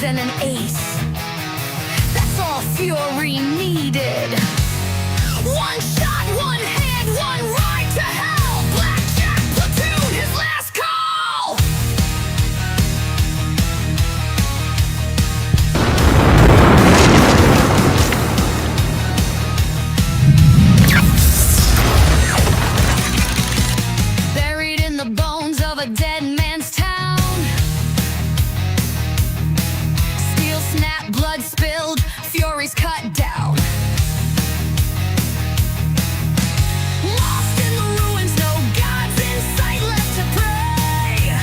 and an ace. That's all Fury needed. One shot, one hand, one ride to hell. Blackjack, Platoon, his last call. Buried in the bones of a dead man's town. Steel snap, blood spilled, Fury's cut down. Lost in the ruins, no gods in sight left to pray.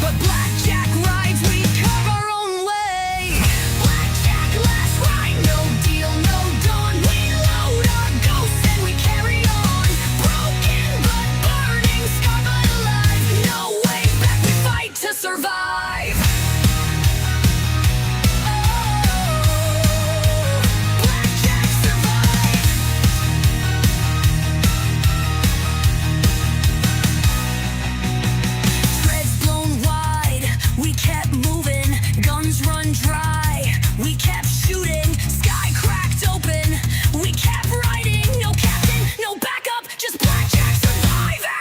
But Blackjack rides, we carve our own way. Blackjack last ride, no deal, no dawn. We load our ghosts and we carry on. Broken but burning, scarred but alive. No way back, we fight to survive. Blackjack survive. Treads blown wide, we kept moving. Guns run dry, we kept shooting. Sky cracked open, we kept riding. No captain, no backup, just Blackjack surviving.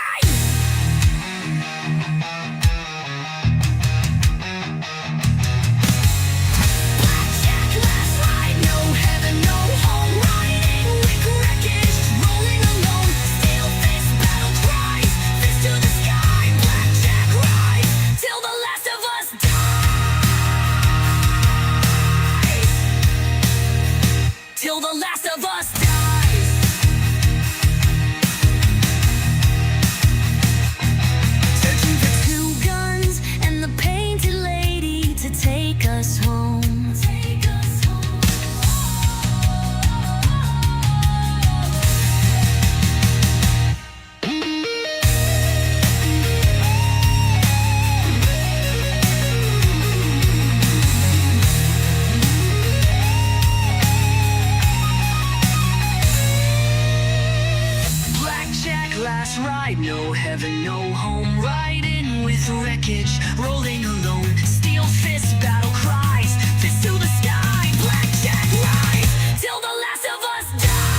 Blackjack last ride, no heaven, no home. Riding with wreckage, rolling alone. Steel fist battle cries, fist to the sky. Blackjack rides till the last of us dies. Till the last of us dies. Searching for two guns and the painted lady to take us home. Take us home. Blackjack last ride, no heaven, no home. Riding with wreckage, rolling alone. Steel fist battle cries, fist to the sky. Blackjack rides till the last of us dies.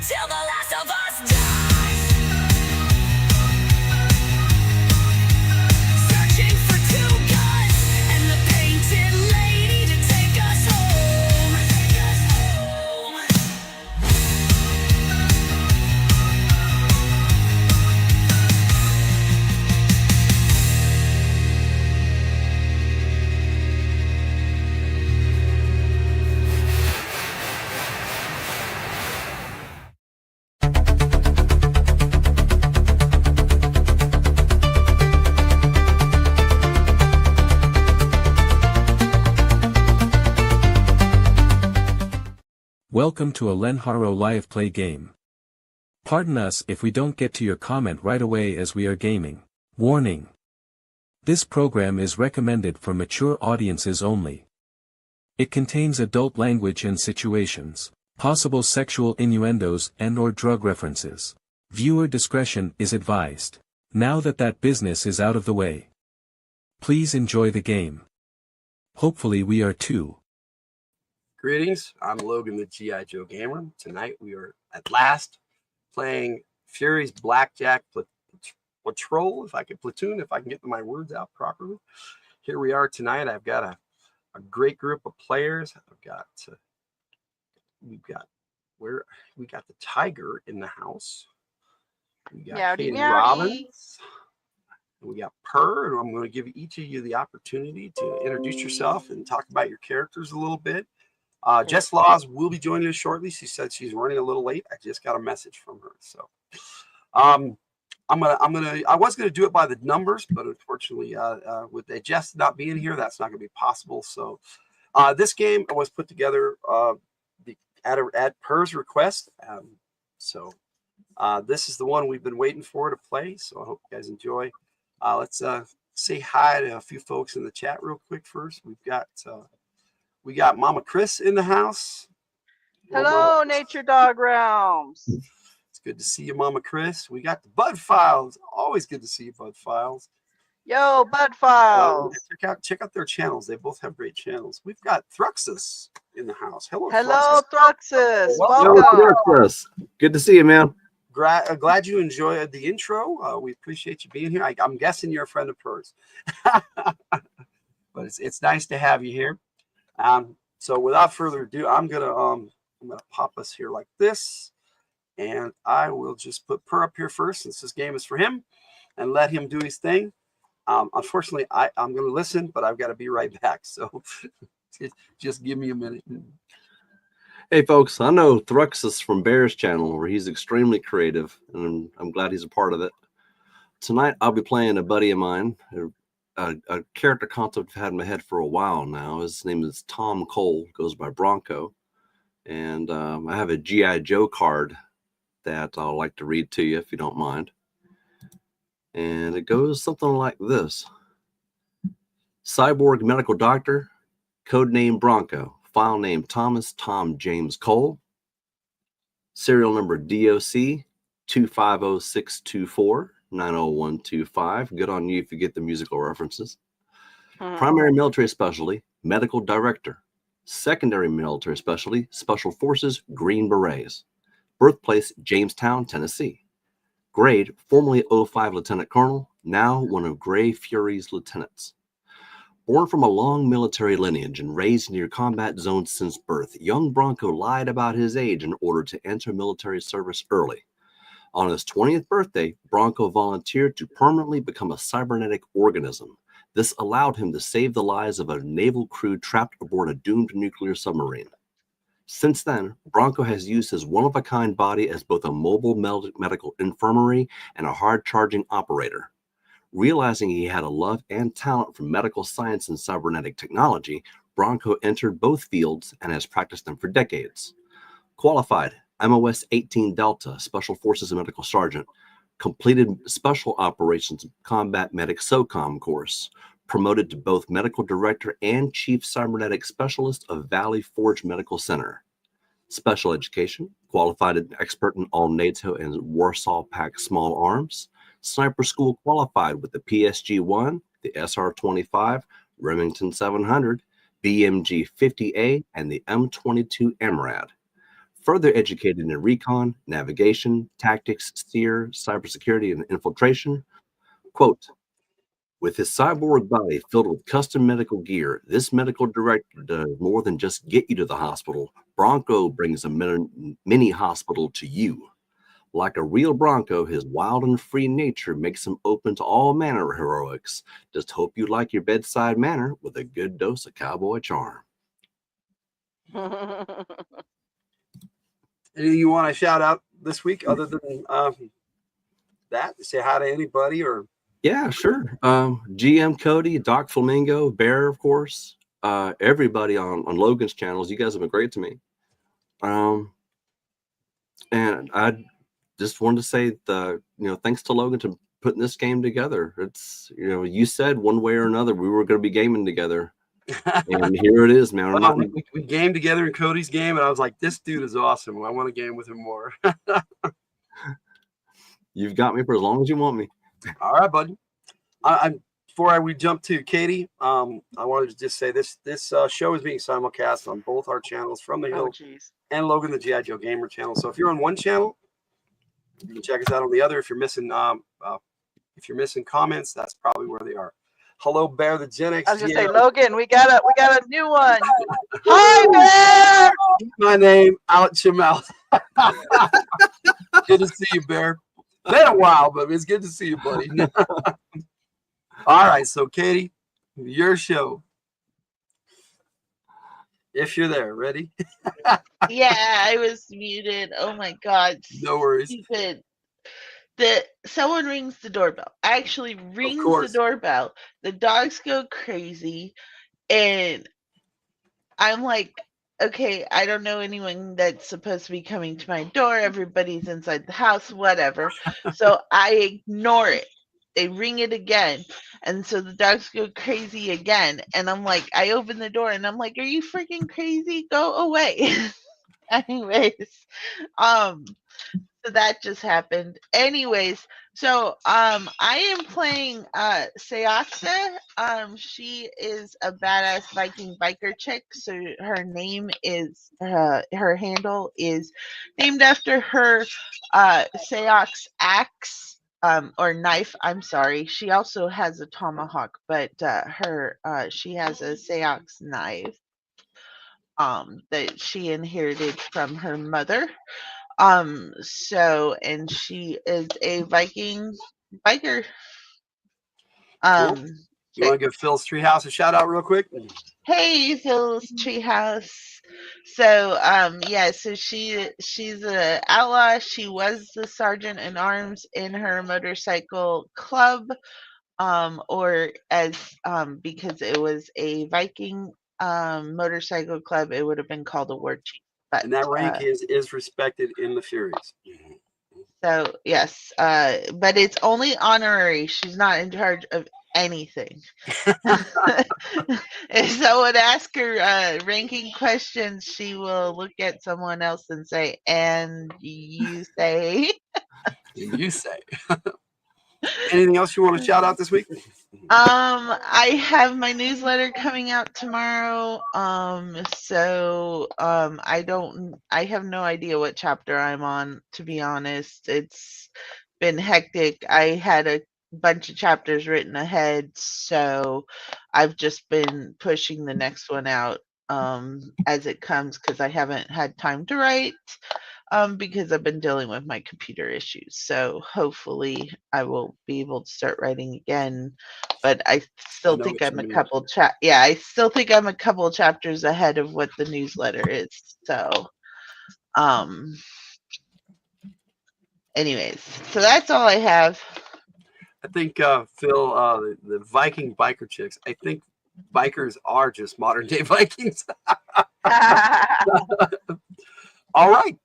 Till the last of us dies. Searching for two guns and the painted lady to take us home. Take us home. Welcome to a Lenharrow live play game. Pardon us if we don't get to your comment right away as we are gaming. Warning. This program is recommended for mature audiences only. It contains adult language and situations, possible sexual innuendos and/or drug references. Viewer discretion is advised. Now that business is out of the way, please enjoy the game. Hopefully we are too. Greetings, I'm Logan the G.I. Joe Gamer. Tonight we are at last playing Fury's Blackjack Patrol, if I can get my words out properly. Here we are tonight. I've got a great group of players. We got the Tiger in the house. We got Katie Robbins. And we got Purr, and I'm going to give each of you the opportunity to introduce yourself and talk about your characters a little bit. Jess Laws will be joining us shortly. She said she's running a little late. I just got a message from her. So I was gonna do it by the numbers, but unfortunately, with Jess not being here, that's not gonna be possible. So this game was put together at Purr's request. This is the one we've been waiting for to play. So I hope you guys enjoy. Let's say hi to a few folks in the chat real quick first. We got Mama Chris in the house. Hello, Nature Dog Realms. What's Good to see you, Mama Chris. We got the Bud Files. Always good to see you, Bud Files. Yo, Bud Files. Check out their channels. They both have great channels. We've got Thruxus in the house. Hello, Thruxus. Welcome. Thruxus. Good to see you, man. Glad you enjoyed the intro. We appreciate you being here. I'm guessing you're a friend of hers. But it's nice to have you here. So without further ado, I'm gonna pop us here like this, and I will just put Per up here first, since this game is for him, and let him do his thing. Unfortunately, I'm going to listen, but I've got to be right back. So just give me a minute. Hey, folks, I know Thruxus from Bear's channel, where he's extremely creative, and I'm glad he's a part of it. Tonight, I'll be playing a buddy of mine, a character concept I've had in my head for a while now. His name is Tom Cole, goes by Bronco. And I have a G.I. Joe card that I'd like to read to you, if you don't mind. And it goes something like this. Cyborg medical doctor, codename Bronco, file name Thomas Tom James Cole, serial number DOC 250-624-90125. Good on you if you get the musical references. Primary military specialty, medical director. Secondary military specialty, Special Forces, Green Berets. Birthplace, Jamestown, Tennessee. Grade, formerly 05 Lieutenant Colonel, now one of Gray Fury's lieutenants. Born from a long military lineage and raised near combat zones since birth, young Bronco lied about his age in order to enter military service early. On his 20th birthday, Bronco volunteered to permanently become a cybernetic organism. This allowed him to save the lives of a naval crew trapped aboard a doomed nuclear submarine. Since then, Bronco has used his one-of-a-kind body as both a mobile medical infirmary and a hard-charging operator. Realizing he had a love and talent for medical science and cybernetic technology, Bronco entered both fields and has practiced them for decades. Qualified MOS 18 Delta, Special Forces Medical Sergeant. Completed Special Operations Combat Medic SOCOM course. Promoted to both Medical Director and Chief Cybernetic Specialist of Valley Forge Medical Center. Special Education, qualified expert in all NATO and Warsaw Pact small arms. Sniper School qualified with the PSG-1, the SR-25, Remington 700, BMG 50A, and the M22 MRAD. Further educated in recon, navigation, tactics, steer, cybersecurity, and infiltration. Quote, with his cyborg body filled with custom medical gear, this medical director does more than just get you to the hospital. Bronco brings a mini hospital to you. Like a real Bronco, his wild and free nature makes him open to all manner of heroics. Just hope you like your bedside manner with a good dose of cowboy charm. Anything you want to shout out this week other than that? Say hi to anybody or... Yeah, sure. GM Cody, Doc Flamingo, Bear, of course. Everybody on Logan's channels. You guys have been great to me. And I just wanted to say thanks to Logan to putting this game together. It's you said one way or another we were going to be gaming together, and here it is, man. Well, we gamed together in Cody's game, and I was like, this dude is awesome. I want to game with him more. You've got me for as long as you want me. All right, buddy. Before we jump to Katie, I wanted to just say this show is being simulcast on both our channels, From the Hill and Logan, the G.I. Joe Gamer channel. So if you're on one channel, you can check us out on the other. If you're missing comments, that's probably where they are. Hello, Bear, the Gen X. I was gonna say, Logan, we got a new one. Hi, Bear. My name, Alex Chamel. Good to see you, Bear. Been a while, but it's good to see you, buddy. All right, so Katie, your show. If you're there, ready? Yeah, I was muted. Oh my God. No worries. Stupid. Someone rings the doorbell. Actually rings the doorbell. The dogs go crazy. And I'm like, okay, I don't know anyone that's supposed to be coming to my door. Everybody's inside the house, whatever. So I ignore it. They ring it again. And so the dogs go crazy again. And I'm like, I open the door and I'm like, are you freaking crazy? Go away. Anyways, So that just happened. Anyways, so I am playing Seaxa. She is a badass Viking biker chick. So her name is her handle is named after her Seax axe. Or knife. I'm sorry. She also has a tomahawk, but she has a Seax knife that she inherited from her mother. And she is a Viking biker. Cool. You want to give Phil's Treehouse a shout out real quick? Hey, Phil's Treehouse. So, so she's a outlaw. She was the sergeant in arms in her motorcycle club, or as because it was a Viking motorcycle club, it would have been called a war chief. But, and that rank is respected in the Furies. So yes, but it's only honorary. She's not in charge of anything. If someone asks her ranking questions, she will look at someone else and say, "And you say?" You say. Anything else you want to shout out this week? I have my newsletter coming out tomorrow. I have no idea what chapter I'm on, to be honest. It's been hectic. I had a bunch of chapters written ahead, so I've just been pushing the next one out as it comes because I haven't had time to write. Because I've been dealing with my computer issues. So hopefully I will be able to start writing again. But I still think I'm a couple chapters ahead of what the newsletter is. So anyways, so that's all I have. I think Phil, the Viking biker chicks, I think bikers are just modern day Vikings. All right.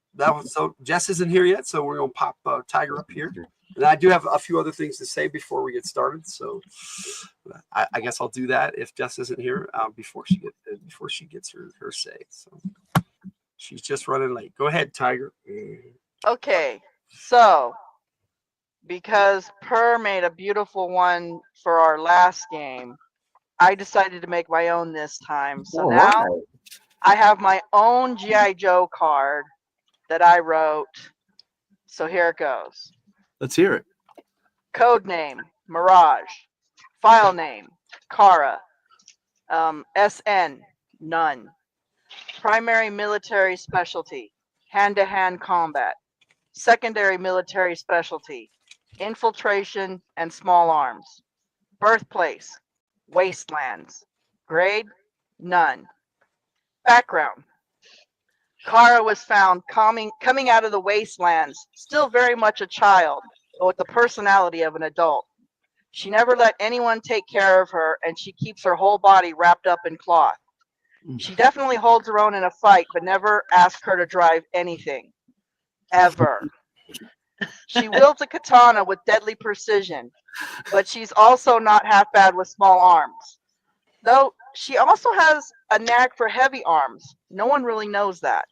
So Jess isn't here yet, so we're gonna pop Tiger up here, and I do have a few other things to say before we get started. So I guess I'll do that if Jess isn't here before she gets her say. So she's just running late. Go ahead, Tiger. Okay, so because Per made a beautiful one for our last game, I decided to make my own this time. So now I have my own G.I. Joe card that I wrote. So here it goes. Let's hear it. Code name, Mirage. File name, Kara. SN, none. Primary military specialty, hand-to-hand combat. Secondary military specialty, infiltration and small arms. Birthplace, wastelands. Grade, none. Background. Kara was found coming out of the wastelands, still very much a child, but with the personality of an adult. She never let anyone take care of her, and she keeps her whole body wrapped up in cloth. She definitely holds her own in a fight, but never ask her to drive anything. Ever. She wields a katana with deadly precision, but she's also not half bad with small arms. Though she also has a knack for heavy arms. No one really knows that.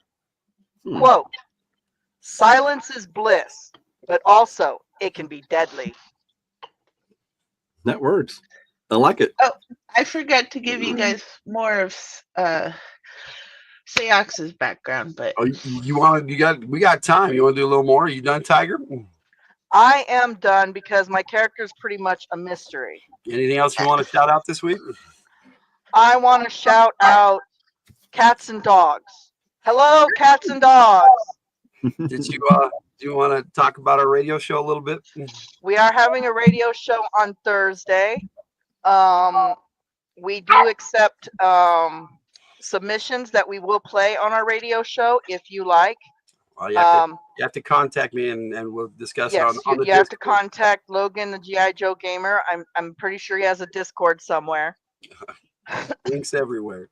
Quote, silence is bliss, but also it can be deadly. That works. I like it. Oh, I forgot to give you guys more of Seax's background, but we got time. You want to do a little more? Are you done, Tiger? I am done because my character is pretty much a mystery. Anything else you want to shout out this week? I want to shout out cats and dogs. Hello, cats and dogs. Do you want to talk about our radio show a little bit? We are having a radio show on Thursday. We do accept submissions that we will play on our radio show if you like. Well, you have to contact me and we'll discuss it on the Discord. You have to contact Logan, the G.I. Joe gamer. I'm pretty sure he has a Discord somewhere. Links everywhere.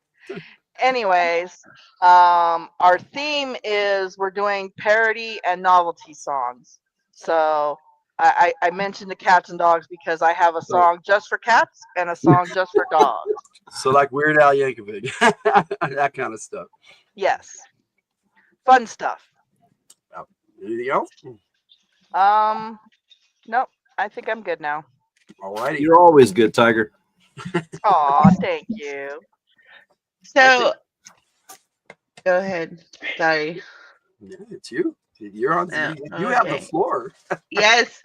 Anyways, our theme is we're doing parody and novelty songs. So I mentioned the cats and dogs because I have a song just for cats and a song just for dogs. So like Weird Al Yankovic, that kind of stuff. Yes. Fun stuff. Anything else? Nope. I think I'm good now. Alrighty. You're always good, Tiger. Aw, thank you. So, go ahead. Sorry. Yeah, it's you. You're on. Oh, You have the okay. floor. Yes.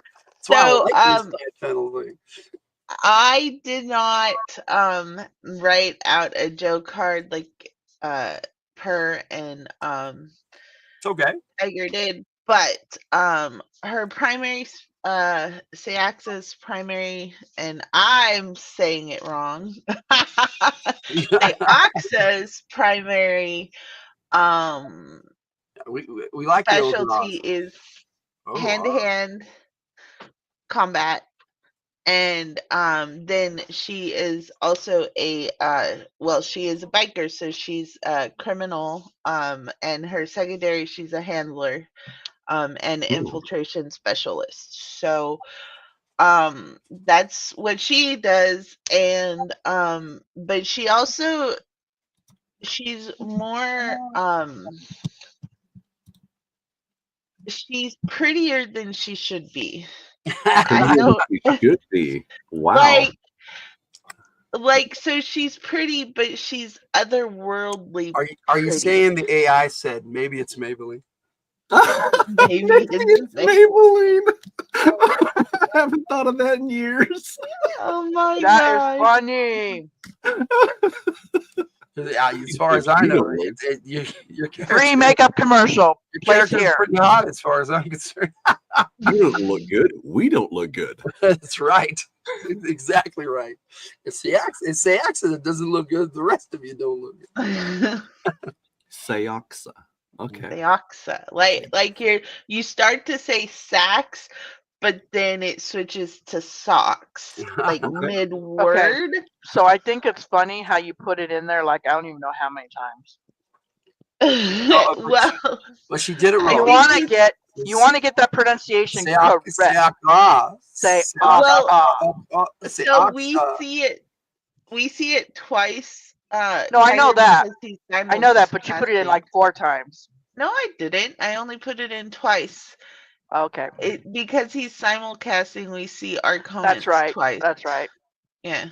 That's why So, I like this kind of thing. I did not write out a joke card like Per and It's okay. Tiger did, but her primary Sayaxa's primary, and I'm saying it wrong. Sayaxa's primary we like the specialty is hand-to-hand combat. And then she is also a she is a biker, so she's a criminal, and her secondary, she's a handler, and infiltration specialist. So that's what she does. And but she also, she's more she's prettier than she should be. I don't. It should be. Wow. Like, so she's pretty, but she's otherworldly. Are you saying the AI said maybe it's Maybelline? Maybe it's Maybelline. I haven't thought of that in years. Oh my god, that is funny. As far as I know, your Free makeup commercial. Your Place character's here. pretty hot as far as I'm concerned. You don't look good. We don't look good. That's right. Exactly right. It's the accident doesn't look good. The rest of you don't look good. Sayaxa. Okay. Sayaxa. Like you start to say sax, but then it switches to socks, like mid word. Okay. So I think it's funny how you put it in there. Like I don't even know how many times. But she did it wrong. You want to get that pronunciation correct. Say so we see it twice. No, I know that. I know that, but you put it in like 4 times. No, I didn't. I only put it in twice. Okay. Because he's simulcasting, we see our comments. That's right. Twice. That's right. Yeah.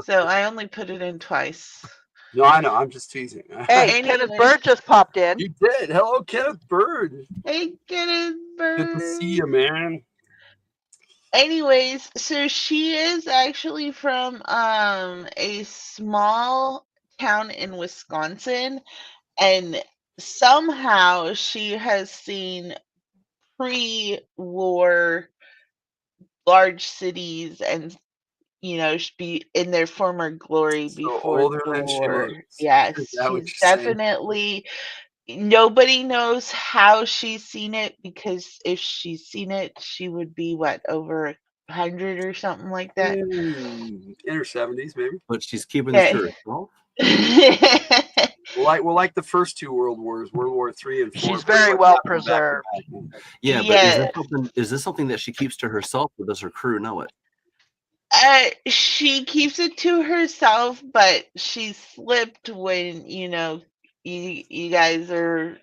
So I only put it in twice. No, I know. I'm just teasing. Hey, Kenneth Bird just popped in. You did. Hello, Kenneth Bird. Hey, Kenneth Bird. Good to see you, man. Anyways, so she is actually from a small town in Wisconsin, and somehow she has seen pre-war large cities, and be in their former glory before older the than war. she looks. Yes, she's definitely. Nobody knows how she's seen it, because if she's seen it, she would be over 100 or something like that. In her 70s, maybe. But she's keeping this to herself. Like the first 2 World Wars, World War III and IV. She's very well preserved. Yeah, but is this something that she keeps to herself, or does her crew know it? She keeps it to herself, but she slipped when you guys are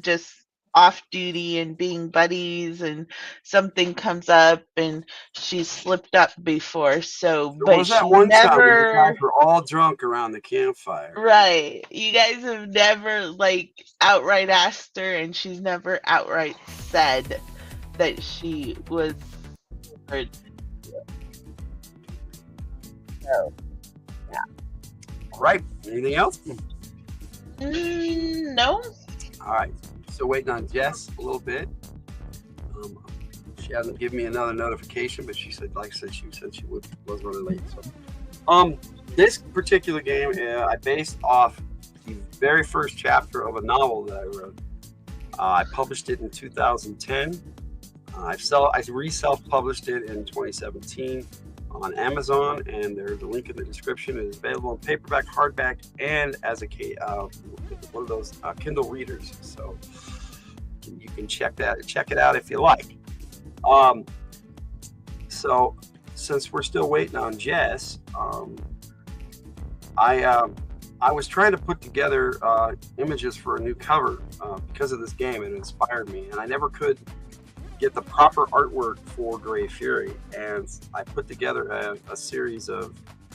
just off duty and being buddies, and something comes up, and she slipped up before. So but was that she one never. time when you guys were all drunk around the campfire? Right. You guys have never outright asked her, and she's never outright said that she was. So, yeah. Right. Anything else? No. All right. Still waiting on Jess a little bit. She hasn't given me another notification, but she said, she was running late. So, this particular game I based off the very first chapter of a novel that I wrote. I published it in 2010. I re-self-published it in 2017 on Amazon, and there's a link in the description. It is available in paperback, hardback, and as one of those Kindle readers. So you can check it out if you like. So since we're still waiting on Jess, I I was trying to put together images for a new cover because of this game. It inspired me, and I never could get the proper artwork for Grey Fury. And I put together a series of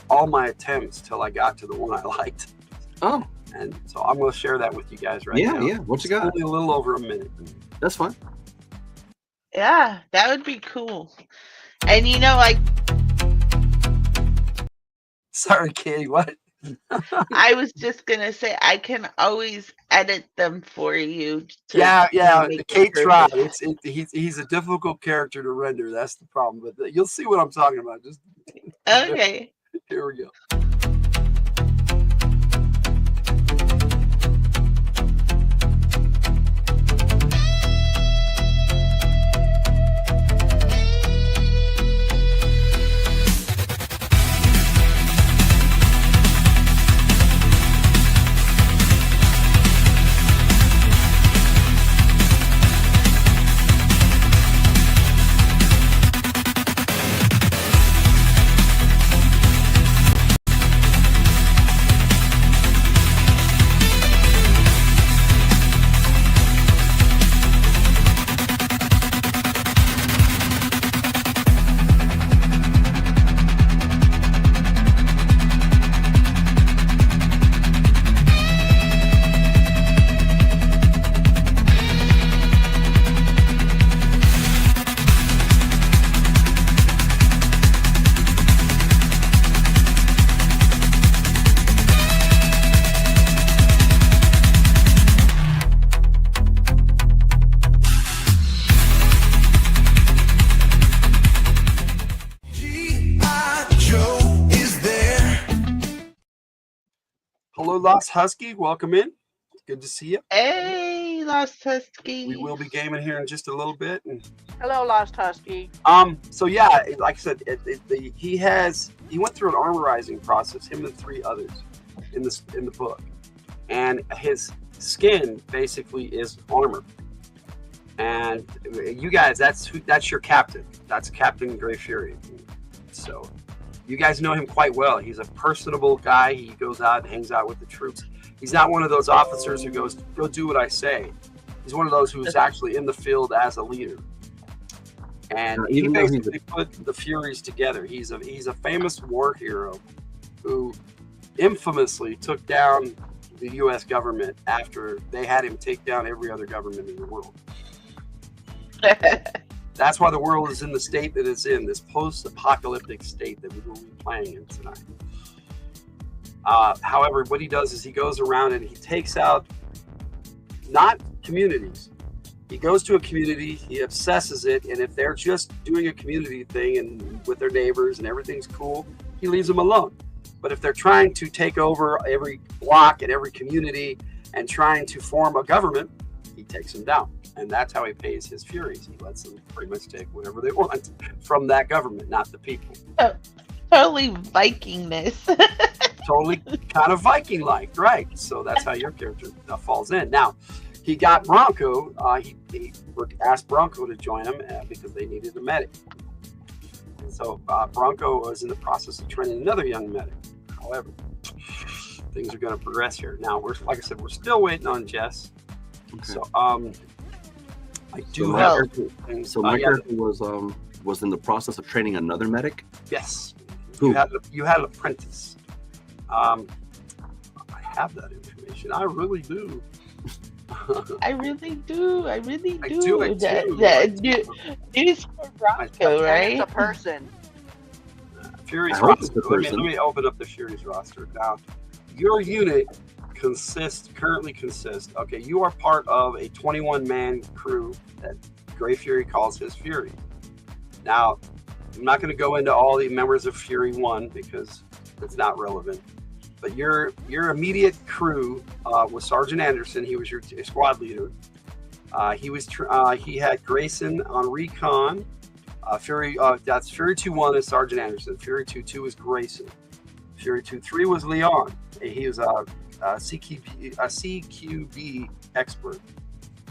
all my attempts till I got to the one I liked. Oh. And so I'm going to share that with you guys right now. Yeah. What you got? Only a little over a minute. That's fine. Yeah, that would be cool. And you know, like, sorry, Katie, what? I was just gonna say I can always edit them for you. Yeah. Kate tried. He's a difficult character to render. That's the problem. But you'll see what I'm talking about. Just okay. Here we go. Hello, Lost Husky. Welcome in. Good to see you. Hey, Lost Husky. We will be gaming here in just a little bit. Hello, Lost Husky. So yeah, like I said, he went through an armorizing process. Him and 3 others in the book, and his skin basically is armor. And you guys, that's your captain. That's Captain Grey Fury. So you guys know him quite well. He's a personable guy. He goes out and hangs out with the troops. He's not one of those officers who goes, go do what I say. He's one of those who's actually in the field as a leader. And he basically put the Furies together. He's a famous war hero who infamously took down the U.S. government after they had him take down every other government in the world. That's why the world is in the state that it's in, this post-apocalyptic state that we will be playing in tonight. However, what he does is he goes around and he takes out not communities. He goes to a community, he obsesses it, and if they're just doing a community thing and with their neighbors and everything's cool, he leaves them alone. But if they're trying to take over every block and every community and trying to form a government, he takes them down. And that's how he pays his Furies. He lets them pretty much take whatever they want from that government, not the people. Oh, totally Vikingness. Totally kind of Viking-like, right? So that's how your character falls in. Now, he got Bronco. He asked Bronco to join him because they needed a medic. And so Bronco was in the process of training another young medic. However, things are going to progress here. Now, like I said, we're still waiting on Jess. Okay. So, I do have. So my character was in the process of training another medic. Yes. Who? You had an apprentice. I have that information. I really do. I really do. I do. News for Bronco, right? It's a person. Fury's roster. Let me open up the Fury's roster. Now, your unit currently consists. Okay, you are part of a 21-man crew that Grey Fury calls his Fury. Now, I'm not going to go into all the members of Fury 1 because it's not relevant. But your immediate crew was Sergeant Anderson. He was your squad leader. He had Grayson on recon. Fury 2-1 is Sergeant Anderson. Fury 2-2 is Grayson. Fury 2-3 was Leon. He was a CQB expert.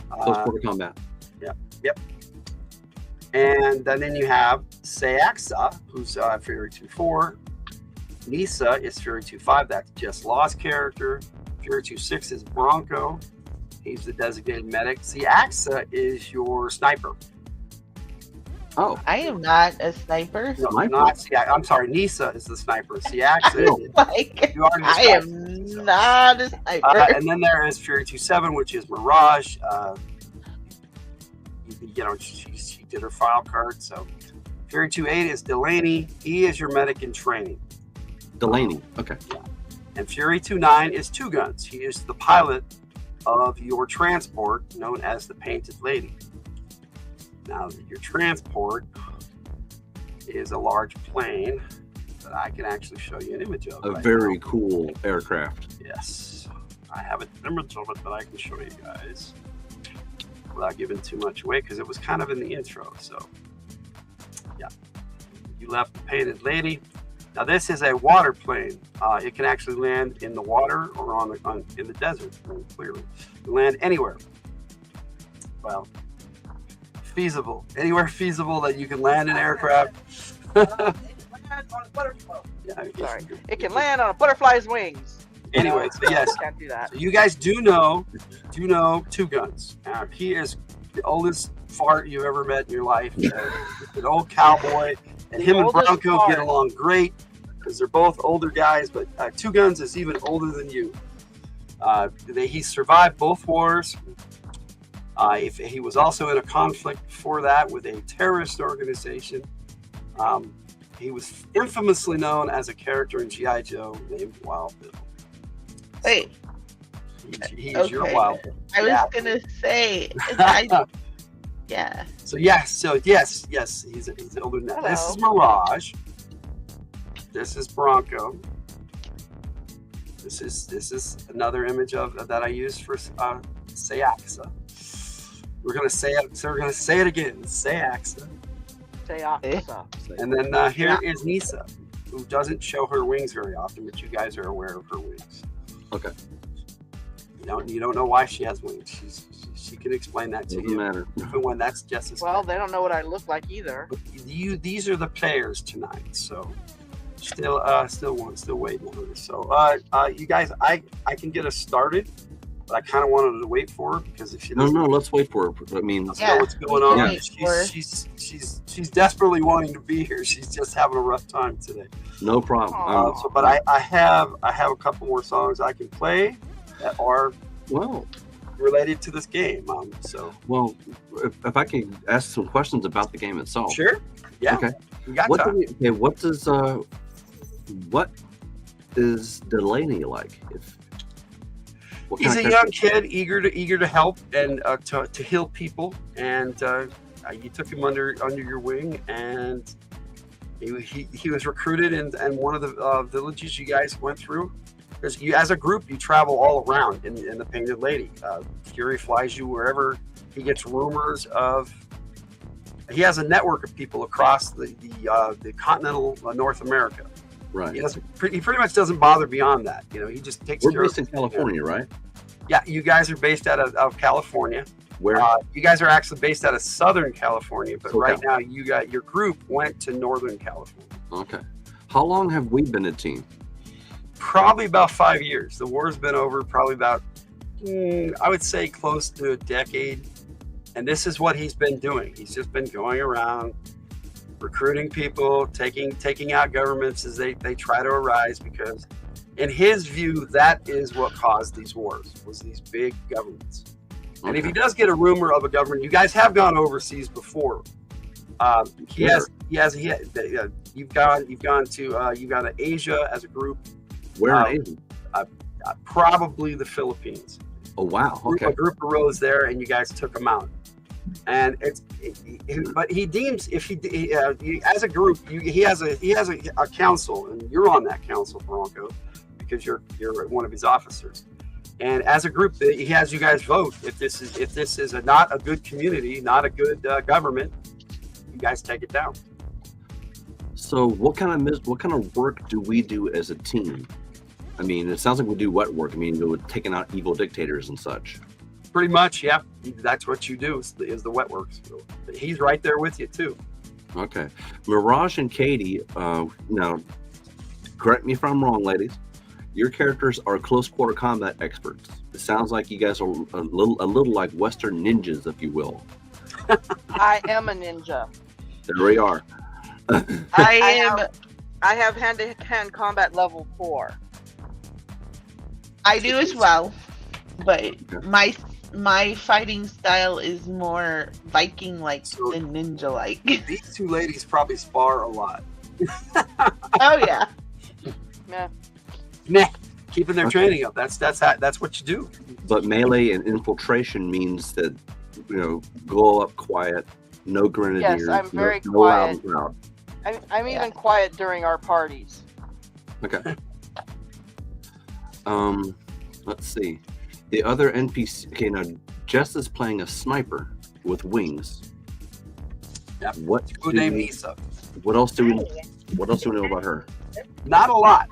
Close quarter combat. Yep. And then you have Sayaxa, who's Fury 2-4. Nisa is Fury 2-5. That's Just Lost character. Fury 2-6 is Bronco. He's the designated medic. Siaxa is your sniper. Oh, I am not a sniper. No, not Siaxa. I'm sorry, Nisa is the sniper. Siaxa is I am not a sniper. And then there is Fury 2-7, which is Mirage. She did her file card. So Fury 2-8 is Delaney. He is your medic in training. Delaney. Okay. Yeah. And Fury 2-9 is Two Guns. He is the pilot of your transport, known as the Painted Lady. Now, your transport is a large plane that I can actually show you an image of. A very cool aircraft. Yes. I have an image of it that I can show you guys without giving too much away, because it was kind of in the intro. So, yeah. You left the Painted Lady. Now, this is a water plane. It can actually land in the water or in the desert, clearly. It can land anywhere. Well, feasible. Anywhere feasible that you can land an aircraft. Sorry. It can land on a butterfly's wings. Anyway, so yes. Can't do that. So you guys do know Two Guns. He is the oldest fart you've ever met in your life. An old cowboy. And him and Bronco get along great because they're both older guys, but Two Guns is even older than you. He survived both wars. He was also in a conflict before that with a terrorist organization. He was infamously known as a character in G.I. Joe named Wild Bill. Wait. He's okay. your Wild Bill. I was going to say, yeah. So yes, he's older than that. Hello. This is Mirage. This is Bronco. This is another image of that I used for Siaxa. We're gonna say it. So we're gonna say it again. Siaxa. Siaxa. And then here is Nisa, who doesn't show her wings very often, but you guys are aware of her wings. Okay. You don't know why she has wings. She can explain that to you. Doesn't matter. Even when that's just as Well, they don't know what I look like either. But these are the players tonight, so still waiting on her. So you guys, I can get us started, but I kind of wanted to wait for her because if she doesn't, let's wait for her. I mean, let's know what's going on. She's desperately wanting to be here. She's just having a rough time today. No problem. But I have a couple more songs I can play that are related to this game. If I can ask some questions about the game itself. Sure. Yeah. Okay. We got time. What is Delaney like? He's a young kid, eager to help and to heal people. And you took him under your wing, and he was recruited in one of the villages you guys went through. Because as a group, you travel all around in the Painted Lady. Fury flies you wherever he gets rumors of. He has a network of people across the continental North America. Right. He pretty much doesn't bother beyond that. He just takes. We're based in California, right? Yeah, you guys are based out of California. Where? You guys are actually based out of Southern California, but right now your group went to Northern California. Okay. How long have we been a team? Probably about 5 years. The war's been over probably about, I would say, close to a decade. And this is what he's been doing. He's just been going around recruiting people, taking out governments as they try to arise, because in his view, that is what caused these wars, was these big governments. Okay. And if he does get a rumor of a government, you guys have gone overseas before. You've gone to Asia as a group. Where in Asia? Probably the Philippines. Oh wow! Okay. A group of rows there, and you guys took them out. And but he deems as a group, he has a council, and you're on that council, Bronco, because you're one of his officers. And as a group, he has you guys vote if this is not a good community, not a good government. You guys take it down. So what kind of work do we do as a team? I mean, it sounds like we do what work? I mean, we're taking out evil dictators and such. Pretty much, yeah. That's what you do is the wet works. He's right there with you too. Okay. Mirage and Katie, now, correct me if I'm wrong, ladies. Your characters are close quarter combat experts. It sounds like you guys are a little like Western ninjas, if you will. I am a ninja. There we are. I have hand-to-hand combat level 4. I do as well, but my fighting style is more Viking-like than ninja-like. These two ladies probably spar a lot. Oh yeah. Nah, keeping their training up. That's what you do. But melee and infiltration means that, go up quiet, no grenadiers. Yes, I'm very no quiet. loud. I'm even quiet during our parties. Okay. Let's see. The other NPC. Okay, now Jess is playing a sniper with wings. Yep. Who named Nisa? What else do we know about her? Not a lot.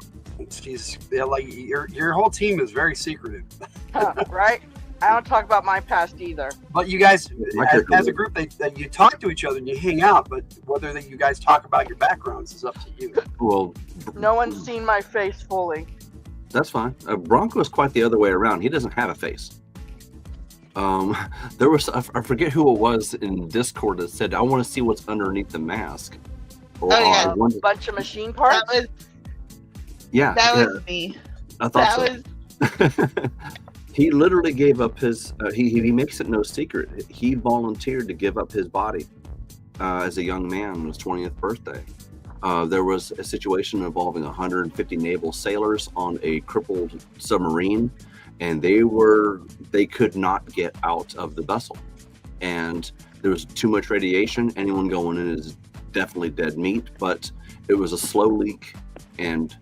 She's like your whole team is very secretive. Right? I don't talk about my past either. But you guys, as a group, that you talk to each other and you hang out. But whether that you guys talk about your backgrounds is up to you. Well, no one's seen my face fully. That's fine. Bronco is quite the other way around. He doesn't have a face. There was I forget who it was in Discord that said, "I want to see what's underneath the mask." Or, a bunch of machine parts. That was me. I thought so. He literally gave up his. He makes it no secret. He volunteered to give up his body as a young man on his 20th birthday. There was a situation involving 150 naval sailors on a crippled submarine, and they could not get out of the vessel, and there was too much radiation. Anyone going in is definitely dead meat. But it was a slow leak, and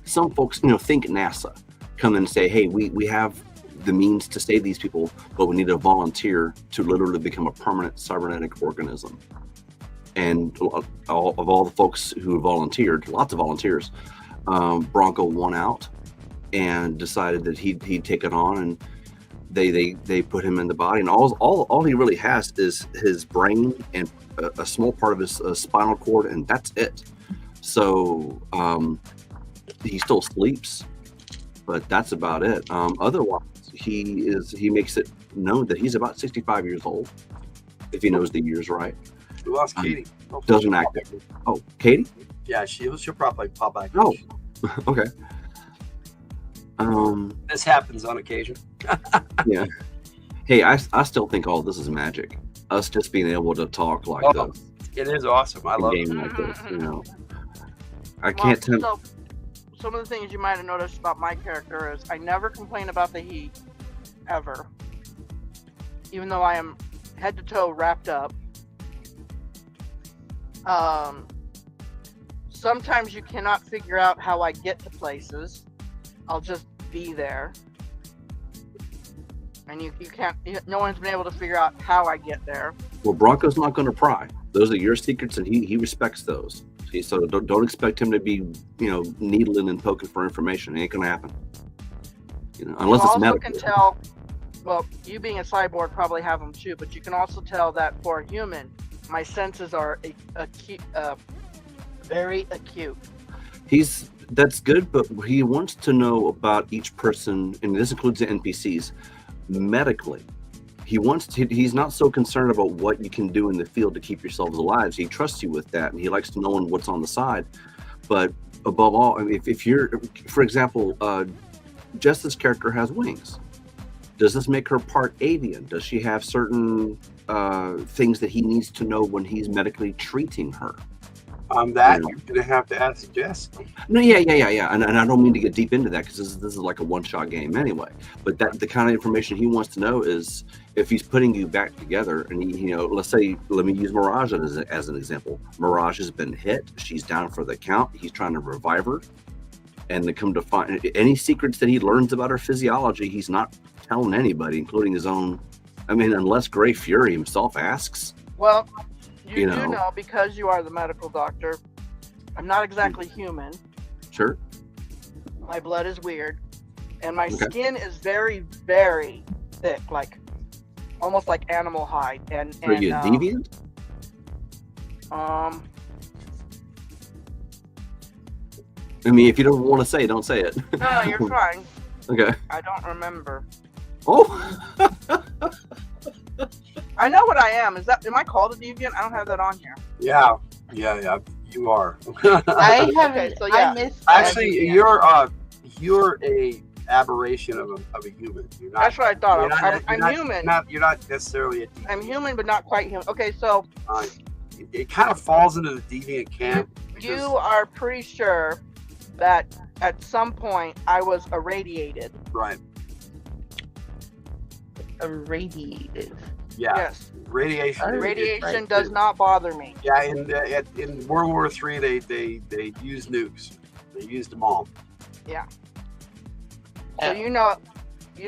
some folks, think NASA. Come in and say, hey, we have the means to save these people, but we need a volunteer to literally become a permanent cybernetic organism. And all the folks who volunteered, lots of volunteers, Bronco won out and decided that he'd take it on, and they put him in the body, and all he really has is his brain and a small part of his spinal cord, and that's it. So he still sleeps, but that's about it. Otherwise, he makes it known that he's about 65 years old, if he knows the years right. We lost Katie. Doesn't act. Oh, Katie? Yeah, she'll probably pop back. Oh, okay. This happens on occasion. Yeah. Hey, I still think all this is magic. Us just being able to talk like this. It is awesome. I love it. Like this, I can't tell. So, some of the things you might have noticed about my character is I never complain about the heat, ever. Even though I am head to toe wrapped up. Sometimes you cannot figure out how I get to places. I'll just be there. And you can't, no one's been able to figure out how I get there. Well, Bronco's not going to pry. Those are your secrets, and he respects those. See, so don't expect him to be, needling and poking for information. It ain't going to happen. Unless it's medical. You can tell, well, you being a cyborg probably have them too, but you can also tell that for a human, my senses are acute, very acute. That's good, but he wants to know about each person, and this includes the NPCs, medically. He's not so concerned about what you can do in the field to keep yourselves alive. He trusts you with that, and he likes to know what's on the side. But above all, if you're, for example, Jess's character has wings. Does this make her part avian? Does she have certain things that he needs to know when he's medically treating her? You're gonna have to ask Jess. No, yeah, and I don't mean to get deep into that because this is like a one-shot game anyway. But the kind of information he wants to know is if he's putting you back together, and let me use Mirage as an example. Mirage has been hit; she's down for the count. He's trying to revive her, and to come to find any secrets that he learns about her physiology, he's not telling anybody, including his own. Unless Grey Fury himself asks. Well. You do know, because you are the medical doctor, I'm not exactly human. Sure. My blood is weird. And my skin is very, very thick, almost like animal hide. And are you a deviant? I mean, if you don't want to say it, don't say it. No, you're fine. Okay. I don't remember. Oh. I know what I am. Am I called a deviant? I don't have that on here. Yeah. You are. I haven't. Okay, so yeah. I missed. Actually, you're a aberration of a human. You're not, that's what I thought. I'm human. You're not necessarily a deviant. I'm human, but not quite human. Okay, so it kind of falls into the deviant camp. You are pretty sure that at some point I was irradiated. Right. Irradiated. Yeah. Yes. Radiation. Radiation does not bother me. Yeah, in World War III, they used nukes. They used them all. Yeah. So you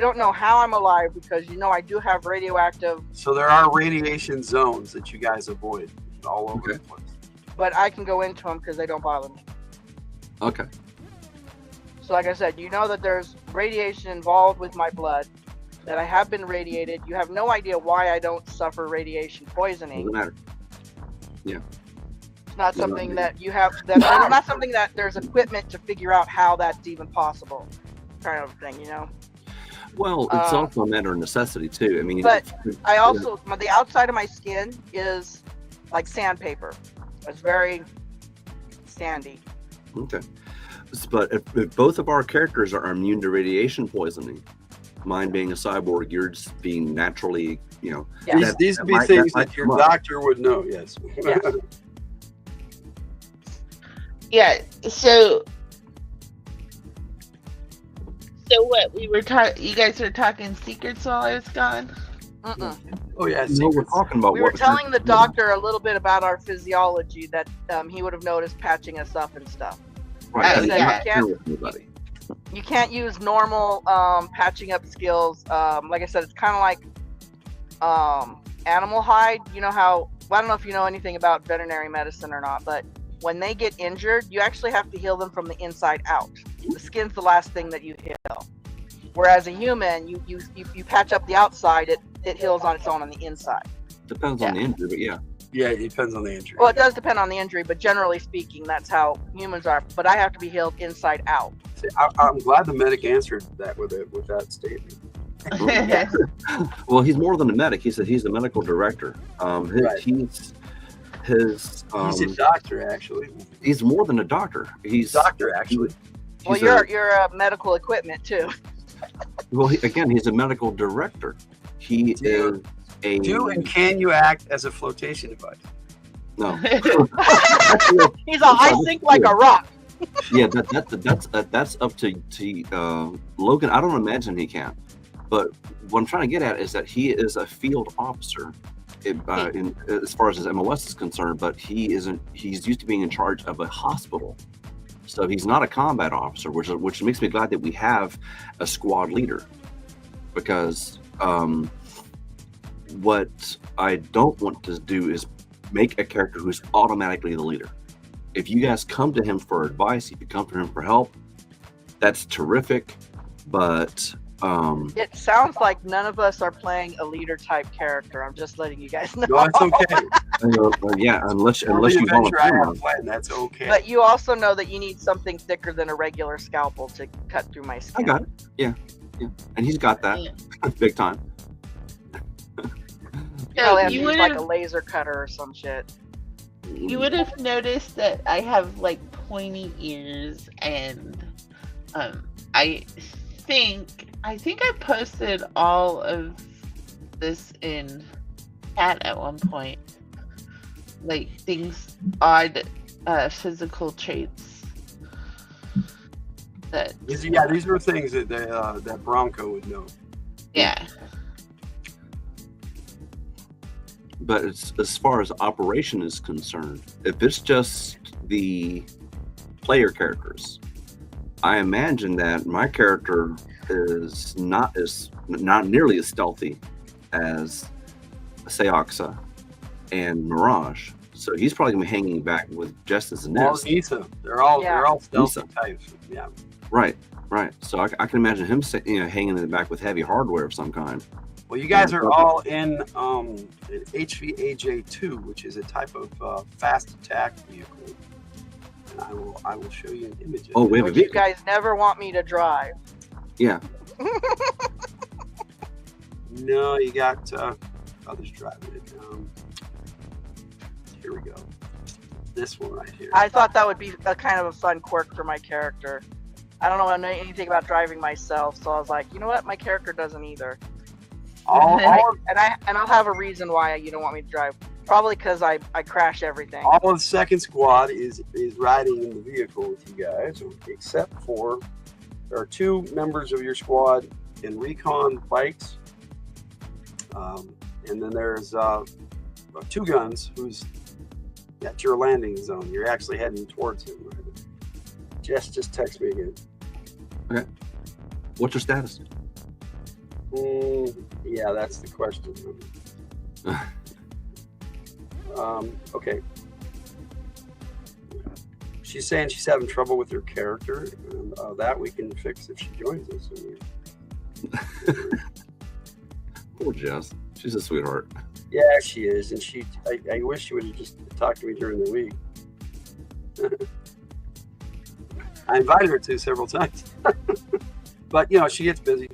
don't know how I'm alive because I do have radioactive. So there are radiation zones that you guys avoid all over the place. But I can go into them because they don't bother me. Okay. So like I said, that there's radiation involved with my blood, that I have been radiated. You have no idea why I don't suffer radiation poisoning. Doesn't matter. Yeah. It's not something that you have. It's not something that there's equipment to figure out how that's even possible, kind of thing. Well, it's also a matter of necessity too. I mean, but I also the outside of my skin is like sandpaper. It's very sandy. Okay. But if both of our characters are immune to radiation poisoning, mine being a cyborg, yours being naturally, Yeah. These would be things that your doctor would know. Yes. Yes. Yeah. So what we were talking? You guys were talking secrets while I was gone. Oh yeah. No, we're talking about. We were telling the doctor a little bit about our physiology that he would have noticed patching us up and stuff. Right. You can't use normal patching up skills. Like I said, it's kind of like animal hide. You know how? Well, I don't know if you know anything about veterinary medicine or not, but when they get injured, you actually have to heal them from the inside out. The skin's the last thing that you heal. Whereas a human, you patch up the outside, it heals on its own on the inside. Depends on the injury, but yeah. Yeah, it depends on the injury. Well, it does depend on the injury, but generally speaking, that's how humans are. But I have to be healed inside out. See, I'm glad the medic answered that with that statement. Well, he's more than a medic. He said he's the medical director. Right. He's a doctor, actually. He's more than a doctor. He's a doctor, actually. Well, you're a medical equipment too. Well, he's a medical director. He is a. And can you act as a flotation device? No. I sink like a rock. Yeah, that's up to Logan. I don't imagine he can. But what I'm trying to get at is that he is a field officer, as far as his MOS is concerned. But he isn't. He's used to being in charge of a hospital, so he's not a combat officer, which makes me glad that we have a squad leader, because what I don't want to do is make a character who's automatically the leader. If you guys come to him for advice, if you come to him for help, that's terrific. But it sounds like none of us are playing a leader type character. I'm just letting you guys know. No, it's okay. Yeah, unless you volunteer, that's okay. But you also know that you need something thicker than a regular scalpel to cut through my skin. I got it. Yeah, and he's got that big time. Yeah, you would like a laser cutter or some shit. You would have noticed that I have like pointy ears, and I think I posted all of this in chat at one point, like things, odd physical traits that. Yeah, these were things that that Bronco would know. Yeah. But as far as operation is concerned, if it's just the player characters, I imagine that my character is not nearly as stealthy as Seoxa and Mirage. So he's probably gonna be hanging back with just as a nest. Nisa. They're all stealthy types. Yeah. Right. So I can imagine him hanging in the back with heavy hardware of some kind. Well, you guys are all in HVAJ2, which is a type of fast attack vehicle. and I will show you an image. Oh, we have a Which you vehicle. guys never want me to drive. Yeah. No, you got others driving it. Here we go. This one right here. I thought that would be a kind of a fun quirk for my character. I don't know anything about driving myself, so I was like, you know what, my character doesn't either. And I'll have a reason why you don't want me to drive. Probably because I crash everything. All of the second squad is riding in the vehicle with you guys, except for there are 2 members of your squad in recon bikes, and then there's 2 guns who's at your landing zone. You're actually heading towards him. Right? Jess just text me again. Okay. What's your status? Yeah, that's the question. Okay. She's saying she's having trouble with her character, and that we can fix if she joins us. Poor Jess. She's a sweetheart. Yeah, she is, and I wish she would have just talked to me during the week. I invited her to several times, but she gets busy.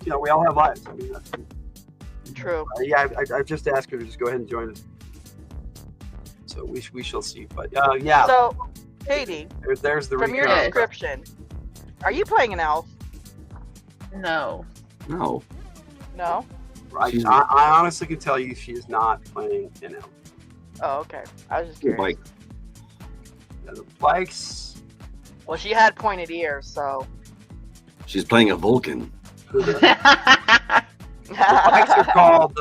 We all have lives. I mean, that's true. Yeah, I just asked her to just go ahead and join us. So we shall see. But yeah. So, Katie, there's the from your description, are you playing an elf? No. No. No. I honestly can tell you she is not playing an elf. Oh, okay. I was just curious. Bike. Yeah, the bikes. Well, she had pointed ears, so. She's playing a Vulcan. The bikes are called.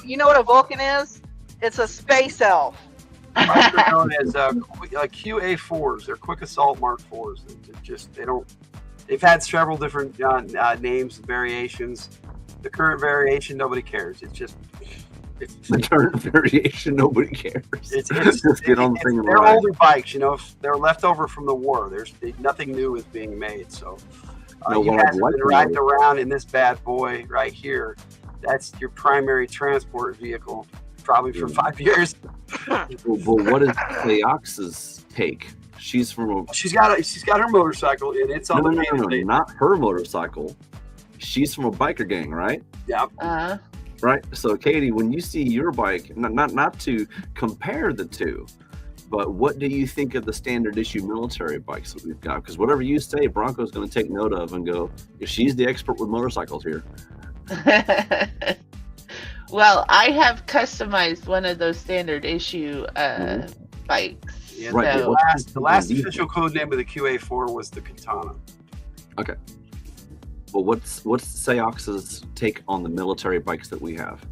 You know what a Vulcan is? It's a space elf. Bikes are known as QA4s. They're quick assault Mark 4s. They've had several different names and variations. The current variation, nobody cares. It's the current variation, nobody cares. They're older bikes, if they're left over from the war. There's nothing new is being made. So you guys have been riding around in this bad boy right here. That's your primary transport vehicle, probably for 5 years. Well, what is Leox's take? She's got her motorcycle, and it's on no, not her motorcycle. She's from a biker gang, right? Yeah. Right. So, Katie, when you see your bike, not to compare the two, but what do you think of the standard issue military bikes that we've got? Because whatever you say, Bronco's going to take note of and go, she's the expert with motorcycles here. Well, I have customized one of those standard issue bikes. Yeah, right. So. The last official code name of the QA4 was the Katana. Okay. Well, what's Seox's take on the military bikes that we have?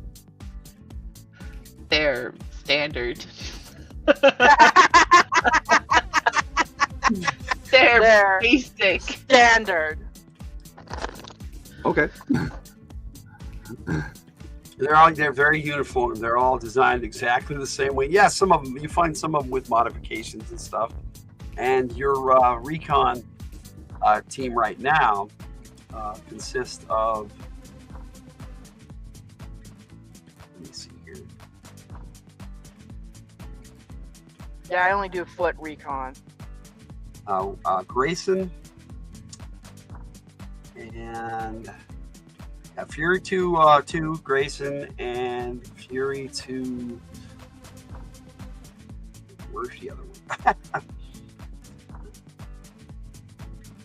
They're standard. They're basic. Standard. Okay. They're very uniform. They're all designed exactly the same way. Yeah, some of them you find some of them with modifications and stuff. And your recon team right now consists of. Let me see here. Yeah, I only do foot recon. Grayson and Fury 2 Grayson and Fury 2. Where's the other one?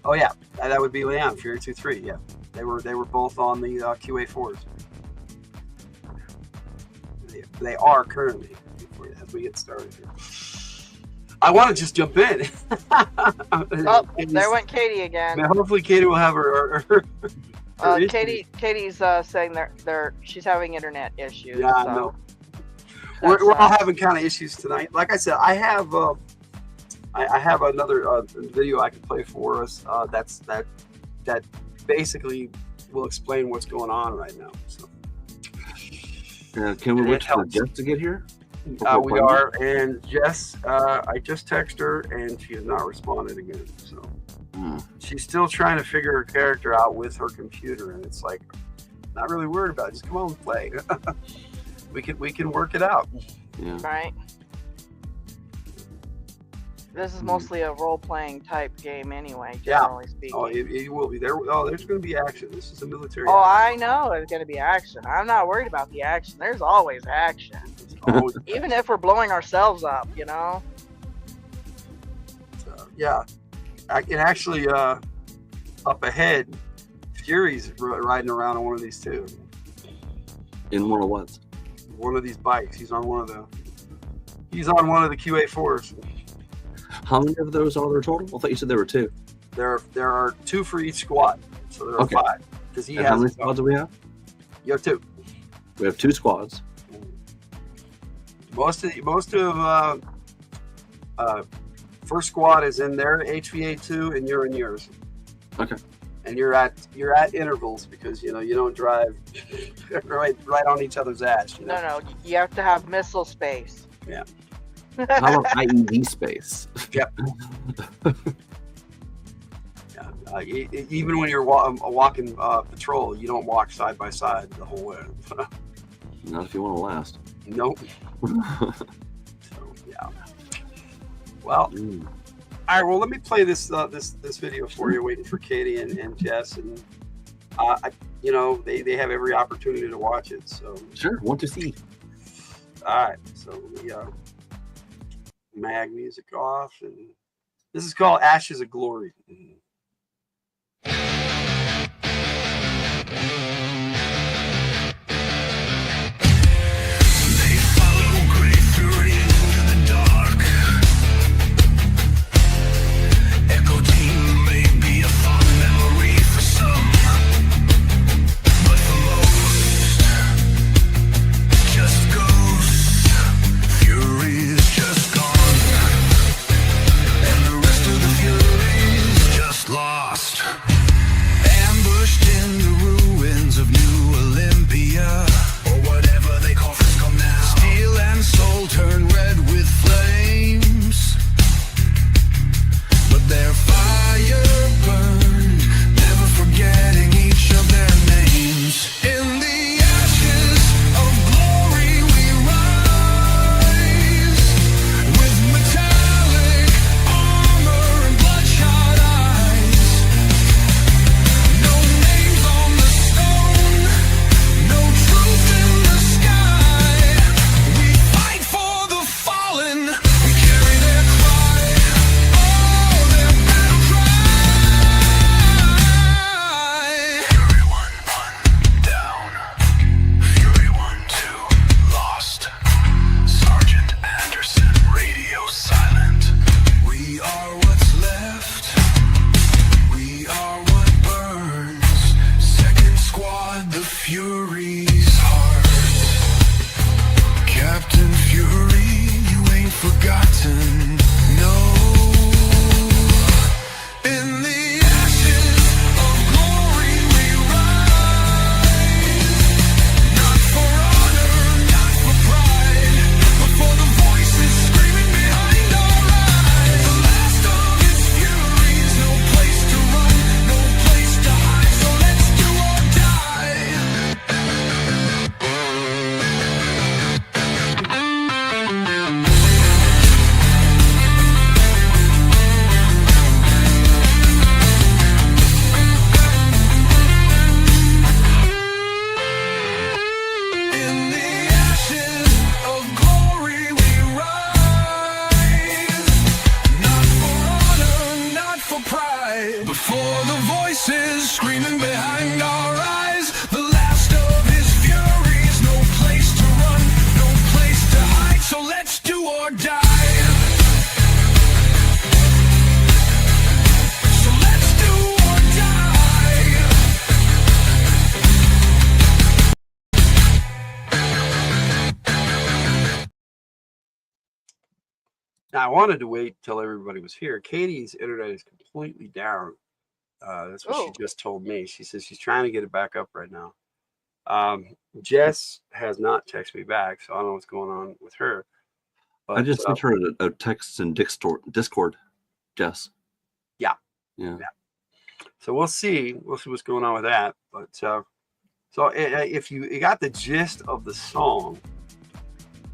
Oh yeah, that would be Leon. Fury 2-3. Yeah, they were both on the QA4s. They are currently. As we get started here, I want to just jump in. There went Katie again. Man, hopefully, Katie will have her Katie's saying she's having internet issues. Yeah, I know. We're all having kind of issues tonight. Like I said, I have another video I can play for us. That basically will explain what's going on right now. So, can we wait for Jess to get here? We are, and Jess, I just texted her, and she has not responded again. So she's still trying to figure her character out with her computer, and it's like, not really worried about it. Just come on and play. we can work it out. Yeah. Right. This is mostly a role-playing type game anyway, generally speaking. Oh, it will be there. Oh, there's going to be action. This is a military. Oh, action. I know there's going to be action. I'm not worried about the action. There's always action. Even if we're blowing ourselves up, you know? Yeah. I can actually, up ahead, Fury's riding around on one of these too. In one of what? One of these bikes. He's on one of the QA4s. How many of those are there total? I thought you said there were 2. There are 2 for each squad, so there are 5. Because he has. How many squads do we have? You have 2. We have 2 squads. Most of first squad is in their HVA2, and you're in yours. Okay. And you're at intervals because you don't drive right on each other's ass. No, you have to have missile space. Yeah. How about IED space? Yep. Yeah. Even when you're walking patrol, you don't walk side by side the whole way. Not if you want to last. Nope. So yeah. Well. All right. Well, let me play this video for you, waiting for Katie and Jess, and they have every opportunity to watch it. So sure, want to see. All right. So we mag music off, and this is called Ashes of Glory. Now, I wanted to wait till everybody was here. Katie's internet is completely down. That's what she just told me. She says she's trying to get it back up right now. Jess has not texted me back, so I don't know what's going on with her. But, I just sent her a text in Discord, Jess. Yeah. Yeah. So we'll see what's going on with that. But so if you got the gist of the song,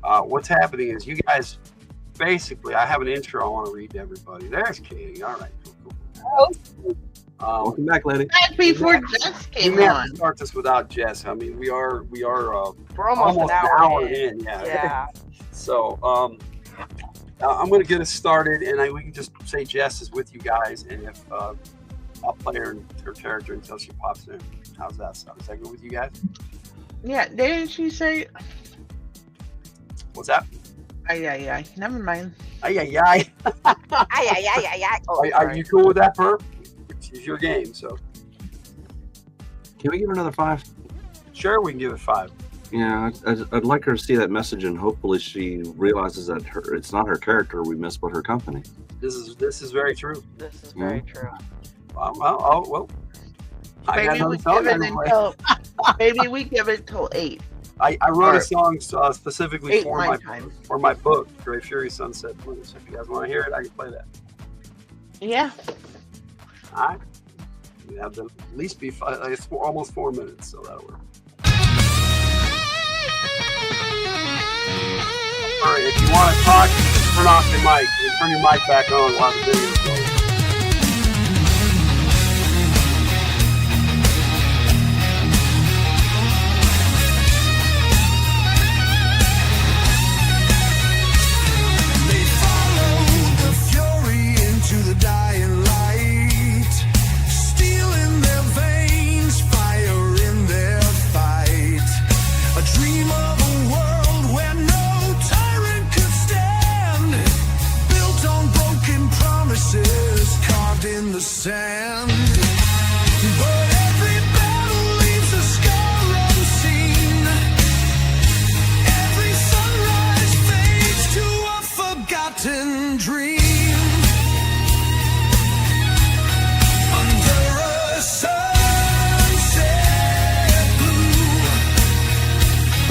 what's happening is you guys basically, I have an intro I want to read to everybody. There's Katie. All right, cool. Welcome back, lady. Back before Jess came we on. have to start this without Jess. I mean, we're almost an hour in. Yeah. So, I'm going to get us started, and we can just say Jess is with you guys, and if I'll play her character until she pops in. How's that sound? Is that good with you guys? Yeah, didn't she say? What's that? Ay. Never mind. Ay. Oh, are you cool with that, Perp? It's your game, so. Can we give her another 5? Sure, we can give it 5. Yeah, I'd like her to see that message, and hopefully she realizes that it's not her character we miss, but her company. This is very true. This is very true. Well. Maybe we give it till 8. I wrote a song specifically for my book, Great Fury Sunset Blues. If you guys want to hear it, I can play that. Yeah. All right. We have to at least be it's almost 4 minutes, so that'll work. All right, if you want to talk, turn off the mic. Turn your mic back on while the video is going. In the sand, but every battle leaves a scar unseen. Every sunrise fades to a forgotten dream. Under a sunset blue,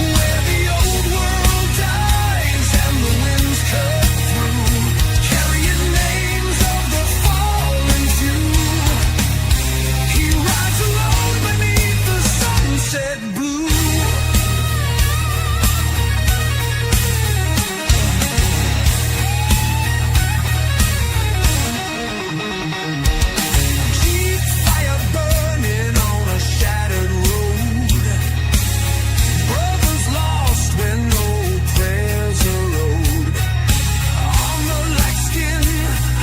where the old world dies and the winds cut through, carrying names of the fallen few. He rides alone beneath the sunset blue. Deep fire burning on a shattered road. Brothers lost when no prayers are owed. On the light skin,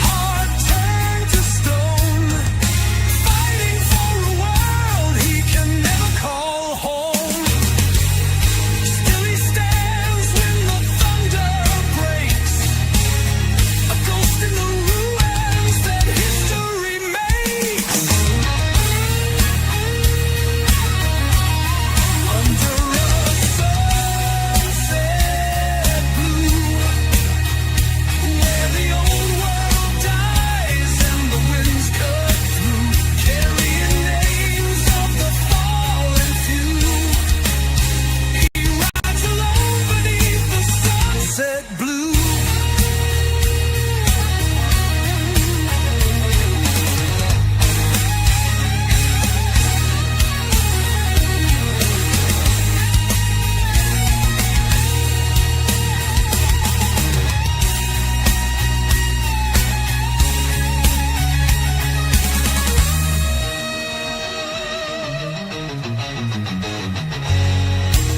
heart turned to stone. Fighting for a world he can never call home. Still he stands when the thunder breaks. A ghost in the ruins that history makes. Under a sunset blue, where the old world dies and the winds cut through, carrying names of the fallen few. He rides alone beneath the sunset blue.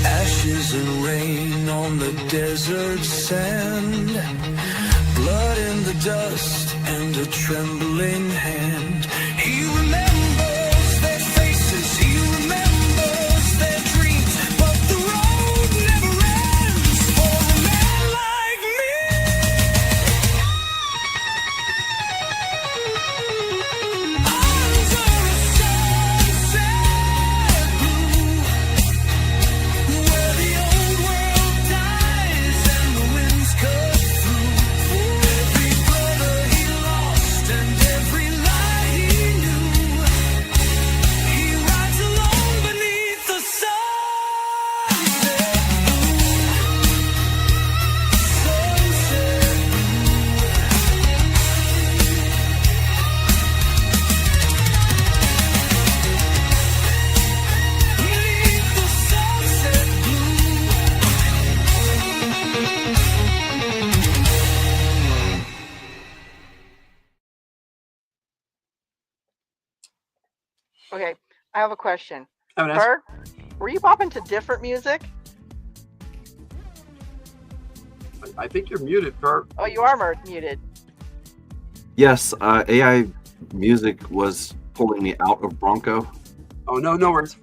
Ashes and rain on the desert sand, blood in the dust and a trembling hand. He remembers their faces, he remembers their dreams, but the road never ends for a man like me. Under a sunset blue, where the old world dies and the winds cut through. Every brother he lost and every lie he Okay, I have a question. I Per, were you bopping to different music? I think you're muted, Per. Oh, you are muted. Yes, AI music was pulling me out of Bronco. Oh, no worries.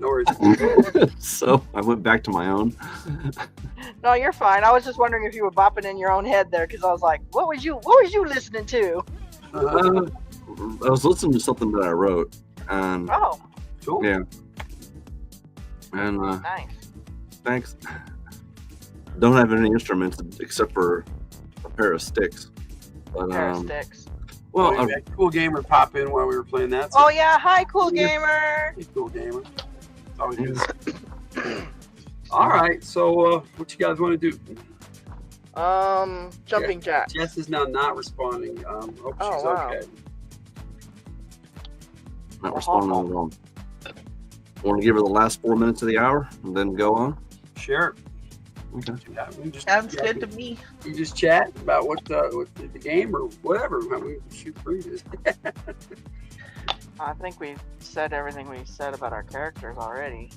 So I went back to my own. No, you're fine. I was just wondering if you were bopping in your own head there, because I was like, what was you listening to? I was listening to something that I wrote. And Oh, cool. Yeah. And nice. Thanks. Don't have any instruments except for a pair of sticks. But, Pair of sticks. Well, we had Cool Gamer pop in while we were playing that. Oh yeah, hi, Cool Gamer. Hey, Cool Gamer. It's always good. All right, so what you guys want to do? Jumping Jack. Jess is now not responding. Hope she's wow. okay. Not responding at all. Want to give her the last 4 minutes of the hour and then go on? Sure. Okay. Yeah, we just, Sounds good to me. You just chat about what the game or whatever. We shoot free. I think we said everything we said about our characters already.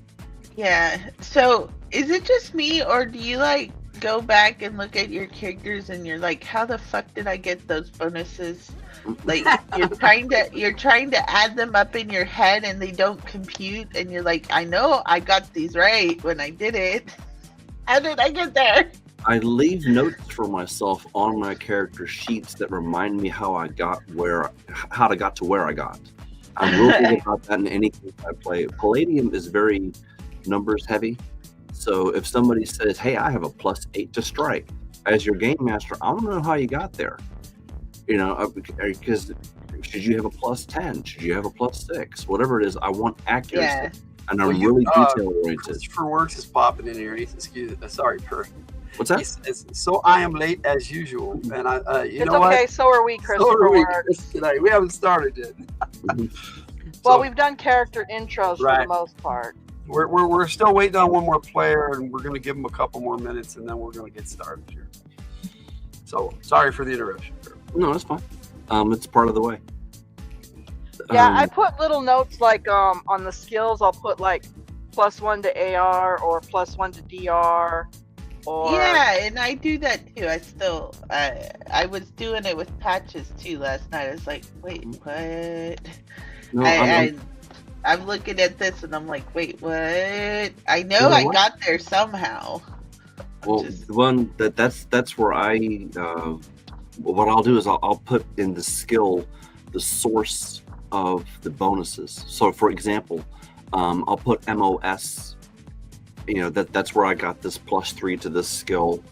Yeah. So is it just me, or do you like go back and look at your characters and you're like, how the fuck did I get those bonuses? Like you're trying to add them up in your head and they don't compute, and you're like, I know I got these right when I did it. How did I get there? I leave notes for myself on my character sheets that remind me how I got to where I got. I'm real good about that in anything I play. Palladium is very numbers heavy. So if somebody says, hey, I have a +8 to strike, as your game master, I want to know how you got there. You know, because should you have a +10? Should you have a +6? Whatever it is, I want accuracy. Yeah. And I'm really detail oriented. Christopher Works is popping in here. Sorry, Per. What's that? So I am late as usual, and It's okay. So are we, Christopher Works. Today we haven't started yet. Well, we've done character intros for the most part. We're still waiting on one more player, and we're going to give them a couple more minutes, and then we're going to get started here. So sorry for the interruption. No, that's fine. It's part of the way. Yeah, I put little notes like on the skills. I'll put like +1 to AR or +1 to DR. Or yeah, and I do that too. I was doing it with patches too last night. I was like, wait, what? No, I'm looking at this and I'm like, wait, what? I know I got there somehow. Well, the one that's where what I'll do is I'll put in the skill the source of the bonuses. So for example, I'll put MOS, you know, that's where I got this +3 to this skill,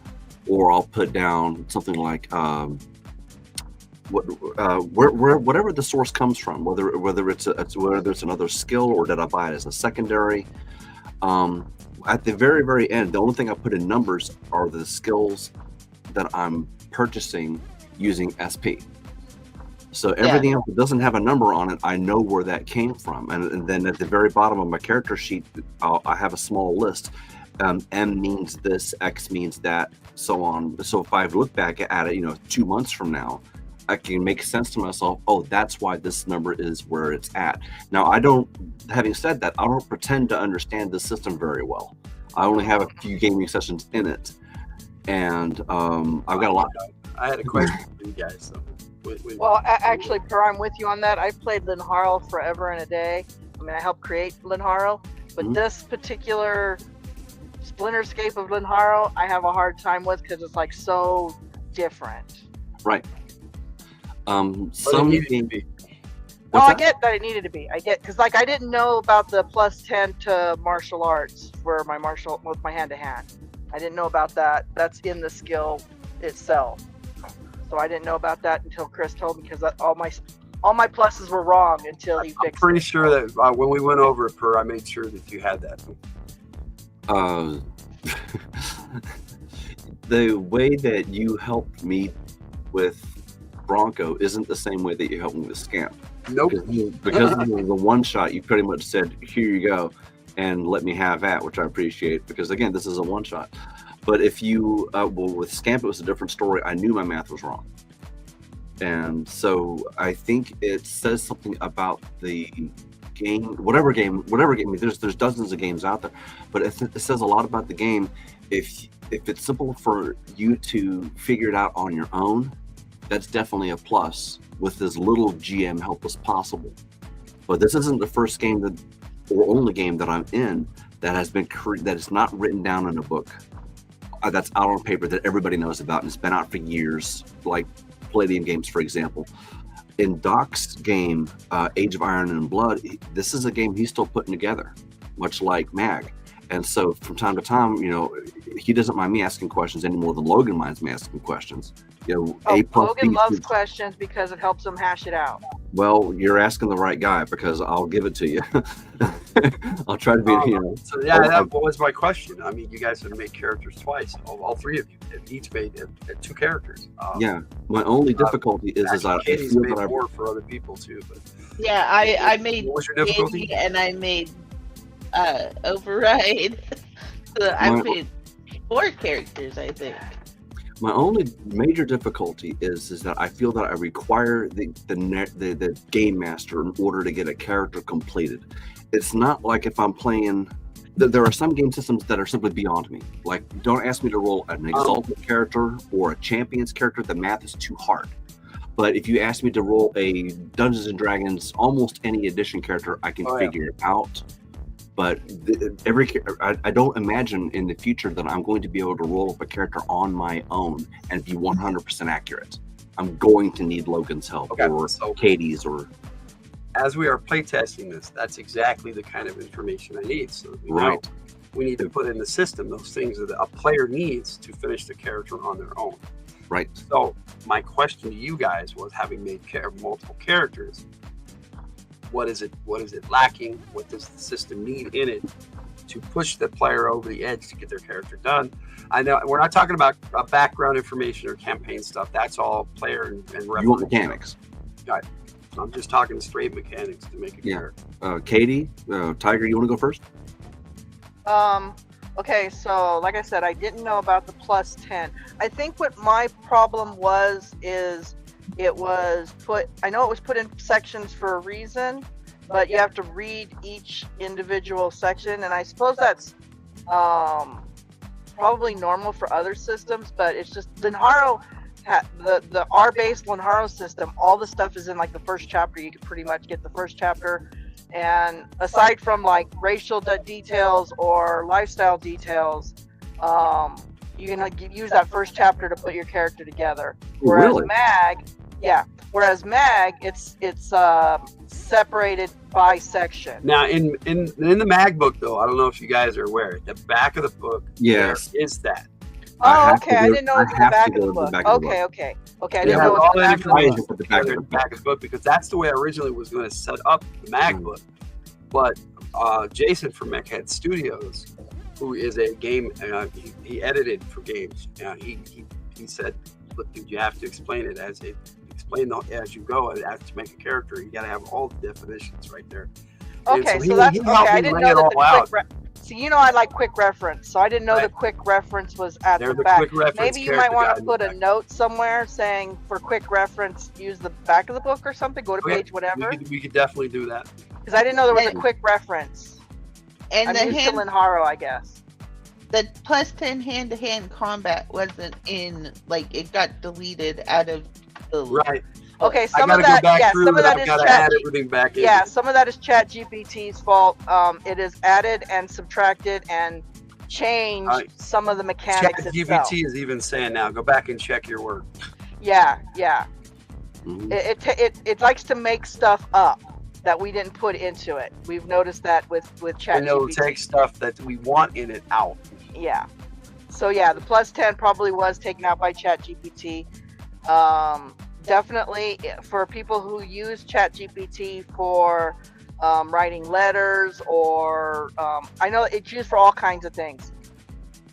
or I'll put down something like whatever the source comes from, whether it's another skill or did I buy it as a secondary. At the very, very end, the only thing I put in numbers are the skills that I'm purchasing using SP. So everything else that doesn't have a number on it, I know where that came from. And then at the very bottom of my character sheet, I have a small list. M means this, X means that, so on. So if I look back at it, 2 months from now, I can make sense to myself, oh, that's why this number is where it's at. Now, having said that, I don't pretend to understand the system very well. I only have a few gaming sessions in it. And I've got a lot. I had a question for you guys. So. Well, actually, Per, I'm with you on that. I've played Lenharrow forever and a day. I mean, I helped create Lenharrow, but this particular Splinterscape of Lenharrow, I have a hard time with because it's like so different. Right. I get that it needed to be. I get because like I didn't know about the +10 to martial arts for my with my hand-to-hand. I didn't know about that. That's in the skill itself. So I didn't know about that until Chris told me, because all my pluses were wrong until he fixed it. I'm pretty sure that when we went over it, I made sure that you had that. The way that you helped me with Bronco isn't the same way that you helped me with Scamp. Nope. Because of the one shot, you pretty much said, here you go, and let me have that, which I appreciate, because again, this is a one shot. But if you, with Scamp, it was a different story. I knew my math was wrong. And so I think it says something about the game, whatever game, there's dozens of games out there, but it says a lot about the game. If it's simple for you to figure it out on your own, that's definitely a plus with as little GM help as possible. But this isn't the first game or only game that I'm in that has been that is not written down in a book. That's out on paper that everybody knows about and it's been out for years, like Palladium Games, for example. In Doc's game, Age of Iron and Blood, this is a game he's still putting together, much like Mag. And so from time to time, he doesn't mind me asking questions any more than Logan minds me asking questions. Logan loves questions because it helps him hash it out. Well, you're asking the right guy because I'll give it to you. I'll try to be, So yeah, that was my question. I mean, you guys have made characters twice. All three of you each made 2 characters. Yeah, my only difficulty is I feel made that more for other people too. But yeah, I made what was your difficulty? Andy and I made Override. So I made 4 characters, I think. My only major difficulty is that I feel that I require the game master in order to get a character completed. It's not like if I'm playing. There are some game systems that are simply beyond me. Like, don't ask me to roll an exalted character or a champion's character. The math is too hard. But if you ask me to roll a Dungeons and Dragons, almost any edition character, I can figure it out. But I don't imagine in the future that I'm going to be able to roll up a character on my own and be 100% accurate. I'm going to need Logan's help or Katie's or. As we are playtesting this, that's exactly the kind of information I need. So we need to put in the system those things that a player needs to finish the character on their own. Right. So my question to you guys was, having made multiple characters, what is it lacking? What does the system need in it to push the player over the edge to get their character done? I know we're not talking about background information or campaign stuff. That's all player and reference. You want mechanics. Right. I'm just talking straight mechanics to make a character. Katie, Tiger, you want to go first? Okay, so like I said, I didn't know about the +10. I think what my problem is it was put in sections for a reason, but you have to read each individual section, and I suppose that's probably normal for other systems, but it's just Lenharrow, the R-based Lenharrow system, all the stuff is in like the first chapter. You can pretty much get the first chapter, and aside from like racial details or lifestyle details, you can use that first chapter to put your character together. Whereas Mag, it's separated by section. Now in the Mag book, though, I don't know if you guys are aware, the back of the book, yes, there is that. Oh, okay. I didn't know it was in the back of the book. Okay. I didn't know it was in the back of the book, because that's the way I originally was going to set up the Mag book. But Jason from Mechhead Studios, who is a game, he edited for games. He said, "Look, dude, you have to explain it as you go. As to make a character, you got to have all the definitions right there." Okay, so that's okay. I didn't know that the quick. I like quick reference, so I didn't know the quick reference was at the back. Maybe you might want to put a note somewhere saying, for quick reference, use the back of the book or something. Go to page whatever. We could definitely do that. Because I didn't know there was a quick reference. And I'm used to Lenharrow, I guess. The +10 hand-to-hand combat wasn't in, like, it got deleted out of the right. Okay, some of that is add everything back in. Yeah, some of that is ChatGPT's fault. It is added and subtracted and changed some of the mechanics. ChatGPT is even saying now, go back and check your work. Yeah. Mm-hmm. It likes to make stuff up that we didn't put into it. We've noticed that with ChatGPT. And it'll take stuff that we want in it out. Yeah. So yeah, the +10 probably was taken out by ChatGPT. Definitely for people who use ChatGPT for writing letters, or I know it's used for all kinds of things.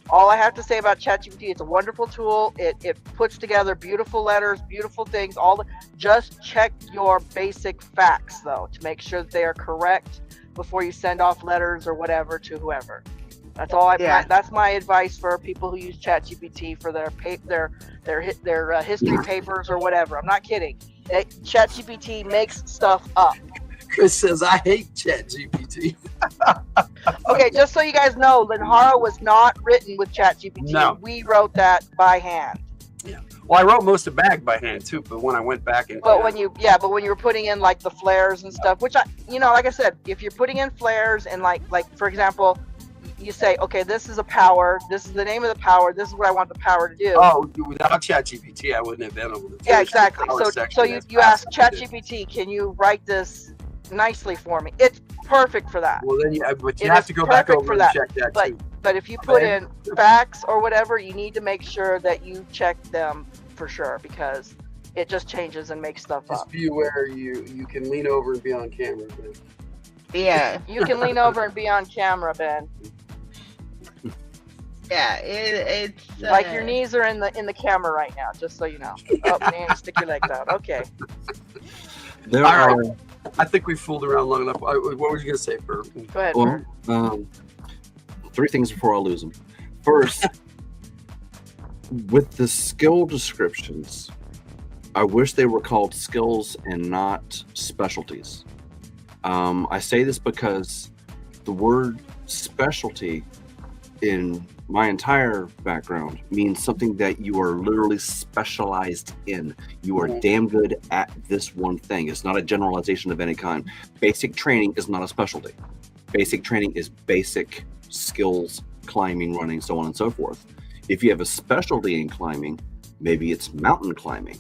All I have to say about ChatGPT, it's a wonderful tool. It puts together beautiful letters, beautiful things. Just check your basic facts though, to make sure that they are correct before you send off letters or whatever to whoever. That's all that's my advice for people who use ChatGPT for their history papers or whatever. I'm not kidding. ChatGPT makes stuff up. Chris says, I hate ChatGPT. Okay, just so you guys know, Lenharrow was not written with ChatGPT. No. We wrote that by hand. Yeah. Well, I wrote most of Bag by hand too, but when I went back and but when you were putting in like the flares and stuff, which like I said, if you're putting in flares and like for example, you say, okay, this is a power, this is the name of the power, this is what I want the power to do. Oh, without ChatGPT, I wouldn't have been able to. Yeah, exactly. So you ask ChatGPT, can you write this nicely for me? It's perfect for that. Well, then you have to go back over and check that too. But if you put in facts or whatever, you need to make sure that you check them for sure, because it just changes and makes stuff Just up. be aware you can lean over and be on camera. Ben. Yeah. You can lean over and be on camera, Ben. Yeah, it's like your knees are in the camera right now, just so you know. Oh, man, stick your legs out. Okay. There are. I think we fooled around long enough. What were you gonna say, Bert? Go ahead. Well, 3 things before I lose them. First, with the skill descriptions, I wish they were called skills and not specialties. I say this because the word specialty in my entire background means something that you are literally specialized in. You are damn good at this one thing. It's not a generalization of any kind. Basic training is not a specialty. Basic training is basic skills, climbing, running, so on and so forth. If you have a specialty in climbing, maybe it's mountain climbing.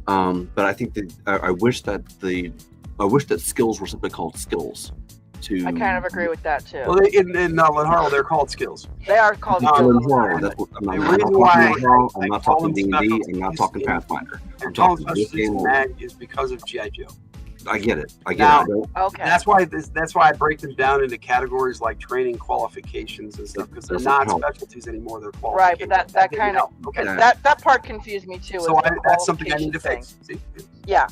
But I think that I wish that skills were simply called skills. I kind of agree with that too. Well, in Lenharrow, they're called skills. They are called skills. I'm not talking D&D. I'm not talking Pathfinder. I'm talking Mag is because of G.I. Joe. I get it. Okay. That's why I break them down into categories like training qualifications and stuff, because they're not specialties anymore. They're qualifications. Right, but that kind of that part confused me too. So that's something I need to fix. See? Yeah.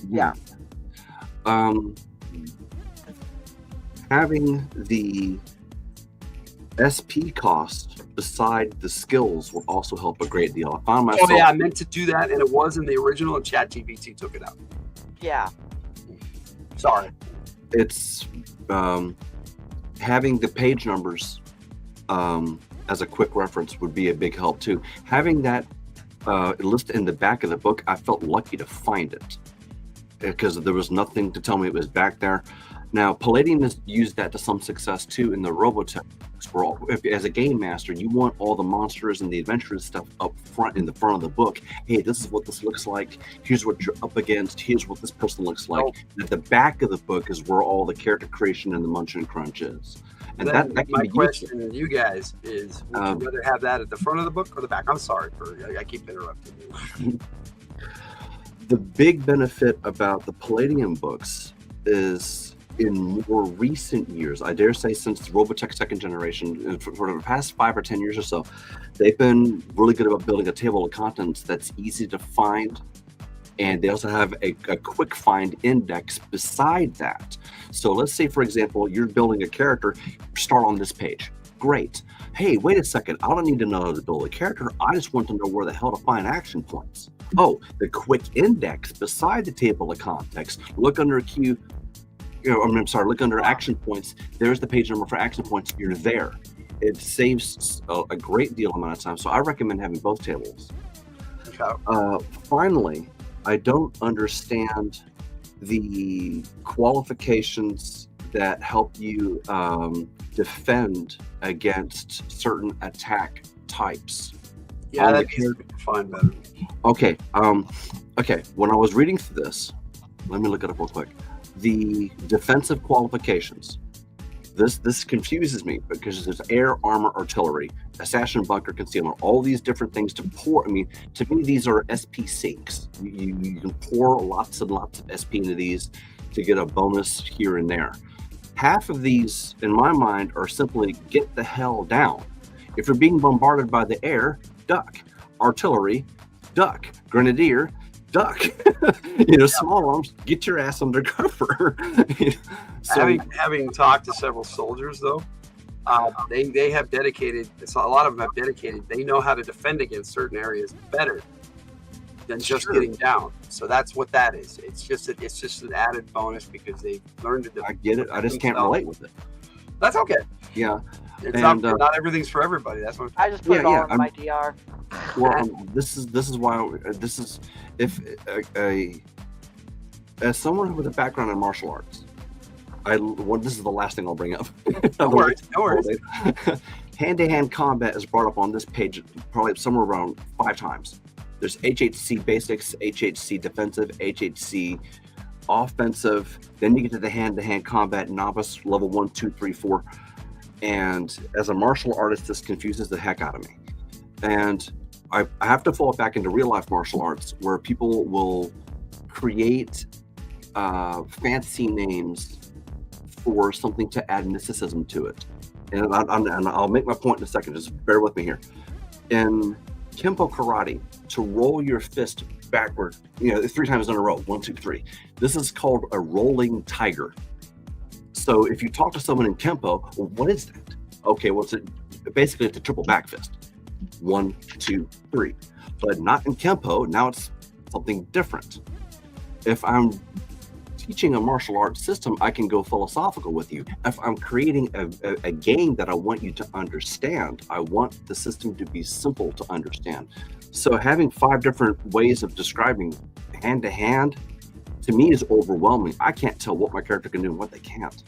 Having the SP cost beside the skills will also help a great deal. I found myself. Oh yeah, I meant to do that, and it was in the original, and ChatGPT took it out. Yeah. Sorry. It's having the page numbers as a quick reference would be a big help too. Having that listed in the back of the book, I felt lucky to find it because there was nothing to tell me it was back there. Now, Palladium has used that to some success too in the Robotech. As a game master, you want all the monsters and the adventurous stuff up front in the front of the book. Hey, this is what this looks like. Here's what you're up against. Here's what this person looks like. And at the back of the book is where all the character creation and the munch and crunch is. And that can my be question to you guys is, would you rather have that at the front of the book or the back? I'm sorry, I keep interrupting you. The big benefit about the Palladium books is in more recent years, I dare say since Robotech second generation, for the past 5 or 10 years or so, they've been really good about building a table of contents that's easy to find. And they also have a quick find index beside that. So let's say, for example, you're building a character, start on this page. Great. Hey, wait a second. I don't need to know how to build a character. I just want to know where the hell to find action points. Oh, the quick index beside the table of contents. Look under Q. Look under action points. There's the page number for action points. You're there. It saves a great deal amount of time. So I recommend having both tables. Okay. Finally, I don't understand the qualifications that help you defend against certain attack types. Yeah, that needs to be defined better. Okay. When I was reading through this, let me look it up real quick. The defensive qualifications. This confuses me because there's air, armor, artillery, assassin, bunker, concealment, all these different things to pour. I mean, to me, these are SP sinks. You can pour lots and lots of SP into these to get a bonus here and there. Half of these, in my mind, are simply get the hell down. If you're being bombarded by the air, duck. Artillery, duck. Grenadier, duck. Small arms, get your ass under cover. So, having talked to several soldiers, though, they have dedicated. A lot of them have dedicated. They know how to defend against certain areas better than just getting down. So that's what that is. It's just an added bonus because they learned it. I get it. I just can't relate with it. That's okay. Yeah. It's not everything's for everybody. That's what I just put it all in my DR. Well, this is why if as someone with a background in martial arts, this is the last thing I'll bring up. No worries. Hand-to-hand combat is brought up on this page probably somewhere around 5 times. There's HHC basics, HHC defensive, HHC offensive. Then you get to the hand-to-hand combat novice level 1, 2, 3, 4. And as a martial artist, this confuses the heck out of me. And I have to fall back into real life martial arts where people will create fancy names for something to add mysticism to it. And I'll make my point in a second. Just bear with me here. In Kempo Karate, to roll your fist backward, 3 times in a row, 1, 2, 3. This is called a rolling tiger. So if you talk to someone in Kempo, well, what is that? Okay, well, basically it's a triple back fist. 1, 2, 3. But not in Kempo. Now it's something different. If I'm teaching a martial arts system, I can go philosophical with you. If I'm creating a game that I want you to understand, I want the system to be simple to understand. So having 5 different ways of describing hand-to-hand, to me, is overwhelming. I can't tell what my character can do and what they can't.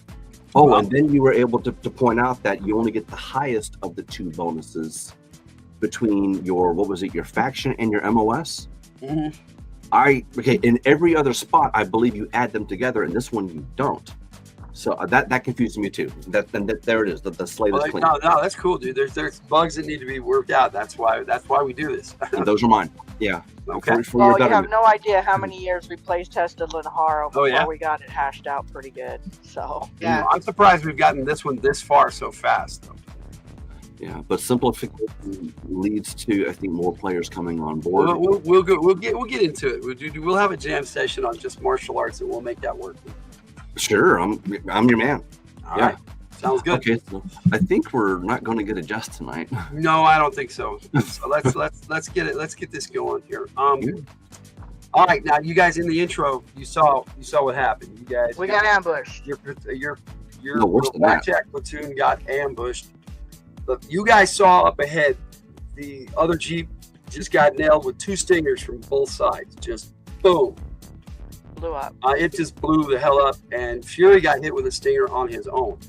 Oh, and then you were able to point out that you only get the highest of the 2 bonuses between your faction and your MOS? Mm-hmm. In every other spot, I believe you add them together, and this one you don't. So that confused me too. There it is. The slate is clean. No, that's cool, dude. There's bugs that need to be worked out. That's why we do this. And those are mine. Yeah. Okay. Well, you have no idea how many years we play tested Lenharrow before we got it hashed out pretty good. So yeah, I'm surprised we've gotten this one this far so fast. Yeah, but simplification leads to, I think, more players coming on board. We'll get into it. We'll have a jam session on just martial arts, and we'll make that work. Sure, I'm your man. All right. Sounds good. Okay, so I think we're not going to get a Just tonight. No, I don't think so. So let's get it. Let's get this going here. All right, now you guys in the intro, you saw what happened. You guys, we got ambushed. Your Blackjack platoon got ambushed. But you guys saw up ahead, the other Jeep just got nailed with 2 stingers from both sides. Just boom. Blew up. It just blew the hell up, and Fury got hit with a stinger on his own.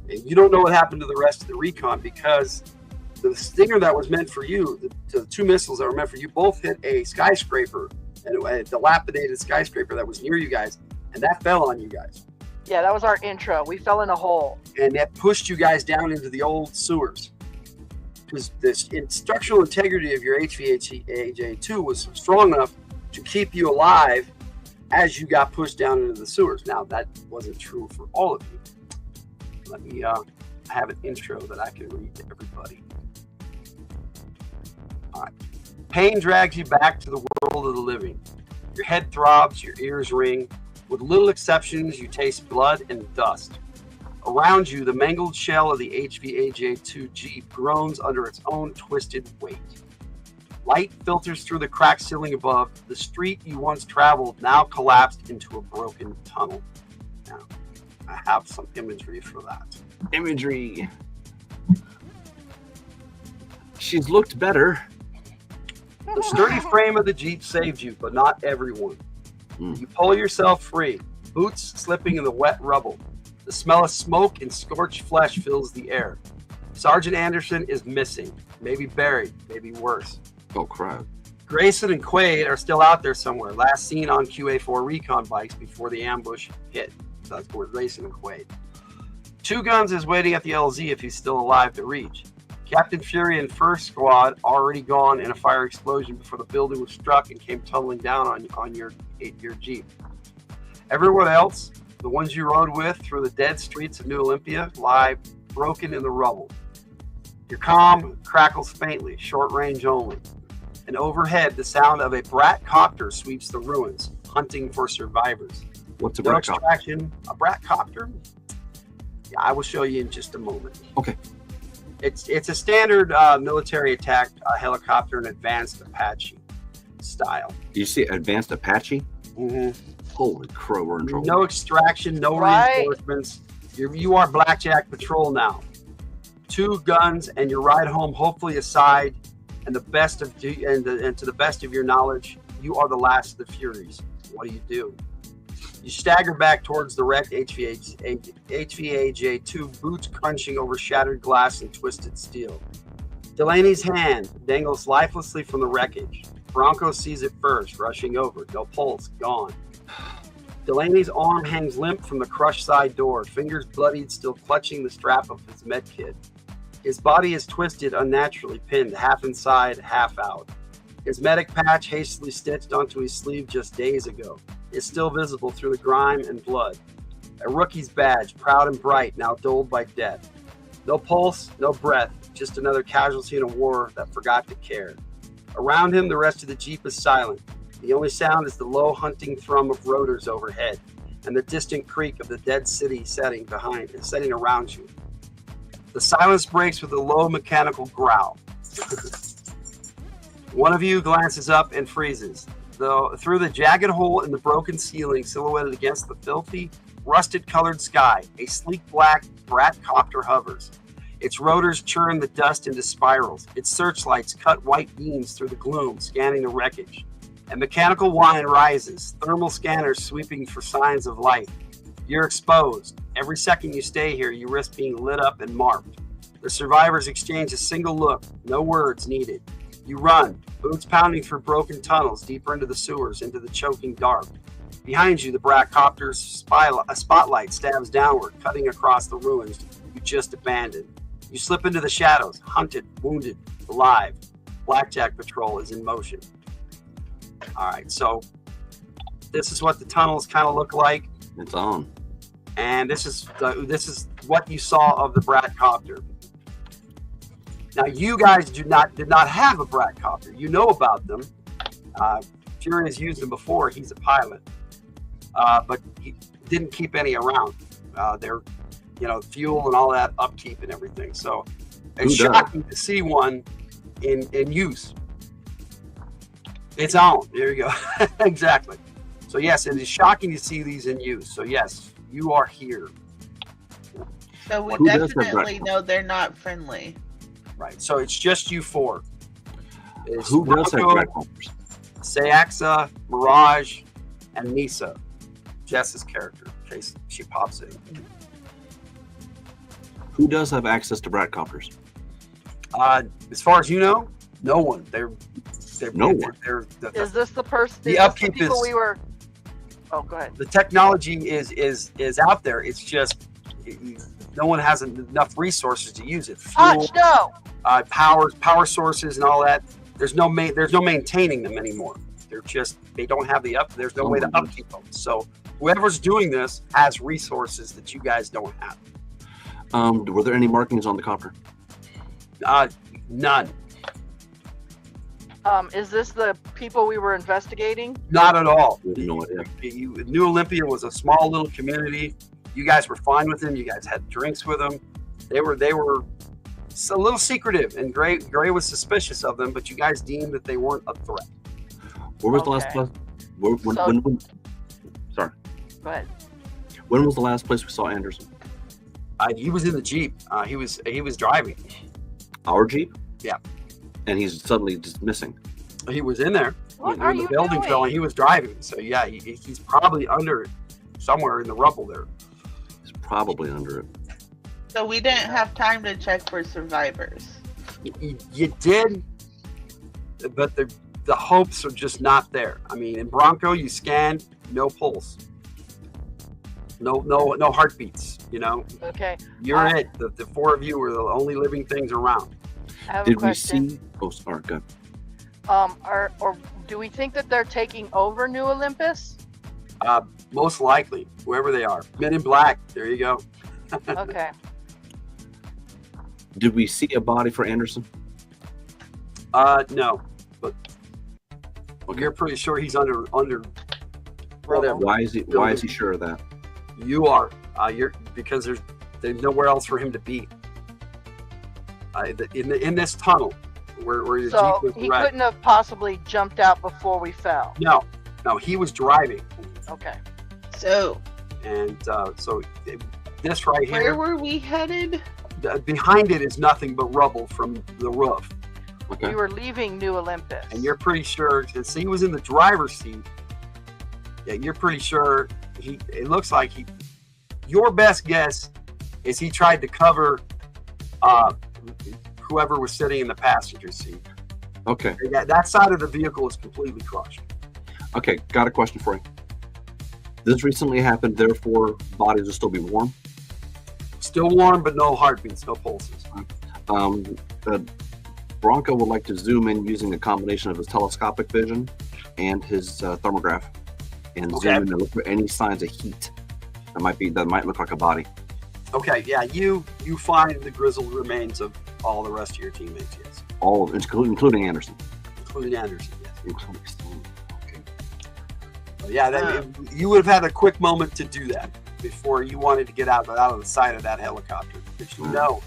And you don't know what happened to the rest of the recon because the stinger that was meant for you, the 2 missiles that were meant for you, both hit a skyscraper, and a dilapidated skyscraper that was near you guys, and that fell on you guys. Yeah, that was our intro. We fell in a hole. And that pushed you guys down into the old sewers. Because the structural integrity of your HVAJ2 was strong enough to keep you alive as you got pushed down into the sewers. Now, that wasn't true for all of you. Let me have an intro that I can read to everybody. All right. Pain drags you back to the world of the living. Your head throbs, your ears ring. With little exceptions, you taste blood and dust. Around you, the mangled shell of the HVAJ2 Jeep groans under its own twisted weight. Light filters through the cracked ceiling above. The street you once traveled now collapsed into a broken tunnel. Now, I have some imagery for that. Imagery. She's looked better. The sturdy frame of the Jeep saved you, but not everyone. You pull yourself free, boots slipping in the wet rubble. The smell of smoke and scorched flesh fills the air. Sergeant Anderson is missing, maybe buried, maybe worse. Oh, crap. Grayson and Quaid are still out there somewhere, last seen on QA4 recon bikes before the ambush hit. So that's where Grayson and Quaid. 2 Guns is waiting at the LZ if he's still alive to reach. Captain Fury and First Squad already gone in a fire explosion before the building was struck and came tumbling down on your Jeep. Everyone else, the ones you rode with through the dead streets of New Olympia, lie broken in the rubble. Your comm crackles faintly, short range only. And overhead, the sound of a Brat copter sweeps the ruins, hunting for survivors. What's a No Brat copter? extraction. A Brat copter? Yeah, I will show you in just a moment. Okay. It's a standard military attack helicopter, an advanced Apache. style. Do you see Advanced Apache? Mm-hmm. Holy crow, we're in trouble. No extraction, no reinforcements. You are Blackjack Patrol now. 2 guns and your ride home, hopefully aside, and to the best of your knowledge, you are the last of the Furies. What do? You stagger back towards the wrecked HVAJ2, boots crunching over shattered glass and twisted steel. Delaney's hand dangles lifelessly from the wreckage. Bronco sees it first, rushing over. No pulse, gone. Delaney's arm hangs limp from the crushed side door, fingers bloodied, still clutching the strap of his med kit. His body is twisted, unnaturally pinned, half inside, half out. His medic patch, hastily stitched onto his sleeve just days ago, is still visible through the grime and blood. A rookie's badge, proud and bright, now dulled by death. No pulse, no breath, just another casualty in a war that forgot to care. Around him, the rest of the Jeep is silent. The only sound is the low hunting thrum of rotors overhead and the distant creak of the dead city setting around you. The silence breaks with a low mechanical growl. One of you glances up and freezes. Through the jagged hole in the broken ceiling silhouetted against the filthy, rusted-colored sky, a sleek black Brat copter hovers. Its rotors churn the dust into spirals. Its searchlights cut white beams through the gloom, scanning the wreckage. A mechanical whine rises, thermal scanners sweeping for signs of life. You're exposed. Every second you stay here, you risk being lit up and marked. The survivors exchange a single look, no words needed. You run, boots pounding through broken tunnels, deeper into the sewers, into the choking dark. Behind you, the Brat copter's spotlight stabs downward, cutting across the ruins you just abandoned. You slip into the shadows, hunted, wounded, alive. Blackjack Patrol is in motion. All right, so this is what the tunnels kind of look like. It's on. And this is what you saw of the Brat copter. Now, you guys did not have a Brat copter. You know about them. Fury has used them before. He's a pilot, but he didn't keep any around. They're, fuel and all that upkeep and everything. So it's shocking to see one in use. It's on. There you go. Exactly. So yes, it is shocking to see these in use. So yes, you are here. So we definitely know they're not friendly. Right. So it's just you 4. It's Who does have Brat copters? Sayaxa, Mirage, and Nisa. Jess's character, in case she pops in. Who does have access to Brat copters? As far as you know, no one. They're no one. Is this the person? The upkeep is. We were. Oh, go ahead. The technology is out there. It's just no one has enough resources to use it. Fuel, no. Power sources and all that. There's no maintaining them anymore. They don't have there's no way to upkeep them. So whoever's doing this has resources that you guys don't have. Were there any markings on the copter? None. Is this the people we were investigating? Not at all. No idea. New Olympia was a small little community. You guys were fine with them. You guys had drinks with them. They were a little secretive, and Gray was suspicious of them, but you guys deemed that they weren't a threat. Where was the last place? Sorry. Go ahead. When was the last place we saw Anderson? He was in the Jeep. He was driving. Our Jeep? Yeah. And he's suddenly just missing. He was in there. What are you building doing? fell and he was driving. So yeah, he's probably under it, somewhere in the rubble there. He's probably under it. So we didn't have time to check for survivors. You did, but the hopes are just not there. I mean, in Bronco, you scanned, no pulse, no heartbeats. Okay. You're it. The 4 of you were the only living things around. I have Did a question. we see? Oh, sorry. Good. Or do we think that they're taking over New Olympus? Most likely, whoever they are. Men in Black. There you go. Okay. Did we see a body for Anderson? No, but you're pretty sure he's under whatever. Why is he sure of that? You are. Because there's nowhere else for him to be. In this tunnel, where the So Jeep was he wrecked. couldn't have possibly jumped out before we fell. No, he was driving. Okay. So, And so this right where here, were we headed? behind it is nothing but rubble from the roof. Okay. We were leaving New Olympus. And you're pretty sure, since he was in the driver's seat, yeah, you're pretty sure it looks like your best guess is he tried to cover whoever was sitting in the passenger seat. Okay. That side of the vehicle is completely crushed. Okay. Got a question for you. This recently happened, therefore bodies will still be warm. Still warm, but no heartbeats, no pulses. Bronco would like to zoom in using a combination of his telescopic vision and his thermograph, and zoom in and look for any signs of heat that might look like a body. Okay, yeah, you find the grizzled remains of all the rest of your teammates, yes. All, including Anderson. Including Anderson, yes. Including Stone. Okay. So yeah, you would have had a quick moment to do that before you wanted to get out of the sight of that helicopter. Because you know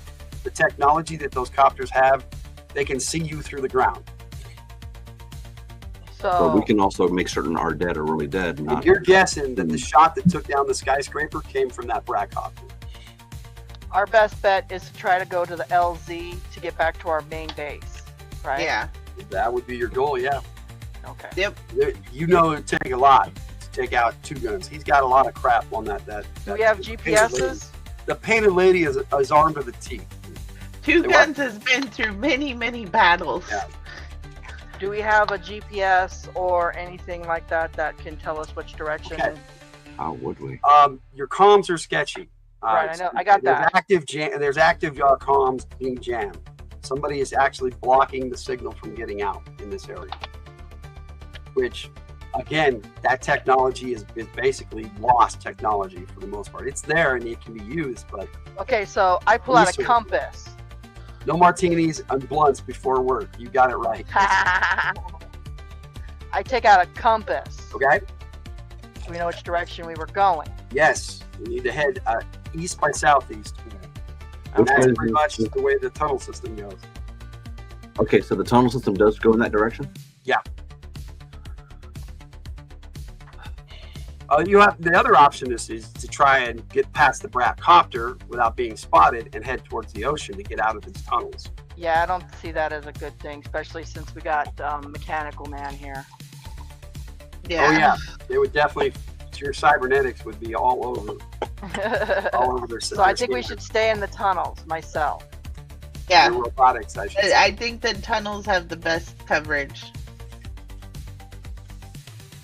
the technology that those copters have, they can see you through the ground. But we can also make certain our dead are really dead. And you're guessing that the shot that took down the skyscraper came from that Brackhopter. Our best bet is to try to go to the LZ to get back to our main base, right? Yeah. That would be your goal, yeah. Okay. Yep. You know it'd take a lot to take out two guns. He's got a lot of crap on that. Do we have GPSs? The painted lady is armed to the teeth. Two Guns has been through many, many battles. Yeah. Do we have a GPS or anything like that that can tell us which direction? Okay. How would we? Your comms are sketchy. Right, I know. I got that. There's active comms being jammed. Somebody is actually blocking the signal from getting out in this area. Which, again, that technology is basically lost technology for the most part. It's there and it can be used, but Okay, so I pull out a compass. no martinis and blunts before work. You got it right. I take out a compass. Okay? So we know which direction we were going. Yes. We need to head east by southeast. Which And that's way pretty much the way the tunnel system goes. Okay, so the tunnel system does go in that direction? Yeah. You have the other option is to try and get past the Brackhopter without being spotted and head towards the ocean to get out of these tunnels. Yeah, I don't see that as a good thing, especially since we got Mechanical Man here. Yeah. Oh yeah, they would definitely. Your cybernetics would be all over their system. So I think we should stay in the tunnels myself. Yeah. Your robotics, I should say. I think the tunnels have the best coverage.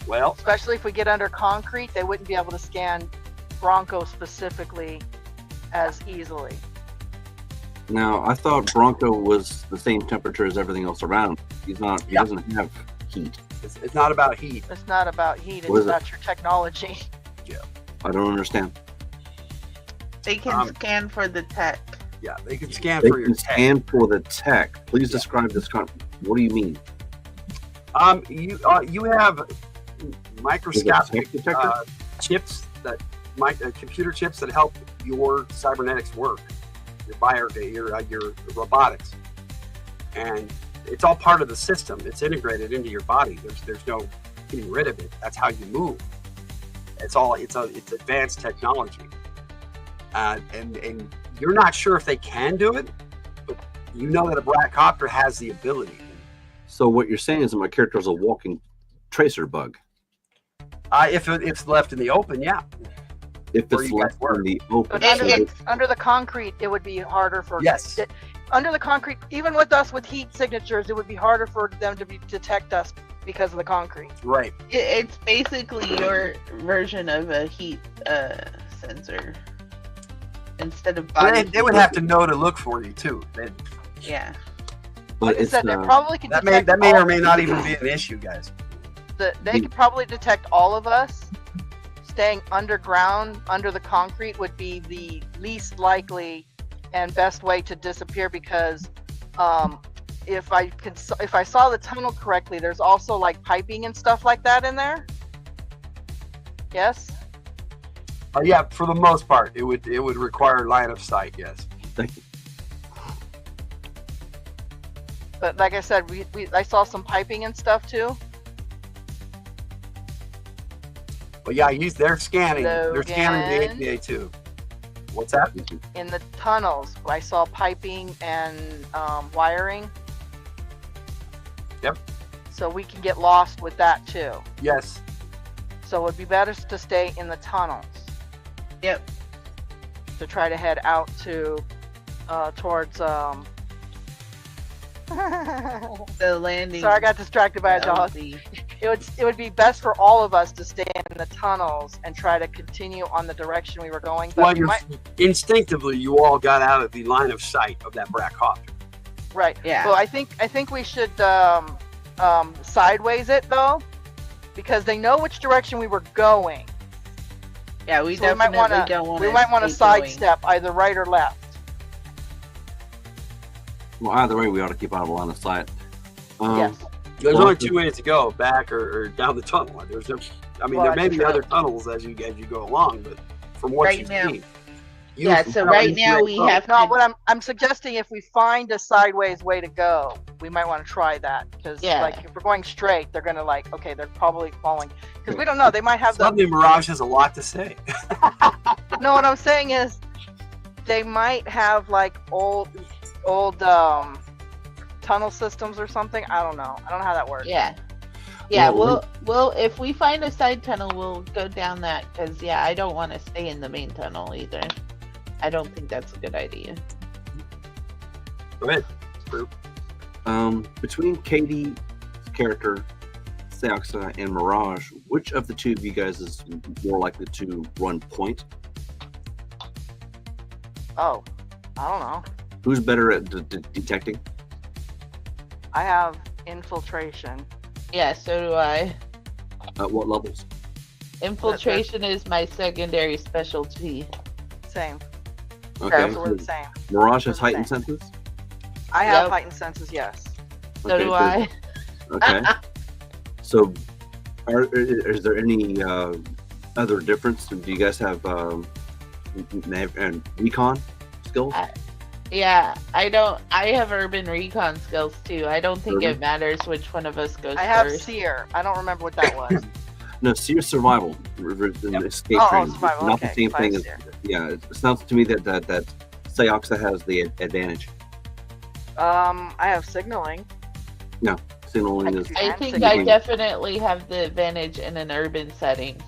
Well, Especially if we get under concrete, they wouldn't be able to scan Bronco specifically as easily. Now, I thought Bronco was the same temperature as everything else around. He's not. He doesn't have heat. it's not about heat. It's not about heat, it's What is it? about your technology. I don't understand. They can scan for the tech. Yeah, they can scan They for your can tech. scan for the tech. Please describe this. What do you mean? You have microscopic Is it a tech detector? chips computer chips that help your cybernetics work, your robotics, and it's all part of the system. It's integrated into your body. There's no getting rid of it. That's how you move. It's advanced technology, and you're not sure if they can do it, but you know that a Brackhopter has the ability. So what you're saying is that my character is a walking tracer bug. If it's left in the open, yeah. If Where it's you guys left work. in the open. And Under the concrete, it would be harder for Yes. Under the concrete, even with us with heat signatures, it would be harder for them to detect us because of the concrete. Right. It's basically your version of a heat sensor instead of body. They would have to know to look for you too. Yeah. But Like I it's said, they probably can That detect may all or may not even be an issue, guys. They could probably detect all of us. Staying underground, under the concrete, would be the least likely and best way to disappear because if I saw the tunnel correctly, there's also like piping and stuff like that in there. Yes. Yeah, for the most part, it would require line of sight. Yes. Thank you. But like I said, I saw some piping and stuff too. Well, yeah, they're scanning. Logan. They're scanning the APA too. What's that? In the tunnels, I saw piping and wiring. Yep. So we can get lost with that too. Yes. So it would be better to stay in the tunnels. Yep. To try to head out to towards the landing. Sorry, I got distracted by a dog. It would be best for all of us to stay in the tunnels and try to continue on the direction we were going. But well, instinctively, you all got out of the line of sight of that black copter. Right. Yeah. Well, I think we should sideways it though, because they know which direction we were going. Yeah, we So definitely don't want to. We might want to sidestep either right or left. Well, either way, we ought to keep out of the line of sight. Yes. There's only 2 ways to go, back or down the tunnel. There may be other tunnels as you go along, but from what Right you've now. seen. So right now we have No, to. what I'm suggesting, if we find a sideways way to go, we might want to try that, because like if we're going straight, they're gonna okay, they're probably falling, because we don't know, they might have Suddenly Mirage has a lot to say. No, what I'm saying is they might have like old tunnel systems or something. I don't know how that works. Yeah, we'll if we find a side tunnel, we'll go down that, because I don't want to stay in the main tunnel either. I don't think that's a good idea. Go ahead. Between Katie's character, Seoxa, and Mirage, which of the two of you guys is more likely to run point? Oh, I don't know. Who's better at detecting? I have infiltration. Yeah, so do I. At what levels? Infiltration is my secondary specialty. Same. Okay. Absolutely the same. Mirage has Same. heightened senses? I have Yep. heightened senses, yes. So do I. Okay. So, is there any other difference? Do you guys have recon skills? Yeah, I don't. I have urban recon skills too. I don't think Urban? it matters which one of us goes I have first. seer. I don't remember what that was. No, seer survival, escape training. Survival. Not Okay. the same Fire thing as. seer. Yeah, it sounds to me that Seoxa has the advantage. I have signaling. Signaling is. I think Signaling. I definitely have the advantage in an urban setting.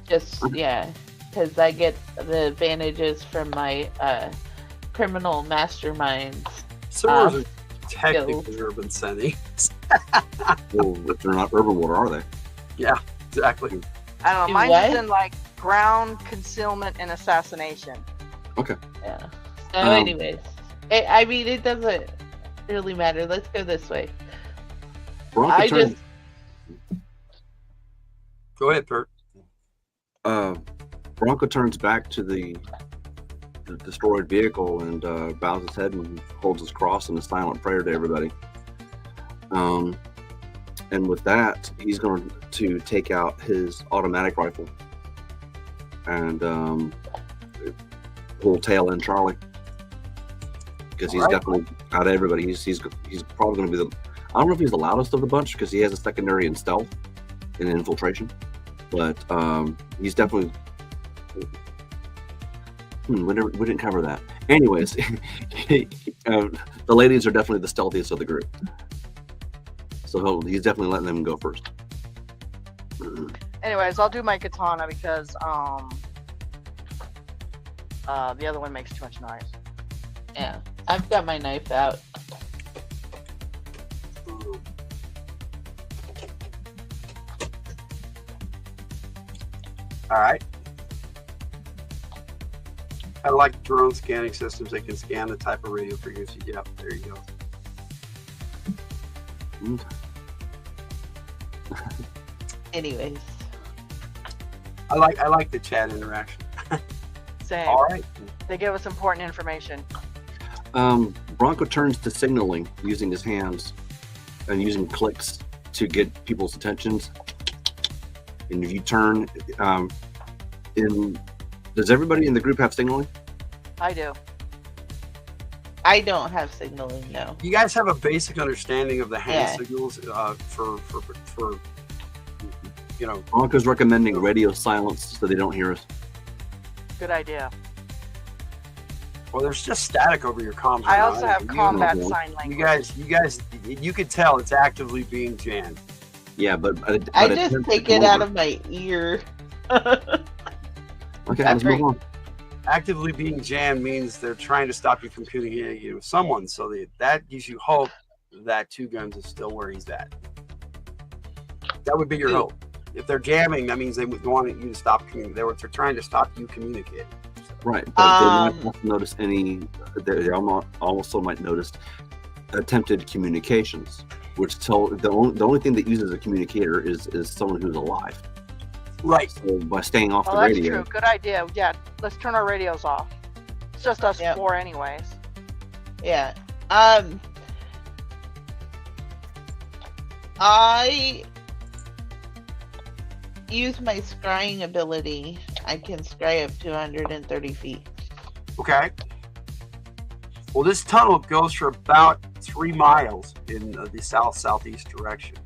Just because I get the advantages from my criminal masterminds. Servers are technically urban settings. Well, if they're not urban, what are they? Yeah, exactly. I don't know. Do Mine what? is in like ground concealment and assassination. Yeah. So, anyways, it doesn't really matter. Let's go this way. Bronco Go ahead, Bert. Bronco turns back to the destroyed vehicle and bows his head and holds his cross in a silent prayer to everybody. And with that, he's going to take out his automatic rifle and pull tail in Charlie, because he's definitely out of everybody. He's probably going to be the. I don't know if he's the loudest of the bunch because he has a secondary in stealth and infiltration, but he's definitely. We didn't cover that. Anyways, the ladies are definitely the stealthiest of the group, so he's definitely letting them go first. Anyways, I'll do my katana because the other one makes too much noise. Yeah, I've got my knife out. All right. I like drone scanning systems that can scan the type of radio frequency. Yep, there you go. Anyways, I like the chat interaction. Same. All right. They give us important information. Bronco turns to signaling using his hands and using clicks to get people's attentions. And if you turn, does everybody in the group have signaling? I do. I don't have signaling, no. You guys have a basic understanding of the hand signals for you know. Bronco's recommending radio silence so they don't hear us. Good idea. Well, there's just static over your comms. I also have combat sign language. You guys, you could tell it's actively being jammed. Yeah, but I just take it out of my ear. Okay, let's move on. Actively being jammed means they're trying to stop you from communicating with someone, so that gives you hope that Two Guns is still where he's at. That would be your hope. If they're jamming, that means they would want you to stop communicating. They're trying to stop you communicating. Right, but they might not notice any. They also might notice attempted communications, which tell the only thing that uses a communicator is someone who's alive. Right. So by staying off the that's radio. true. Good idea. Yeah, let's turn our radios off. It's just us four, anyways. Yeah. I use my scrying ability. I can scry up 230 feet. Okay. Well, this tunnel goes for about 3 miles in the south-southeast direction.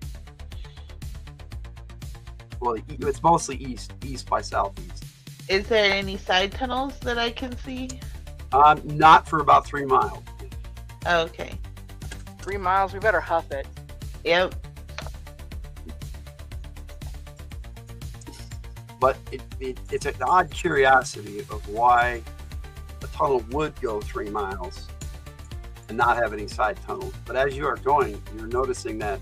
Well, it's mostly east by southeast. Is there any side tunnels that I can see? Not for about 3 miles. Okay. 3 miles, we better huff it. Yep. But it's an odd curiosity of why a tunnel would go 3 miles and not have any side tunnels. But as you are going, you're noticing that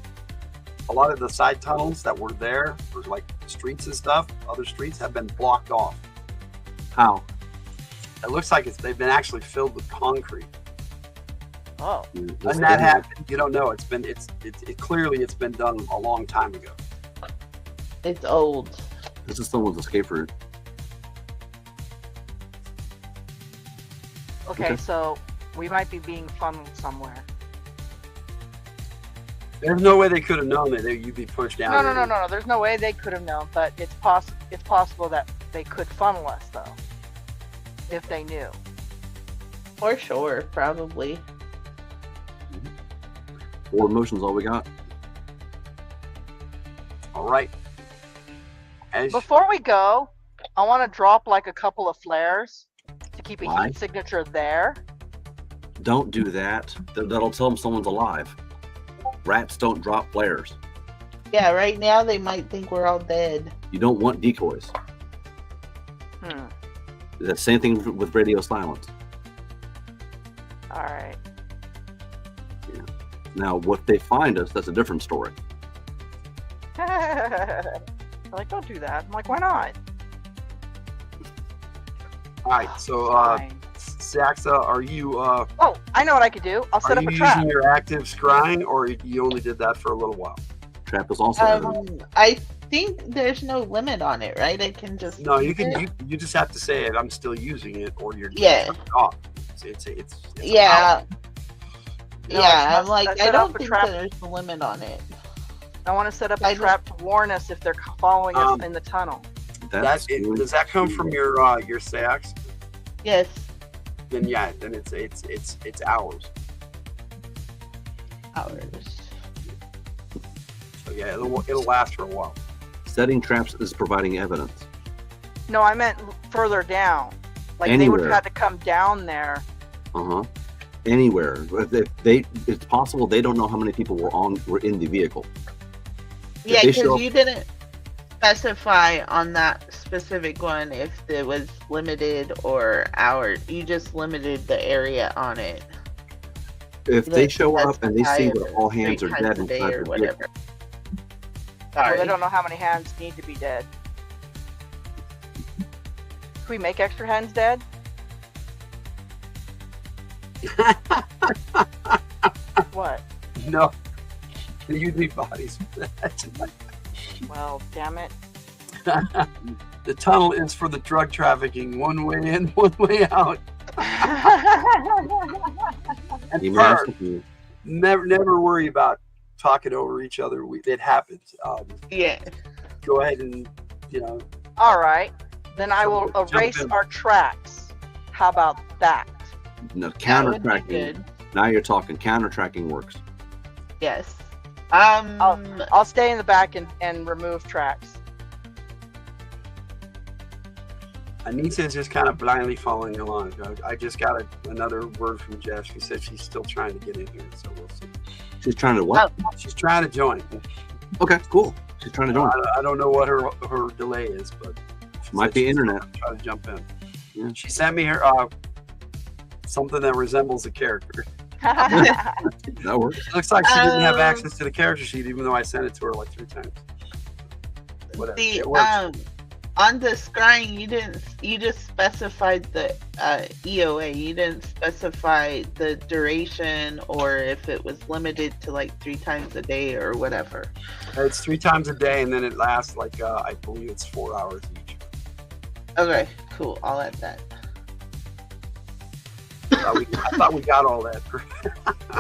a lot of the side tunnels that were there for like streets and stuff, other streets have been blocked off. How? It looks like they've been actually filled with concrete. Oh. When that happened, you don't know. It's clearly it's been done a long time ago. It's old. This is someone's escape route. Okay, so we might be being funneled somewhere. There's no way they could have known that you'd be pushed down. No. There's no way they could have known, but it's possible that they could funnel us, though, if they knew. For sure, probably. 4 motions, all we got. All right. Before we go, I want to drop like a couple of flares to keep a Why? heat signature there. Don't do that. That'll tell them someone's alive. Rats don't drop flares. Yeah, right now they might think we're all dead. You don't want decoys. The same thing with radio silence. All right. Yeah. Now, what they find us, that's a different story. They're like, don't do that. I'm like, why not? All right, so Saxa, are you? Oh, I know what I could do. I'll set up a trap. Are you using your active scrying, or you only did that for a little while? Trap is also. I think there's no limit on it, right? I can just. No, you can. You just have to say it. I'm still using it, or you're off. It's yeah. No, yeah, I'm like, I don't think trap. there's a limit on it. I want to set up a trap to warn us if they're following us in the tunnel. Does that come from your Sax? Yes. Then yeah, then it's ours. Ours. So yeah, it'll last for a while. Setting traps is providing evidence. No, I meant further down. Like Anywhere. They would have had to come down there. Anywhere. It's possible they don't know how many people were in the vehicle. Yeah, because you didn't specify on that specific one if it was limited or hours. You just limited the area on it. If they show up and they see that all hands are dead inside or the whatever. vehicle, Well, they don't know how many hands need to be dead. Can we make extra hands dead? What? No. You need bodies for that. Well, damn it. The tunnel is for the drug trafficking. One way in, one way out. And never worry about talking over each other. It happens. Yeah. Go ahead and, All right. Then I will erase our tracks. How about that? No, counter tracking. Now you're talking. Counter tracking works. Yes. I'll stay in the back and remove tracks. Anissa is just kind of blindly following along. I just got another word from Jeff. She said she's still trying to get in here, so we'll see. She's trying to what? She's trying to join. Okay, cool. She's trying to join. I don't know what her delay is, but might be internet. Try to jump in. Yeah. She sent me her something that resembles a character. That works. It looks like she didn't have access to the character sheet, even though I sent it to her like 3 times. Whatever. It works. On the scrying, you just specified the EOA. You didn't specify the duration or if it was limited to like 3 times a day or whatever. It's 3 times a day, and then it lasts like I believe it's 4 hours each. Okay, cool. I'll add that. I thought we got all that.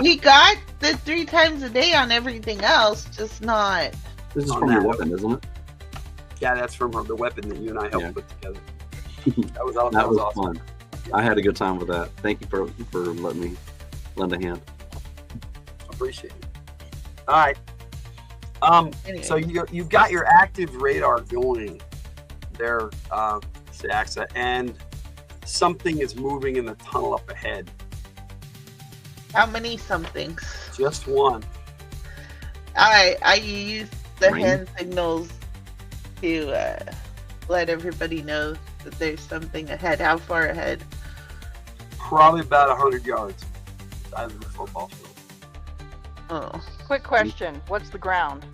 We got the 3 times a day on everything else, just not. This is from your weapon, isn't it? Yeah, that's from the weapon that you and I helped put together. That was awesome. Fun. I had a good time with that. Thank you for letting me lend a hand. Appreciate it. All right. Anyway. So you've got your active radar going there, Saxa, and something is moving in the tunnel up ahead. How many somethings? Just one. I use the Ring? hand signals to let everybody know that there's something ahead. How far ahead? Probably about 100 yards out of the football field. Oh. Quick question. What's the ground?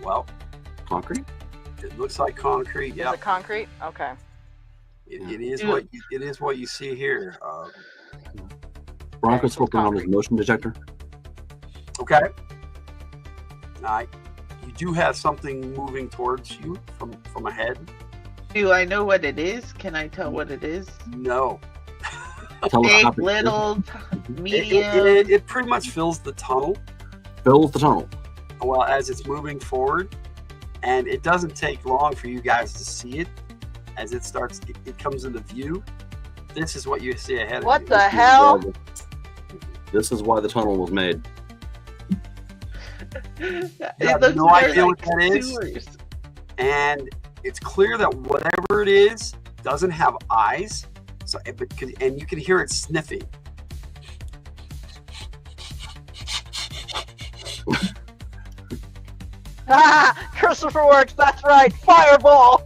Well, Concrete? it looks like concrete. Is Yeah, it concrete? Okay. it is what you see here. Bronco's focusing on his motion detector. Okay. All right. You do have something moving towards you from ahead. Do I know what it is? Can I tell what it is? No. Big, little, medium. It pretty much fills the tunnel. Fills the tunnel. Well, as it's moving forward, and it doesn't take long for you guys to see it as it starts. It comes into view. This is what you see ahead What of you. the hell? This is why the tunnel was made. You have no idea what that is. And it's clear that whatever it is doesn't have eyes. So, and you can hear it sniffing. Christopher works. That's right. Fireball.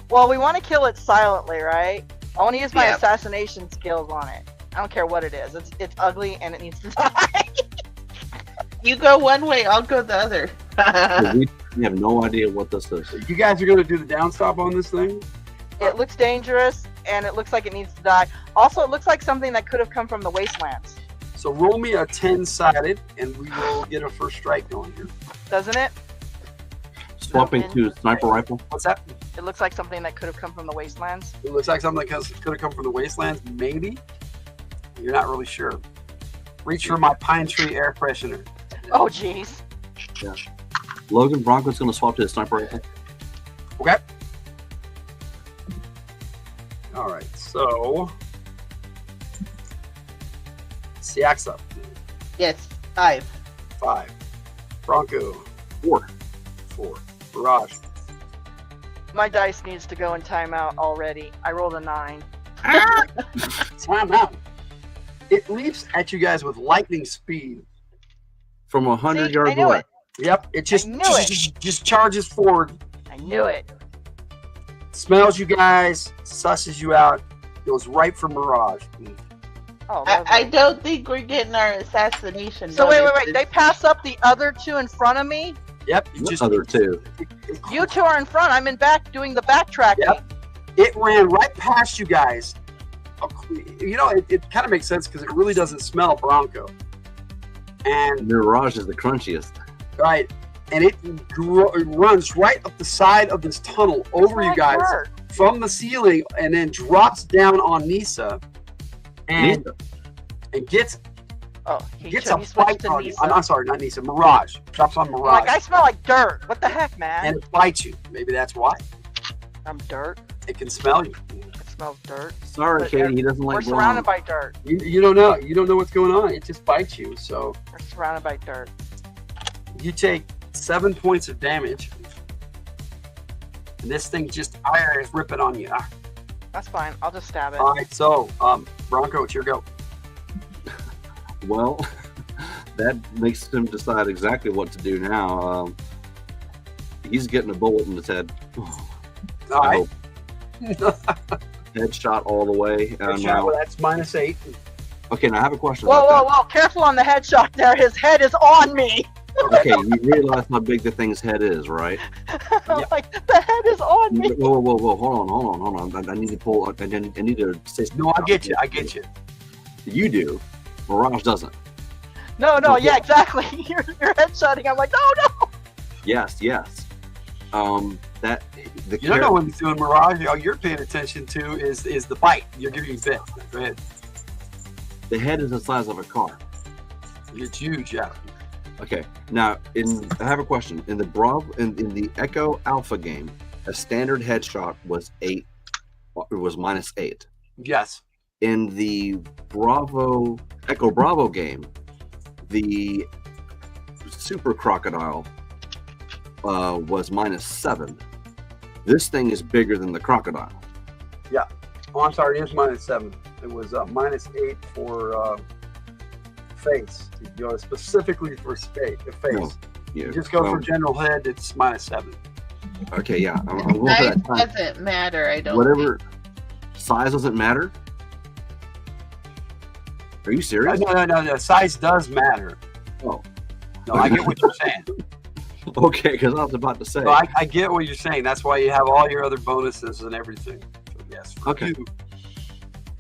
Well, we want to kill it silently, right? I want to use my assassination skills on it. I don't care what it is. It's ugly and it needs to die. You go one way, I'll go the other. We have no idea what this is. You guys are going to do the downstop on this thing? It looks dangerous and it looks like it needs to die. Also, it looks like something that could have come from the wastelands. So roll me a 10-sided and we will get a first strike going here. Doesn't it? Swapping to sniper rifle. What's that? It looks like something that could have come from the wastelands. It looks like something that could have come from the wastelands, maybe. You're not really sure. Reach for my pine tree air freshener. Oh, jeez. Yeah. Logan, Bronco's going to swap to his sniper rifle. Okay. All right. So, Siaxa. Yes, 5. 5. Bronco. 4. 4. Barrage. My dice needs to go in timeout already. I rolled a 9. Time out. It leaps at you guys with lightning speed. From 100 yards I knew away. it. Yep. It just charges forward. I knew it. Smells you guys. Susses you out. Goes right for Mirage. Oh, I don't think we're getting our assassination. So wait. bonuses. They pass up the other 2 in front of me? Yep. The other 2. You 2 are in front. I'm in back doing the backtracking. Yep. It ran right past you guys. You know, it kind of makes sense because it really doesn't smell Bronco. And Mirage is the crunchiest. right, and it runs right up the side of this tunnel over you guys from the ceiling, and then drops down on Nisa, and gets a bite on you. I'm sorry, not Nisa. Mirage drops on Mirage. Like I smell like dirt. What the heck, man? And it bites you. Maybe that's why. I'm dirt. It can smell you. It smells dirt. Sorry, But Katie, he doesn't like We're blonde. surrounded by dirt. You don't know. You don't know what's going on. It just bites you. So We're surrounded by dirt. you take 7 points of damage. And this thing just is ripping on you. That's fine. I'll just stab it. All right, so Bronco, it's your go. Well, that makes him decide exactly what to do now. He's getting a bullet in his head. All right. Headshot all the way. Headshot, well, that's -8. Okay, now I have a question. Whoa, about whoa, whoa! Careful on the headshot there. His head is on me. that. Okay, you realize how big the thing's head is, right? I'm like, the head is on me. Whoa, whoa, whoa! Hold on. I need to pull. I need to say. No, I get you. I get you. You do. Mirage doesn't. No, yeah, exactly. You're headshotting. I'm like, no. Yes. That the You don't know what he's doing, Mirage. All you're paying attention to is the bite. You're giving him bits. Go ahead. the head is the size of a car. It's huge, yeah. Okay. Now, I have a question. In the Echo Alpha game, a standard headshot was 8. It was -8. Yes. In the Echo Bravo game, the Super Crocodile was -7. This thing is bigger than the crocodile. Yeah. Oh, I'm sorry. It is -7. It was -8 for face. You know, specifically for face. No, yeah. You just go for general head. It's -7. Okay, yeah. I'm The going for size that time. doesn't matter. I don't. Whatever. Size doesn't matter. Are you serious? No. Size does matter. Oh. No, I get what you're saying. Okay, because I was about to say. No, I get what you're saying. That's why you have all your other bonuses and everything. So yes. For Okay. you,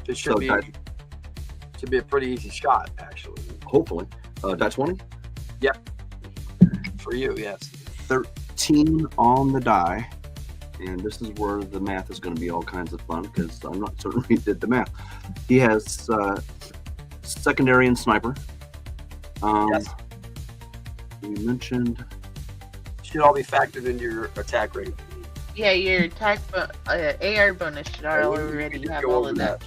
it should be a pretty easy shot, actually. Hopefully. Die 20? Yep. For you, yes. 13 on the die. And this is where the math is going to be all kinds of fun because I'm not certain he did the math. He has secondary and sniper. Yes. You mentioned. Should all be factored into your attack rate. Yeah, your attack AR bonus should already have all of that.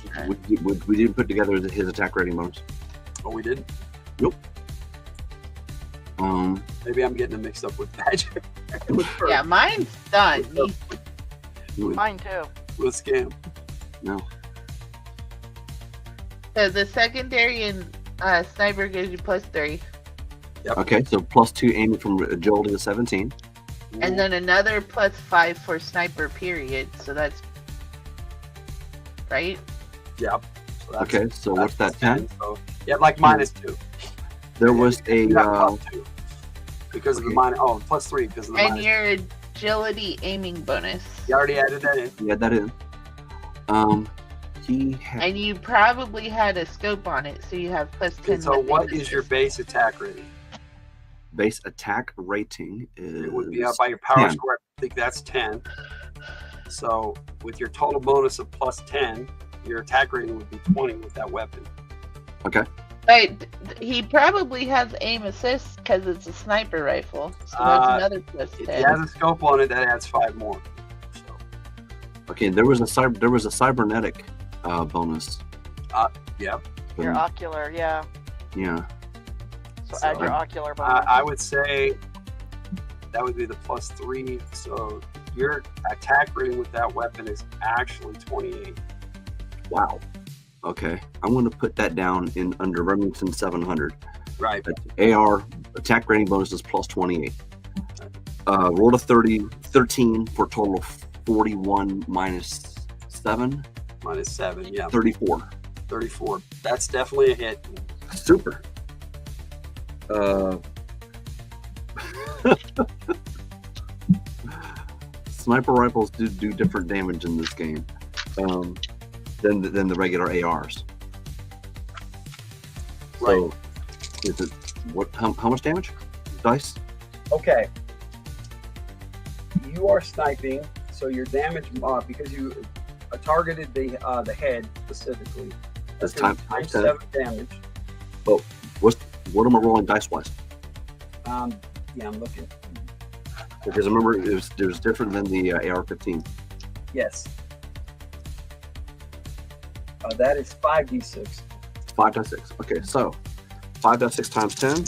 We didn't put together his attack rating bonus. Oh, we didn't? Nope. Maybe I'm getting them mixed up with Magic. Yeah, mine's done. Mine too. With Scam. No. So the secondary and sniper gives you +3. Yep. Okay, so +2 aiming from agility to 17. And then another +5 for sniper period. So that's right. Yep. So that's, Okay, so what's that, 10? So, yeah, like -2. There was a +2 because of the +3 because of the And minus. your agility aiming bonus. You already added that in. you had that in. He had, And you probably had a scope on it, so you have +10. So with what the is your base attack rating? base attack rating is It would be by your power 10. score. I think that's 10. So with your total bonus of +10, your attack rating would be 20 with that weapon. Okay. But he probably has aim assist because it's a sniper rifle. So that's another If he +10. has a scope on it, that adds 5 more. So, Okay, there was a cybernetic bonus. yep. Your ocular, yeah. Yeah. So add your ocular bonus. I would say that would be the +3. So your attack rating with that weapon is actually 28. Wow. Okay, I'm going to put that down in under Remington 700. Right. That's AR attack rating bonus is +28. Rolled a 13 for a total of 41 -7. -7, yeah. 34. 34. That's definitely a hit. Super. Sniper rifles do different damage in this game than the regular ARs. So, is it how much damage? Dice? Okay. You are sniping, so your damage because you targeted the head specifically. That's gonna time be 10. 7 damage. What am I rolling dice wise? Yeah, I'm looking. Because remember, it was different than the AR-15. Yes. That is 5d6. 5d6. Okay, so 5d6 times 10.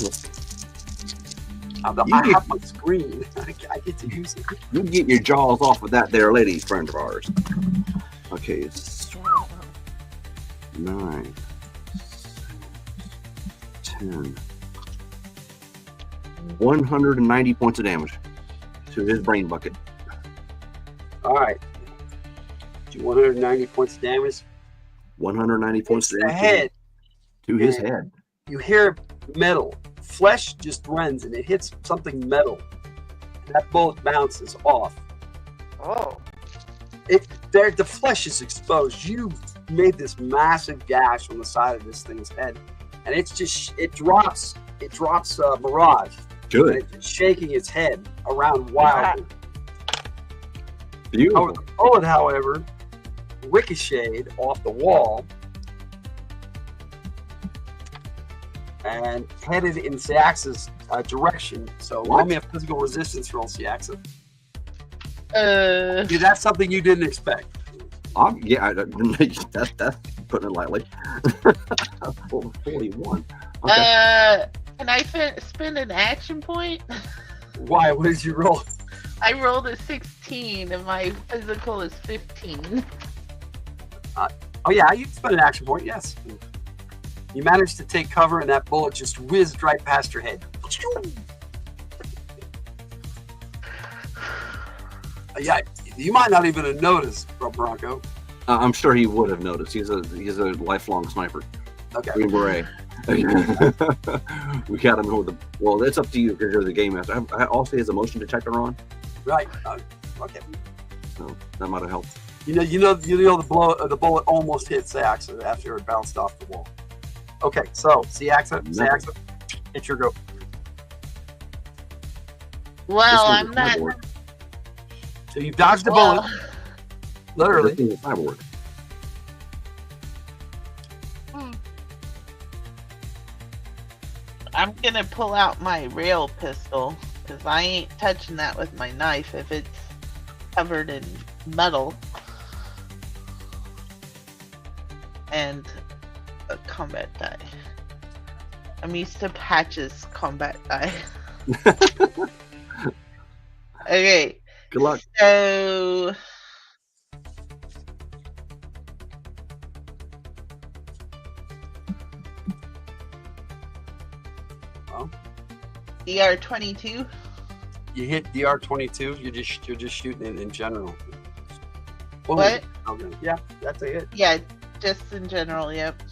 I have my screen. I get to use it. You get your jaws off of that there lady friend of ours. Okay, it's 9, 10, 190 points of damage to his brain bucket. All right. Do 190 points of damage. 190 points of damage head. To his head. You hear metal. Flesh just runs and it hits something metal. That bullet bounces off. Oh. The flesh is exposed. You made this massive gash on the side of this thing's head, and it drops Mirage. Good. And it's shaking its head around wildly. Beautiful. The bullet, however, ricocheted off the wall and headed in Siax's direction. So roll me a physical resistance roll, Siaxa. Dude, that's something you didn't expect. Yeah, that's putting it lightly. 41. Okay. Can I spend an action point? Why? What did you roll? I rolled a 16 and my physical is 15. Oh yeah, you can spend an action point, yes. You managed to take cover and that bullet just whizzed right past your head. Yeah, you might not even have noticed, Bronco. I'm sure he would have noticed. He's a lifelong sniper. Okay. Green Beret. We gotta know well, that's up to you because you're the game master. I also has a motion detector on. Right. Okay. So that might have helped. You know the bullet almost hit Siaxa after it bounced off the wall. Okay, so Siaxa, it's your go. Well, I'm not. So you've dodged the bullet. Literally. Cyborg. I'm gonna pull out my rail pistol because I ain't touching that with my knife if it's covered in metal. And a combat die. I'm used to Patch's combat die. Okay. Good luck. So DR-22. You hit DR-22. You're just shooting it in general. What? Okay. Yeah, that's a hit. Yeah, just in general. Yep.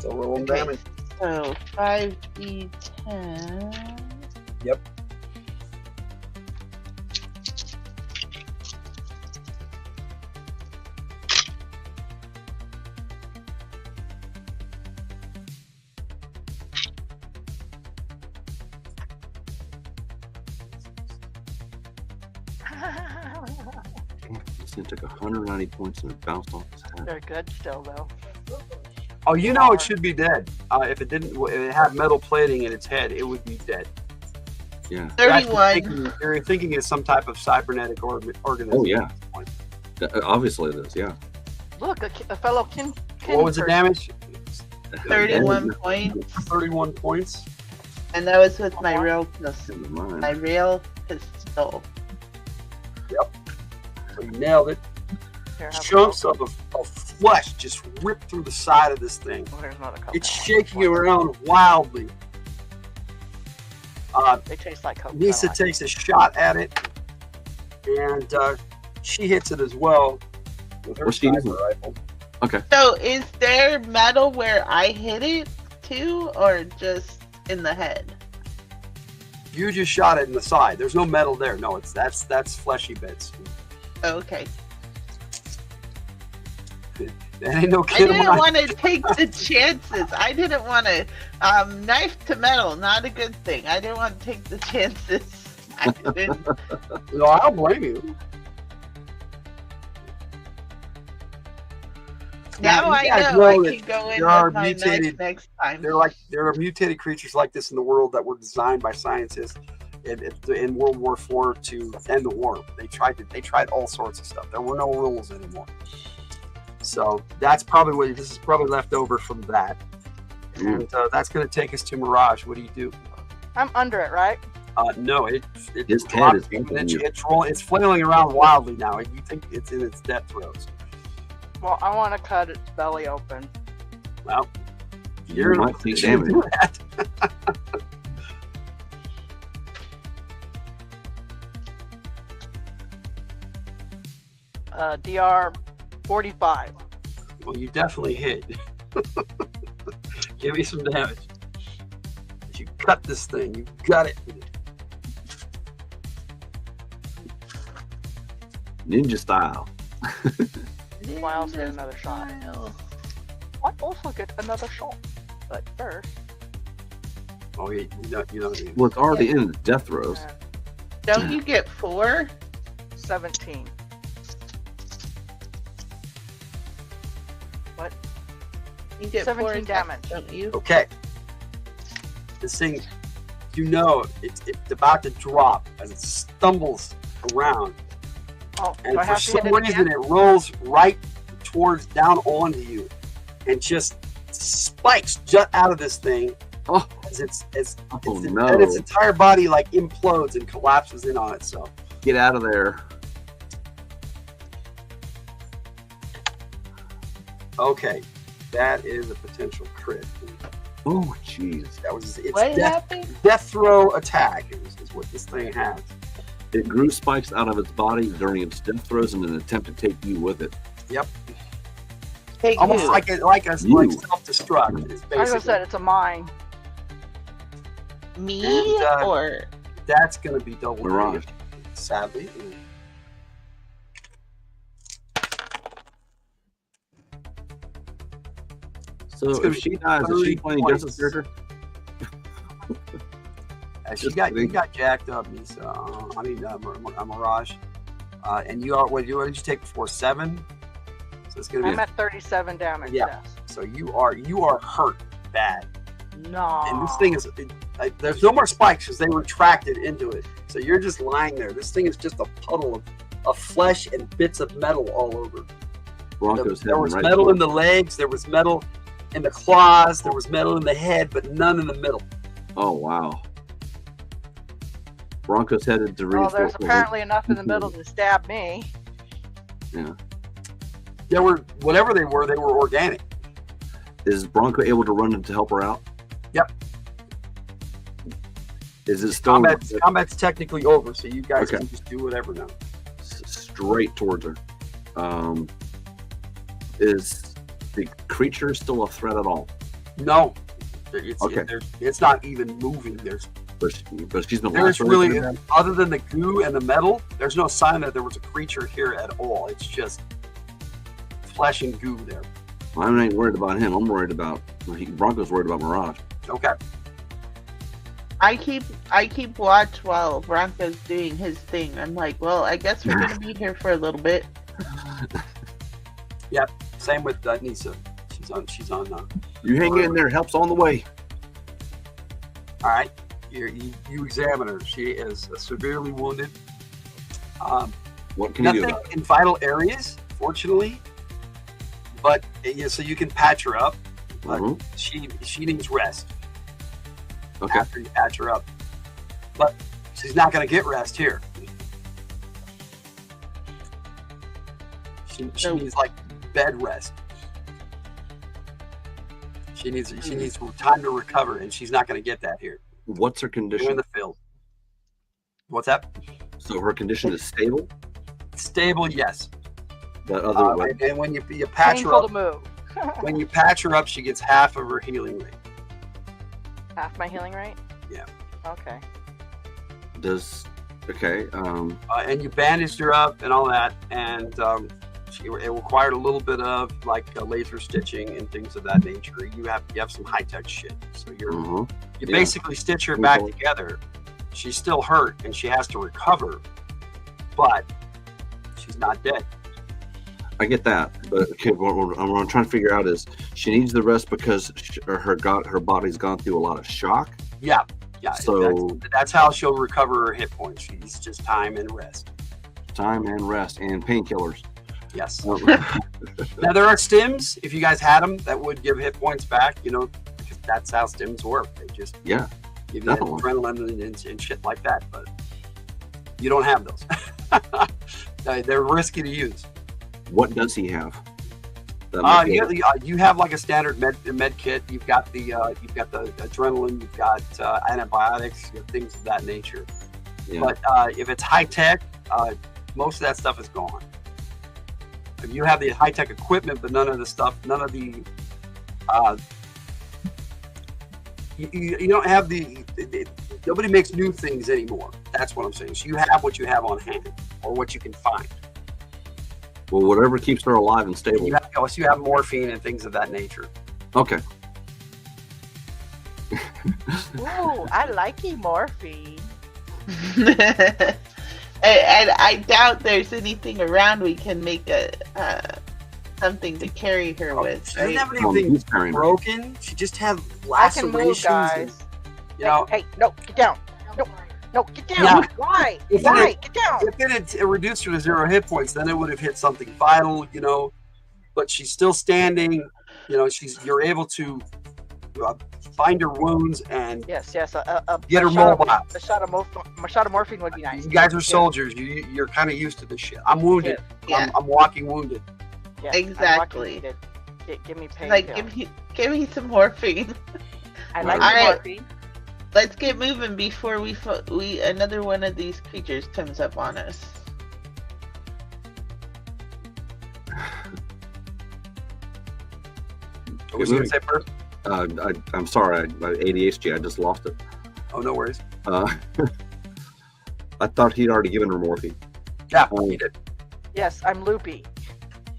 So roll damage. So 5d10. Yep. This thing took 190 points and it bounced off his head. They're good still, though. Oh, you know it should be dead. If it had metal plating in its head, it would be dead. Yeah. 31. You're thinking it's some type of cybernetic organism. Oh yeah. Obviously it is. Yeah. Look, a fellow kin. What was the damage? 31 points. 31 points. And that was with my rail pistol. My rail pistol. Yep. So you nailed it. Chunks of flesh just ripped through the side of this thing. Oh, there's another couple. It's shaking around wildly. They taste like Coke. Lisa takes a shot at it, and she hits it as well with her sniper rifle. Okay. So is there metal where I hit it too, or just in the head? You just shot it in the side. There's no metal there. No, that's fleshy bits. Okay. That ain't no I kid. didn't want to take the chances. I didn't want to knife to metal. Not a good thing. I didn't want to take the chances. I didn't. No, I don't blame you. Now I know I can go in with my knife next time. There are mutated creatures like this in the world that were designed by scientists in World War IV to end the war. They tried all sorts of stuff. There were no rules anymore. So that's probably what this is probably left over from that. And that's going to take us to Mirage. What do you do? I'm under it, right? No, it His dropped head is you, and bumping you. it's flailing around wildly now. You think it's in its death throes. Well, I want to cut its belly open. Well, You might take damage. do that. DR 45. Well, you definitely hit. Give me some damage. You cut this thing. You got it. Ninja style. I also get another shot. I also get another shot. But first. Oh, you know. Well, it's already in the death throes. Don't you get 4? 17. What? You get 17 4 damage. don't you? Okay. This thing, it's about to drop as it stumbles around. Oh, And do I for have to hit some it reason, again? it rolls right down onto you, and just spikes jut out of this thing. Oh, And its entire body like implodes and collapses in on itself. get out of there. Okay, that is a potential crit. Oh, jeez. That was its What death happened? throw attack. Is what this thing has. It grew spikes out of its body during its death throes in an attempt to take you with it. Yep, Take almost who? like You. self-destruct. It's Like I basically said, it's a mine. Me And, or that's going to be double Mirage. damage, sadly. So gonna if be she dies, is she 30 playing points. Justice character? You got jacked up, Misa. Mirage. And you are what did you take before 7? So it's gonna be. I'm at 37 damage. Yeah. Yes. So you are hurt bad. No. And this thing is there's no more spikes because they retracted into it. So you're just lying there. This thing is just a puddle of flesh and bits of metal all over. Bronco's There was heading right metal for in the legs. There was metal in the claws. There was metal in the head, but none in the middle. Oh, wow. Bronco's headed to Well, there's reinforce. apparently enough in the middle to stab me. Yeah. There were whatever they were organic. Is Bronco able to run in to help her out? Yep. Is it still Combat's technically over, so you guys Okay. can just do whatever now. straight towards her? Is the creature still a threat at all? No, Okay. it's not even moving. But she's been There's lacerated really, in that? other than the goo and the metal, there's no sign that there was a creature here at all. It's just flesh and goo there. I ain't worried about him. I'm worried about Bronco's worried about Mirage. Okay. I keep watch while Bronco's doing his thing. I'm like, well, I guess we're gonna be here for a little bit. Same with Nisa. She's on. You hang in there. Help's on the way. All right. You examine her. She is severely wounded. What can you do Nothing about it? in vital areas, fortunately. But so you can patch her up. But Mhm. she needs rest Okay. after you patch her up. But she's not going to get rest here. She Nope. needs like bed rest. She needs time to recover, and she's not going to get that here. What's her You're in condition? the field. What's that? So her condition is stable. Stable, yes. But other way, And when you patch her Painful up, to move. when you patch her up, she gets half of her healing rate. Half my healing rate? Yeah. Okay. does okay. And you bandaged her up and all that, and it required a little bit of like laser stitching and things of that nature. You have some high tech shit, so you Yeah. basically stitch her back together. She's still hurt and she has to recover, but she's not dead. I get that, but okay, what I'm trying to figure out is she needs the rest because her body's gone through a lot of shock. Yeah. So that's how she'll recover her hit points. She's just time and rest. time and rest and painkillers. Yes. Now there are stims. If you guys had them, that would give hit points back. You know, because that's how stims work. They just give you adrenaline and shit like that. But you don't have those. They're risky to use. What does he have? You have like a standard med kit. You've got the adrenaline. You've got antibiotics, things of that nature. Yeah. But if it's high tech, most of that stuff is gone. If you have the high tech equipment, but none of the stuff, none of the you don't have nobody makes new things anymore. That's what I'm saying. So you have what you have on hand, or what you can find. Well, whatever keeps her alive and stable. You have morphine and things of that nature. Okay. Ooh, I like morphine. And I doubt there's anything around we can make something to carry her with. She doesn't have anything broken. She just has lacerations. I can move, guys. Hey, no, get down. No, get down. Yeah. Why? Get down. If it had reduced her to 0 hit points, then it would have hit something vital, But she's still standing. You're able to find her wounds and yes, get her mobile. A shot of morphine would be nice. You guys are soldiers. You're kind of used to this shit. I'm wounded. Yeah. I'm walking wounded. Yeah, exactly. Give me pain. Like give me some morphine. I like morphine. Let's get moving before we another one of these creatures comes up on us. What was you going to say first? I'm sorry, my ADHD, I just lost it. Oh, no worries. I thought he'd already given her morphine. Yeah, he did. Yes, I'm loopy.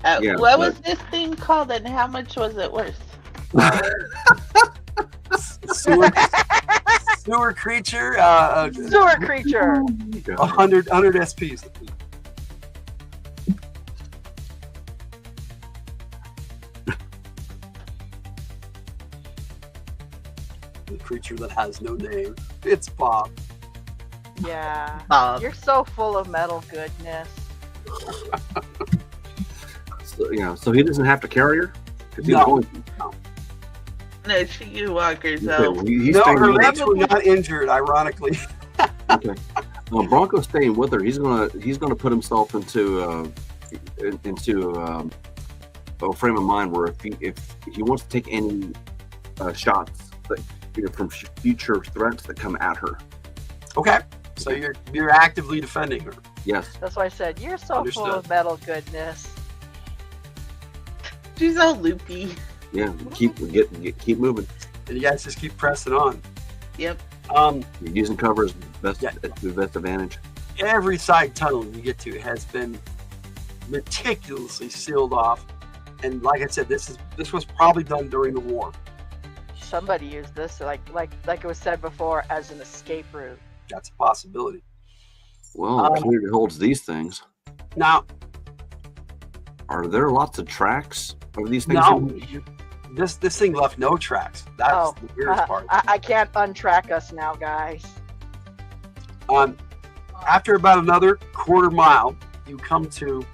What was this thing called, and how much was it worth? Sewer creature. Sewer creature. 100 SPs. The creature that has no name. It's Bob. Yeah. Bob. You're so full of metal goodness. So he doesn't have to carry her? No. No, she can walk herself. Her legs were not injured, ironically. Okay. Well, Bronco's staying with her. He's gonna put himself into a frame of mind where if he wants to take any shots from future threats that come at her. Okay. So you're actively defending her. Yes. That's why I said you're so full of metal goodness. She's all loopy. Yeah, keep moving. And you guys just keep pressing on. Yep. You're using cover as best advantage. Every side tunnel you get to has been meticulously sealed off, and like I said, this was probably done during the war. Somebody used this, like it was said before, as an escape route. That's a possibility. Well, it clearly holds these things. Now, are there lots of tracks of these things? No. This thing left no tracks. That's the weirdest part. I can't untrack us now, guys. After about another quarter mile, you come to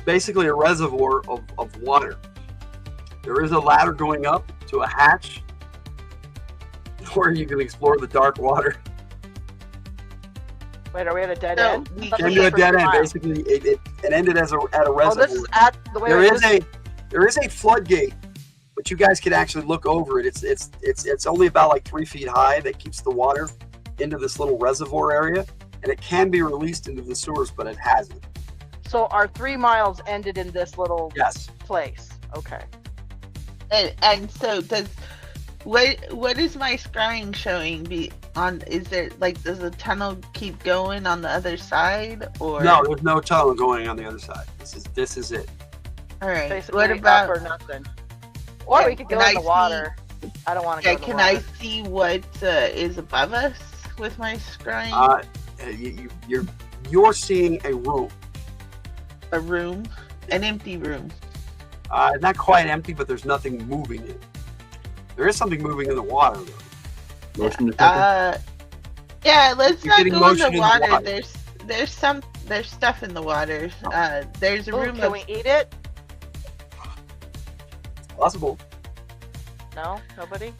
basically a reservoir of water. There is a ladder going up to a hatch where you can explore the dark water. Wait, are we at a dead end? Came to a dead end. Basically, it ended at a reservoir. Oh, this is at the way there is a floodgate, but you guys can actually look over it. It's only about like 3 feet high that keeps the water into this little reservoir area, and it can be released into the sewers, but it hasn't. So our 3 miles ended in this little place. Okay. And so what is my scrying showing be on? Is there does the tunnel keep going on the other side, or no? There's no tunnel going on the other side. This is it. All right. Basically, what about or nothing? Or we could go in the water. I don't want to go in the can water. I see what is above us with my scrying? You're seeing a room. A room, an empty room. Not quite empty, but there's nothing moving in it. There is something moving in the water, though. Motion detector? Yeah, let's You're not getting go in motion the in the water. water. there's stuff in the water. There's a room. Can we eat it? Possible. No, nobody.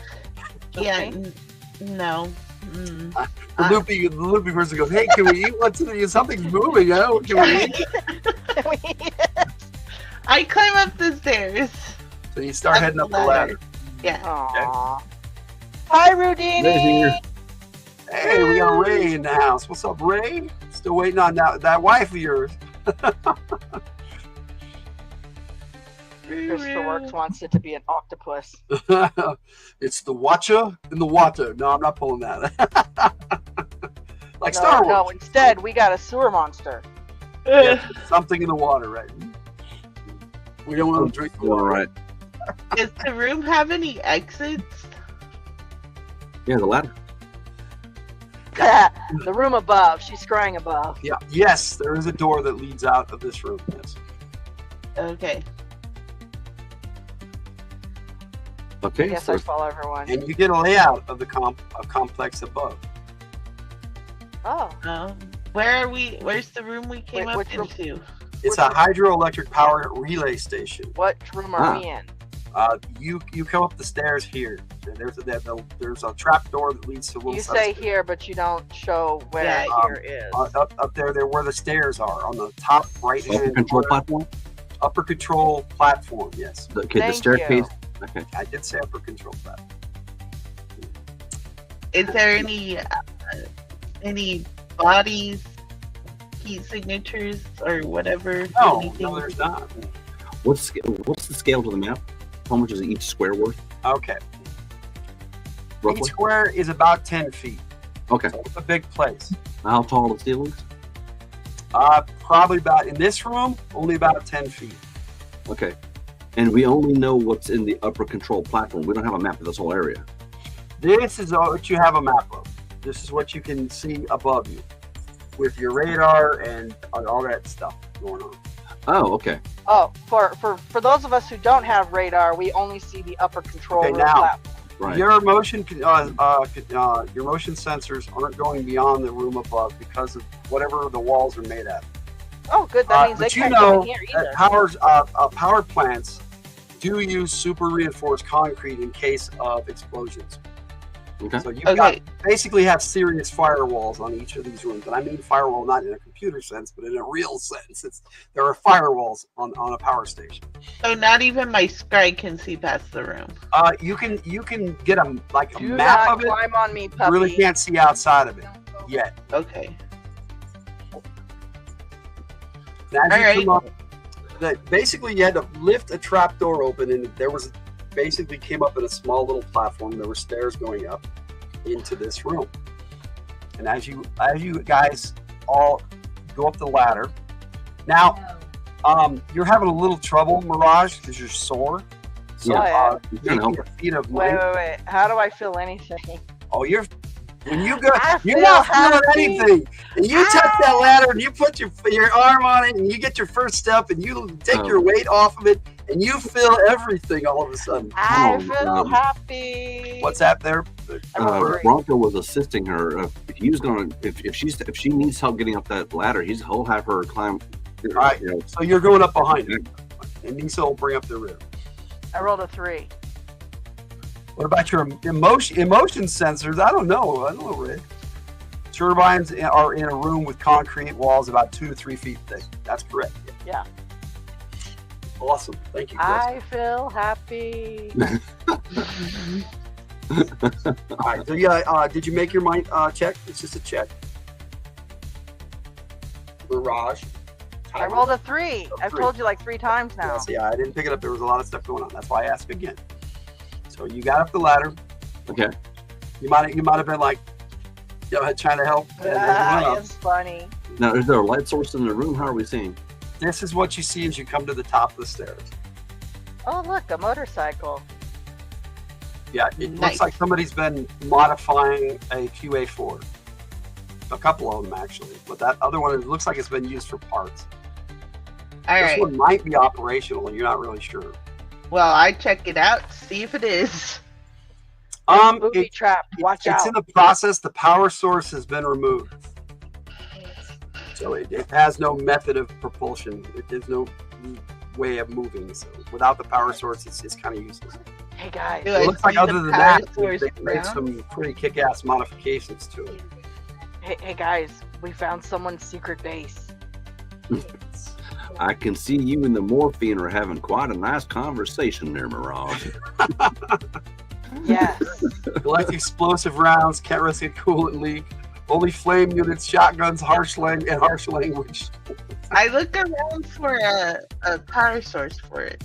Yeah, no. The loopy person goes, "Hey, can we eat what's in it? Something's moving. Can we eat?" Can we eat it? I climb up the stairs. So you start heading up the ladder. Yeah. Aww. Hi, Rudini. Hey, we got Ray in the house. What's up, Ray? Still waiting on that wife of yours. Christopher Works wants it to be an octopus. It's the Watcher in the water. No, I'm not pulling that. Like Star Wars. No, instead we got a sewer monster. Yeah, something in the water, right? We don't want to drink the water, right? Does the room have any exits? Yeah, the ladder. The room above. She's scrying above. Yeah. Yes, there is a door that leads out of this room. Yes. Okay. Okay. Yes, so I follow everyone. And you get a layout of the complex above. Oh. Where are we? Where's the room we came up into? It's a hydroelectric power relay station. What room are we in? You come up the stairs here. There's a trap door that leads to a little. You say here, but you don't show where here is. Up there, where the stairs are on the top right hand. Upper control platform. Upper control platform. Yes. The staircase. Okay. I did say upper control platform. Is there any bodies, key signatures, or whatever? No, there's not. What's the scale to the map? How much is each square worth? Okay. Roughly? Each square is about 10 feet. Okay. So it's a big place. How tall are the ceilings? Probably about, in this room, only about 10 feet. Okay. And we only know what's in the upper control platform. We don't have a map of this whole area. This is what you have a map of. This is what you can see above you with your radar and all that stuff going on. Oh, okay. Oh, for those of us who don't have radar, we only see the upper control room now, platform. Right. Your motion sensors aren't going beyond the room above because of whatever the walls are made out of. Oh, good. That means they can't come in here either. Power plants do use super reinforced concrete in case of explosions. Okay. So you basically have serious firewalls on each of these rooms. And I mean firewall not in a computer sense, but in a real sense. There are firewalls on a power station. So not even my scry can see past the room. You can get a map of it. Climb on me, puppy. You really can't see outside of it yet. Okay. Now, as you come up, basically you had to lift a trap door open, and there was basically came up in a small little platform. There were stairs going up into this room. And as you guys all go up the ladder, now you're having a little trouble, Mirage, because you're sore. So making a feat of wait. How do I feel anything? Oh, when you go, you're not feeling anything. And you touch that ladder and you put your arm on it and you get your first step and you take your weight off of it and you feel everything all of a sudden. I feel happy. What's that there? Bronco was assisting her. If she needs help getting up that ladder, he'll have her climb. All right. So you're going up behind him, and Nisa will bring up the rear. I rolled a 3. What about your emotion sensors? I don't know, Rick. Turbines are in a room with concrete walls about 2 to 3 feet thick. That's correct. Yeah. Awesome. Thank you, Chris. I feel happy. All right. So did you make your mind check? It's just a check. Mirage. I rolled a 3. I've told you like 3 times now. Yeah, I didn't pick it up. There was a lot of stuff going on. That's why I asked again. So you got up the ladder. Okay. You might have been like, trying to help. It's funny. Now, is there a light source in the room? How are we seeing? This is what you see as you come to the top of the stairs. Oh, look, a motorcycle. Yeah, it looks like somebody's been modifying a QA4. A couple of them, actually. But that other one, it looks like it's been used for parts. This one might be operational, and you're not really sure. Well, I check it out, see if it is. Booby trap. Watch out. It's in the process. The power source has been removed. So it has no method of propulsion. There's no way of moving. So without the power source, it's kind of useless. Hey guys, it looks like other than that, they made some pretty kick-ass modifications to it. Hey guys, we found someone's secret base. I can see you and the morphine are having quite a nice conversation there, Mirage. Yes. Collect explosive rounds, can't risk a coolant leak. Only flame units, shotguns, harsh language. I looked around for a power source for it.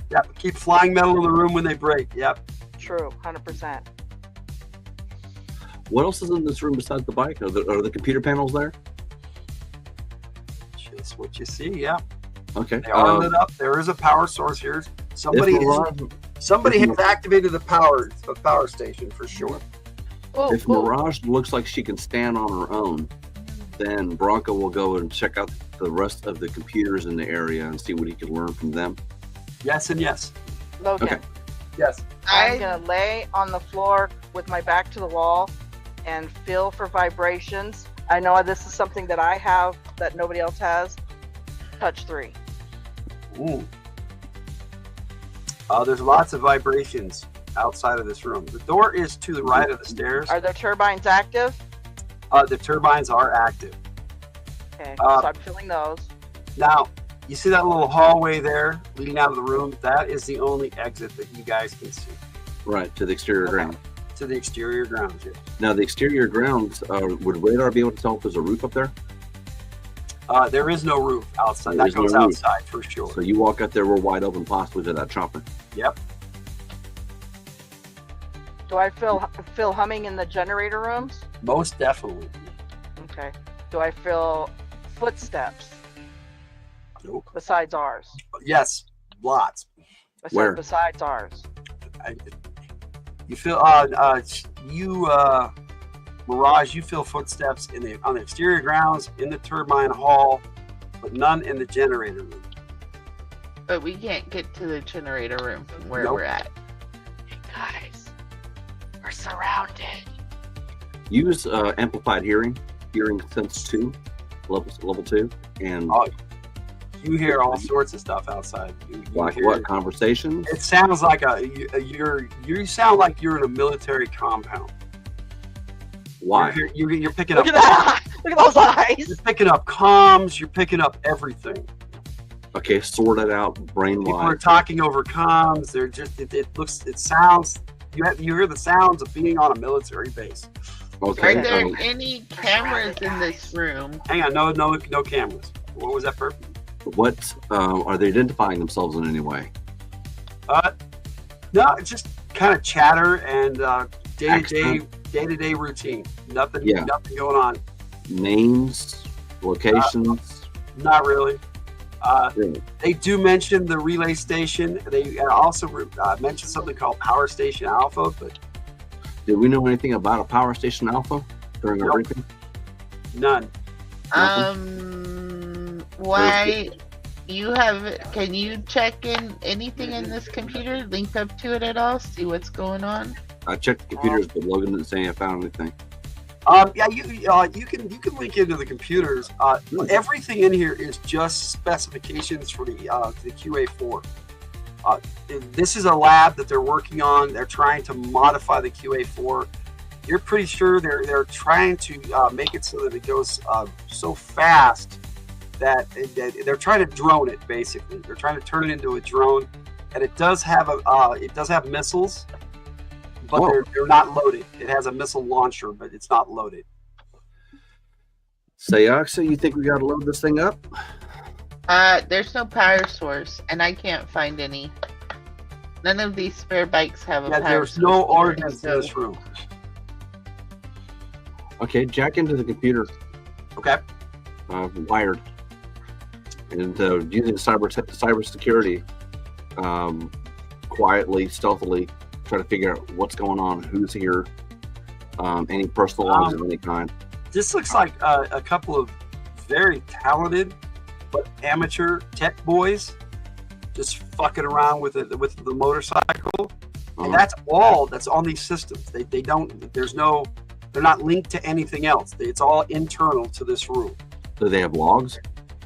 Yep. Keep flying metal in the room when they break. Yep. True, 100%. What else is in this room besides the bike? Are the computer panels there? Just what you see. Yeah. Okay. They are lit up. There is a power source here. Somebody has activated the power station for sure. If Mirage looks like she can stand on her own, then Bronco will go and check out the rest of the computers in the area and see what he can learn from them. Yes and yes. Logan. Okay. Yes. I'm going to lay on the floor with my back to the wall and feel for vibrations. I know this is something that I have that nobody else has. Touch 3. Ooh. There's lots of vibrations outside of this room. The door is to the right of the stairs. Are the turbines active? The turbines are active. Okay, so I'm feeling those. Now, you see that little hallway there leading out of the room? That is the only exit that you guys can see. Right, to the exterior ground. To the exterior grounds, yes. Now, the exterior grounds, would radar be able to tell if there's a roof up there? There is no roof outside. That goes outside for sure. So you walk out there, we're wide open, possibly to that chopper. Yep. Do I feel humming in the generator rooms? Most definitely. Okay. Do I feel footsteps? Nope. Besides ours? Yes, lots. Where? Besides ours. You feel Mirage, you feel footsteps on the exterior grounds, in the turbine hall, but none in the generator room. But we can't get to the generator room from where we're at. Hey guys, we're surrounded. Use amplified hearing sense 2, level 2, and you hear all sorts of stuff outside. Like what conversations? It sounds like you sound like you're in a military compound. Why? You're picking up. Look at that! Look at those eyes! You're picking up comms. You're picking up everything. Okay, sorted out brain-wise. People are talking over comms. They're just. It sounds. You hear the sounds of being on a military base. Okay. Are there any cameras in this room? Hang on, no cameras. What was that for? What are they identifying themselves in any way? No, it's just kind of chatter and day-to-day routine. Nothing going on. Names, locations. Not really. They do mention the relay station. They also mentioned something called Power Station Alpha, but did we know anything about a Power Station Alpha during our briefing? None. Why can you check in anything in this computer, link up to it at all, see what's going on? I checked the computers, but Logan didn't say I found anything. Yeah, you can link into the computers. Everything in here is just specifications for the QA4. This is a lab that they're working on. They're trying to modify the QA4. You're pretty sure they're trying to make it so that it goes so fast that they're trying to drone it. Basically, they're trying to turn it into a drone, and it does have missiles, but they're not loaded. It has a missile launcher, but it's not loaded. Say, Oxa, you think we got to load this thing up? There's no power source, and I can't find any. None of these spare bikes have a power source. There's no ordnance in this room. Okay, jack into the computer. Okay. Wired. And using cyber security, quietly, stealthily, try to figure out what's going on, who's here, any personal logs of any kind. This looks like a couple of very talented but amateur tech boys just fucking around with the motorcycle. And that's all that's on these systems. They're not linked to anything else. It's all internal to this room. Do they have logs?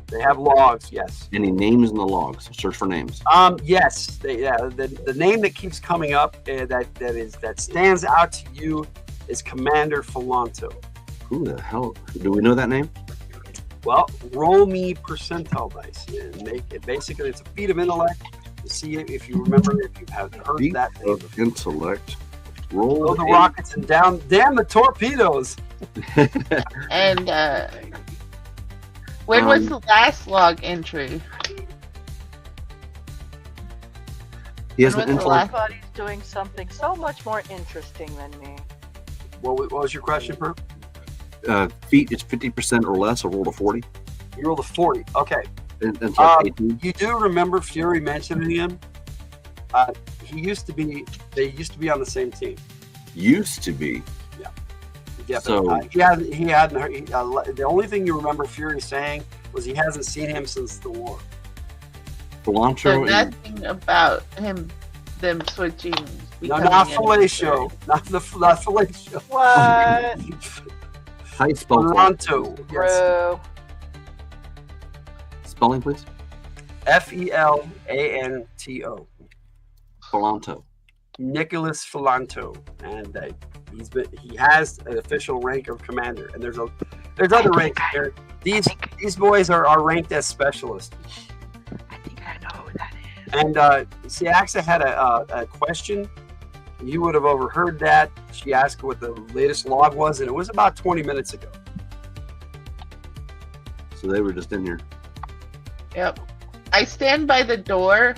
They have logs, yes. Any names in the logs? Search for names. Yes. The name that keeps coming up that stands out to you is Commander Filanto. Who the hell? Do we know that name? Well, roll me percentile dice and make it. Basically, it's a feat of intellect to see if you remember, if you have heard Feat that name. of intellect. Roll Blow the rockets and damn the torpedoes. And when was the last log entry? He has When an was the last- intellect. Everybody's doing something so much more interesting than me. What was your question, Per? Feat is 50% or less. I rolled a 40. You rolled a 40. Okay. Intellect 18. You do remember Fury mentioning him? They used to be on the same team. Used to be. Yeah, So- but, he hadn't heard, the only thing you remember Fury saying was he hasn't seen him since the war. So Cilantro and nothing about them switching. No, not fellatio. Not fellatio. What? how you spell Filanto. Yes. Bro. spelling, please? Felanto. Filanto. Nicholas Filanto, and he has an official rank of commander. And there's other ranks there. These boys are ranked as specialists. I think I know who that is. And see, Axa had a question. You would have overheard that. She asked what the latest log was, and it was about 20 minutes ago. So they were just in here. Yep. I stand by the door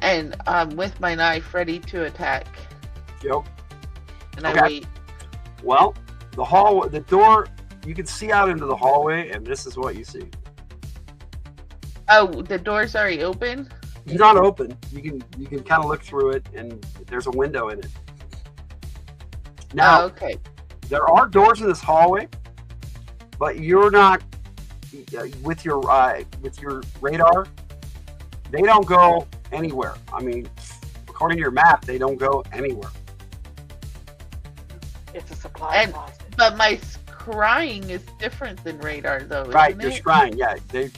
and with my knife ready to attack. Yep. And Okay. I wait. Well, the door, you can see out into the hallway, and this is what you see. Oh, the door's already open? It's not open. You can kind of look through it, and there's a window in it. Now, Oh, okay. there are doors in this hallway, but you're not with your radar. They don't go anywhere. I mean, according to your map, they don't go anywhere. It's a supply And- closet. But my scrying is different than radar, though, isn't Right, it? you're scrying. Yeah, they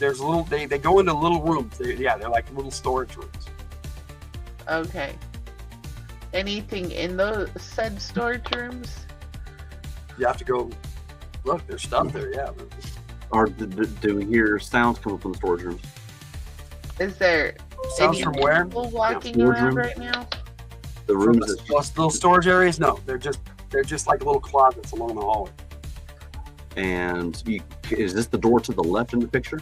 go into little rooms. They're like little storage rooms. Okay. Anything in those said storage rooms? You have to go look. There's stuff there. Yeah. Or do we hear sounds coming from the storage rooms? Is there Sounds any from where? people walking storage around room? right now? The From rooms that those little storage areas? No, they're just like little closets along the hallway. and is this the door to the left in the picture?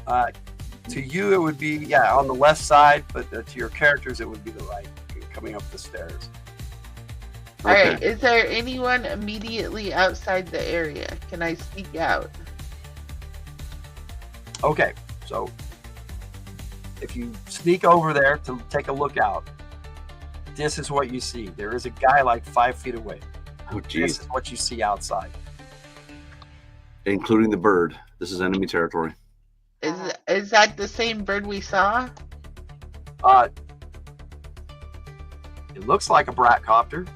To you, it would be on the left side, but to your characters, it would be the right, coming up the stairs. All right. Is there anyone immediately outside the area? Can I sneak out? Okay, so if you sneak over there to take a look out, this is what you see. There is a guy like 5 feet away. Oh, This geez. is what you see outside. Including the bird. This is enemy territory. Is that the same bird we saw? It looks like a Bratcopter.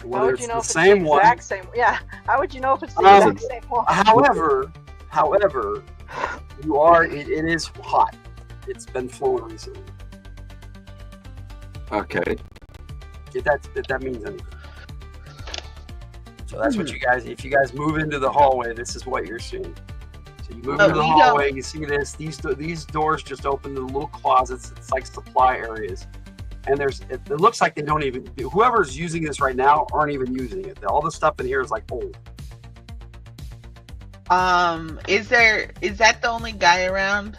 How Whether would it's you know the if it's same the one. exact same? Yeah. How would you know if it's the exact same one? However, it is hot. It's been flowing recently. Okay. If that means anything. So that's what you guys, if you guys move into the hallway, this is what you're seeing. So you move But into the we hallway, you see this, these doors just open to little closets. It's like supply areas. And it looks like they don't even, whoever's using this right now aren't even using it. All the stuff in here is like old. Is that the only guy around?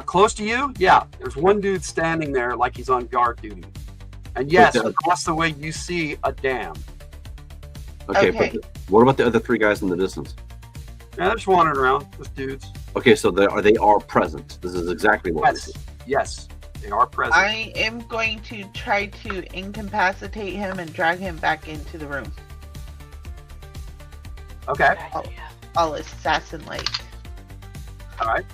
Close to you, yeah. There's one dude standing there like he's on guard duty. And yes, across the way you see a dam. Okay. Okay. But what about the other three guys in the distance? Yeah, they're just wandering around, just dudes. Okay, so they are present. This is exactly what. Yes, they are present. I am going to try to incapacitate him and drag him back into the room. Okay, All assassin-like. all right.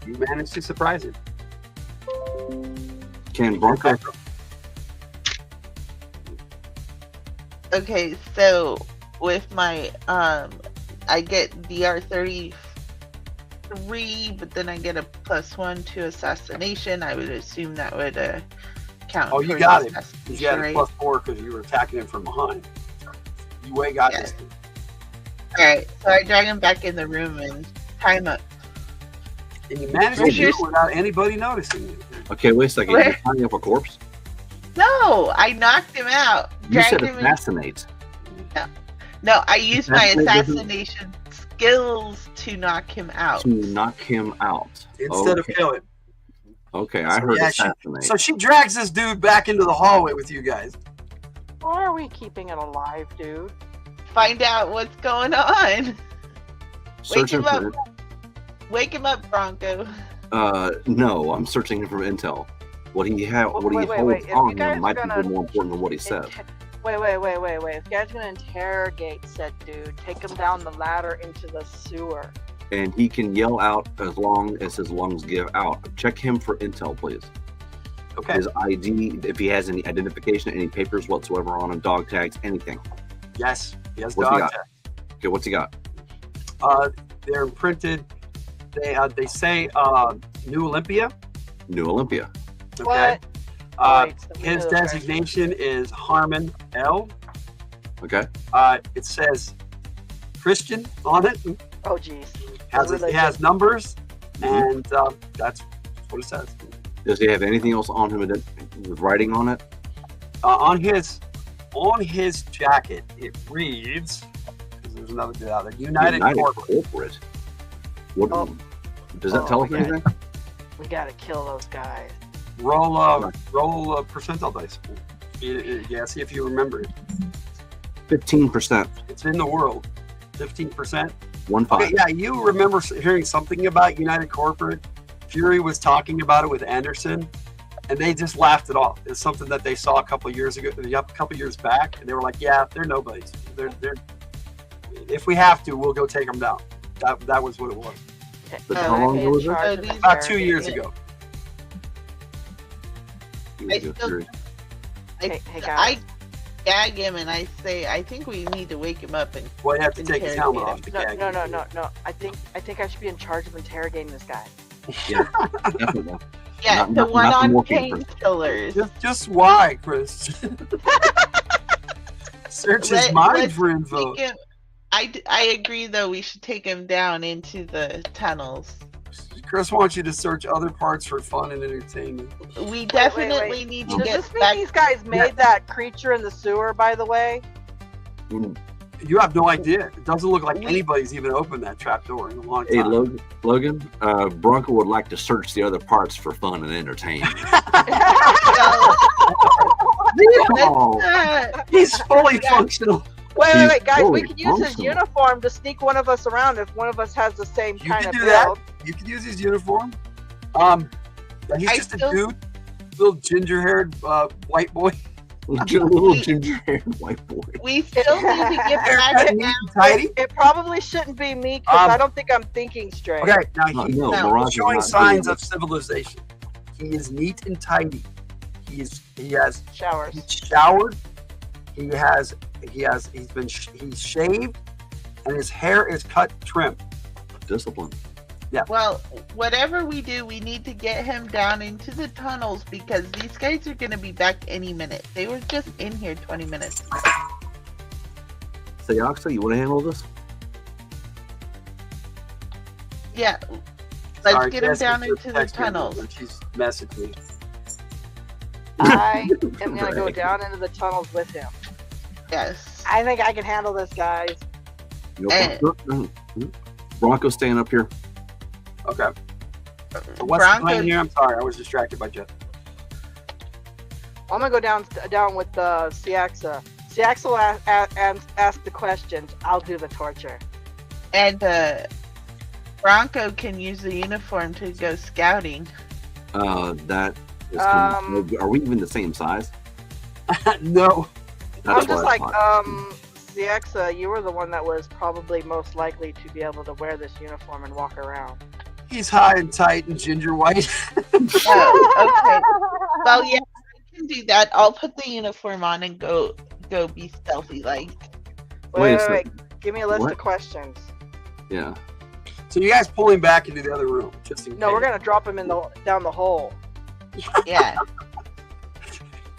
You managed to surprise him. Can Bronco? Okay, so with my I get DR 33, but then I get a +1 to assassination. I would assume that would count. Oh, you got it. You got a +4 because you were attacking him from behind. You got this. All right, so I drag him back in the room and tie him up. And you managed to do it without anybody noticing you. Okay, wait a second. You're tying up a corpse? No, I knocked him out. You said assassinate. No, I used my assassination skills to knock him out. To knock him out. Instead of kill him. Okay, I heard assassinate. So she drags this dude back into the hallway with you guys. Why are we keeping it alive, dude? Find out what's going on. Wake him up. Wake him up, Bronco. No, I'm searching him for intel. What he holds on him might be more important than what he says. Wait. If you guys are gonna interrogate said dude, take him down the ladder into the sewer. And he can yell out as long as his lungs give out. Check him for intel, please. Okay. His ID, if he has any identification, any papers whatsoever on him, dog tags, anything. Yes, he has What's dog he got? tags. Okay, what's he got? They're imprinted. They say New Olympia. New Olympia. Okay. What? His designation is Harmon L. Okay. It says Christian on it. Oh, geez. It has numbers, and that's what it says. Does he have anything else on him with writing on it? On his jacket, it reads. Because there's another bit out there. United Corporate. What? Does that tell us anything? We gotta kill those guys. Roll a percentile dice. Yeah, see if you remember it. 15%. It's in the world. 15%. 1-5. Okay, yeah, you remember hearing something about United Corporate. Fury was talking about it with Anderson, and they just laughed it off. It's something that they saw a couple of years back, and they were like, "Yeah, they're nobodies. They're. If we have to, we'll go take them down." That was what it was. But how long ago was it? About 2 years ago. Hey guys. I gag him and I say, I think we need to wake him up and. Well, you have to take his helmet off to gag him. No. I think I should be in charge of interrogating this guy. Yeah, definitely. Yeah, the one on painkillers. Just why, Chris? Search his mind for info. I agree, though. We should take him down into the tunnels. Chris wants you to search other parts for fun and entertainment. We definitely need to get Does this mean these guys made that creature in the sewer, by the way? You have no idea. It doesn't look like anybody's even opened that trap door in a long time. Hey, Logan, Bronco would like to search the other parts for fun and entertainment. He's fully functional. Wait, guys, we could use his uniform to sneak one of us around if one of us has the same kind of build. You could use his uniform. He's just a dude, little ginger-haired white boy. Little ginger-haired white boy. We still need to get back to tidy. It probably shouldn't be me because I don't think I'm thinking straight. Okay, now he's showing signs of civilization. He is neat and tidy. He's showers. He's showered. He's shaved, and his hair is cut trim. Discipline. Yeah. Well, whatever we do, we need to get him down into the tunnels because these guys are going to be back any minute. They were just in here 20 minutes. Say, Oxa, you want to handle this? Yeah. Let's get him down into the tunnels. She's messaged me. I am going to go down into the tunnels with him. Yes. I think I can handle this, guys. Bronco, staying up here. Okay. So what's the plan here? I'm sorry, I was distracted by Jeff. I'm gonna go down with Siaxa. Siaxa will ask the questions. I'll do the torture. And Bronco can use the uniform to go scouting. That is. Are we even the same size? No. I'm just like, Siaxa, you were the one that was probably most likely to be able to wear this uniform and walk around. He's high and tight and ginger white. Oh, okay. Well, yeah, I can do that. I'll put the uniform on and go go be stealthy like. Wait. Give me a list of questions. Yeah. So you guys pull him back into the other room, just in case. No, we're gonna drop him down the hole. Yeah.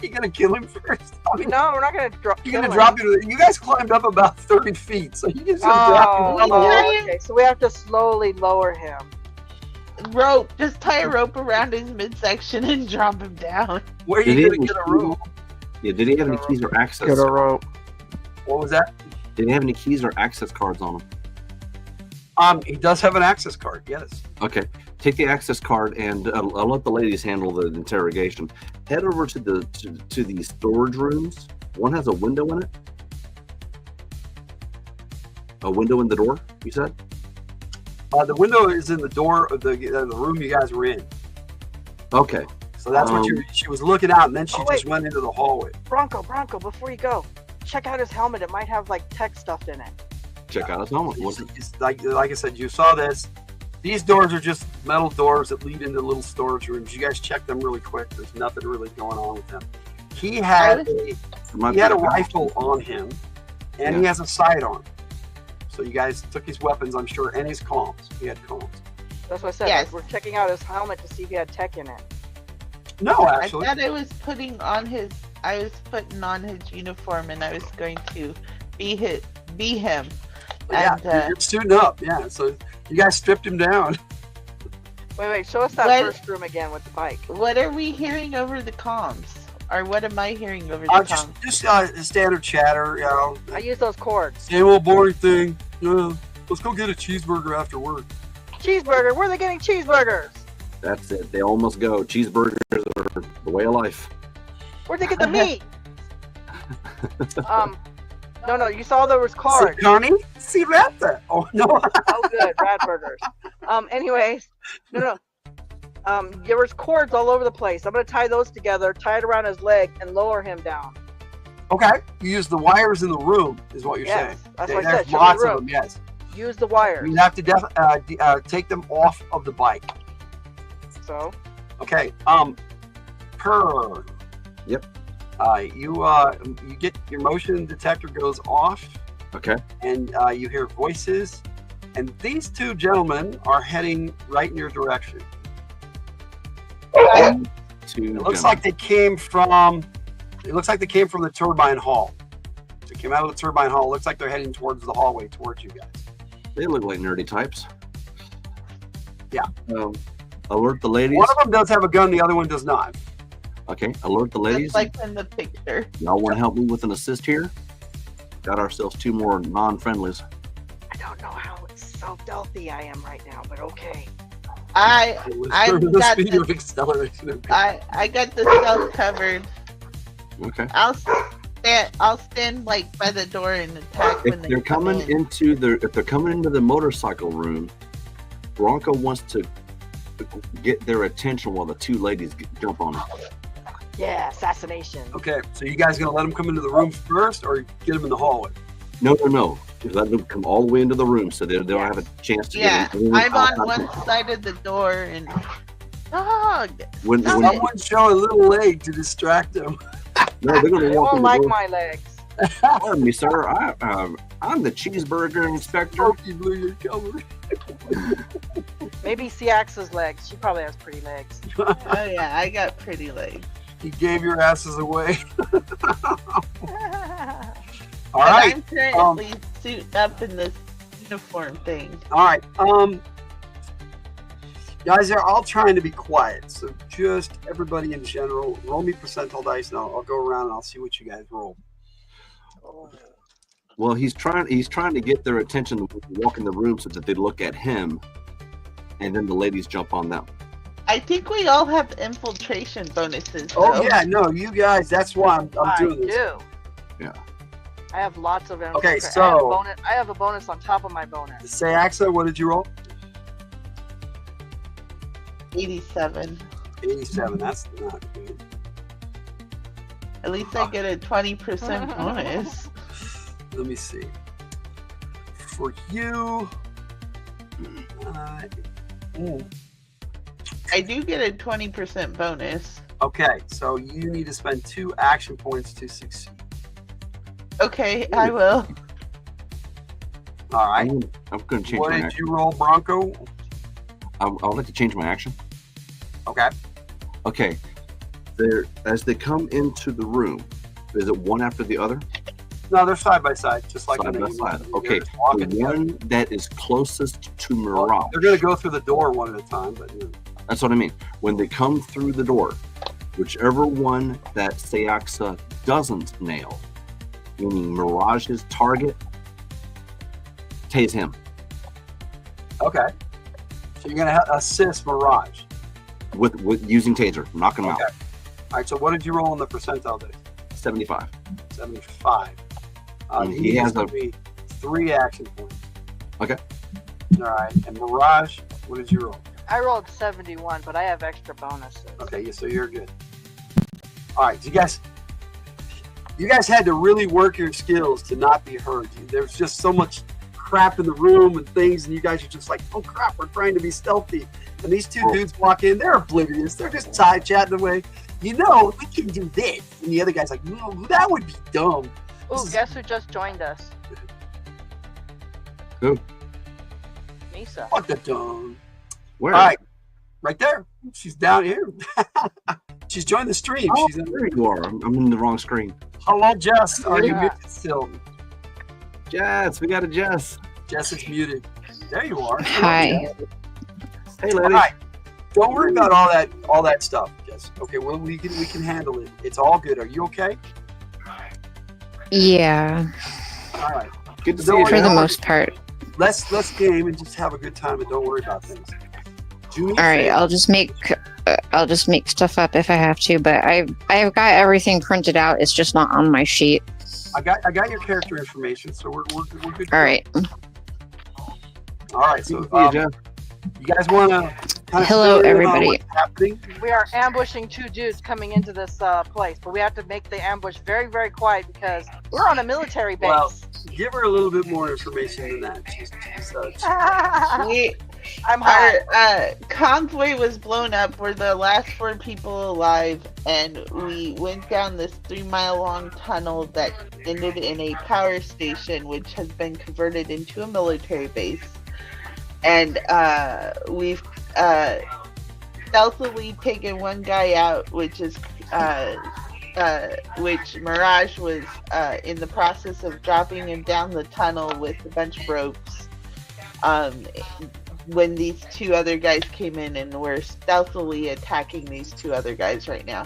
You gonna kill him first? I mean, No, we're not gonna drop. you're gonna drop him. You guys climbed up about 30 feet, so you just gonna drop him. Okay, so we have to slowly lower him. Rope. Just tie a rope around his midsection and drop him down. Where are you gonna get a rope? Yeah, did he have any keys or access? Get a rope. What was that? Did he have any keys or access cards on him? He does have an access card, yes. Okay. Take the access card and I'll let the ladies handle the interrogation. Head over to the storage rooms. One has a window in it. A window in the door, you said? The window is in the door of the room you guys were in. Okay. So that's what she was looking out, and then she just went into the hallway. Bronco, before you go, check out his helmet. It might have like tech stuff in it. Check out his helmet. Like I said, you saw this. These doors are just metal doors that lead into little storage rooms. You guys check them really quick. There's nothing really going on with them. He had a rifle on him, and he has a sidearm. So you guys took his weapons, I'm sure, and his comms. He had comms. That's what I said. Yes. Like, we're checking out his helmet to see if he had tech in it. No, actually. I thought I was putting on his uniform, and I was going to be him. Yeah, And, you're suiting up. Yeah, so you guys stripped him down. Wait, show us that first room again with the bike. What are we hearing over the comms? Or what am I hearing over the comms? Just standard chatter, you know. I use those cords. Same old boring thing. Let's go get a cheeseburger after work. Cheeseburger? Where are they getting cheeseburgers? That's it. They all must go. Cheeseburgers are the way of life. Where'd they get the meat? No, you saw there was cards. Connie? See that? Oh, no. Oh, good. Rat burgers. Anyways, no. There was cords all over the place. I'm going to tie those together, tie it around his leg, and lower him down. Okay. You use the wires in the room, is what you're saying. That's what I said. There's lots of them, yes. Use the wires. You have to take them off of the bike. So? Okay. Yep. You get your motion detector goes off. Okay. And you hear voices, and these two gentlemen are heading right in your direction. It looks like they came from the turbine hall. They came out of the turbine hall. It looks like they're heading towards the hallway towards you guys. They look like nerdy types. Yeah. Alert the ladies. One of them does have a gun. The other one does not. Okay. Alert the ladies. Just like in the picture. Y'all want to help me with an assist here? Got ourselves two more non-friendlies. I don't know how stealthy I am right now, but okay. I got speed of acceleration. I got the stealth covered. Okay. I'll stand like by the door and attack If they're coming into the motorcycle room, Bronco wants to get their attention while the two ladies jump on him. Yeah, assassination. Okay, so you guys gonna let them come into the room first, or get them in the hallway? No. Let them come all the way into the room so they don't have a chance to get in. I'm on one side of the door and dog. When someone's showing a little leg to distract them. No, they're gonna walk in the like door. my legs. Pardon me, sir. I'm the cheeseburger inspector. You blew your cover. Maybe Ciaxa's legs. She probably has pretty legs. Oh yeah, I got pretty legs. He gave your asses away. All but right. I'm currently suited up in this uniform thing. All right. Guys, they're all trying to be quiet. So just everybody in general, roll me percentile dice, and I'll go around and I'll see what you guys roll. Well, he's trying to get their attention to walk in the room so that they look at him, and then the ladies jump on them. I think we all have infiltration bonuses. Oh yeah, no, you guys. That's why I'm doing this. I do. Yeah. I have lots of infiltration. Okay, so I have a bonus on top of my bonus. Ciaxa, what did you roll? 87. 87. That's not good. At least I get a 20% bonus. Let me see. For you, I do get a 20% bonus. Okay, so you need to spend 2 action points to succeed. Okay, I will. All right. I'm going to change What my did action. you roll, Bronco? I would like to change my action. Okay. Okay. As they come into the room, is it one after the other? No, they're side by side, just like Side when by they side. they're Okay. just walking The together. one that is closest to Well, Mirage. they're going to go through the door one at a time, but That's what I mean. When they come through the door, whichever one that Sayaxa doesn't nail, meaning Mirage's target, tase him. okay. So you're going to assist Mirage. With using taser, knock him out. Okay. All right, so what did you roll in the percentile dice? 75. 75. And He he has has to be 3 action points. Okay. All right, and Mirage, what did you roll? I rolled 71, but I have extra bonuses. Okay, yeah, so you're good. All right, you guys had to really work your skills to not be heard. There's just so much crap in the room and things, and you guys are just like, oh crap, we're trying to be stealthy. And these two dudes walk in, they're oblivious. They're just chatting away. We can do this. And the other guy's like, no, that would be dumb. Ooh, guess who just joined us? Who? Misa. What the dumb? Where? All right, right there. She's down here. She's joined the stream. Oh, She's in there you are. I'm in the wrong screen. Hello, Jess. Are you Yeah. muted still? Jess, we got a Jess. Jess is muted. There you are. Hi. Hey, All lady. right. Don't worry about all that stuff, Jess. Okay, well we can handle it. It's all good. Are you okay? Yeah, All right. Good to see Don't you. worry, for the don't worry. most part. Let's game and just have a good time and don't worry about things. Do me a All right, favor. I'll just make stuff up if I have to, but I've got everything printed out. It's just not on my sheet. I got your character information, so we're good. to All go. right. All right. So Good to see you, Jess. you guys want to kind of Hello, fill in on everybody. what's happening? We are ambushing 2 dudes coming into this place, but we have to make the ambush very, very quiet because we're on a military base. Well, give her a little bit more information than that. She's I'm hot. Our convoy was blown up. We're the last 4 people alive, and we went down this 3-mile-long tunnel that ended in a power station, which has been converted into a military base. And we've stealthily taken one guy out, which Mirage was in the process of dropping him down the tunnel with a bunch of ropes. When these 2 other guys came in, and we're stealthily attacking these 2 other guys right now.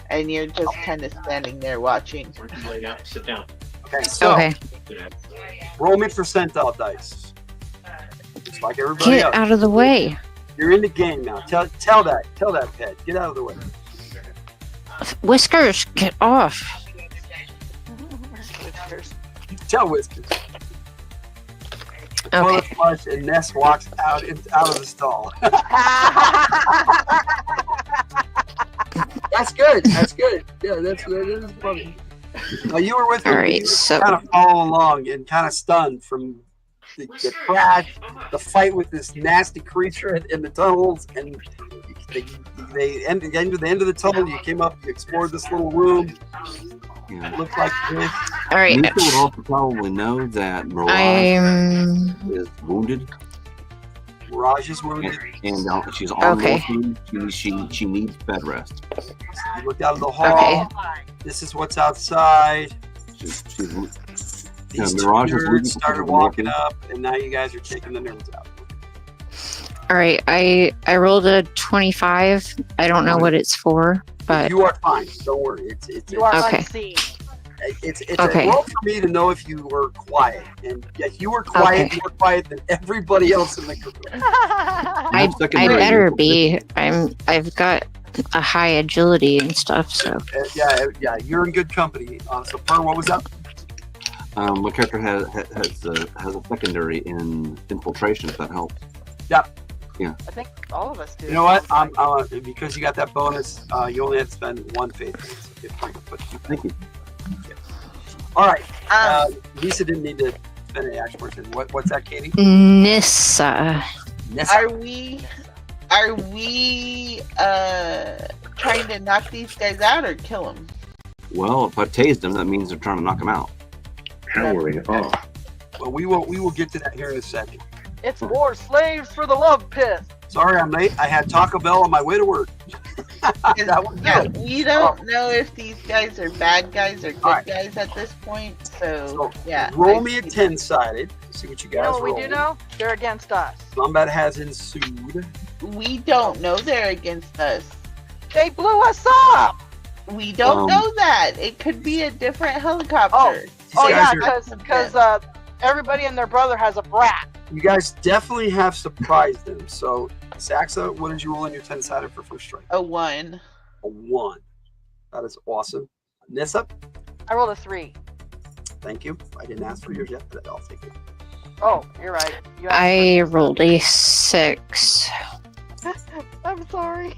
And you're just kind of standing there watching. Lay down, sit down. Okay. So Okay. roll me percentile dice. Just like everybody Get else. out of the way. You're in the game now. Tell that pet. Get out of the way. Whiskers, get off. Tell Whiskers. Okay. Toilet flush and Ness walks out of the stall. That's good. That's good. Yeah, that is funny. Now you were with her. All right, You were so- kind of following along and kind of stunned from the crash, the fight with this nasty creature in the tunnels, and they ended the end of the tunnel. You came up, you explored this little room. Yeah. It looked like this. All right. Lisa would also probably know that Mirage I'm is wounded, Mirage is wounded. and she's on Okay. morphine. She needs bed rest. You looked out of the hall. This is what's outside. She's These Mirage two is nerds wounded started because of walking morphine. up, and now you guys are taking the nerds out. all right. I rolled a 25. I don't know what it's for, but You are fine. Don't worry. You are Okay. unseen. It's Okay. a roll for me to know if you were quiet, and yes, you were quiet. Okay. More quiet than everybody else in the group. I Secondary better mental be. I've got a high agility and stuff, so Yeah, you're in good company. So, Per, what was that? My character has a secondary in infiltration. If that helps. I think all of us do. You know what? I'm because you got that bonus. You only had to spend 1 faith point, so get free to put you. Thank you. All right. Lisa didn't need to spend any action points. What's that, Katie? Nissa. Nessa. Are we trying to knock these guys out or kill them? Well, if I tased them, that means they're trying to knock him out. Powering off. Well, we will get to that here in a second. It's more slaves for the love pit. Sorry, I'm late. I had Taco Bell on my way to work. That was good. We don't know if these guys are bad guys or good guys at this point. So yeah. Roll me a 10-sided. See what you guys You know what roll. we do know? They're against us. Combat has ensued. We don't know they're against us. They blew us up. We don't know that. It could be a different helicopter. Oh yeah, guys because everybody and their brother has a brat. You guys definitely have surprised them. So, Saxa, what did you roll in your 10-sided for first strike? A 1. A 1. That is awesome. Nissa? I rolled a 3. Thank you. I didn't ask for yours yet, but I'll take it. Oh, you're right. I rolled a 6. I'm sorry.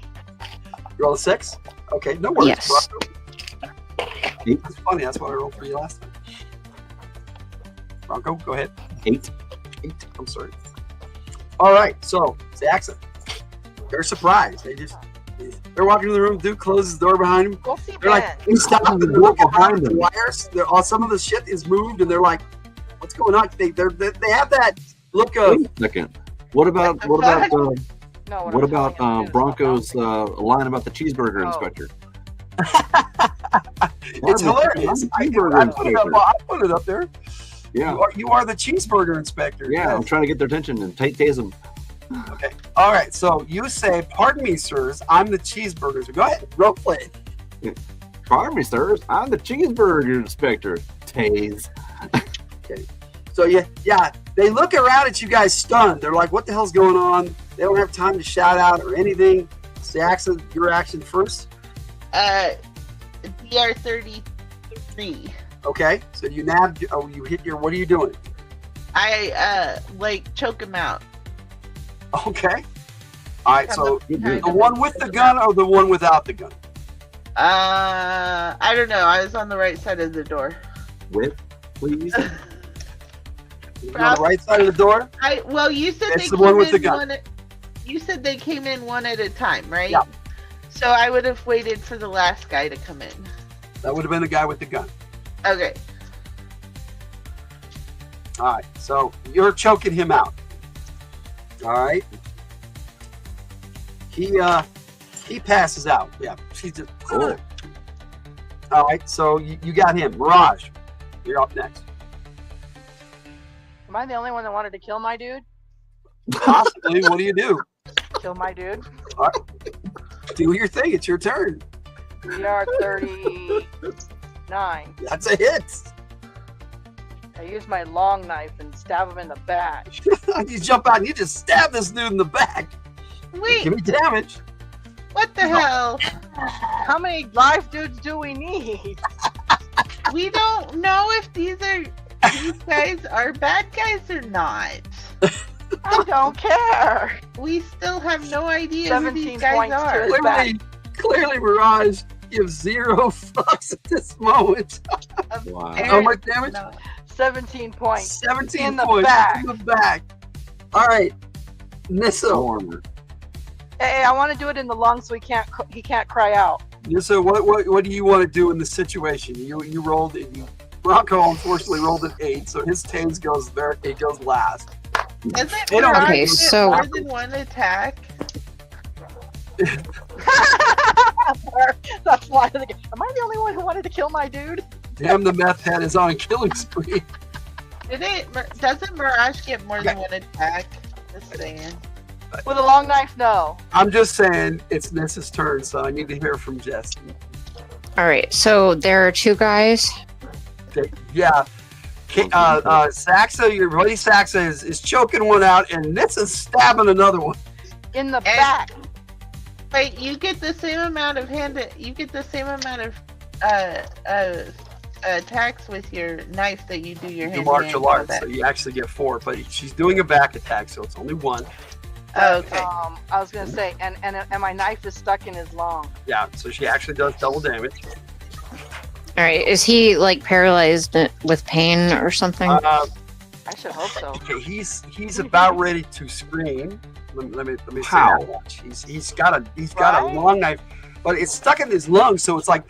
You rolled a 6? Okay, no worries. Yes. Bronco. That's funny. That's what I rolled for you last time. Bronco, go ahead. 8. 8. I'm sorry. All right. So, Saxa, they're surprised. They're walking in the room. Dude closes the door behind him. Go see They're Ben. like, he's stopping the door behind the wires. Some of the shit is moved, and they're like, "What's going on?" They have that look of. Wait a second. What about Bronco's line about the cheeseburger inspector? It's hilarious. I put it up there. Yeah. You are the cheeseburger inspector. Yeah, Yes. I'm trying to get their attention and tase them. Okay. All right. So you say, "Pardon me, sirs. I'm the cheeseburger." So go ahead. Role play. Pardon me, sirs. I'm the cheeseburger inspector. Tase. Okay. So yeah, they look around at you guys stunned. They're like, "What the hell's going on?" They don't have time to shout out or anything. Saxa, your action first. DR-33. Okay. So you nabbed. Oh, you hit your. What are you doing? I choke him out. Okay. All right. So the one with the gun or the one without the gun? I don't know. I was on the right side of the door. With, please. You're on the right side of the door. Well, you said It's they the one came with the in gun. You said they came in one at a time, right? Yeah. So I would have waited for the last guy to come in. That would have been the guy with the gun. Okay. All right. So you're choking him out. All right. He passes out. Yeah. She's just. Oh. All right. So you got him. Mirage, you're up next. Am I the only one that wanted to kill my dude? Possibly. What do you do? Kill my dude? All right. Do your thing. It's your turn. DR-39. That's a hit. I use my long knife and stab him in the back. You jump out and you just stab this dude in the back. Wait, Give me damage. what the hell? How many live dudes do we need? We don't know if these guys are bad guys or not. I don't care. We still have no idea who these 17 guys points are. to his back. Clearly, Mirage gives 0 fucks at this moment. Wow. How much damage? No. 17 points. 17 In the points back. in the back. All right, Nissa. Armor. Hey, I want to do it in the lungs so he can't cry out. Nissa, what do you want to do in this situation? You rolled. Bronco unfortunately rolled an 8, so his tase goes there. It goes last. Doesn't They don't- Mirage Okay, get so- more than one attack? That's why. Am I the only one who wanted to kill my dude? Damn, the meth head is on a killing spree. Doesn't Mirage get more than one attack? Just saying. With a long knife, no. I'm just saying it's Nissa's turn, so I need to hear from Jess. All right, so there are 2 guys. Okay, yeah. Saxa, your buddy Saxa is choking one out, and Nissa's stabbing another one. In the back. Wait, you get the same amount of attacks with your knife that you do your You hand. martial arts, so you actually get 4, but she's doing a back attack, so it's only 1. Oh, okay. I was gonna say, and my knife is stuck in his long. Yeah, so she actually does double damage. All right, is he like paralyzed with pain or something? I should hope so. Okay, he's about ready to scream. Let me say How? that much. He's got a long knife, but it's stuck in his lungs, so it's like.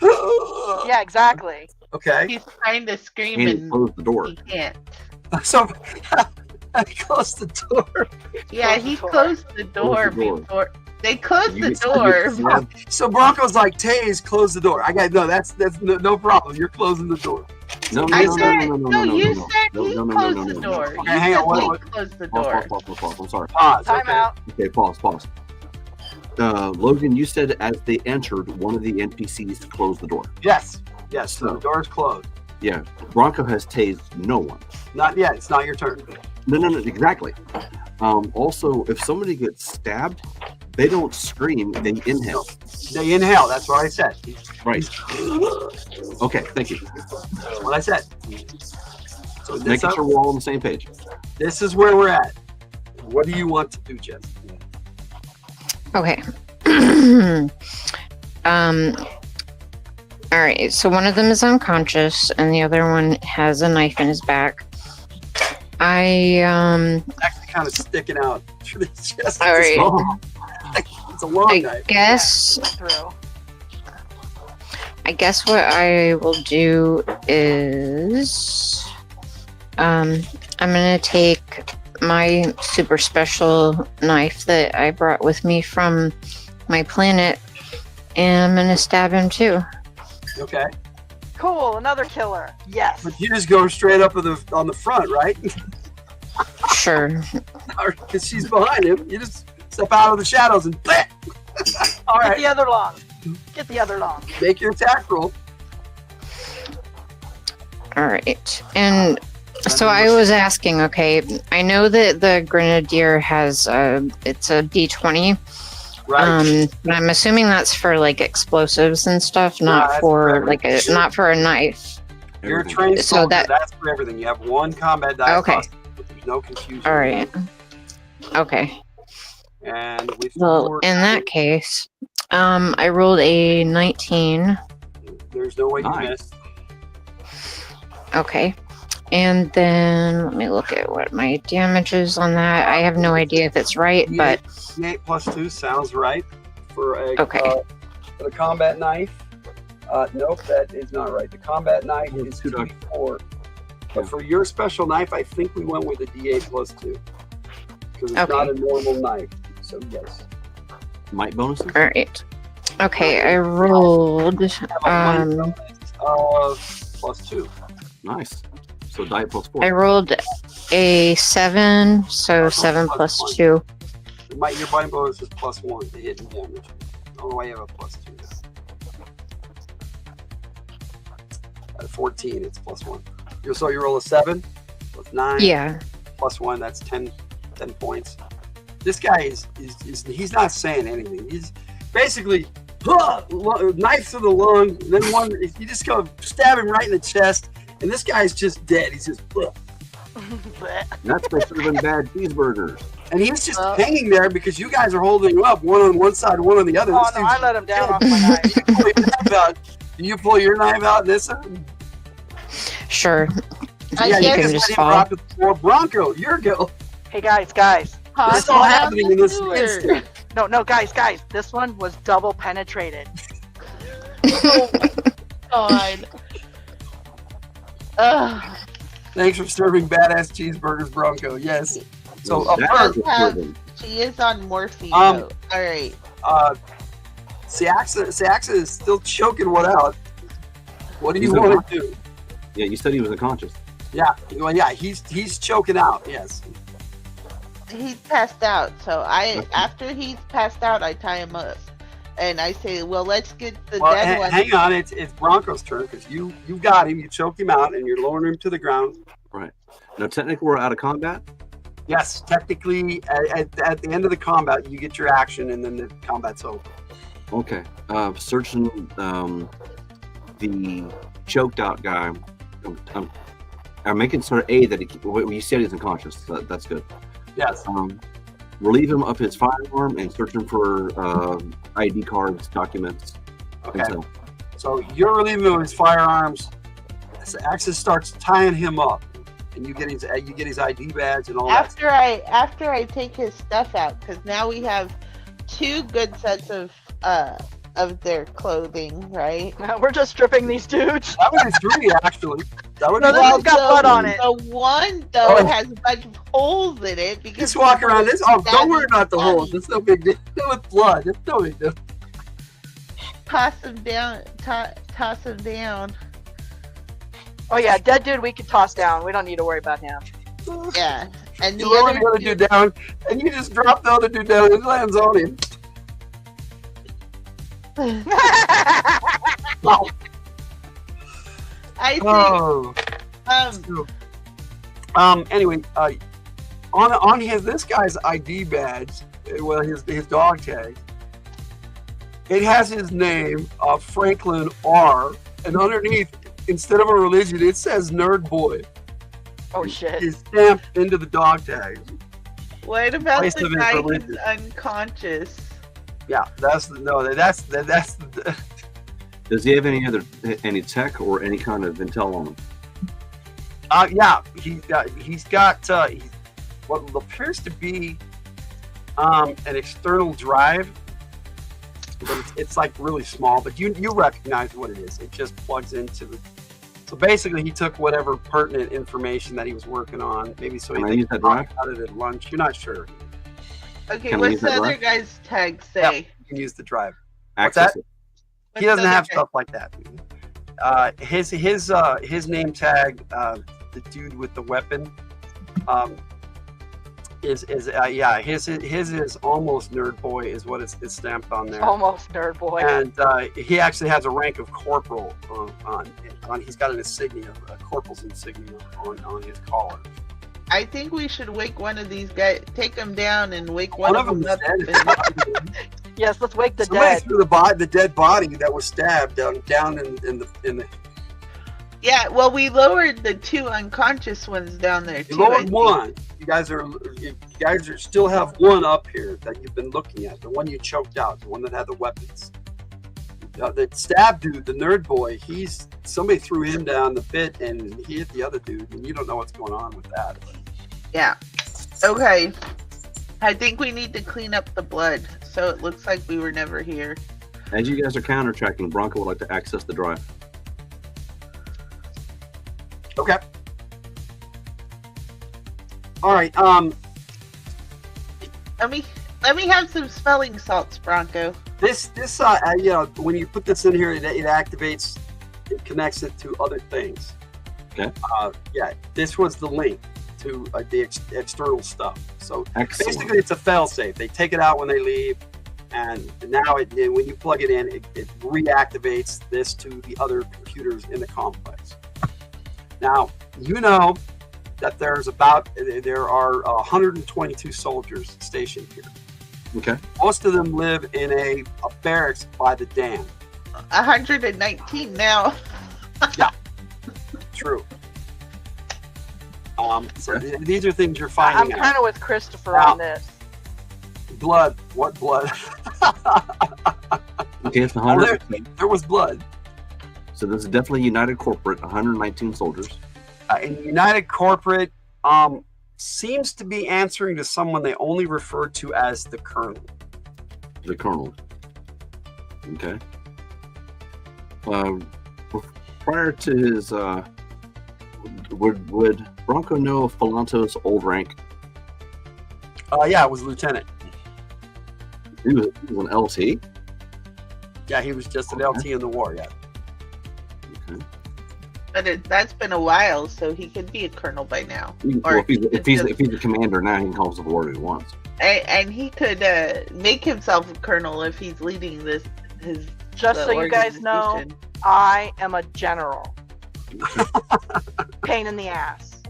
Yeah, exactly. Okay. He's trying to scream And he and closed the door. he can't. So I closed the door. Yeah, he closed the door before. They closed the door. So Bronco's like, Taze, close the door. I got that's no problem. You're closing the door. No, You said he closed the door. Okay, hang on. He closed the door. Pause. I'm sorry. Pause. Time out. Okay, pause. Logan, you said as they entered, one of the NPCs closed the door. Yes. So the door's closed. Yeah. Bronco has tased no one. Not yet. It's not your turn. No, exactly. Also, if somebody gets stabbed, they don't scream, they inhale. They inhale. That's what I said. Right. Okay, thank you. That's what I said. So Making sure we're all on the same page. This is where we're at. What do you want to do, Jen? Okay. All right. So one of them is unconscious, and the other one has a knife in his back. Actually kind of sticking out through the chest. All right. It's a long knife. I guess what I will do is I'm gonna take my super special knife that I brought with me from my planet, and I'm gonna stab him too. Okay. Cool, another killer. Yes. But you just go straight up on the front, right? Sure. Because she's behind him. You just step out of the shadows and bleh! All right. Get the other long. Get the other long. Make your attack roll. All right. And so I was asking, okay, I know that the Grenadier has it's a D20. Right. But I'm assuming that's for like explosives and stuff, not for like not for a knife. You're a trained So soldier. That's for everything. You have one combat die. Okay. There's no confusion. All right. Okay. And we Well, in that case, I rolled a 19. There's no way you missed. Okay. And then let me look at what my damage is on that. I have no idea if it's right, but D8 plus 2 sounds right for a for the combat knife. Nope, that is not right. The combat knife is 2d4. But for your special knife, I think we went with a D8 plus 2 because it's not a normal knife. So yes. Might bonuses. All right. Okay, I rolled plus 2. Nice. So die plus 4. I rolled a 7, so 7 plus 2. Your body bonus is plus 1 to hit and damage. I don't know why you have a plus 2 now. At 14, it's plus 1. So you roll a 7 plus 9. Yeah. Plus 1, that's 10 points. This guy is he's not saying anything. He's basically knife to the lung, then one you just go stab him right in the chest, and this guy's just dead. He's just That's for serving bad cheeseburgers. And he's just hanging there because you guys are holding him up, one on one side, one on the other. Oh, no, I let him down off my knife. Do you pull your knife out, Nissa? Sure. Yeah, you you can just fall. to the floor. Bronco, your go. Hey, guys. This is all happening in this instant. No, guys. This one was double penetrated. Oh, God. Thanks for serving badass cheeseburgers, Bronco. Yes. So, she is on morphine. All right. Saxa is still choking one out. What do you want to do? Yeah, you said he was unconscious. Yeah. Well, yeah, he's choking out. Yes. He's passed out. So after he's passed out, I tie him up. And I say, well, let's get the dead one. Hang on, it's Bronco's turn because you got him, you choked him out, and you're lowering him to the ground. Right. Now, technically, we're out of combat? Yes, technically, at the end of the combat, you get your action, and then the combat's over. Okay. Searching the choked out guy. I'm making sort of A that you said he's unconscious. So that's good. Yes. Relieve him of his firearm and search him for ID cards, documents. Okay. So you're relieving him of his firearms. Axis starts tying him up, and you get his ID badge and all that. After I take his stuff out, because now we have 2 good sets of of their clothing, right? We're just stripping these dudes. That would be 3, actually. That would No, be this has got blood on it. The one though has a bunch of holes in it because just walk around this. Oh, don't worry about the body. holes. It's no big deal. With blood, it's no big deal. Toss them down. Toss them down. Oh yeah, dead dude we can toss down. We don't need to worry about him. Yeah, and You lower the other dude down, and you just drop the other dude down, and it lands on him. Wow. I think. Anyway, on this guy's ID badge, well, his dog tag, it has his name, Franklin R, and underneath, instead of a religion, it says Nerd Boy. Oh shit! It's stamped into the dog tag. What about the guy who's unconscious? Yeah, that's the. Does he have any tech or any kind of intel on him? Yeah, he's got what appears to be an external drive, but it's like really small. But you recognize what it is. It just plugs into the. So basically, he took whatever pertinent information that he was working on. Maybe so Can I he use that drive? out of it at lunch. You're not sure. Okay, Can I what's use the that other drive? guy's tag say? Yeah, you can use the drive. What's Access that? it. He doesn't have stuff like that. His name tag, the dude with the weapon, his is almost Nerd Boy is what it's stamped on there. Almost Nerd Boy. And he actually has a rank of corporal on. He's got an insignia, a corporal's insignia on his collar. I think we should wake one of these guys, take them down, and wake one of them up. Yes, let's wake the Somebody dead. threw the dead body that was stabbed down in the. Yeah, well, we lowered the 2 unconscious ones down there too. You lowered one. You guys still have one up here that you've been looking at. The one you choked out, the one that had the weapons. The stab dude, the Nerd Boy, somebody threw him down the pit and he hit the other dude, and you don't know what's going on with that. Yeah. Okay. I think we need to clean up the blood, so it looks like we were never here. As you guys are counter-tracking, Bronco would like to access the drive. Okay. All right. Let me have some smelling salts, Bronco. This when you put this in here, it activates, it connects it to other things. Okay. This was the link to the external stuff. So Excellent. basically, it's a fail-safe. They take it out when they leave, and now when you plug it in, it reactivates this to the other computers in the complex. Now, you know that there are 122 soldiers stationed here. Okay. Most of them live in a barracks by the dam. 119 now. Yeah, true. So these are things you're finding I'm out. kind of with Christopher Now, on this. Blood. What blood? Okay, it's Well, 119. there was blood. So this is definitely United Corporate, 119 soldiers. And United Corporate seems to be answering to someone they only refer to as the Colonel. The Colonel. Okay. Prior to his, would Bronco know of Falanto's old rank? Yeah, it was Lieutenant. He was an LT. Yeah, he was just an LT in the war. Yeah. Okay. But that's been a while, so he could be a colonel by now. Well, if he's a commander now, he can call himself whatever he wants. And he could make himself a colonel if he's leading his. Just so you guys know, organization. I am a general. Pain in the ass.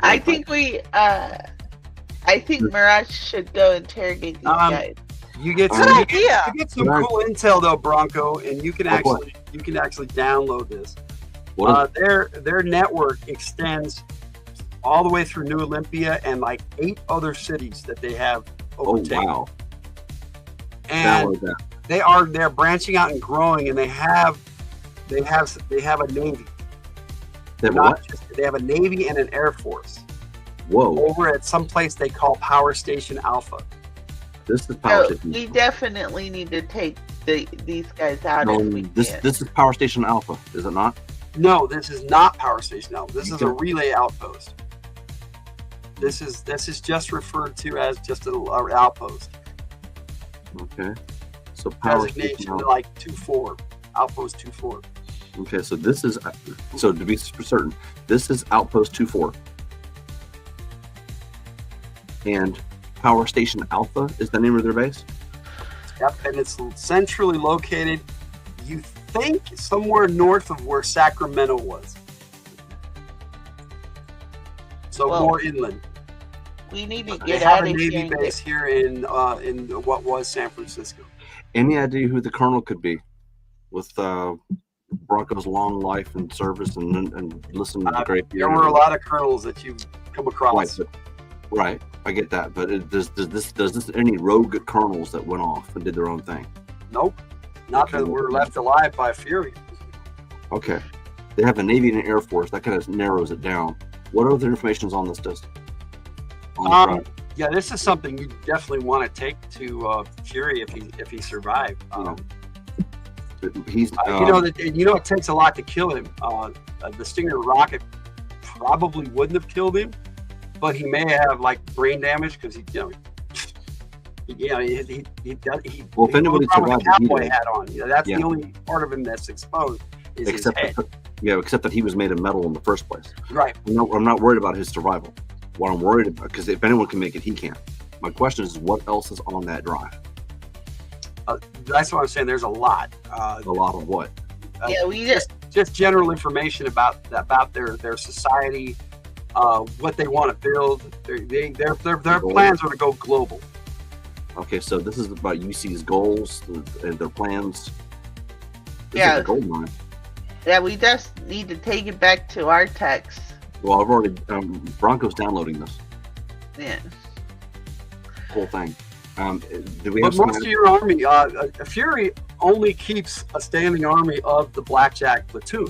I think Mirage should go interrogate these guys. You get Good some, idea. you get some cool intel though, Bronco, and you can actually download this. Their network extends all the way through New Olympia and like 8 other cities that they have overtaken. Oh wow! And they're branching out and growing, and they have a navy. They have a navy and an air force. Whoa! Over at some place they call Power Station Alpha. This is Power So Station. we definitely need to take these guys out. This is Power Station Alpha, is it not? No, this is not Power Station Alpha. This is a relay outpost. This is just referred to as just an outpost. Okay. So Power Designation Station Alpha. like 2-4, Outpost 2-4. Okay, so this is, so to be certain, this is Outpost 2-4. And Power Station Alpha is the name of their base? Yep, and it's centrally located, you think, somewhere north of where Sacramento was. So more inland. We need to They get have out a of Navy here. base here in what was San Francisco. Any idea who the colonel could be with Bronco's long life and service and listening to the great? There were a lot of colonels that you've come across. Right, I get that, but does this any rogue colonels that went off and did their own thing? Nope, not that were left alive by Fury. Okay, they have a Navy and an Air Force. That kind of narrows it down. What other information is on this disc? Yeah, this is something you definitely want to take to Fury if he survived. He's it takes a lot to kill him. The Stinger rocket probably wouldn't have killed him, but he may have like brain damage because he does. Well, if anybody survived, a cowboy hat on. That's the only part of him that's exposed. Is except his head. except that he was made of metal in the first place. Right. I'm not worried about his survival. What I'm worried about, because if anyone can make it, he can. My question is, what else is on that drive? That's what I'm saying. There's a lot. A lot of what? We just general information about their society, what they want to build. Their plans are to go global. Okay, so this is about UC's goals and their plans. This Yeah. is a gold mine. Yeah, we just need to take it back to our text. Well, I've already Bronco's downloading this Yeah. whole thing. Do we But have most of your army, Fury only keeps a standing army of the Blackjack platoon.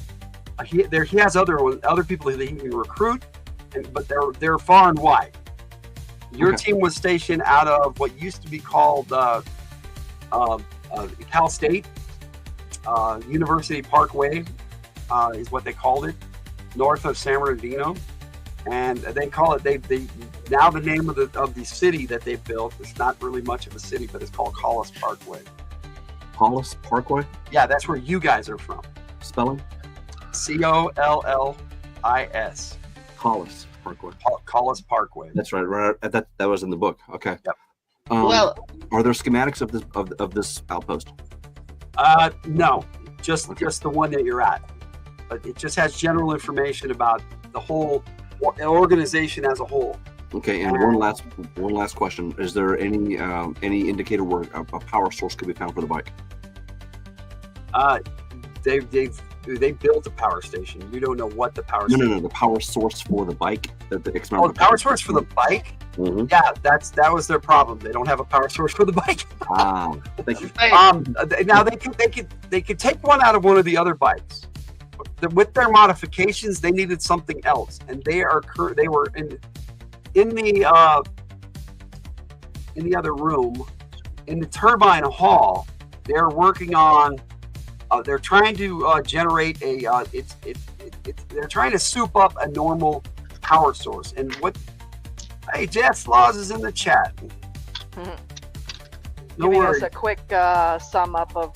He has other people that he can recruit, but they're far and wide. Your team was stationed out of what used to be called Cal State University Parkway, is what they called it, north of San Bernardino, and they call it they now the name of the city that they built. It's not really much of a city, but it's called Collis Parkway. Collis Parkway? Yeah, that's where you guys are from. Spelling? Collis. Collis Parkway. Collis Parkway. That's right. That was in the book. Okay. Yep. Well, are there schematics of this outpost? No, just the one that you're at. But it just has general information about the whole organization as a whole. Okay, and one last question: is there any indicator where a power source could be found for the bike? They built a power station. You don't know what the power station. No, the power source for the bike. The power source for the bike? Mm-hmm. Yeah, that was their problem. They don't have a power source for the bike. Thank you. Now they could take one out of one of the other bikes. With their modifications, they needed something else, and they were in the other room, in the turbine hall. They're working on. They're trying to generate a. They're trying to soup up a normal power source, and what? Hey, Jess Laws is in the chat. No Giving worries. us a quick sum up of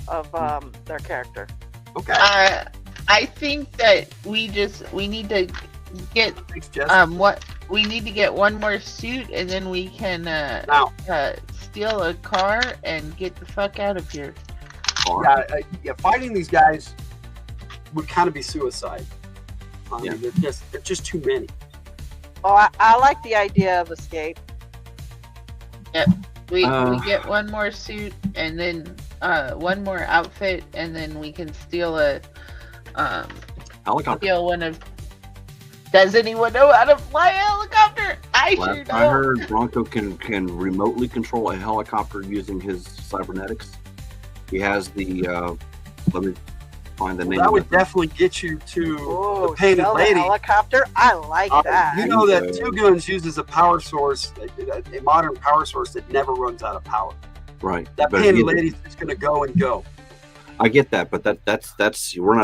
their character. Okay. I think that we need to get Thanks, Jess. we need to get one more suit, and then we can steal a car and get the fuck out of here. Yeah, fighting these guys would kind of be suicide. They're just too many. Oh, I like the idea of escape. Yep. We get one more suit, and then one more outfit, and then we can steal a helicopter. Steal one of. Does anyone know how to fly a helicopter? I sure know. I heard Bronco can remotely control a helicopter using his cybernetics. He has the find the name. That would definitely get you to the painted sell the lady. helicopter. I like that. You know that Two Guns uses a power source, a modern power source that never runs out of power. Right. That painted lady's just going to go and go. I get that, but that's we're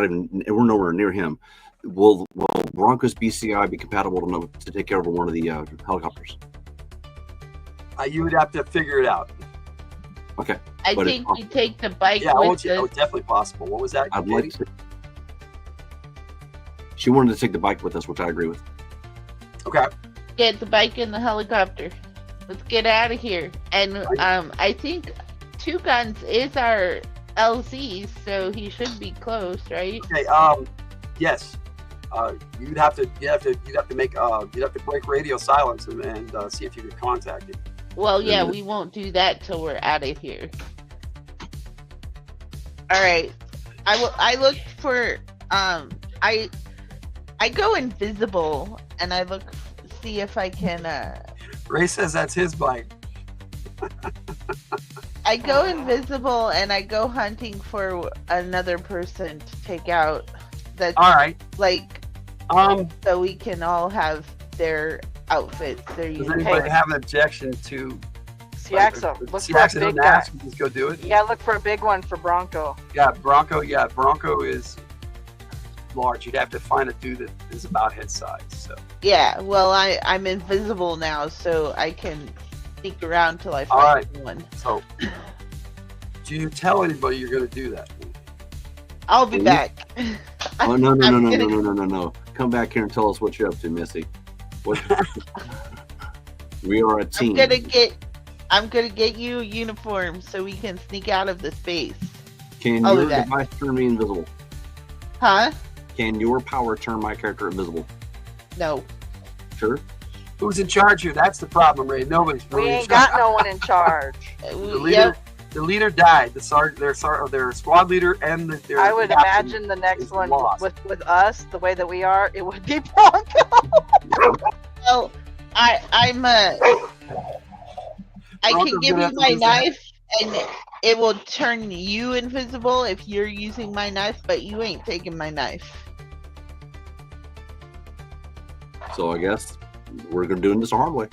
nowhere near him. Will Bronco's BCI be compatible to take over one of the helicopters? You would have to figure it out. Okay. I think we take the bike with us. It's definitely possible. What was that? I'd like to. She wanted to take the bike with us, which I agree with. Okay. Get the bike in the helicopter. Let's get out of here. And I think Two Guns is our LZ, so he should be close, right? Okay. Yes. You'd have to break radio silence and see if you could contact him. Well, yeah, we won't do that till we're out of here. All right. I look for I go invisible and I see if I can Ray says that's his bike. I go invisible and I go hunting for another person to take out. That's all right. Like so we can all have their outfits. Does anybody have an objection to Siaxo? Look for a big guy. Just go do it. Yeah, look for a big one for Bronco. Yeah, Bronco. Yeah, Bronco is large. You'd have to find a dude that is about his size. So. Yeah. Well, I'm invisible now, so I can sneak around till I find one. So, do you tell anybody you're going to do that? I'll be back. Oh no! Come back here and tell us what you're up to, Missy. We are a team. I'm gonna get you a uniform so we can sneak out of the space. Can your device turn me invisible? Huh? Can your power turn my character invisible? No. Sure. Who's in charge here? That's the problem, Ray. Nobody's really We ain't got no one in charge. The leader died. Their squad leader and their I would imagine the next one with us, the way that we are, it would be Bronco. Well, I can give you my knife and it will turn you invisible if you're using my knife, but you ain't taking my knife. So I guess we're doing this the hard way.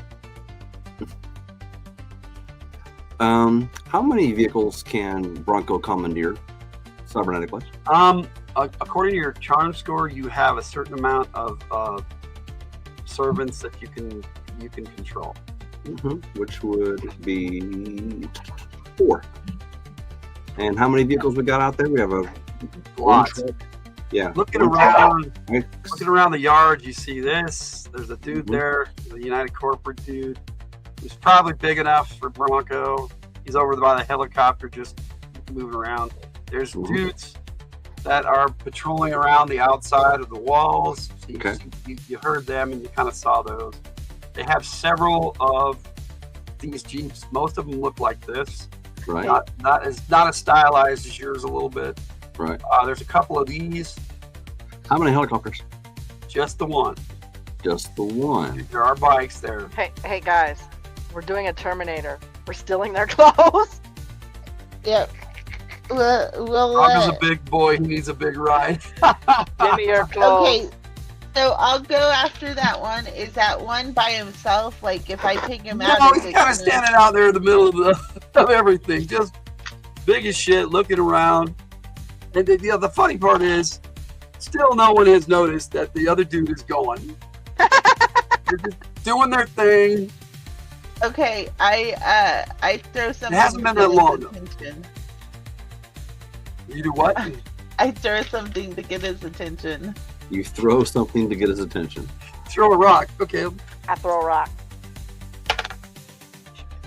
How many vehicles can Bronco commandeer cybernetically? According to your charm score, you have a certain amount of servants that you can control. Which would be 4. And how many vehicles we got out there? We have a lot. Yeah. Looking around the yard, you see this. There's a dude there, the United Corporate dude. He's probably big enough for Bronco. He's over by the helicopter, just moving around. There's dudes that are patrolling around the outside of the walls. So you heard them and you kind of saw those. They have several of these Jeeps. Most of them look like this. Right. Not as stylized as yours a little bit. Right. There's a couple of these. How many helicopters? Just the one. Just the one. There are bikes there. Hey guys, we're doing a Terminator. We're stealing their clothes. Yep. Bronco's a big boy. He needs a big ride. Give me your clothes. Okay. So I'll go after that one. Is that one by himself? Like if I take him out? No, he's kind of standing out there in the middle of everything, just big as shit, looking around. And the funny part is, still no one has noticed that the other dude is going. They're just doing their thing. Okay, I throw something. It hasn't been that long. You do what? I throw something to get his attention. You throw something to get his attention. Throw a rock. Okay. I throw a rock.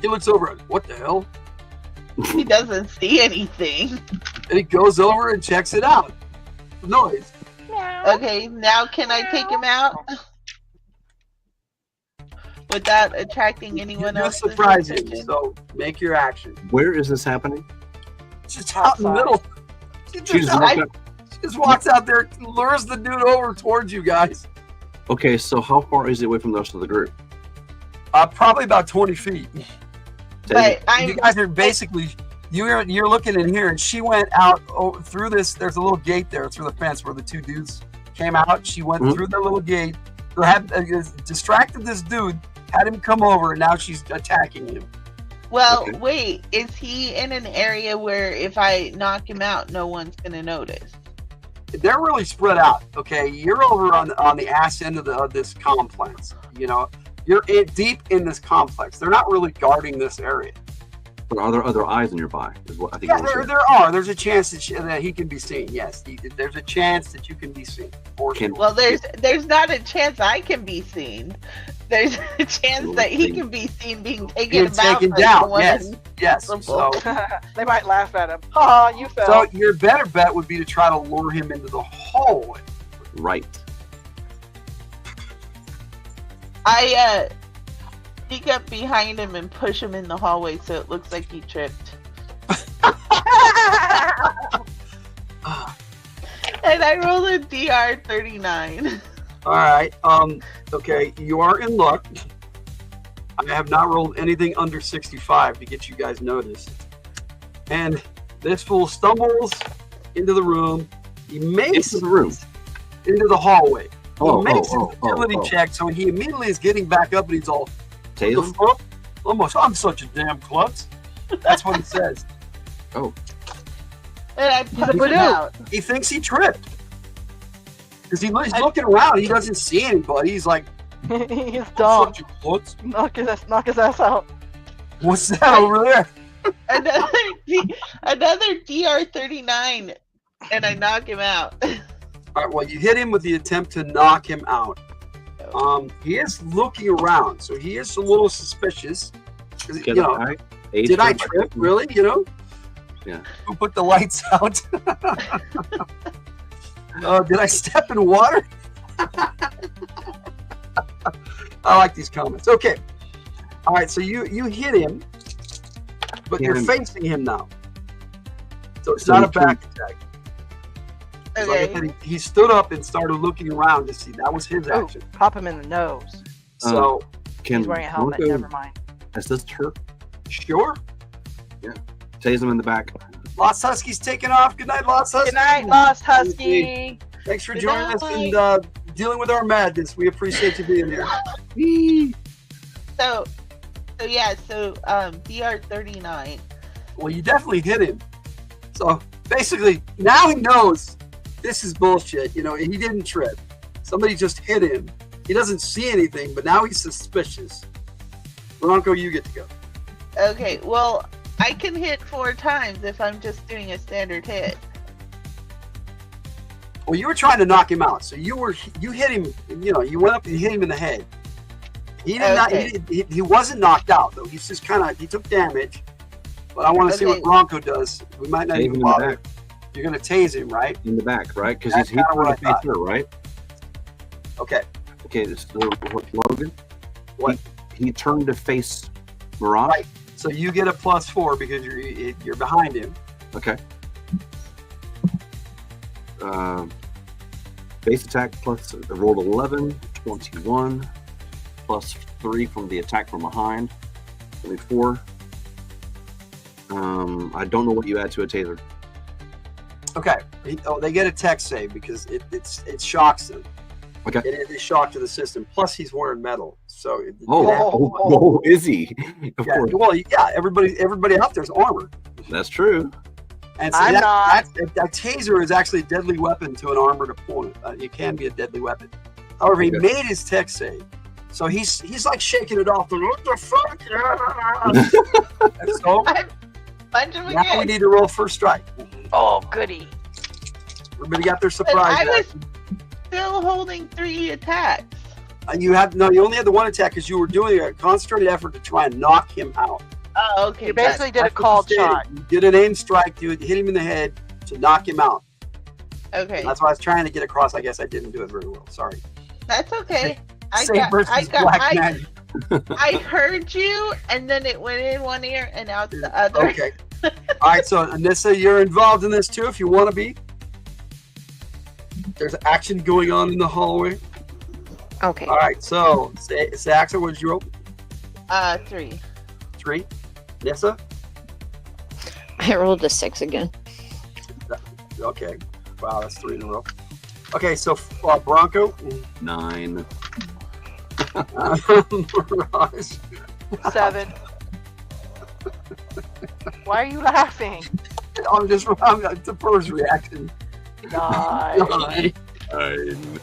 He looks over. What the hell? He doesn't see anything. And he goes over and checks it out. The noise. Okay, now can I take him out? Without attracting anyone else. Just surprise him, so make your action. Where is this happening? Just out in the middle. She just walks out there, lures the dude over towards you guys. Okay, so how far is it away from the rest of the group? Probably about 20 feet. But you guys are basically You're looking in here, and she went out through this. There's a little gate there through the fence where the two dudes came out. She went through the little gate, distracted this dude, had him come over, and now she's attacking him. Well, wait, is he in an area where if I knock him out, no one's gonna notice? They're really spread out. Okay, you're over on the ass end of this complex. You know, you're deep in this complex. They're not really guarding this area. But are there other eyes nearby? Is what I think. Yeah, there are. There's a chance that he can be seen. Yes, there's a chance that you can be seen. Well, there's not a chance I can be seen. There's a chance that he can be seen being taken down. Yes. So they might laugh at him. Oh, you fell. So your better bet would be to try to lure him into the hallway. Right. I sneak up behind him and push him in the hallway so it looks like he tripped. And I rolled a DR 39. All right. Okay, you are in luck. I have not rolled anything under 65 to get you guys noticed. And this fool stumbles into the room. He makes into the room. Into the hallway. He makes an agility check, so he immediately is getting back up, and he's all, almost, I'm such a damn klutz. That's what he says. And I put him out. He thinks he tripped. Because he's looking around, he doesn't see anybody. He's like, he's dumb. Knock his ass out. What's that over there? Another DR 39, and I knock him out. All right, well, you hit him with the attempt to knock him out. He is looking around, so he is a little suspicious. You know, did I trip? Really? You know? Yeah. Who put the lights out? Did I step in water? I like these comments. Okay. All right, so you hit him, but you're facing him now. So it's not a back attack. Okay. Like he stood up and started looking around to see. That was his action. Pop him in the nose. So he's wearing a helmet. Never mind. Assist her? Sure. Yeah. Tase him in the back. Lost Husky's taking off. Good night, Lost Husky. Good night, Lost Husky. Thanks for joining us and dealing with our madness. We appreciate you being here. So DR 39. Well, you definitely hit him. So basically, now he knows this is bullshit. You know, he didn't trip. Somebody just hit him. He doesn't see anything, but now he's suspicious. Bronco, you get to go. Okay, well, I can hit 4 times if I'm just doing a standard hit. Well, you were trying to knock him out, so you hit him. You know, you went up and hit him in the head. He did not. He wasn't knocked out though. He's just he took damage. But I want to see what Bronco does. We might not even bother. You're gonna tase him, right? In the back, right? Because he's trying to face her, right? Okay. Okay. So Logan. What? He turned to face Mirage. Right. So you get a +4 because you're behind him. Okay. Base attack plus rolled 11, 21, +3 from the attack from behind, 24. I don't know what you add to a taser. Okay. They get a tech save because it shocks them. Okay. It is shock to the system. Plus, he's wearing metal. So. Is he? Of course. Well, yeah. Everybody out there's armored. That's true. And so that taser is actually a deadly weapon to an armored opponent. It can be a deadly weapon. However, he made his tech save, so he's like shaking it off. What the fuck? And so now we need to roll first strike. Oh, goody! Everybody got their surprise. I was still holding 3 attacks. You only had the 1 attack because you were doing a concentrated effort to try and knock him out. Oh, okay. You basically did a called shot. You did an aim strike. You hit him in the head to knock him out. Okay. That's what I was trying to get across. I guess I didn't do it very well. Sorry. That's okay. I heard you, and then it went in one ear and out the other. Okay. All right. So, Anissa, you're involved in this too if you want to be. There's action going on in the hallway. Okay. All right. So, Saxa, what did you roll? 3. 3. Nissa? I rolled a 6 again. Okay. Wow, that's 3 in a row. Okay, so Bronco. 9. Mirage. 7. Why are you laughing? I'm the first reaction. 9. 9.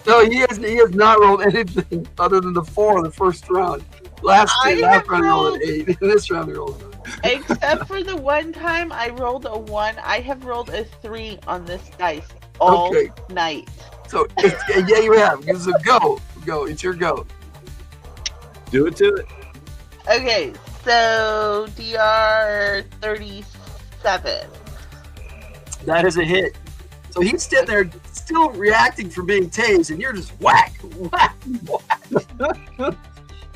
No, he has not rolled anything other than the 4 in the first round. Last round he rolled 8. In this round he rolled 9. Except for the one time I rolled a 1, I have rolled a 3 on this dice all night. So yeah, you have. It's a go. Go. It's your go. Do it to it. Okay, so DR 37. That is a hit. So he's sitting there still reacting for being tased, and you're just whack, whack, whack.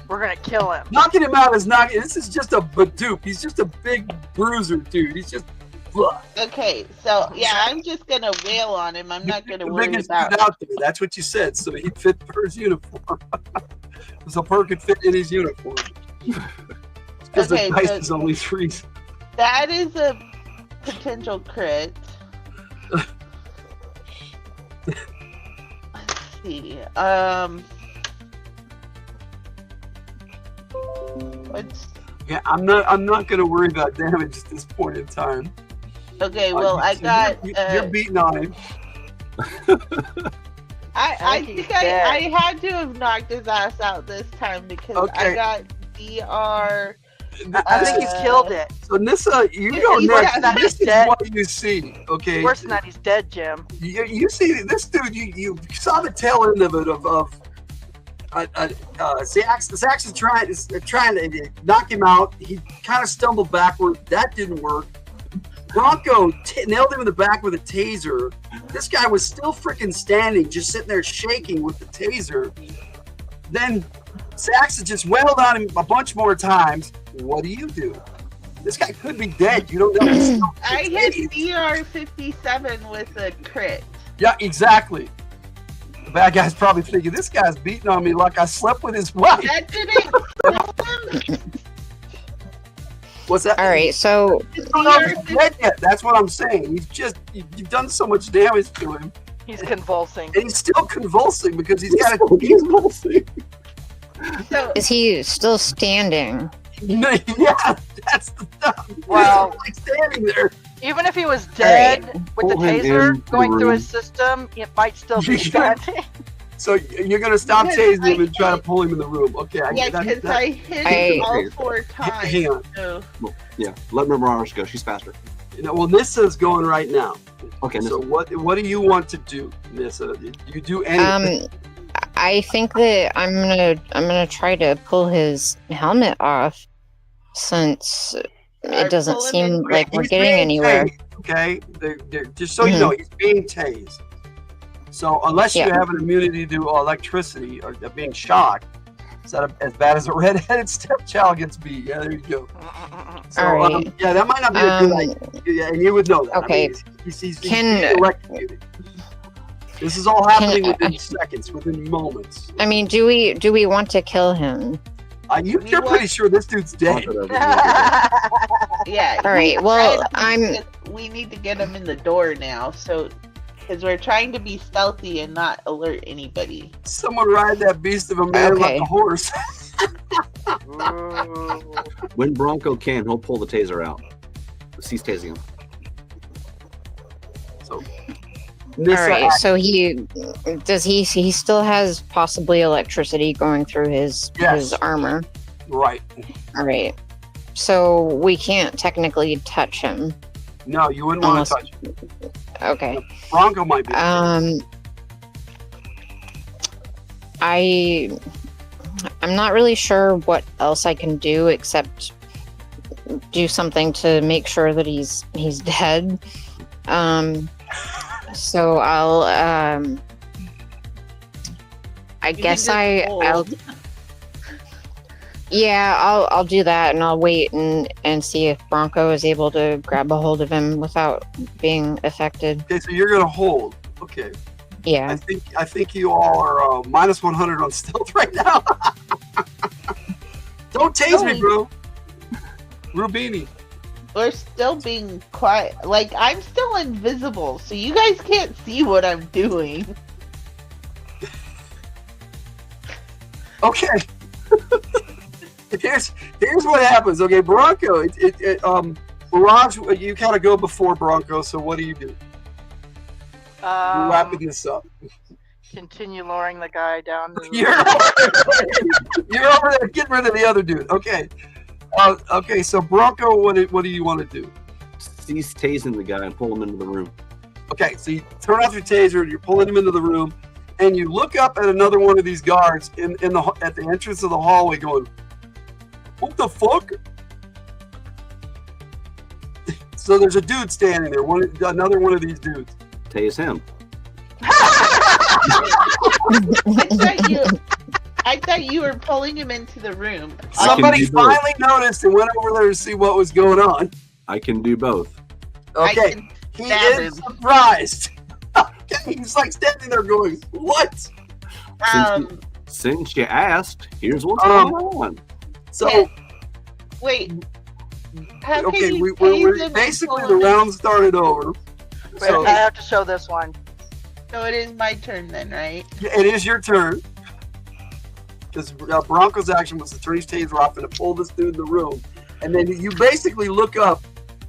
We're gonna kill him. Knocking him out is not. This is just a badoop. He's just a big bruiser, dude. He's just. Okay, so yeah, I'm just gonna wail on him. I'm not gonna worry biggest about. dude out there. That's what you said. So he'd fit for his uniform. So Per could fit in his uniform. Because the dice is only 3. That is a potential crit. Let's see. Yeah, I'm not gonna worry about damage at this point in time. Okay, well, I got. You're beating on him. I think I had to have knocked his ass out this time because I got DR. I think he's killed it. So Nissa, you go next. This is what you see. Okay. Worse than that, he's dead, Jim. You see this dude. You saw the tail end of it Zax is trying to knock him out. He kind of stumbled backward. That didn't work. Bronco nailed him in the back with a taser. This guy was still freaking standing, just sitting there shaking with the taser. Then Zax just wailed on him a bunch more times. What do? This guy could be dead. You don't know. I hit DR 57 with a crit. Yeah, exactly. The bad guy's probably thinking, this guy's beating on me like I slept with his wife. That didn't kill him. What's that? All right, so he's not dead yet. That's what I'm saying. You've done so much damage to him. He's convulsing. And he's still convulsing because he's convulsing. So, is he still standing? Yeah, that's the stuff. Well, like standing there. Even if he was dead with the Pull him taser in going the through room. his system, it might still be standing. So you're gonna stop tasing him and try to pull him in the room. Okay. Yeah, because I hit him all 4 times. Hang on. So. Well, yeah, let Mirage go. She's faster. Well, Nissa's going right now. Okay. So what do you want to do, Nissa? You do anything? I think that I'm gonna try to pull his helmet off, since it doesn't seem like we're getting anywhere. Tased, okay, they're, just so you know, he's being tased. So unless you have an immunity to electricity or being shocked, it's not as bad as a red-headed stepchild gets beat. Yeah, there you go. So, all right. Yeah, that might not be a good idea. Yeah, and you would know that. Okay. I mean, he's being electrocuted. This is all happening within seconds, within moments. I mean, do we want to kill him? You're pretty sure this dude's dead. Yeah. All right. Well, we need to get him in the door now, so because we're trying to be stealthy and not alert anybody. Someone ride that beast of a man like a horse. When Bronco can, he'll pull the taser out. Cease tasing him. So. All right, so he still has possibly electricity going through his armor. Right. All right. So we can't technically touch him. No, you wouldn't want to touch him. Okay. Bronco might be. I'm not really sure what else I can do except do something to make sure that he's dead. So I'll I guess I'll do that, and I'll wait and see if Bronco is able to grab a hold of him without being affected. Okay, so you're gonna hold. Okay. Yeah. I think you all are minus 100 on stealth right now. Don't tase me, bro. Rubini. We're still being quiet. Like, I'm still invisible, so you guys can't see what I'm doing. Okay. here's what happens. Okay, Bronco. Mirage, you kind of go before Bronco. So what do you do? You're wrapping this up. Continue lowering the guy down. You're over there getting rid of the other dude. Okay. Okay. So Bronco, what do you want to do? Cease tasing the guy and pull him into the room. Okay. So you turn off your taser. You're pulling him into the room, and you look up at another one of these guards at the entrance of the hallway, going, "What the fuck?" So there's a dude standing there. Another one of these dudes. Tase him. I thought you were pulling him into the room. Somebody finally noticed and went over there to see what was going on. I can do both. Okay, he is surprised. Okay, he's like standing there going, "What?" Since you asked, here's what's going on. So, wait. Okay, we're basically the round started over. So I have to show this one. So it is my turn then, right? It is your turn. Because Bronco's action was to turn his taser off and to pull this dude in the room. And then you basically look up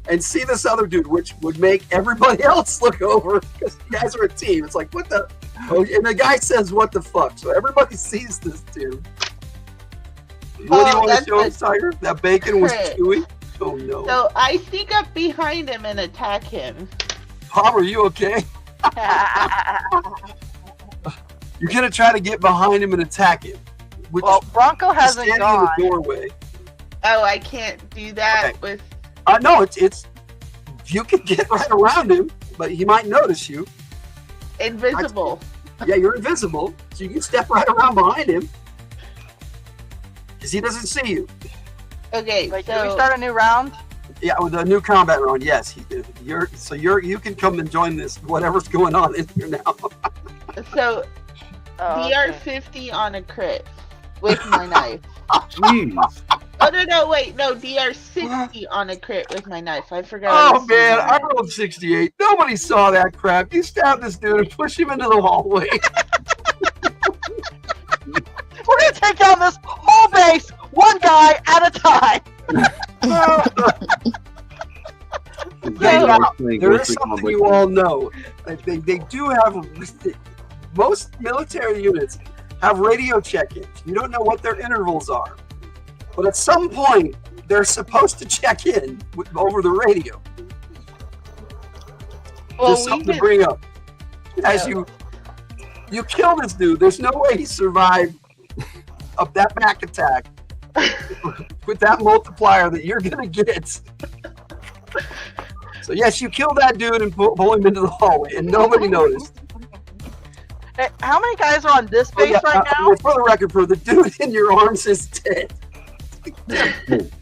and see this other dude, which would make everybody else look over because you guys are a team. It's like, what the? Oh, and the guy says, "What the fuck?" So everybody sees this dude. What do you want to show him, Tiger? That bacon was chewy? Oh, no. So I sneak up behind him and attack him. Bob, are you okay? You're going to try to get behind him and attack him. Well, Bronco hasn't gone. In the doorway. Oh, I can't do that with... No, it's... You can get right around him, but he might notice you. Invisible. Yeah, you're invisible, so you can step right around behind him. Because he doesn't see you. Okay, Wait, so... Can we start a new round? Yeah, with a new combat round, yes. You can come and join this, whatever's going on in here now. So, DR 50 on a crit with my knife. Jeez. Oh, no, wait. No, DR 60 on a crit with my knife. I forgot. Oh, man, I rolled 68. Nobody saw that crap. You stab this dude and push him into the hallway. We're going to take down this whole base, one guy at a time. There is something you all know. They do have, most military units have radio check-ins. You don't know what their intervals are. But at some point, they're supposed to check in over the radio. Well, just something to bring up. As you kill this dude, there's no way he survived of that back attack with that multiplier that you're gonna get. So yes, you killed that dude and pull him into the hallway, and nobody noticed. Hey, how many guys are on this base right now? For the record, the dude in your arms is dead.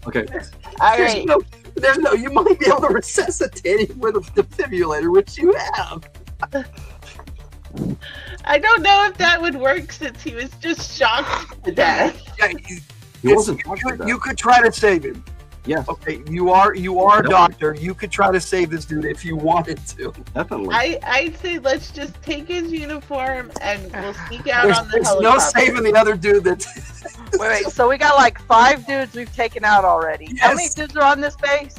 Okay. There's no. You might be able to resuscitate him with a defibrillator, which you have. I don't know if that would work since he was just shocked to death. Yeah, you could try to save him. Yeah. Okay, you are a doctor. You could try to save this dude if you wanted to. Definitely. I'd say let's just take his uniform and we'll sneak out on the There's helicopter. no saving the other dude that. Wait. So we got like 5 dudes we've taken out already. Yes. How many dudes are on this base?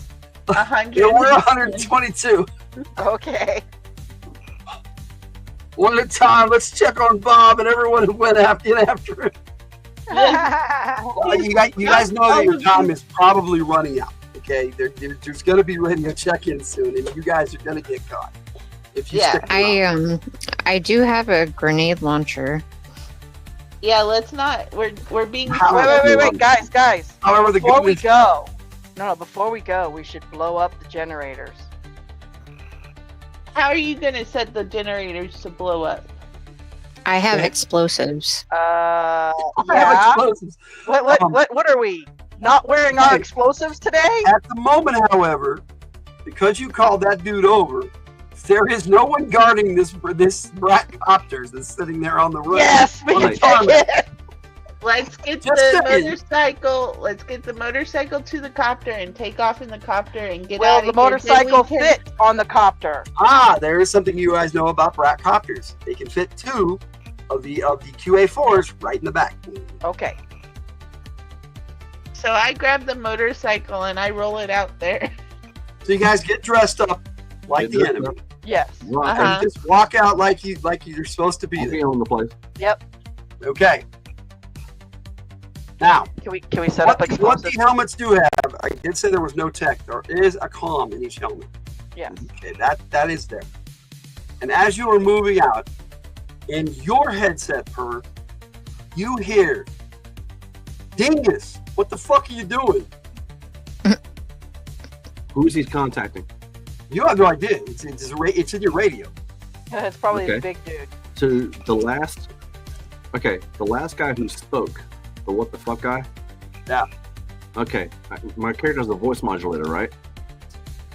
100. There were 122. Okay. One at a time. Let's check on Bob and everyone who went after him. You guys know that your time is probably running out. Okay, there's going to be radio check-in soon, and you guys are going to get caught. If you stick around. I do have a grenade launcher. Yeah, let's not. We're being. Wait, guys. However, before we go, we should blow up the generators. How are you gonna set the generators to blow up? I have explosives. I have explosives. What are we? Not wearing our explosives today? At the moment, however, because you called that dude over, there is no one guarding this Black copter that's sitting there on the road. Yes, we can take it. Let's get Just the saying. motorcycle. Let's get the motorcycle to the copter and take off in the copter and get Will out the of here. motorcycle fit on the copter? There is something you guys know about brat copters. They can fit 2 of the QA4s right in the back. Okay. So I grab the motorcycle and I roll it out there. So you guys get dressed up like Get the dressed enemy. up. Yes. And just walk out like you're supposed to be there. On the place. Yep. Okay. Now, Can we set up what the explosives? helmets do have, I did say there was no tech. There is a comm in each helmet. Yes. Okay, that is there. And as you are moving out, in your headset, Per, you hear, Dingus, what the fuck are you doing? Who's he contacting? You have no idea. It's in your radio. It's probably Okay. a big dude. To the last guy who spoke, the what the fuck guy? Yeah. Okay, my character's a voice modulator, right?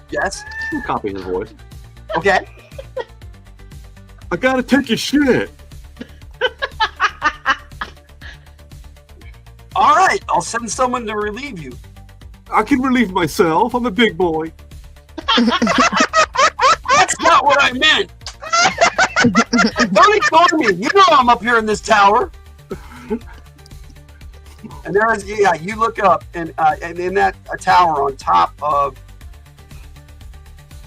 Yes. Copy his voice. Okay. I gotta take your shit. All right. I'll send someone to relieve you. I can relieve myself. I'm a big boy. That's not what I meant. Don't ignore me. You know I'm up here in this tower. And there is, you look up, and in that tower on top of,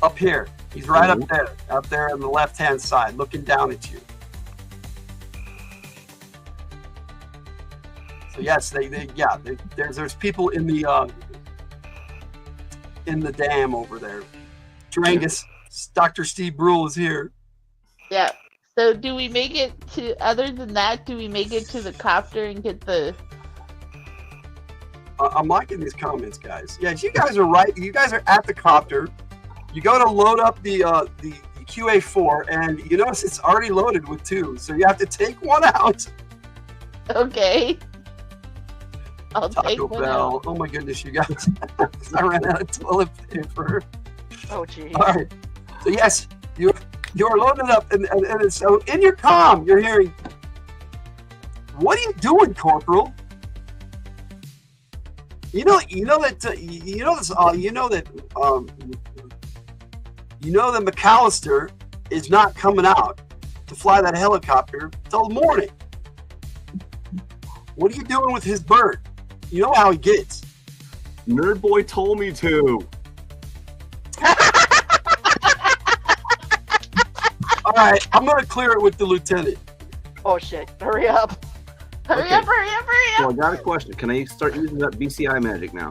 up here. He's right up there on the left-hand side, looking down at you. So yes, there's people in the dam over there. Drangus, Dr. Steve Brule is here. Yeah. So do we make it to, other than that, do we make it to the copter and get the... I'm liking these comments, guys. Yes, you guys are right. You guys are at the copter. You go to load up the QA4, and you notice it's already loaded with 2, so you have to take one out. Okay. I'll take Taco one Bell. out. Oh my goodness, you guys! I ran out of toilet paper. Oh, geez. All right. So yes, you're loaded up, and so in your comm, you're hearing, "What are you doing, Corporal?" You know that McAllister is not coming out to fly that helicopter till morning. What are you doing with his bird? You know how he gets. Nerd Boy told me to. All right, I'm gonna clear it with the lieutenant. Oh, shit. Hurry up. Hurry up, hurry up, hurry So up! I got a question. Can I start using that BCI magic now?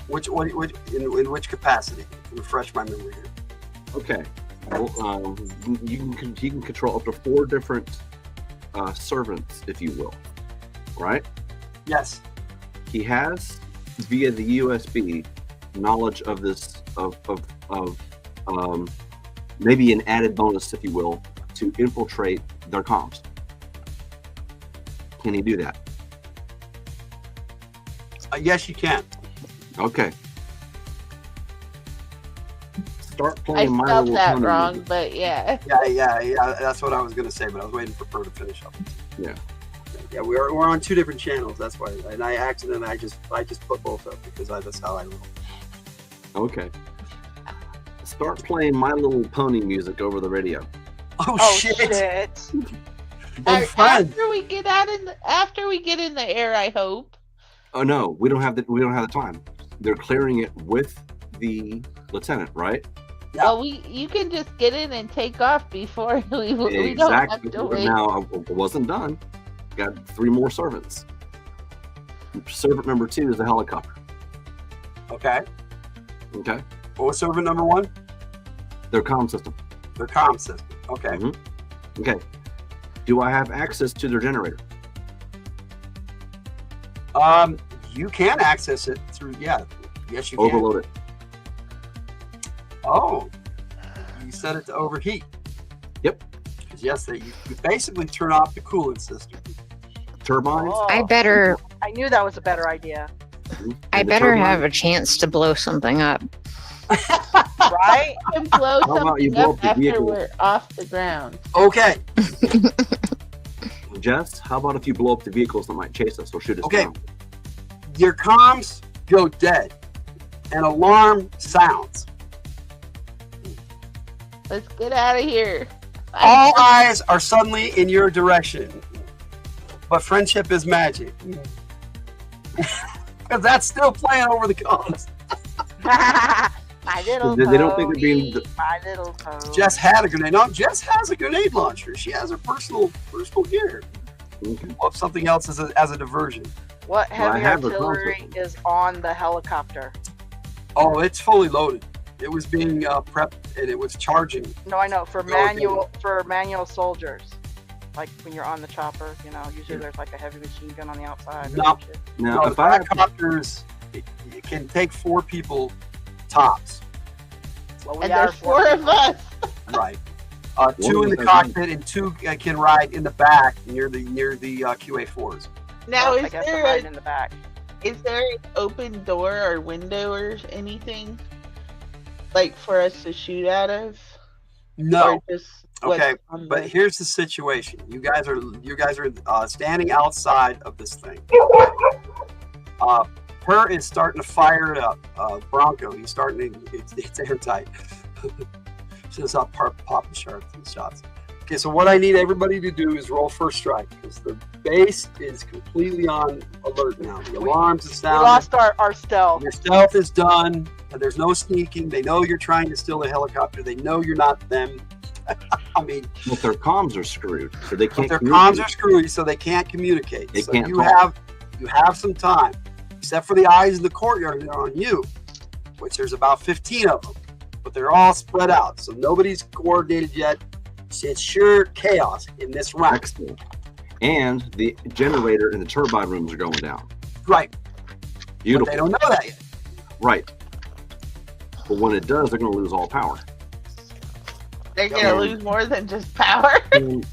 In which capacity? Refresh my memory here. Okay. Well, you can control up to 4 different servants, if you will. Right? Yes. He has, via the USB, knowledge of this of maybe an added bonus, if you will, to infiltrate their comms. Can he do that? Yes, you can. Okay. Start I playing My spelled Little that Pony wrong, music. but yeah. Yeah. That's what I was gonna say, but I was waiting for Per to finish up. Yeah. Yeah, we're on 2 different channels. That's why, and I just put both up because that's how I roll. Okay. Start playing My Little Pony music over the radio. Oh, shit! I'm fine. After we get in the air, I hope. Oh no, we don't have the time. They're clearing it with the lieutenant, right? Yeah. Well, you can just get in and take off before we don't have Exactly. to wait. Now I wasn't done. Got 3 more servants. Servant number 2 is the helicopter. Okay. Okay. What was servant number 1? Their comm system. Their comm system. Okay. Mm-hmm. Okay. Do I have access to their generator? You can access it through. Yes, you can. Overload it. Oh, you set it to overheat. Yep. Yes, you basically turn off the cooling system. Turbines. Oh, I knew that was a better idea. And the better turbine- have a chance to blow something up. Right? And blow How about you something blow up up the after vehicle? we're off the ground. Okay. Jess, how about if you blow up the vehicles that might chase us or shoot us down? Your comms go dead. An alarm sounds. Let's get out of here. All eyes are suddenly in your direction. But friendship is magic. Because that's still playing over the comms. My little They don't think they're being my little pony. Jess had a grenade. No, Jess has a grenade launcher. She has her personal gear. Okay. Well, something else as a diversion. What Well, I heavy have a artillery console. is on the helicopter? Oh, it's fully loaded. It was being prepped and it was charging. No, I know, for Oh, manual soldiers. Like when you're on the chopper, you know, usually there's like a heavy machine gun on the outside. or No. some shit. Now, No, if the I have helicopters, it can take 4 people tops. Well, we And are there's 4 of us. Right. 2 in the One cockpit and 2 can ride in the back near the QA4s. Now, Well, I is guess I'm there riding in the back. an open door or window or anything like for us to shoot out of? No. Or just what's Okay, on but the- here's the situation. You guys are standing outside of this thing. Per is starting to fire it up. Bronco, he's starting to. It's airtight. Just up pop the shots. Okay, so what I need everybody to do is roll first strike because the base is completely on alert now. The alarms are We sounding. lost our stealth. Your stealth is done. There's no sneaking. They know you're trying to steal a helicopter. They know you're not them. I mean, but their comms are screwed, so they but can't. their communicate. comms are screwy, so they can't communicate. They so can't you talk. have some time, except for the eyes in the courtyard that are on you, which there's about 15 of them, but they're all spread out, so nobody's coordinated yet. It's sure chaos in this round. Excellent. And the generator in the turbine rooms are going down. Right. But Beautiful. they don't know that yet. Right. But when it does, they're going to lose all power. They're gonna lose more than just power. And,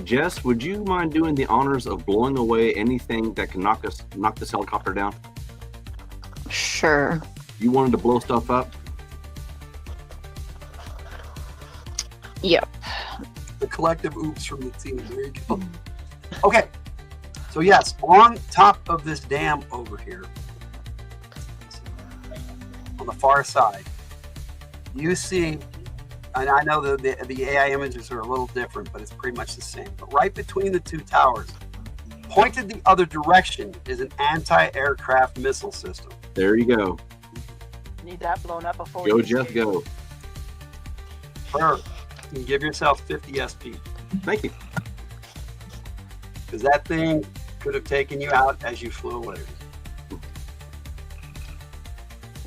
Jess, would you mind doing the honors of blowing away anything that can knock this helicopter down? Sure. You wanted to blow stuff up? Yep. The collective oops from the team. There you go. Okay. So yes, on top of this dam over here, on the far side, you see, and I know the AI images are a little different, but it's pretty much the same. But right between the 2 towers, pointed the other direction, is an anti-aircraft missile system. There you go. Need that blown up before Go, we Jeff, escape. go. You give yourself 50 SP, Thank you. because that thing could have taken you out as you flew away.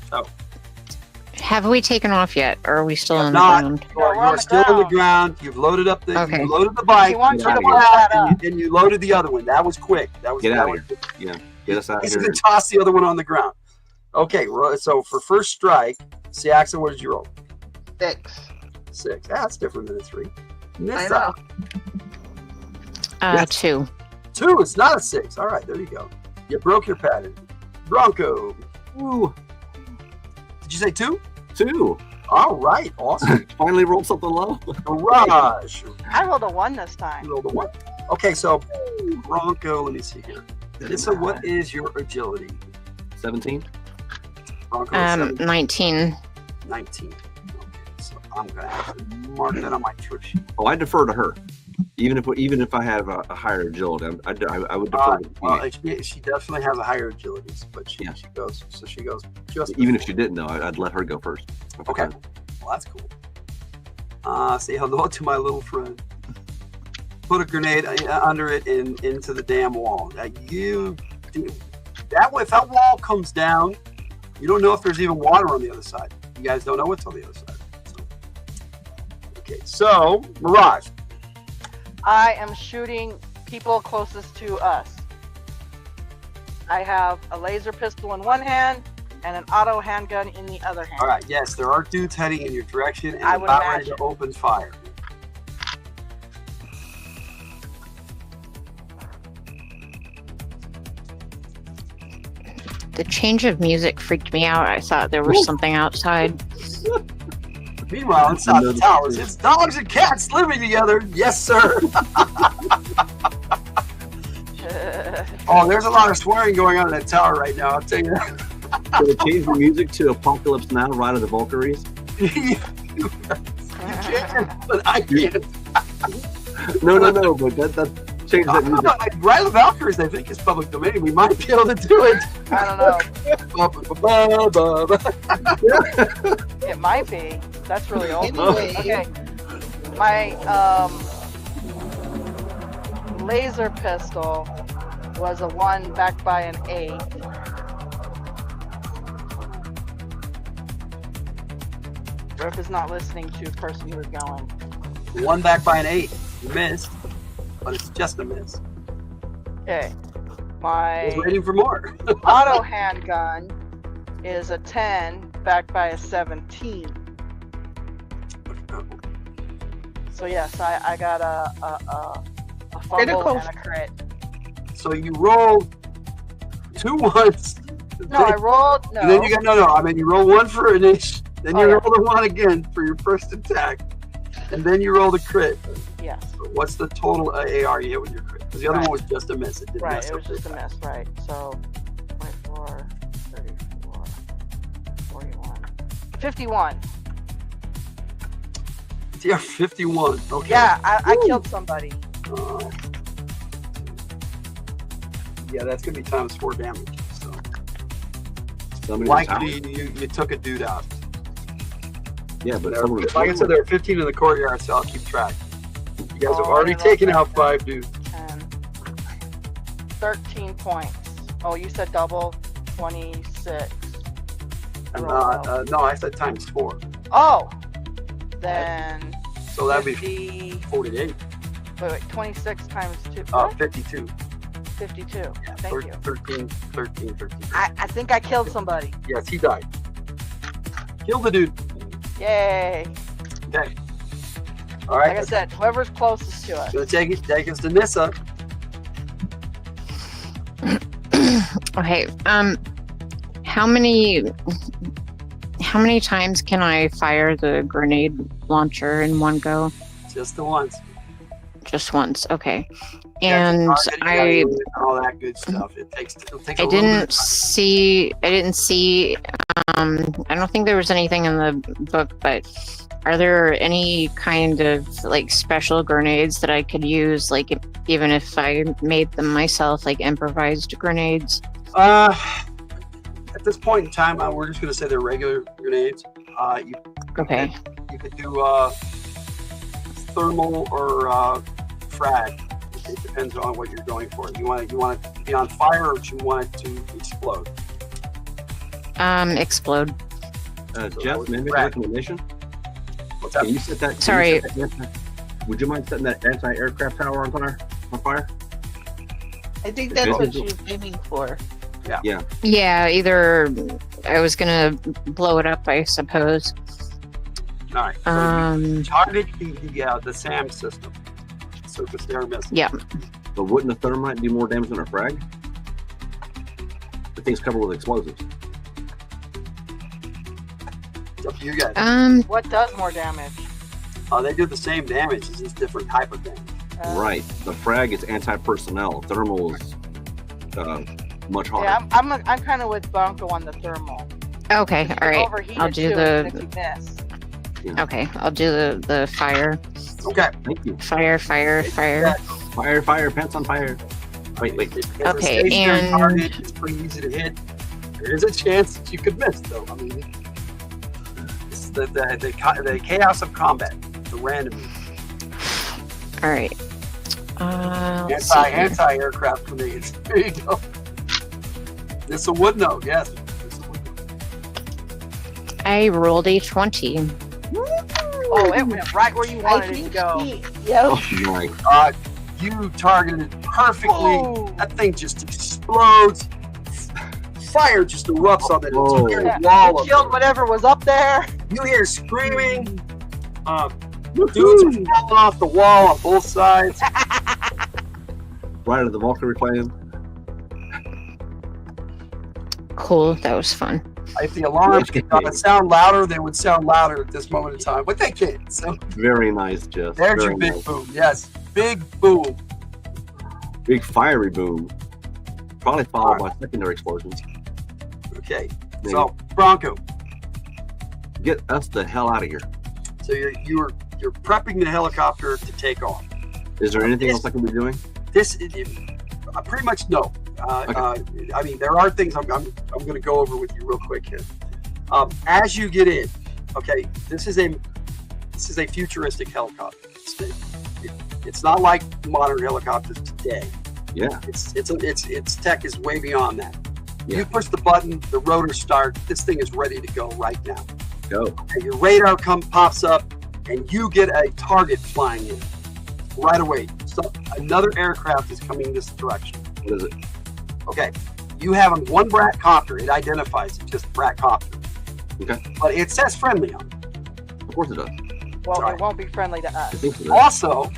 So, Have we taken off yet, or are we still on the not. ground? You are, we're on the still on the ground. ground. You've loaded up Okay. you loaded the bike. He wants Get you out to of blow here. that up. And you loaded the other one. That was quick. That was Get out that of was- here. Yeah. Get us out of He's here. gonna toss the other one on the ground. Okay, so for first strike, see, Axel, what did you roll? 6. 6. That's different than a 3. I This know. Yes. 2. 2. It's not a 6. All right, there you go. You broke your pattern. Bronco. Ooh, Did you say 2? 2. All right, awesome. Finally rolled something low. Garage. I rolled a 1 this time. You rolled a 1. Okay, so Bronco. Let me see here. So what is your agility? 17. Bronco is 17. 19. 19. Okay, so I'm gonna have to mark that on my trip sheet. Oh, I defer to her. Even if I have a higher agility, I would defer to Well, you. she definitely has a higher agility, but she Yeah. goes. So she goes just Even if before. she didn't, though, I'd let her go first. Okay. Well, that's cool. Say hello to my little friend. Put a grenade under it and into the damn wall. That way, if that wall comes down, you don't know if there's even water on the other side. You guys don't know what's on the other side. Okay, so Mirage. I am shooting people closest to us. I have a laser pistol in one hand and an auto handgun in the other hand. All right. Yes, there are dudes heading in your direction and I would about ready imagine. to open fire. The change of music freaked me out. I thought there was Ooh. something outside. Meanwhile, inside the towers, it's dogs and cats living together. Yes, sir. Oh, there's a lot of swearing going on in that tower right now. I'll tell you that. Should we change the music to Apocalypse Now, Ride of the Valkyries? You can, but I can't. No, but that change that music. Ride of the Valkyries, I think, is public domain. We might be able to do it. I don't know. It might be. That's really old. Anyway. Okay. My laser pistol was a 1 backed by an 8. Rip is not listening to the person who is going. 1 back by an 8. You missed, but it's just a miss. Okay. I My was waiting for more. auto handgun is a 10 backed by a 17. So yes, I got a fumble Critical. and a crit. So you rolled 2 ones. No, I rolled. No. And then you got no. I mean, you roll 1 for an inch. Then you Oh, yeah. roll the 1 again for your first attack, and then you roll the crit. Yes. So what's the total AR you hit with your crit? Because the other Right. one was just a miss. It didn't Right. mess It up was just a the attack. miss. Right. So 24, 34, 41, 51. Yeah, 51. Okay. Yeah, I killed somebody. Uh, yeah, that's gonna be times 4 damage. So Somebody in the likely tower? you took a dude out. Yeah, but There, someone like I said, there are 15 in the courtyard, so I'll keep track. You guys have Oh, already I love taken that. out 5 dudes. 10, 13 points. Oh, you said double 26. And, Roll. no, I said times 4. Oh, then So that'd be 50, 48. wait, 26 times 2. 52. 52. Yeah, Thank you. 13. I think I killed somebody. Yes, he died. Kill the dude. Yay. Okay. All right. Like I said, whoever's closest to us. Gonna take us to Nissa. Okay. How many times can I fire the grenade launcher in one go? Just the once. Just once. Okay. That's And the target, you gotta I use it and all that good stuff. It'll take a I little bit of didn't time. see I don't think there was anything in the book, but are there any kind of like special grenades that I could use, like even if I made them myself, like improvised grenades? At this point in time, we're just gonna say they're regular grenades. Okay. You could do thermal or frag. It depends on what you're going for. You want it to be on fire, or do you want it to explode? Explode. Jeff, may I make a Right. recommendation? What's that? Can you set that? can Sorry. you set that would you mind setting that anti-aircraft tower on fire? I think that's what she was aiming for. Yeah, either I was gonna blow it up, I suppose. All right. So you target the SAM system. Surface air missile. Yeah. But wouldn't a thermite do more damage than a frag? The thing's covered with explosives. It's up to you guys. What does more damage? They do the same damage. It's just different type of damage. Right. The frag is anti-personnel. Thermal is much harder. Yeah, I'm kind of with Bonko on the thermal. Okay, all right. Overheated I'll do too, the- if you miss. Okay, I'll do the fire. Okay. Thank you. Fire. Fire, pants on fire. Wait. It's a Okay, stationary and- target. It's pretty easy to hit. There is a chance that you could miss, though. I mean, it's the chaos of combat, the random. All right. Let's see here. Anti-aircraft grenades. There you go. This a wood note, yes. This a wood note. I rolled a 20. Oh, it went right where you wanted it to go. Yep. Oh my. You targeted it perfectly. Whoa. That thing just explodes. Fire just erupts on that Whoa. entire Yeah, wall. you Of killed whatever was up there. You hear screaming. Dudes are falling off the wall on both sides. Right out of the Valkyrie clan. Cool, that was fun. If the alarms could sound louder, they would sound louder at this moment in time, but they can't. So Very nice, Jeff. there's Very your big nice. boom. Yes, big boom. Big fiery boom. Probably followed by secondary explosions. Okay. Maybe. So Bronco, Get us the hell out of here. so you're prepping the helicopter to take off. Is there anything else I can be doing? Pretty much no. I mean, there are things I'm going to go over with you real quick here. As you get in, okay, this is a futuristic helicopter. It's not like modern helicopters today. Yeah. Its tech is way beyond that. Yeah. You push the button, the rotor start. This thing is ready to go right now. Go. Okay, your radar pops up, and you get a target flying in right away. So another aircraft is coming this direction. What is it? Okay, you have one brat copter. It identifies it, just brat copter. Okay. But it says friendly on it. Of course it does. Well, Sorry. it won't be friendly to I us. think it does. Also,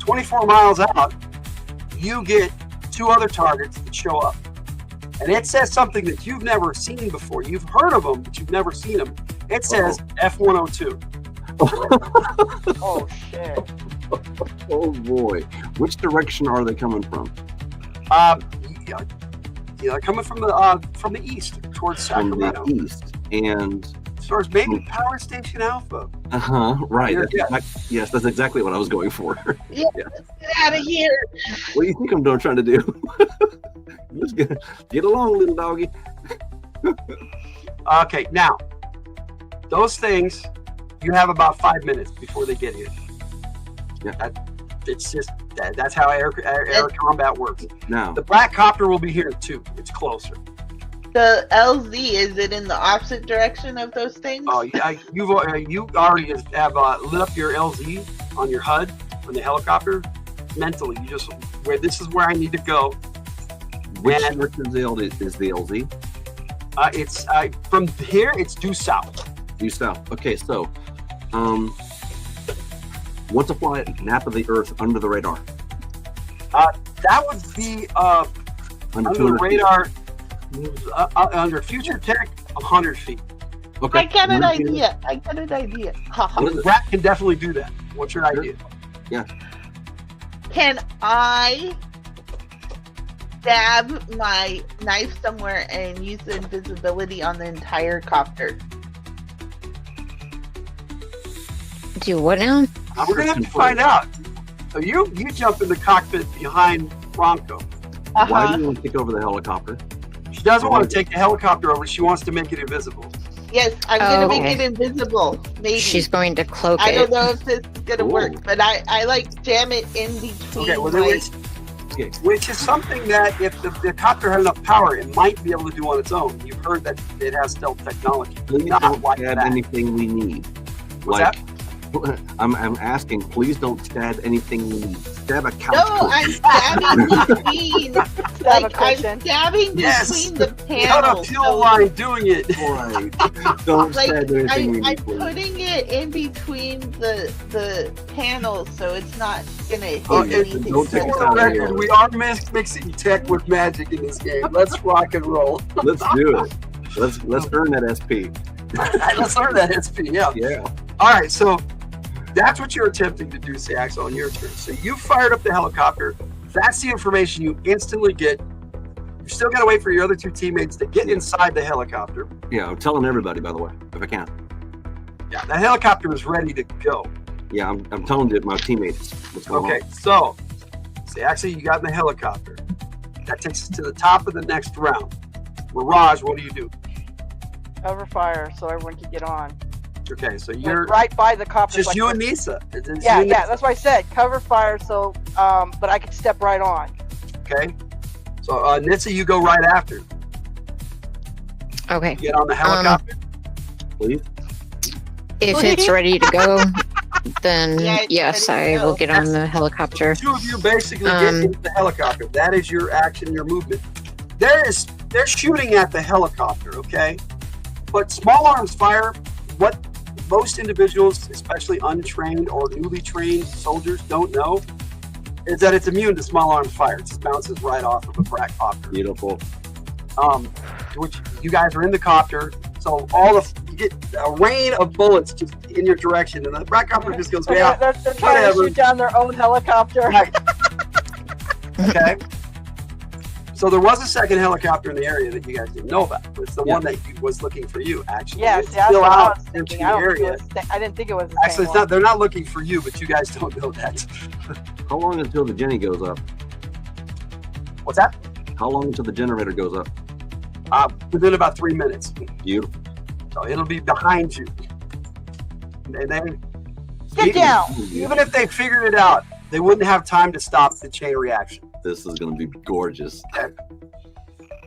24 miles out, you get 2 other targets that show up. And it says something that you've never seen before. You've heard of them, but you've never seen them. It says F-102. Oh shit! Oh boy. Which direction are they coming from? Coming from the east towards From Sacramento. the east. And Towards maybe Power Station Alpha. right. Yeah. Yes, that's exactly what I was going for. Yeah, let's get out of here. What do you think I'm trying to do? Let's get along, little doggy. Okay, now, those things, you have about 5 minutes before they get here. Yeah. That's how air combat works. Now, The Black Copter will be here too. It's closer. The LZ, is it in the opposite direction of those things? Oh, you already have lit up your LZ on your HUD on the helicopter. Mentally, you just this is where I need to go. which direction is the LZ? It's from here. It's due south. Due south. Okay, so what's a fly map of the Earth under the radar? That would be under the 200 feet. radar. Under future tech, 100 feet. Okay. I got an 100 feet. idea. I got an idea. What is it? Rat can definitely do that. What's your idea? Can I stab my knife somewhere and use the invisibility on the entire copter? Do what now? We're gonna have to find out. So you jump in the cockpit behind Bronco. Why do you want to take over the helicopter? She doesn't want to take the helicopter over. She wants to make it invisible. Yes, I'm gonna make Okay. it invisible. Maybe. She's going to cloak I don't it. know if this is gonna work, but I like jam it in between. Okay, well, my- which is something that if the copter had enough power, it might be able to do on its own. You've heard that it has stealth technology. Please Not don't like stab that. anything we need. What's like, that? I'm asking, please don't stab anything we need. Stab a couch. No, I'm stabbing between. Stab a Like I'm cushion. stabbing Yes. between the Got a panels. fuel so- line doing it. Right. Don't Like stab anything we I'm need, please. putting it in between the panels, so it's not gonna hit Oh, Okay, anything. don't take For us the out of record, here. we are mixing tech with magic in this game. Let's rock and roll. Let's do it. Let's earn that SP. Let's learn that SP. Yeah. Yeah. All right. So that's what you're attempting to do, Sax, on your turn. So you fired up the helicopter. That's the information you instantly get. You still got to wait for your other 2 teammates to get inside the helicopter. Yeah, I'm telling everybody, by the way, if I can. Yeah, the helicopter is ready to go. Yeah, I'm telling my teammates what's going Okay, so actually, you got in the helicopter. That takes us to the top of the next round. Mirage, what do you do? Cover fire so everyone can get on. Okay, so Like, you're right by the copter. just like, you and Nisa. It's you Yeah, and yeah, Nisa. that's what I said. Cover fire so, but I can step right on. Okay. So Nitsa, you go right after. Okay. You get on the helicopter. Please. If it's ready to go, then Yeah, it's yes, ready I to will go. get on the helicopter. 2 of you basically get into the helicopter. That is your action, your movement. They're shooting at the helicopter, okay? But small arms fire, what most individuals, especially untrained or newly trained soldiers, don't know is that it's immune to small arms fire. It just bounces right off of a brat copter. Beautiful. Which you guys are in the copter, so you get a rain of bullets just in your direction, and the brat copter just goes, So yeah, they're trying whatever. to shoot down their own helicopter. Right. Okay. So there was a second helicopter in the area that you guys didn't know about. It's the Yeah. one that was looking for you, actually. Yeah, It's see, that's still what I out was into thinking. the I area. didn't think it was the Actually, same it's not. one. They're not looking for you, but you guys don't know that. How long until the Jenny goes up? What's that? How long until the generator goes up? Within about 3 minutes. Beautiful. So it'll be behind you. And then, Get down. even if they figured it out, they wouldn't have time to stop the chain reaction. This is going to be gorgeous.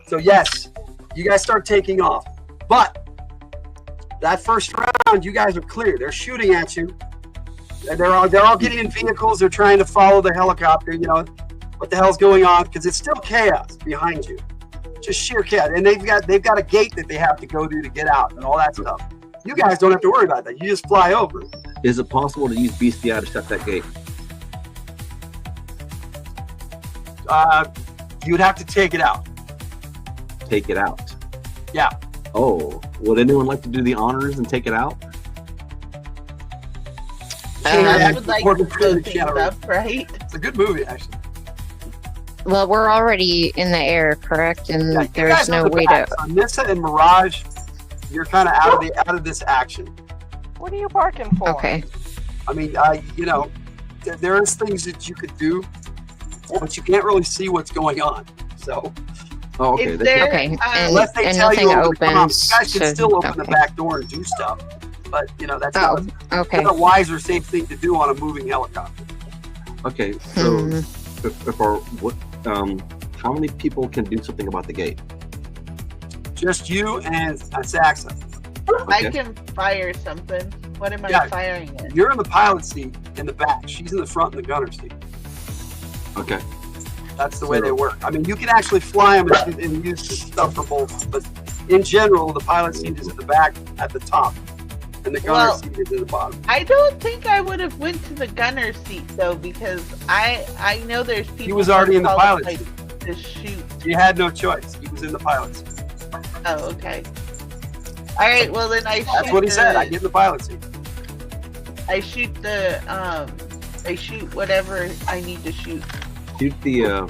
So yes, you guys start taking off. But that first round, you guys are clear. They're shooting at you. And they're all getting in vehicles. They're trying to follow the helicopter. You know what the hell's going on? Because it's still chaos behind you, just sheer chaos. And they've got a gate that they have to go through to get out and all that stuff. You guys don't have to worry about that. You just fly over. Is it possible to use BCI to shut that gate? You'd have to take it out. Take it out. Yeah. Oh, would anyone like to do the honors and take it out? I would like Or to the blow Platoon things General. up, right? It's a good movie, actually. Well, we're already in the air, correct? And Yeah, you there's guys no are the way back. to. So Nissa and Mirage, you're kind of out of this action. What are you barking for? Okay. I mean, you know, there is things that you could do, but you can't really see what's going on. So Oh, okay. Is They- there, Okay, and- unless they tell nothing you over the comm, opens, you guys can so- still open the okay. back door and do stuff. But you know, that's Oh, okay. not a wise or safe thing to do on a moving helicopter. Okay, so Hmm. how many people can do something about the gate? Just you and Saxa. I Okay. can fire something. What am Yeah. I firing it? You're in the pilot seat in the back. She's in the front in the gunner seat. Okay. That's the way they work. I mean, you can actually fly them and use the stuff for both, but in general, the pilot seat is at the back at the top, and the gunner Well, seat is at the bottom. I don't think I would have went to the gunner seat though, because I know there's people. He was already in the pilot qualified seat. to shoot. He had no choice. He was in the pilot seat. Oh, okay. All right. Well, then I. That's shoot what he said. the- I get in the pilot seat. I shoot the I shoot whatever I need to shoot. Shoot the.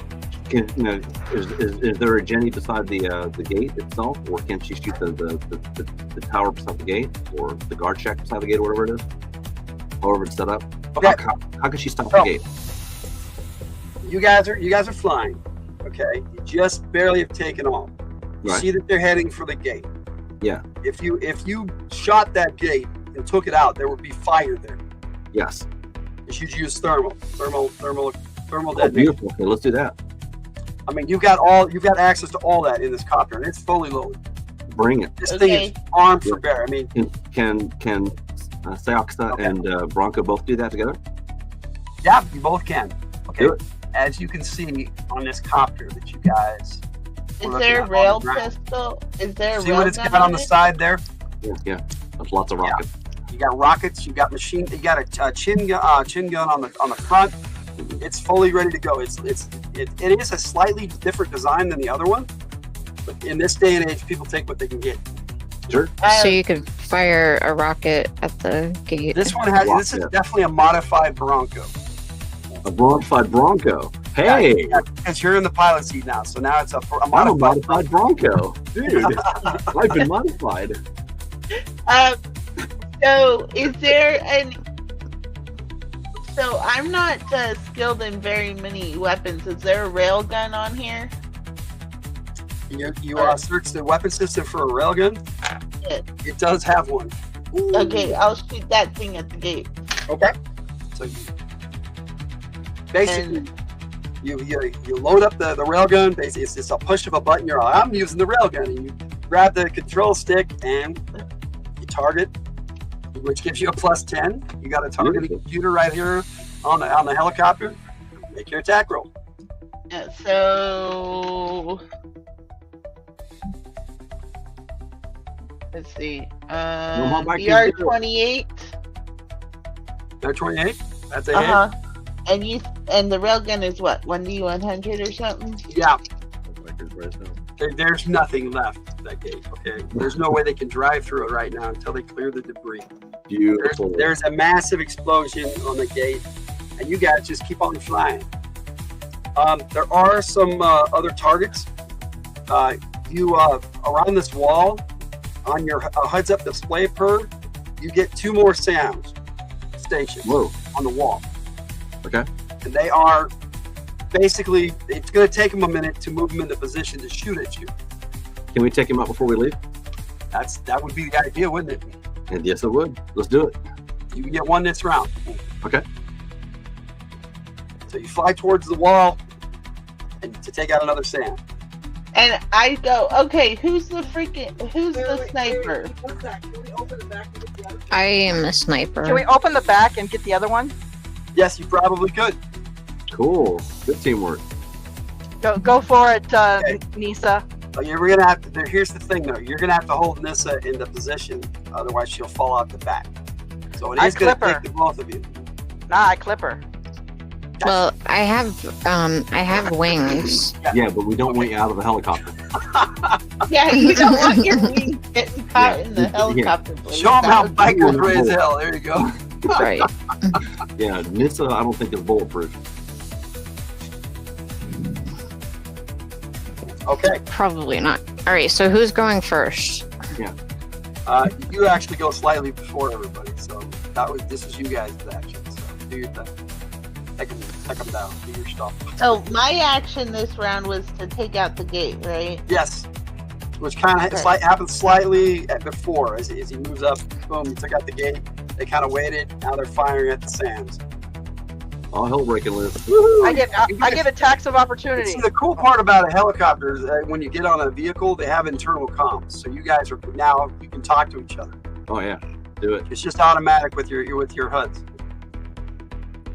Is there a Jenny beside the gate itself, or can she shoot the tower beside the gate, or the guard shack beside the gate, or whatever it is? However it's set up. Okay. How can she stop Oh. the gate? You guys are flying. Okay, you just barely have taken off. You Right. see that they're heading for the gate. Yeah. If you shot that gate and took it out, there would be fire there. Yes. You should use thermal Oh, detonation. beautiful. Okay, let's do that. I mean, you've got access to all that in this copter, and it's fully loaded. Bring it. This thing is Okay. armed for bear. I mean, Can Seoxa Okay. and Bronco both do that together? yeah, you both can. Okay. Do it. As you can see on this copter that you guys Is We're there a looking at rail on the ground. pistol? Is there a see rail what it's gun got on the it? side there. Yeah. There's lots of rockets. You got rockets. You got machine. You got a chin gun on the front. It's fully ready to go. It is a slightly different design than the other one, but in this day and age, people take what they can get. Sure. So you could fire a rocket at the gate. This one has. This is Yeah. definitely a modified Bronco. A modified Bronco. Hey, Because you're in the pilot seat now, so now it's a I'm a modified. modified Bronco. Dude, I've been modified. So is there any? So I'm not skilled in very many weapons. Is there a rail gun on here? You search the weapon system for a railgun. Yeah. It does have one. Okay, I'll shoot that thing at the gate. Okay. So basically, you load up the railgun. Basically, it's just a push of a button. You're like, I'm using the railgun, and you grab the control stick and you target, which gives you a +10. You got a targeting Beautiful. computer right here on the helicopter. Make your attack roll. Yeah, so let's see. how back you BR do. 28. They're 28. That's a Uh hit. huh. And the railgun is what, 1D100 or something? Yeah. There's nothing left at that gate. Okay. There's no way they can drive through it right now until they clear the debris. Beautiful. There's a massive explosion on the gate, and you guys just keep on flying. There are some other targets you around this wall on your heads-up display per, you get 2 more SAMs stations on the wall. Okay. And they are basically, it's going to take them a minute to move them into position to shoot at you. Can we take him out before we leave? That would be the idea, wouldn't it? And yes, it would. Let's do it. You can get 1 this round. Okay. So you fly towards the wall and to take out another SAM. And I go, okay, who's the sniper? What's that? Can we open the back and get the other? I am a sniper. Can we open the back and get the other one? Yes, you probably could. Cool. Good teamwork. Go for it, Nisa. You're gonna have to. Here's the thing, though. You're gonna have to hold Nissa into position, otherwise she'll fall out the back. So it is gonna take the both of you. Nah, I clip her. Well, I have wings. Yeah, but we don't want you out of the helicopter. Yeah, you don't want your wings getting caught in the helicopter blade. Show them how bikers raise hell. There you go. Right. Yeah, Nissa, I don't think is bulletproof. Okay. Probably not. All right, so who's going first? Yeah. You actually go slightly before everybody, so this is you guys' action. So do your thing. Take them down. Do your stuff. So my action this round was to take out the gate, right? Yes. Which kind of happens slightly before as he moves up. Boom! He took out the gate. They kind of waited. Now they're firing at the SAMs. All hell breaking loose. I get attacks of opportunity. See, the cool part about a helicopter is that when you get on a vehicle, they have internal comms. So you guys you can talk to each other. Oh yeah, do it. It's just automatic with your HUDs.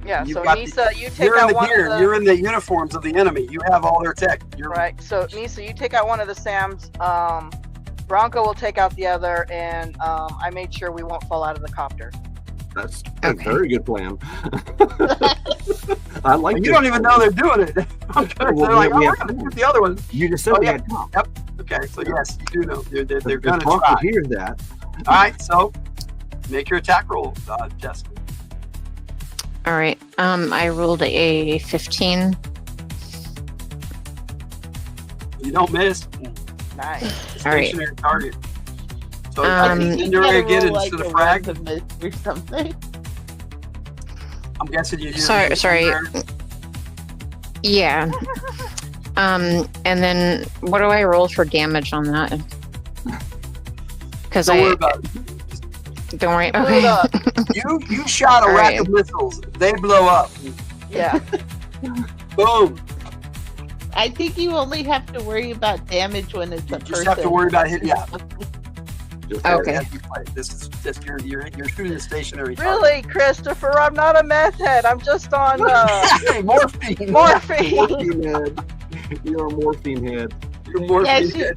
Yeah, You've so got Nisa, you take out one of the... You're in the uniforms of the enemy. You have all their tech. Right, so Nisa, you take out one of the SAMs. Bronco will take out the other, and I made sure we won't fall out of the copter. That's a very good plan. I like You don't even know they're doing it. They're like, we're going to shoot the other one. You just said we had top. Yep. Okay, so yes, you do know. They're going to try. try. Hear that. All right, so make your attack roll, Jessica. All right. I rolled a 15. You don't miss. Nice. All right. Stationary target. So You're gonna get it to the frag. Or something. I'm guessing you use. Sorry. Yeah. And then what do I roll for damage on that? Because Don't worry about it. Don't worry. Pull it up. You shot a All rack right. of missiles. They blow up. Yeah. Boom. I think you only have to worry about damage when it's a You person. just have to worry about hitting. Yeah. Okay. As you play. This is just you're shooting a stationary target. Really, Christopher? I'm not a meth head. I'm just on Hey, morphine. morphine. Morphine head. You're a morphine head. You're morphine. Yeah,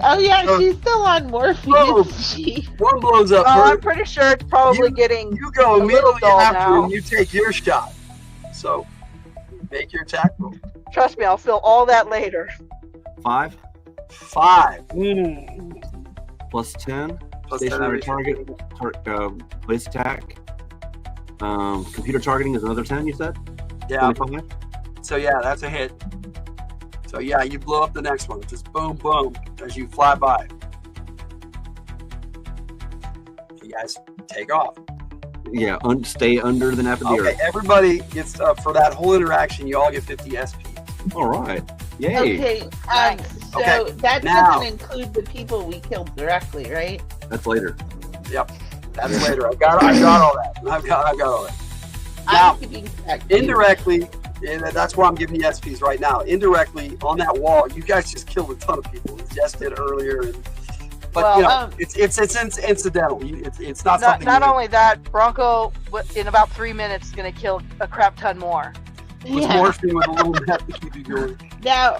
Oh yeah, she's still on morphine. Boom. Isn't she? One blows up. I'm pretty sure it's probably getting. You go a little immediately dull after now. and you take your shot. So make your attack roll. Trust me, I'll fill all that later. 5 5. plus 10. Plus Stationary 10. target. Base attack. Computer targeting is another 10. You said. Yeah. 25? So yeah, that's a hit. So yeah, you blow up the next one. Just boom, boom, as you fly by. You guys take off. Yeah. Stay under the navigator. Okay, everybody gets for that whole interaction. You all get 50 SP. All right. Yay. Okay, so Okay, that now- doesn't include the people we killed directly, right? That's later. Yep, that's later. I got all that. I've got all that. Now, I'm keeping track. indirectly, and that's why I'm giving you SPs right now. Indirectly, on that wall, you guys just killed a ton of people. Jess did earlier, but Well, it's incidental. It's not something. Not only that, Bronco in about 3 minutes is gonna kill a crap ton more. With morphine with a little meth to keep you going. Now,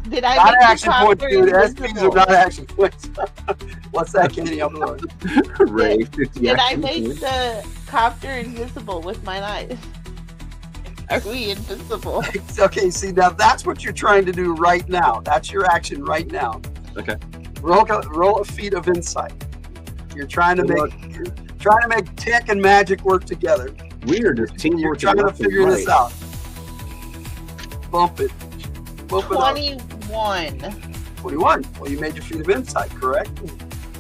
did I Not make the action points, copter dude. SPs are invisible? not action points. What's that, Katie? I'm sorry. Hooray. 50 Did I action make points. the copter invisible with my knife? Are we invisible? Okay, see, now that's what you're trying to do right now. That's your action right now. Okay. Roll a feat of insight. You're trying to make tech and magic work together. We are just You're teamwork. trying to figure this out. Bump it. Whoop it up. 21. 21. Well, you made your feat of insight, correct?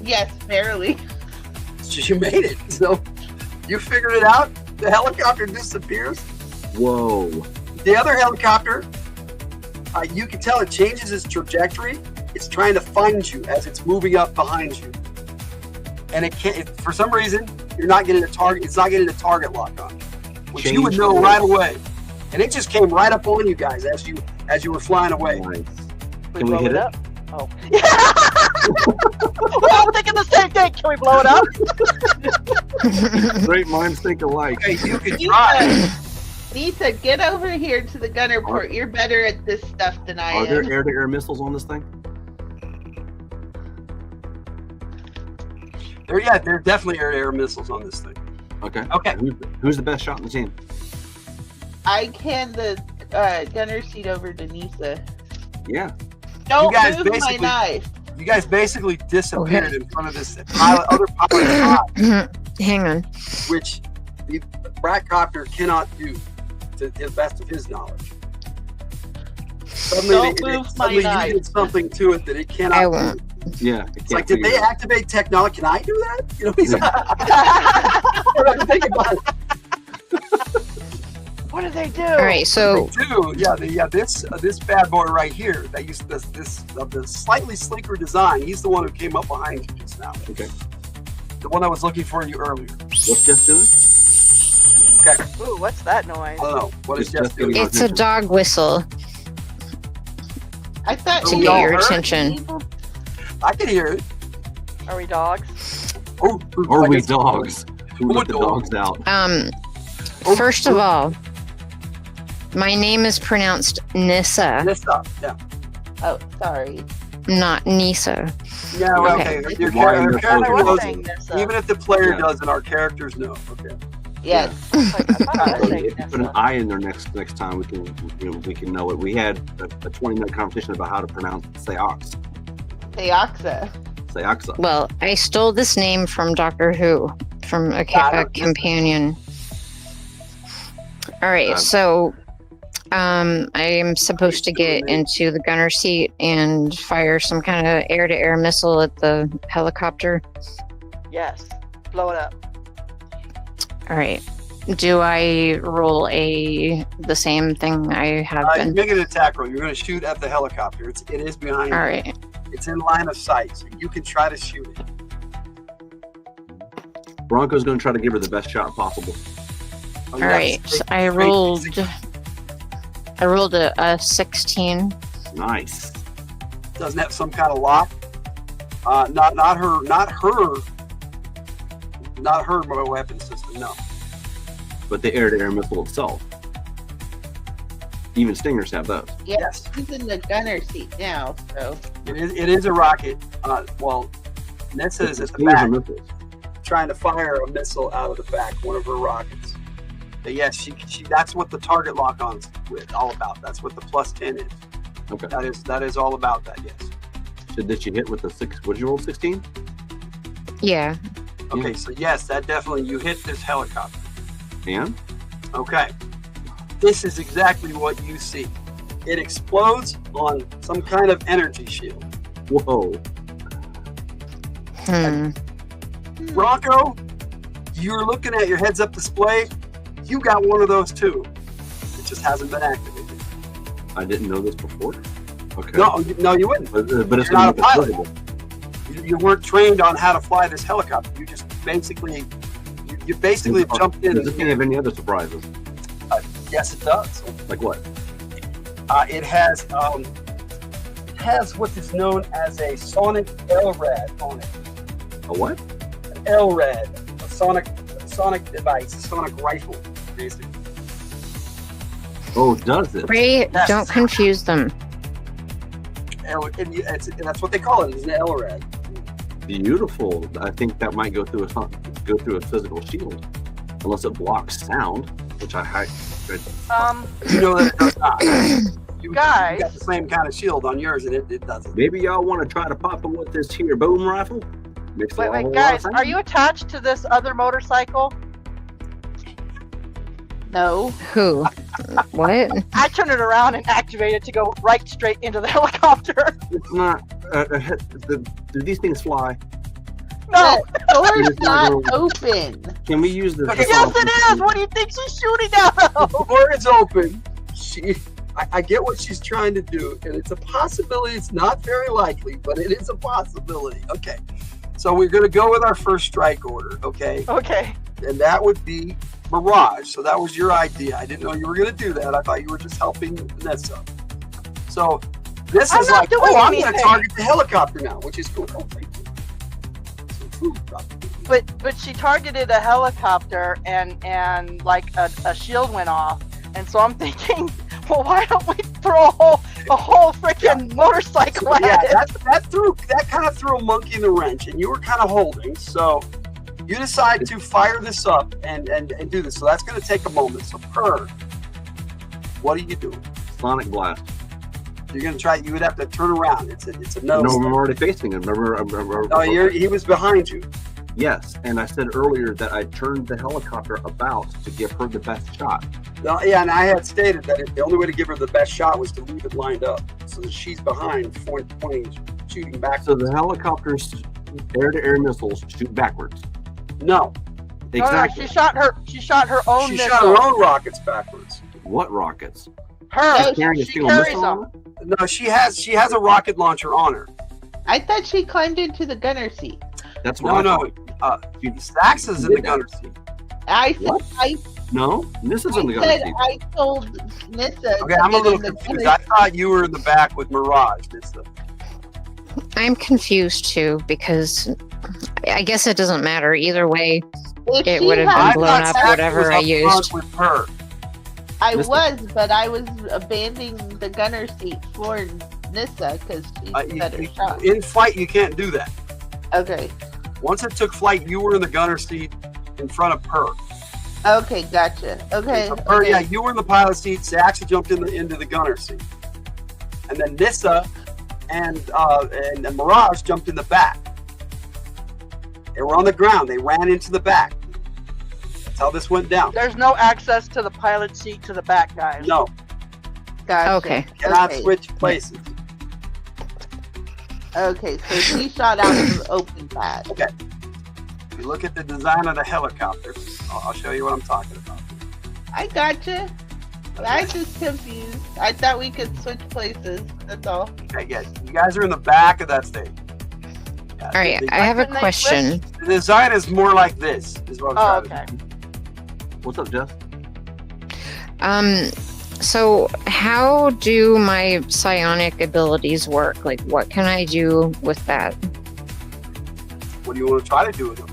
Yes, barely. So you made it. So you figured it out. The helicopter disappears. Whoa. The other helicopter, you can tell it changes its trajectory. It's trying to find you as it's moving up behind you. And it can't, for some reason, you're not getting a target. It's not getting a target lock on you, which you would know right away. And it just came right up on you guys as you were flying away. Nice. We Can we blow hit it it? up? Oh. We're all thinking the same thing. Can we blow it up? Great minds think alike. Okay, you can try. Nita, get over here to the gunner port. You're better at this stuff than I Are am. there air-to-air missiles on this thing? There are definitely air-to-air missiles on this thing. Okay. Okay. Who's the best shot in the team? I hand the gunner seat over to Nisa. Yeah. Don't guys move my basically- knife. You guys basically disappeared in front of this other pilot's eye, Hang on. which the Blackcopter cannot do to the best of his knowledge. Suddenly, Don't move my suddenly you knife. did something to it that it cannot I do. won't. Yeah. It's like, did they activate technology? Can I do that? You know, he's think about it. What do they do? All right, so This bad boy right here, that used the slightly sleeker design. He's the one who came up behind you just now. Okay. The one that was looking for you earlier. What's Jeff doing? Okay. Ooh, what's that noise? I don't know. What is It's Jeff just doing? getting it's a dog whistle I thought to we get all your heard? attention. I can hear it. Are we dogs? Oh, Or I we guess- dogs? Who let the dog? dogs out? First of all, my name is pronounced Nissa, This stuff. Yeah. Oh, sorry. not Nisa. Yeah. Well, Okay. okay. Your Why are you character opposing I was knows. saying this. Even if the player Yeah. doesn't, our characters know. Okay. Yes. I thought I was So saying if you this. put an I in there next time, we can know it. We had a 20-minute conversation about how to pronounce Seox. Theoxa. Seoxa. Well, I stole this name from Doctor Who, from a companion. All right, so I am supposed to get into the gunner seat and fire some kind of air-to-air missile at the helicopter. Yes. Blow it up. All right. Do I roll the same thing I have been? Make an attack roll. You're going to shoot at the helicopter. It is behind All you. right. It's in line of sight, so you can try to shoot it. Bronco's going to try to give her the best shot possible. Oh, All you right. have to So take I straight- rolled a 16. Nice. Doesn't have some kind of lock. Not her weapon system. No. But the air-to-air missile itself. Even Stingers have those. Yes. He's in the gunner seat now, so. It is a rocket. Well, Nessa is at the Stingers are back missiles. trying to fire a missile out of the back, one of her rockets. But yes, she that's what the target lock on is all about. That's what the +10 is. Okay. That is all about that. Yes. So did she hit with the 6? What did you roll? 16? Yeah. Okay, so yes, that definitely you hit this helicopter. And? Okay. This is exactly what you see. It explodes on some kind of energy shield. Whoa. Bronco, you're looking at your heads-up display. You got one of those too. It just hasn't been activated. I didn't know this before. Okay. No, you wouldn't. But it's You're not a gonna pilot. be visible. You weren't trained on how to fly this helicopter. You just basically, you basically jumped in. Does this thing have any other surprises? Yes, it does. Like what? It has what is known as a sonic LRAD on it. A what? An LRAD, a sonic device, a sonic rifle, basically. Oh, does it? Ray, Yes. don't confuse them. And that's what they call it. It's an LRAD. Beautiful. I think that might go through a physical shield, unless it blocks sound, which I You know that it does not. You Guys. got the same kind of shield on yours, and it doesn't. maybe y'all want to try to pop them with this here boom rifle. Makes a whole Wait, lot guys, of are you attached to this other motorcycle? No. Who? What? I turned it around and activated to go right straight into the helicopter. It's not. Do these things fly? No. The door's It's not not open. Can we use the? Yes, it is. What do you think she's shooting at? The door is open. I get what she's trying to do, and it's a possibility. It's not very likely, but it is a possibility. Okay. So we're going to go with our first strike order, okay? Okay. And that would be Mirage. So that was your idea. I didn't know you were going to do that. I thought you were just helping Nessa. So this I'm is not like, doing I'm going to anything. target the helicopter now, which is cool. Oh, thank you. Some food, probably. But she targeted a helicopter and like a shield went off, and so I'm thinking, well, why don't we throw a whole freaking motorcycle at Yeah, it? that kind of threw a monkey in the wrench, and you were kind of holding. So you decide to fire this up and do this. So that's going to take a moment. So what are you doing? Sonic blast. You're going to try. You would have to turn around. It's a no. No, I'm already facing him. Remember? No, he was behind you. Yes, and I said earlier that I turned the helicopter about to give her the best shot. No, yeah, and I had stated that the only way to give her the best shot was to leave it lined up, so that she's behind, pointing, shooting back. So the helicopter's air-to-air missiles shoot backwards. No, Exactly. No, she shot her own she missile. shot her own rockets backwards. What rockets? Her. Carrying a She single carries missile them. on her? No, she has a rocket launcher on her. I thought she climbed into the gunner seat. That's what No, I no. thought. Sax is in the gunner seat. I said, What? No, this is in the gunner said seat. I told Nissa. Okay, to I'm a get little in the confused. gunner I thought you were in the back with Mirage. I'm confused too because I guess it doesn't matter either way. If It she would have had- been blown up, Sax whatever was I up front used. with her. I Nissa. was, but I was abandoning the gunner seat for Nissa because she's a better shot. In flight, you can't do that. Okay. Once it took flight, you were in the gunner seat in front of her. Okay, gotcha. Okay. So her, okay. yeah, you were in the pilot seat. Sax jumped into the gunner seat, and then Nissa and Mirage jumped in the back. They were on the ground. They ran into the back. That's how this went down. There's no access to the pilot seat to the back, guys. No, Gotcha. Okay. cannot Okay. switch places. Okay, so she shot out of the open pad. Okay. If you look at the design of the helicopter, I'll show you what I'm talking about. I gotcha. I just confused. I thought we could switch places. That's all. Okay, yeah, you guys are in the back of that stage. Yeah, All right, the, I have a Can they question. the design is more like this. Is what Oh, I'm trying okay. to do. What's up, Jeff? So how do my psionic abilities work? Like, what can I do with that? What do you want to try to do with them?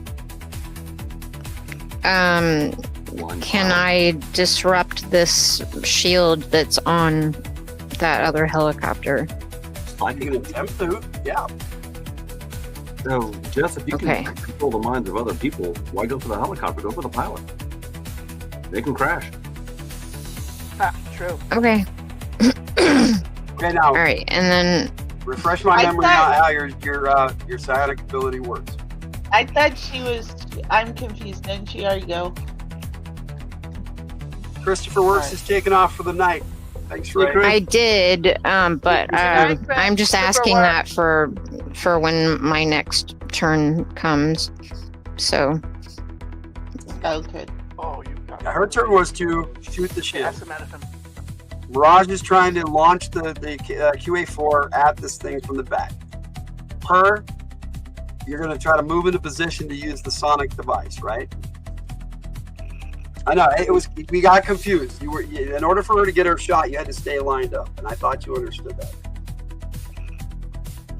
One Can time. I disrupt this shield that's on that other helicopter? You can attempt to. Yeah. So, Jeff, if you Okay. can control the minds of other people, why go for the helicopter? Go for the pilot. They can crash. Ah, true. Okay. Okay, now All right, and then refresh my I memory thought- on how your psionic ability works. I thought she was. I'm confused. Didn't she already go? Christopher Works is taking off for the night. Thanks, Ray. Chris. I did, but Very I'm just super asking work. that for when my next turn comes. So Okay. Oh, you got Yeah, her turn was to shoot the ship. That's a medicine. Mirage is trying to launch the QA4 at this thing from the back. You're going to try to move into position to use the sonic device, right? I know we got confused. In order for her to get her shot, you had to stay lined up, and I thought you understood that.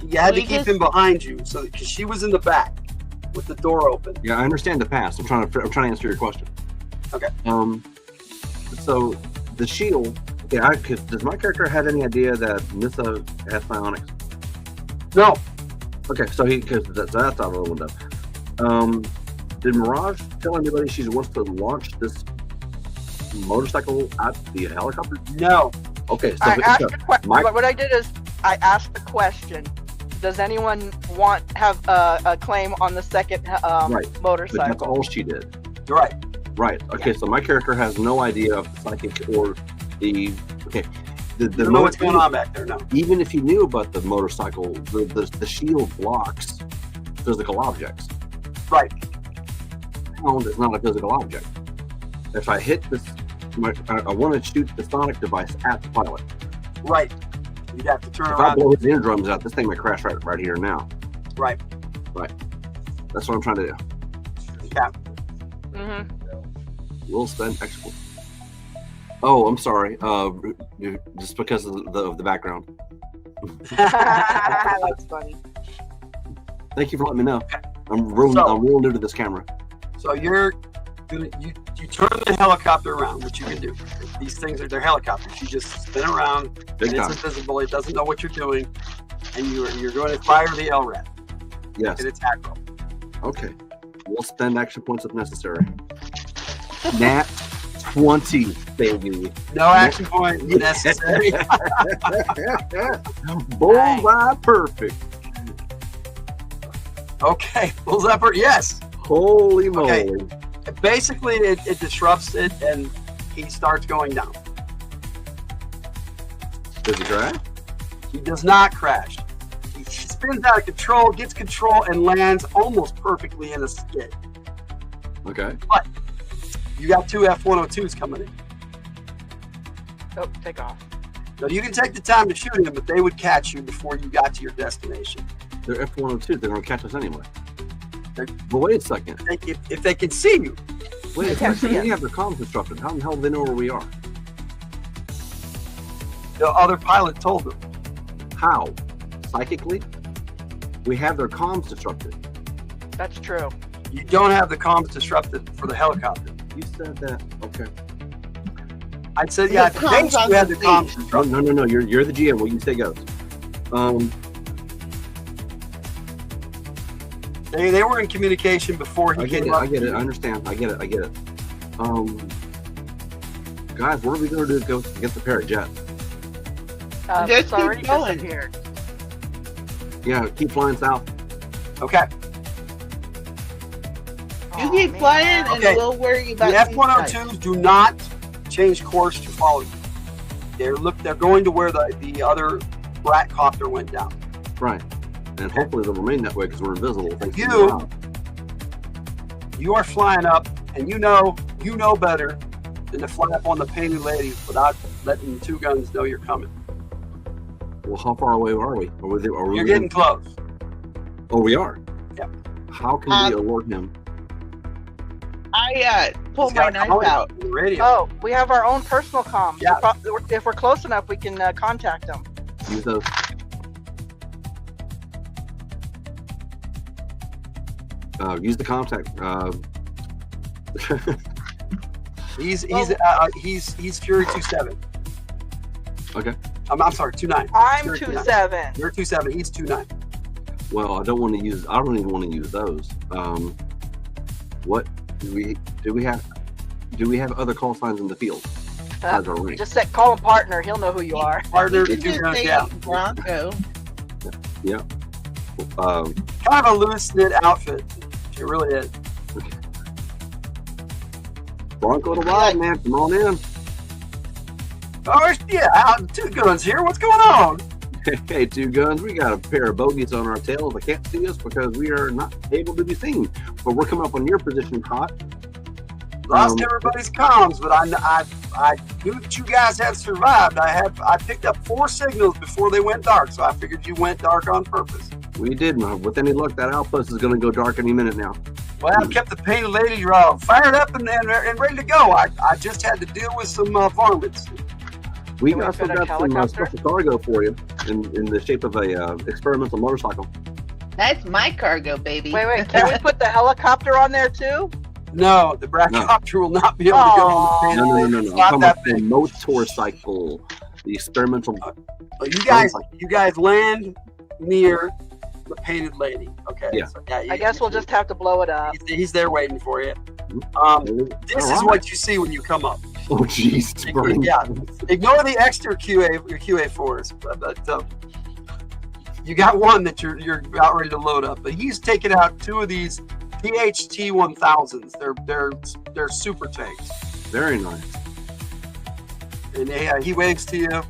You had to We keep just- him behind you, so because she was in the back with the door open. Yeah, I understand the past. I'm trying to answer your question. Okay. So the shield. Okay, does my character have any idea that Nissa has psionics? No, Okay, so because that's out of the window. Did Mirage tell anybody she wants to launch this motorcycle at the helicopter? no. Okay, so I asked so the question. my- What I did is I asked the question: does anyone have a claim on the second Right, but motorcycle? that's all she did. You're right. Right. Okay. So my character has no idea of the psychic or the. Okay. You don't know what's going on back there. No. Even if you knew about the motorcycle, the shield blocks physical objects. Right. Sound is not a physical object. If I hit this, I want to shoot the sonic device at the pilot. Right. You'd have to turn If around. I blow his eardrums out, this thing might crash right here now. Right. Right. That's what I'm trying to do. Yeah. We'll spend extra. Oh, I'm sorry. Just because of the background. That's funny. Thank you for letting me know. I'm real new to this camera. So you're gonna you turn the helicopter around, which you can do. These things they're helicopters. You just spin around, Big and time. it's invisible. It doesn't know what you're doing, and you're going to fire the LRAD. Yes. And attack roll. Okay. We'll spend action points if necessary. Nat 20, baby. No action point necessary. Bullseye perfect. Okay, bullseye per yes. Holy moly. Okay. Basically, it disrupts it, and he starts going down. Does he crash? He does not crash. He spins out of control, gets control, and lands almost perfectly in a skid. Okay. But you got two F-102s coming in. Oh, take off. So you can take the time to shoot him, but they would catch you before you got to your destination. They're F-102. They're going to catch us anyway. They're- But wait a second. If they can see you, Wait a They can't second. see us. We have their comms disrupted. How in the hell do they know where we are? the other pilot told them. How? Psychically? We have their comms disrupted. That's true. You don't have the comms disrupted for the helicopter. You said that. Okay. I said, yeah, The I think comms on you had the the comms stage. disrupted. No. You're the GM. What you say goes. They were in communication before he I get came it. up. I get it. I understand. I get it. Guys, what are we going to do to go get the pair of jets? Just It's keep already going. disappeared. Yeah, keep flying south. Okay. You Aw, keep man. flying, and Okay. we'll worry about The these guys. F-102s do not change course to follow you. They're going to where the other brat copter went down. Right. And hopefully they'll remain that way because we're invisible. Thanks You- to the route. You are flying up, and you know better than to fly up on the painted lady without letting the two guns know you're coming. Well, how far away are we? Are we You're getting close. Oh, we are? Yep. How can we alert him? I pull He's my got knife calling out. on the radio. Oh, we have our own personal comms. Yeah. If we're close enough, we can contact them. Use those. Use the contact. He's Fury 27. Okay. I'm sorry, 29. I'm Fury 27. You're 27. He's 29. Well, I don't even want to use those. What do we have? Do we have other call signs in the field? Besides our ring? Just call him partner. He'll know who you are. Partner, You two just guns say down. Bronco. Kind of a loose knit outfit. It really is. Bronco to ride, man. Come on in. Oh, yeah, two guns here. What's going on? Hey, two guns. We got a pair of bogeys on our tails. They can't see us because we are not able to be seen. But we're coming up on your position, hot. Lost everybody's comms, but I knew that you guys had survived. I picked up 4 signals before they went dark, so I figured you went dark on purpose. We did. With any luck, that outpost is going to go dark any minute now. Well, I've kept the painted lady fired up and ready to go. I just had to deal with some varmints. We Can we also fit a got some helicopter? special cargo for you in the shape of a experimental motorcycle. That's my cargo, baby. Wait. Can we put the helicopter on there too? No, the Brachycopter will not be able to go on the painted lady. No. It's I'm not talking that about the big. motorcycle, the experimental. But you guys land near the painted lady. Okay. Yeah. So, I guess we'll just have to blow it up. He's there waiting for you. This is Alright. what you see when you come up. Oh, jeez. Yeah. Ignore the extra QA force, but you got one that you're about ready to load up. But he's taken out two of these PHT 1000s. They're super tanks. Very nice. And he waves to you.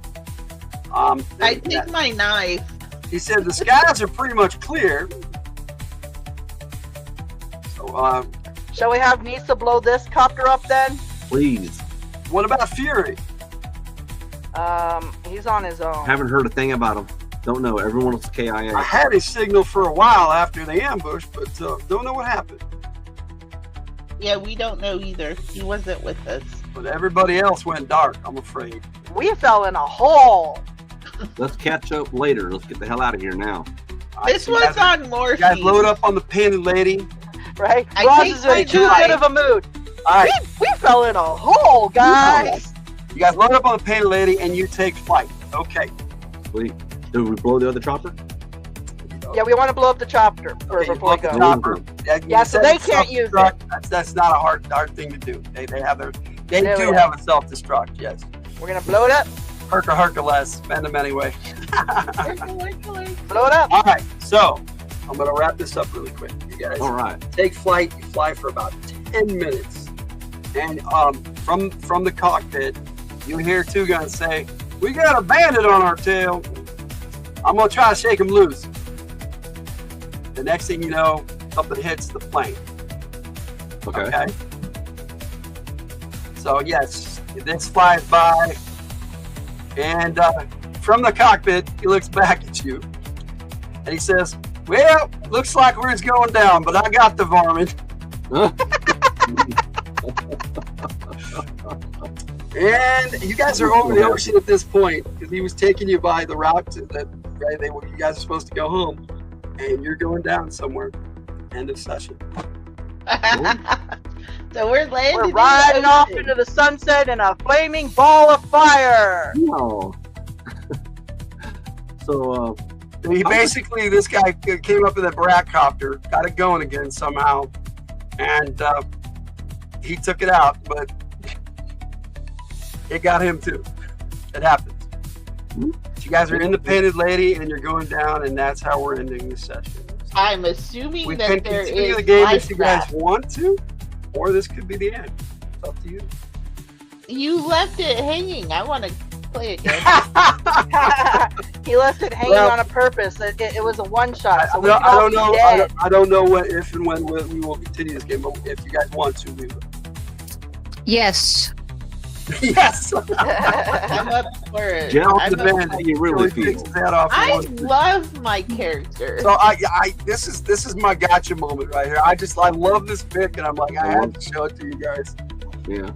I take my knife. He said the skies are pretty much clear. So, shall we have Nisa blow this copter up then? Please. What about Fury? He's on his own. Haven't heard a thing about him. Don't know. Everyone was KIA. I had his signal for a while after the ambush, but don't know what happened. Yeah, we don't know either. He wasn't with us. But everybody else went dark, I'm afraid. We fell in a hole. Let's catch up later. Let's get the hell out of here now. This was on morphine. You guys load up on the painted lady. Right? I Ross take is my in too knife. good of a mood. All right. We fell in a hole, guys. You guys load up on the painted lady and you take flight. Okay. Sweet. Do we blow the other chopper? Yeah, we want to blow up the chopper before we blow up the go. chopper. Yeah, so they can't use it. That's not a hard thing to do. They have their do Yeah. have a self-destruct. Yes. We're gonna blow it up. Hercules. Spend them anyway. Blow it up. All right. So I'm gonna wrap this up really quick. You guys. All right. Take flight. You fly for about 10 minutes, and from the cockpit, you hear Two Guns say, "We got a bandit on our tail. I'm gonna try to shake him loose." The next thing you know, something hits the plane. Okay. So yes, this flies by, and from the cockpit, he looks back at you, and he says, "Well, looks like we're just going down, but I got the varmint." And you guys are over the ocean at this point because he was taking you by the route that you guys are supposed to go home, and you're going down somewhere. End of session. So we're landing. We're riding off into the sunset in a flaming ball of fire. No. So, this guy came up in that Brackkopter, got it going again somehow, and he took it out, but it got him too. It happens. You guys are in the painted lady, and you're going down, and that's how we're ending this session. I'm assuming We that can there continue is the game life if you guys raft. want to, or this could be the end. It's up to you. You left it hanging. I want to play again. He left it hanging on a purpose. It was a one shot. So I don't know what if and when we will continue this game, but if you guys want to, we will. Yes. Yes. I'm up for it. Get off I'm the up band for that you really feel. I love my character. So this is my gotcha moment right here. I love this pick, and I'm like, I have to show it to you guys. Yeah.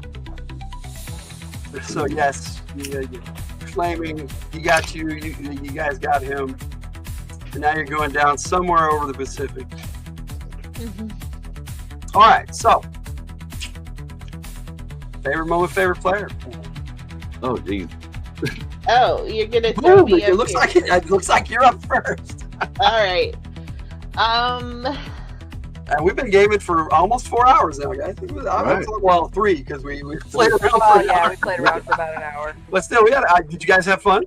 So yes, flaming. He got you. You guys got him, and now you're going down somewhere over the Pacific. All right. So, favorite moment, favorite player. Oh, geez. Oh, you're gonna throw me up It looks like you're up first. All right. And we've been gaming for almost 4 hours now, guys. Well, 3 because we played around for an hour. We played around for about an hour. But still, did you guys have fun?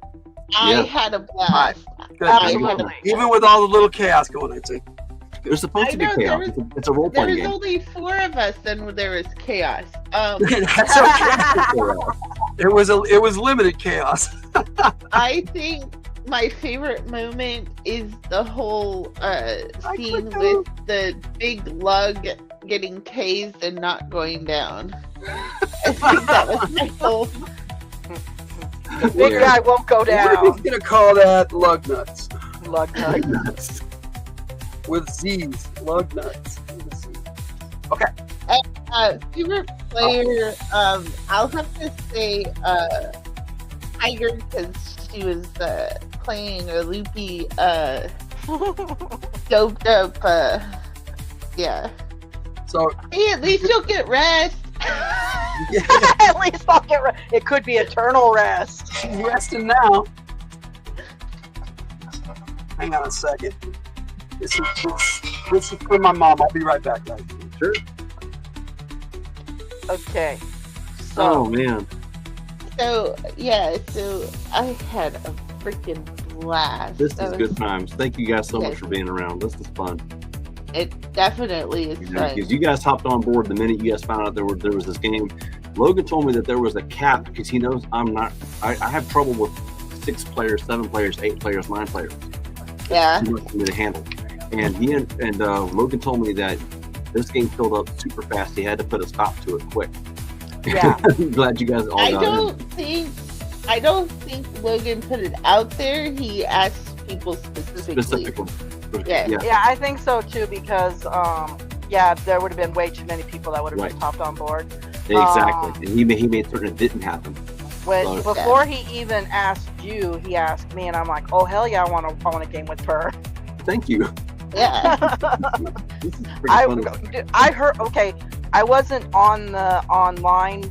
I had a blast. Good. Absolutely. Even with all the little chaos going on, too. There's supposed to be chaos. It's a role There playing was game. only 4 of us, and there was chaos. That's okay. It was limited chaos. I think my favorite moment is the whole scene with the big lug getting tased and not going down. I think that was my whole. The big guy won't go down. We're gonna call that lug nuts. Lug nuts. With Z's. Lug nuts. With a Z. Okay. Favorite player, I'll have to say Tiger, because she was playing a loopy, doped up, yeah. So hey, at least you'll get rest. At least I'll get rest. It could be eternal rest. she's resting now. Hang on a second. This is for my mom. I'll be right back, guys. Sure. Okay. Oh, man. So I had a freaking blast. This is good times. Thank you guys so much Yes. for being around. This is fun. It definitely is fun. Because you guys hopped on board the minute you guys found out there was this game. Logan told me that there was a cap because he knows I have trouble with 6 players, 7 players, 8 players, 9 players. Yeah. Too much for me to handle. And Logan told me that this game filled up super fast. He had to put a stop to it quick. Yeah. I'm glad you guys all I got don't think Logan put it out there. He asked people specifically. Yeah, I think so too, because there would have been way too many people that would have just hopped on board. Exactly. And he made certain it didn't happen. Before he even asked you, he asked me, and I'm like, oh hell yeah, I want a game with Per. Thank you. Yeah. This is pretty funny. I heard. Okay, I wasn't online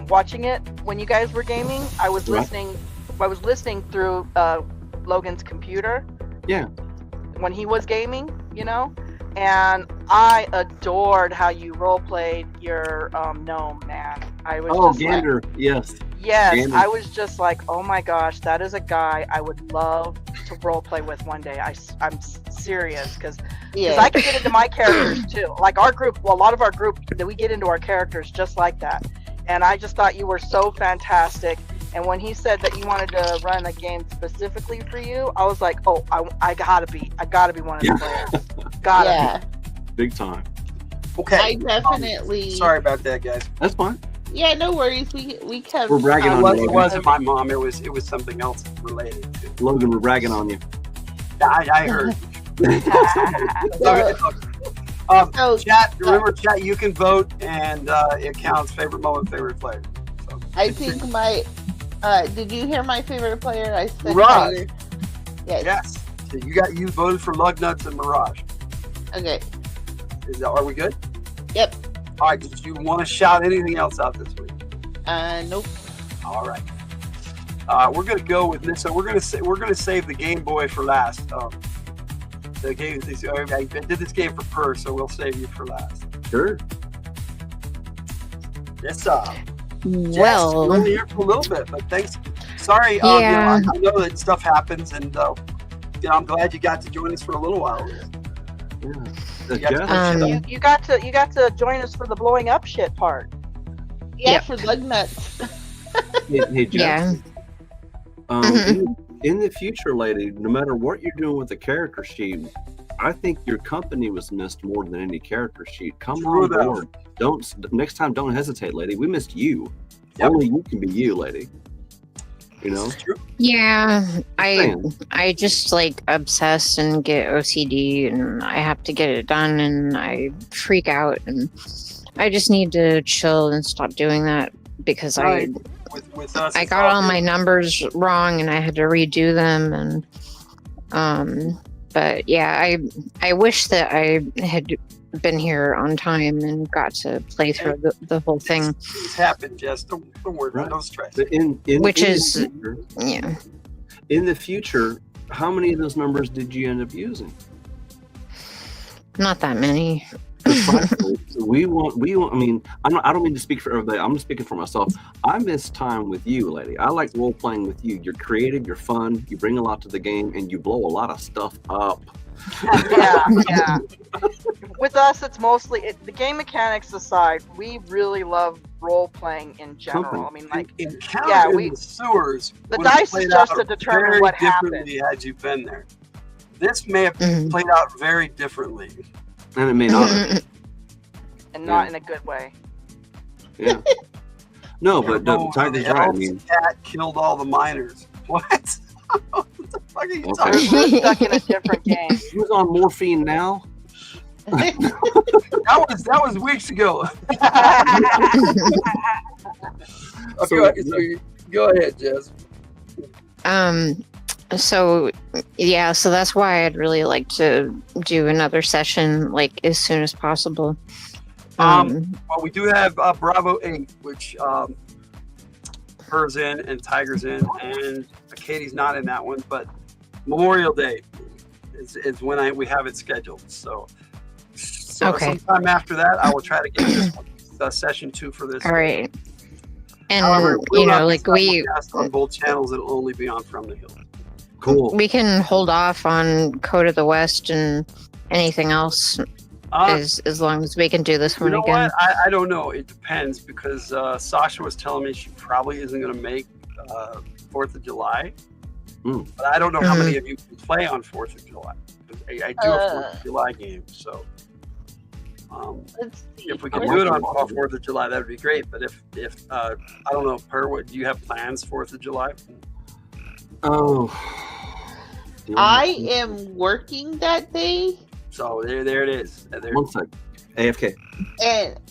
watching it when you guys were gaming. I was listening. I was listening through Logan's computer. Yeah. When he was gaming, and I adored how you role played your gnome, man. I was Gander, yes. Yes, Gander. I was just like, oh my gosh, that is a guy I would love to role play with one day. I'm serious, because I can get into my characters too. Like our group, a lot of our group, we get into our characters just like that. And I just thought you were so fantastic. And when he said that you wanted to run a game specifically for you, I was like, oh, I gotta be one of the players. Gotta be. Big time. Okay. I definitely. Sorry about that, guys. That's fine. Yeah, no worries. We kept. We're bragging on you. It wasn't my mom. It was something else related to. Logan, we're bragging on you. I heard. Chat. Remember, chat. You can vote, and it counts. Favorite moment, favorite player. So. I think my. Did you hear my favorite player? I said Mirage. Yes. So you voted for Lugnuts and Mirage. Okay. Are we good? Yep. All right. Did you want to shout anything else out this week? Nope. All right. We're gonna go with this. So we're gonna save the Game Boy for last. The game. I did this game for Per, so we'll save you for last. Sure. Yes, Well, we're only here for a little bit, but thanks. Sorry, Yeah. I know that stuff happens, and I'm glad you got to join us for a little while. Yeah. You got to join us for the blowing up shit part. Yeah, Yep. for lug nuts. Hey, Jeff. Yeah. In the future, lady, no matter what you're doing with the character sheet, I think your company was missed more than any character sheet. Come on board. Next time, don't hesitate, lady. We missed you. Yep. Only you can be you, lady. You know? Yeah, I just like obsess and get OCD, and I have to get it done, and I freak out, and I just need to chill and stop doing that, because with us, I got all my numbers wrong and I had to redo them, and but yeah, I wish that I had been here on time and got to play through the whole thing. Things happen, Jess. Don't worry, Right. don't stress. But in Yeah. In the future, how many of those numbers did you end up using? Not that many. we want. I mean, I don't mean to speak for everybody. I'm just speaking for myself. I miss time with you, lady. I like role playing with you. You're creative. You're fun. You bring a lot to the game, and you blow a lot of stuff up. Yeah. With us, it's mostly the game mechanics aside. We really love role playing in general. I mean, like, Encounter in the sewers. The would have dice is played just out to determine very what happened. differently had you been there. This may have played out very differently. And it may not. And not in a good way. Yeah. No, but Tiger's right. I mean, cat killed all the miners. What? What the fuck are you talking about? We're stuck in a different game. He was on morphine now. That was weeks ago. Okay, go ahead, Jess. So yeah, so that's why I'd really like to do another session, like, as soon as possible. Well, we do have Bravo 8, which Per's in and Tiger's in, and Katie's not in that one, but Memorial Day is when we have it scheduled. So Okay. sometime after that, I will try to get this one, session 2 for this. All right. And However, you know, like we on both channels, it'll only be on From the Hill. Cool. we can hold off on Code of the West and anything else as long as we can do this one again. What? I don't know. It depends because Sasha was telling me she probably isn't going to make 4th of July. But I don't know how many of you can play on 4th of July. I do a 4th of July game, so if we can do it on 4th of July, that would be great. But if I don't know, Per, do you have plans 4th of July? Oh, I am working that day. So there it is. One sec. AFK.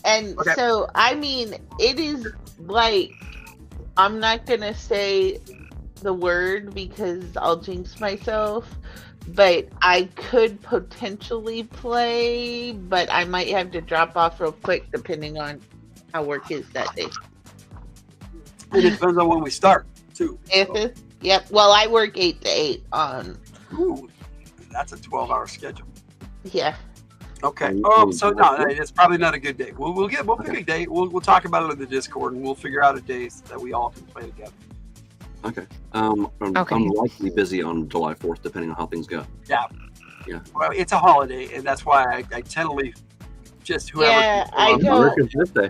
And Okay. so I mean, it is like I'm not gonna say the word because I'll jinx myself, but I could potentially play, but I might have to drop off real quick depending on how work is that day. And it depends on when we start too. Yep. Well, I work 8 to 8 on. Ooh, that's a 12-hour schedule. Yeah. Okay. Oh, so no, it's probably not a good day. We'll pick a date. We'll talk about it in the Discord, and we'll figure out a day that we all can play together. Okay. I'm likely busy on July 4th, depending on how things go. Yeah. Yeah. Well, it's a holiday, and that's why I tend to leave just whoever. Yeah, I don't. America's birthday.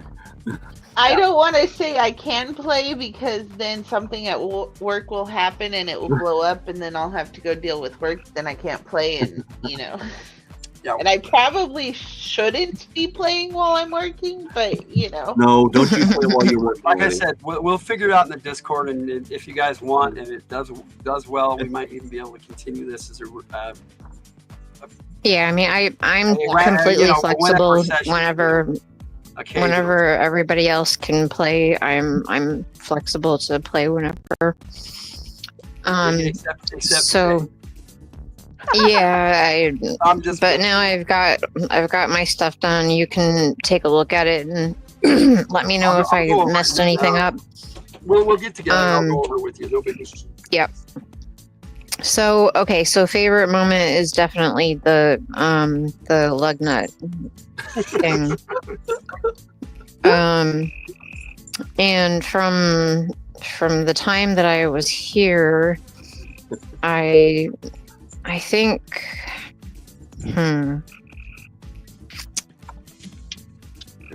I don't want to say I can play because then something at work will happen and it will blow up, and then I'll have to go deal with work. Then I can't play, and Yeah. And I probably shouldn't be playing while I'm working, but No, don't you play while you're working. Like I said, we'll figure it out in the Discord, and if you guys want, and it does well, we might even be able to continue this as a. Yeah, I mean, I'm completely flexible whenever everybody else can play. I'm flexible to play whenever. Except so. Yeah, but now I've got my stuff done. You can take a look at it and let me know if I messed anything up. We'll get together. I'll go over with you. No big issue. Yep. So favorite moment is definitely the lug nut thing. And from the time that I was here, I think,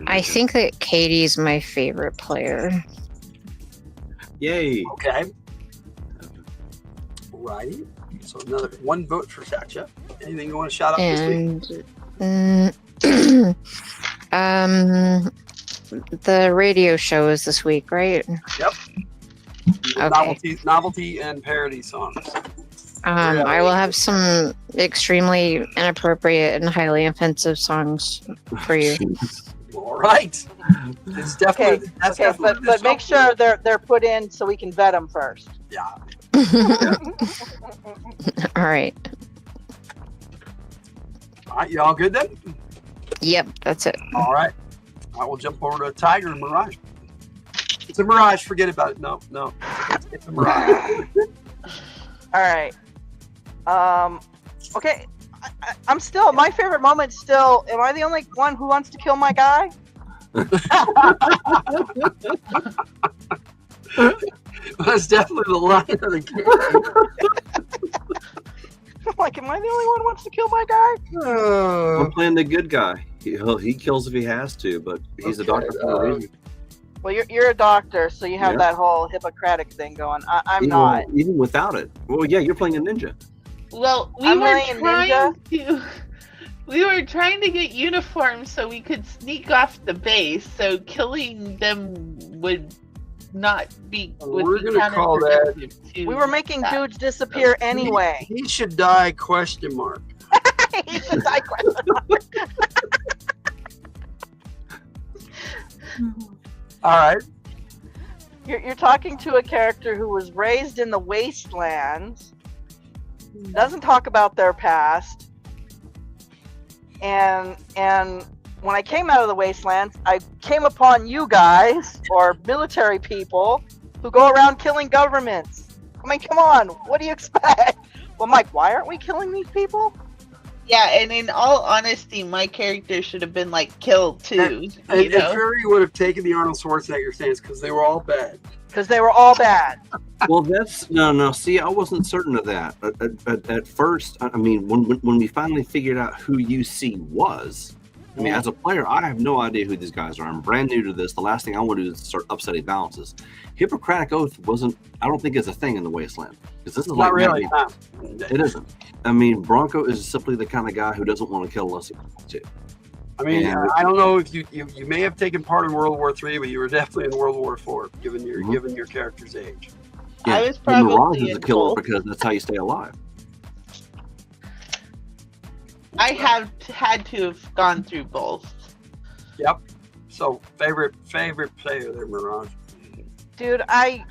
I think that Katie's my favorite player. Yay. Okay. Alrighty. So another one vote for Satcha. Anything you want to shout out this week? The radio show is this week, right? Yep. Okay. Novelty and parody songs. I will have some extremely inappropriate and highly offensive songs for you. All right. It's definitely but make sure they're put in so we can vet them first. Yeah. All right. All right, you all good then? Yep, that's it. All right. I will jump over to Tiger and Mirage. It's a Mirage. Forget about it. No. It's a Mirage. All right. Okay. I'm still, my favorite moment still, am I the only one who wants to kill my guy? That's definitely the line of the game. I'm like, am I the only one who wants to kill my guy? I'm playing the good guy. He kills if he has to, but he's a doctor for a reason. Well, you're a doctor, so you have that whole Hippocratic thing going. I'm not. Even without it. Well, yeah, you're playing a ninja. Well, we were trying to get uniforms so we could sneak off the base, so killing them would not be. We're gonna call that. We were making dudes disappear anyway. He should die? Question mark. He should die? Question mark. All right. You're talking to a character who was raised in the wastelands, doesn't talk about their past, and when I came out of the wastelands, I came upon you guys, or military people, who go around killing governments. I mean, come on, what do you expect? Well, Mike, why aren't we killing these people? Yeah, and in all honesty, my character should have been killed too. And Fury would have taken the Arnold Schwarzenegger stance because they were all bad. Because they were all bad. Well, that's no. See, I wasn't certain of that. At first, I mean, when we finally figured out who UC was, I mean, as a player, I have no idea who these guys are. I'm brand new to this. The last thing I want to do is start upsetting balances. Hippocratic Oath I don't think is a thing in the Wasteland. Because this is Not really. It isn't. I mean, Bronco is simply the kind of guy who doesn't want to kill unless he wants to. I mean, I don't know if you may have taken part in World War III, but you were definitely in World War IV, given your character's age. Yeah. I was probably Mirage is a killer both. because that's how you stay alive. I have had to have gone through both. Yep. So favorite player there, Mirage. Dude, I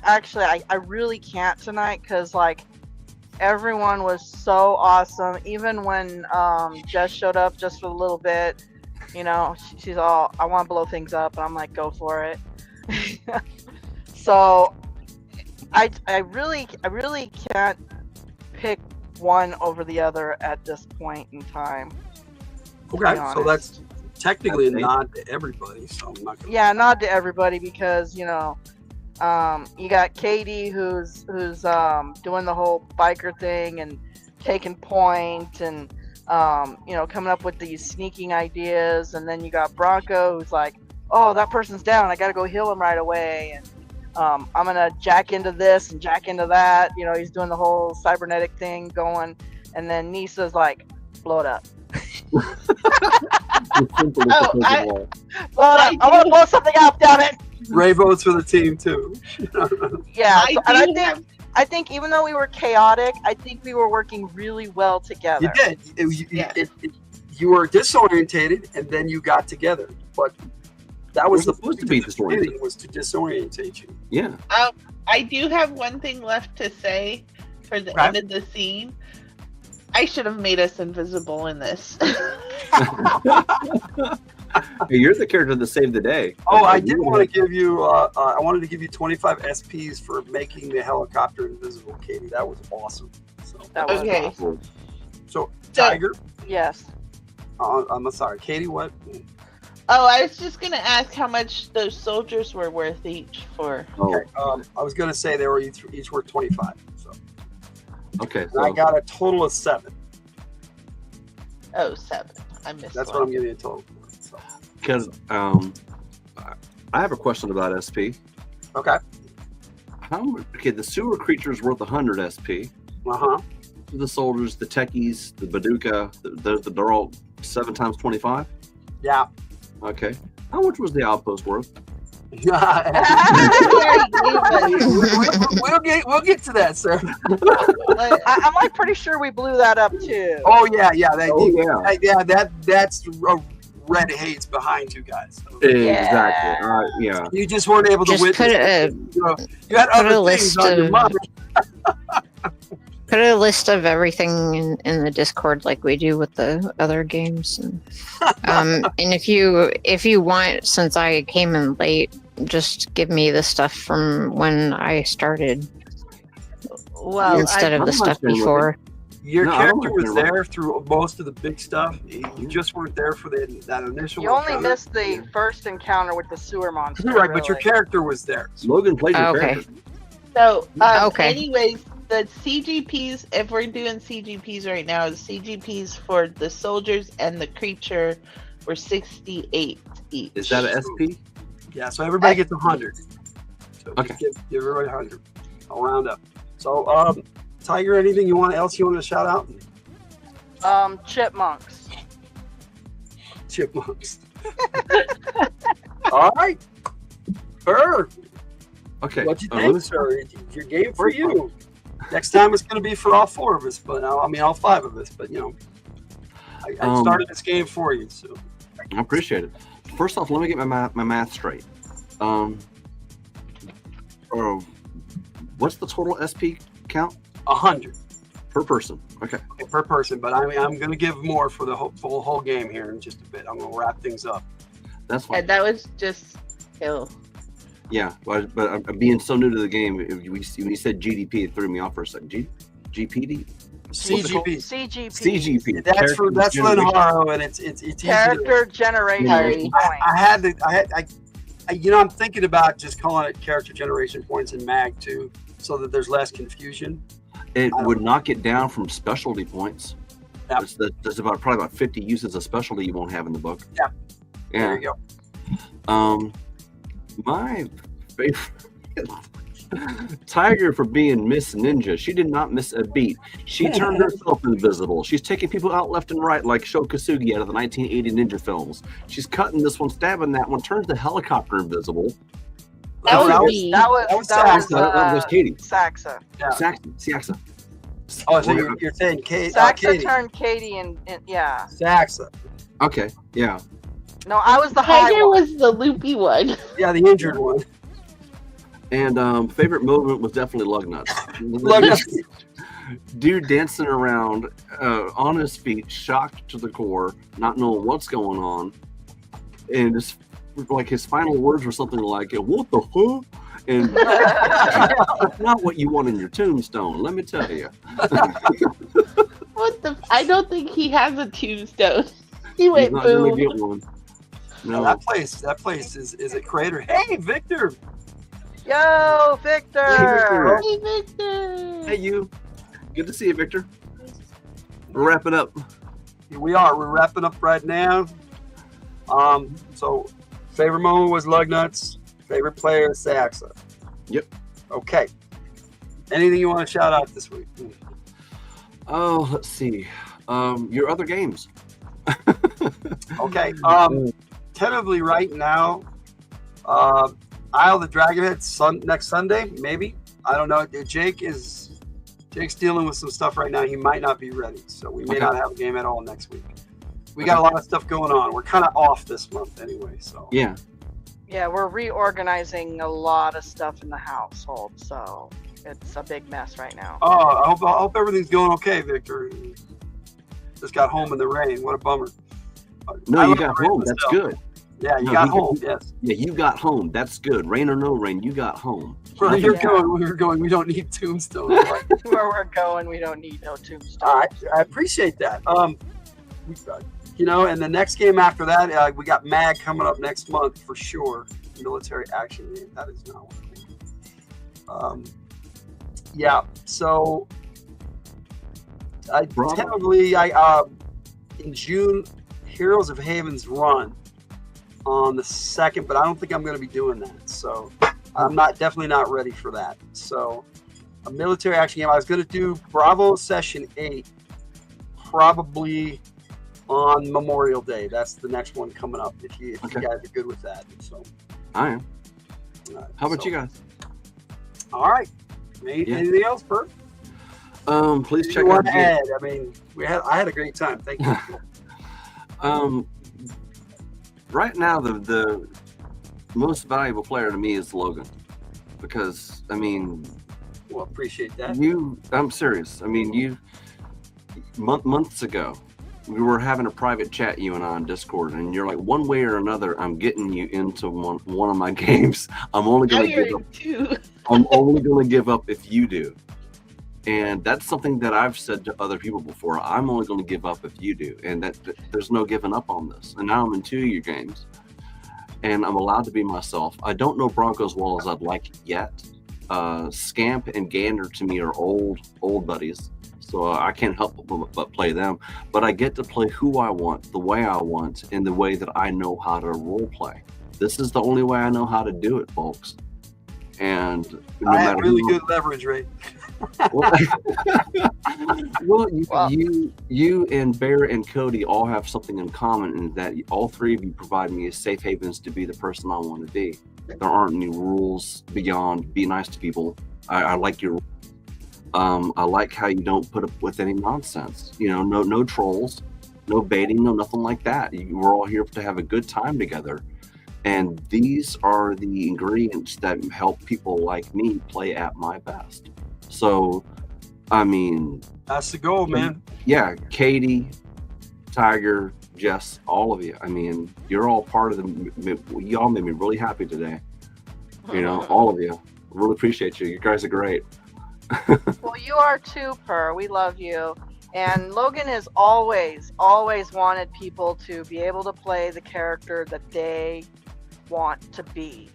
really can't tonight because like everyone was so awesome. Even when Jess showed up just for a little bit, you know, she's all, I want to blow things up, and I'm like, go for it. So I really can't pick one over the other at this point in time. Okay, so that's technically a nod to everybody. So I'm not gonna... Yeah, nod to everybody because you know, you got Katie who's doing the whole biker thing and taking point and you know, coming up with these sneaking ideas, and then you got Bronco who's like, oh, that person's down, I gotta go heal him right away, and I'm gonna jack into this and jack into that. You know, he's doing the whole cybernetic thing going, and then Nisa's like, blow it up. Blow it up. I want to blow something up, damn it. Ray votes for the team too. Yeah, I think even though we were chaotic, I think we were working really well together. You did. You were disorientated, and then you got together, but that was supposed to be disoriented. Was to disorientate you. Yeah. I do have one thing left to say for the end of the scene. I should have made us invisible in this. You're the character that saved the day. Oh, I did want to give you. I wanted to give you 25 SPs for making the helicopter invisible, Katie. That was awesome. So, that was okay. Awesome. So, Tiger. Yes. I'm sorry, Katie. What? Oh, I was just gonna ask how much those soldiers were worth each for. Okay. I was gonna say they were each worth 25. So. Okay. So I got a total of 7. Oh, 7. I missed. That's what I'm giving you a total for. So. Because I have a question about SP. Okay. Okay, the sewer creature's worth 100 SP. The soldiers, the techies, the Baduka, they're all 7 times 25. Yeah. Okay. How much was the outpost worth? We'll get to that, sir. I'm like pretty sure we blew that up too. Oh yeah. That's red haze behind you guys. So. Exactly. Yeah. You just weren't able to witness. You had other things on your mind. Put a list of everything in the Discord like we do with the other games. And if you want, since I came in late, just give me the stuff from when I started. Well, instead of the stuff before. Your character was there through most of the big stuff. You just weren't there for that initial. You only missed the first encounter with the sewer monster. Right, but your character was there. Logan played your character. So, anyways, the CGPs, if we're doing CGPs right now, the CGPs for the soldiers and the creature were 68 each. Is that an SP? Yeah, so everybody gets 100. So okay. Give everybody 100. I'll round up. So, Tiger, anything else you want to shout out? Chipmunks. Chipmunks. All right. Okay. What you think, sir? Your game for you. Next time it's going to be for all 4 of us, but I mean all 5 of us. But you know, I started this game for you, so I appreciate it. First off, let me get my math straight. What's the total SP count? 100 per person. Okay, per person. But I mean, I'm going to give more for the whole game here in just a bit. I'm going to wrap things up. That's fine. And that was just ill. Yeah, but I'm being so new to the game. When you said GDP, it threw me off for a second. GPD? CGP. That's Lenharrow, and it's character generation. I'm thinking about just calling it character generation points in Mag too, so that there's less confusion. It would knock it down from specialty points. Yep. There's probably about 50 uses of specialty you won't have in the book. Yeah. Yeah. There you go. My favorite Tiger for being Miss Ninja. She did not miss a beat. She turned herself invisible. She's taking people out left and right like Sho Kosugi out of the 1980 ninja films. She's cutting this one, stabbing that one, turns the helicopter invisible. That was Katie. Saxa. Yeah. Saxa. Oh, so you're saying Katie? Saxa Katie. turned Katie and yeah. Saxa. Okay, yeah. No, I was the high Tiger one. was the loopy one. Yeah, the injured one. And favorite movement was definitely lug nuts. Dude dancing around on his feet, shocked to the core, not knowing what's going on, and just like his final words were something like, "What the fuck?" And that's not what you want in your tombstone. Let me tell you. What the? I don't think he has a tombstone. He went He's not gonna boom. get one. No. That place is it Crater? Hey, Victor. Yo, Victor. Hey, Victor. Hey, you. Good to see you, Victor. We're wrapping up. Here we are. We're wrapping up right now. So favorite moment was lug nuts. Favorite player, Saxa. Yep. Okay. Anything you want to shout out this week? Oh, let's see. Your other games. Okay. Tentatively right now, Isle of the Dragonhead next Sunday, maybe. I don't know. Jake's dealing with some stuff right now. He might not be ready, so we may not have a game at all next week. We got a lot of stuff going on. We're kind of off this month anyway, so. Yeah. Yeah, we're reorganizing a lot of stuff in the household, so it's a big mess right now. Oh, I hope everything's going okay, Victor. Just got home in the rain. What a bummer. No, you got home. That's good. Yeah, you got home. Yes. Yeah, you got home. That's good. Rain or no rain, you got home. Where you're going, we were going. We don't need tombstones. Where we're going, we don't need no tombstone. All right, I appreciate that. And the next game after that, we got MAG coming up next month for sure. Military action game. That is not one. Yeah. So, tentatively, in June, Heroes of Haven's run on the 2nd, but I don't think I'm going to be doing that. So, I'm definitely not ready for that. So, a military action game. I was going to do Bravo Session 8, probably on Memorial Day. That's the next one coming up. If you guys are good with that, so I am. How about you guys? All right. Anything else, Bert? Please check out. Ed. I mean, I had a great time. Thank you. Right now, the most valuable player to me is Logan, because I mean, well, appreciate that. I'm serious. I mean, months ago, we were having a private chat, you and I, on Discord, and you're like, one way or another, I'm getting you into one of my games. I'm only going to give up. I'm only going to give up if you do. And that's something that I've said to other people before. I'm only going to give up if you do. And that there's no giving up on this. And now I'm in 2 of your games. And I'm allowed to be myself. I don't know Bronco as well as I'd like yet. Scamp and Gander to me are old buddies. So I can't help but play them. But I get to play who I want, the way I want, in the way that I know how to role play. This is the only way I know how to do it, folks. And no I have really good leverage rate. Well, you and Bear and Cody all have something in common, in that all three of you provide me as safe havens to be the person I want to be. There aren't any rules beyond be nice to people. I like your. I like how you don't put up with any nonsense. No trolls, no baiting, no nothing like that. We're all here to have a good time together. And these are the ingredients that help people like me play at my best. So, I mean... That's the goal, man. Yeah, Katie, Tiger, Jess, all of you. I mean, you're all part of y'all made me really happy today. All of you. Really appreciate you. You guys are great. Well, you are too, Per. We love you. And Logan has always wanted people to be able to play the character that they want to be,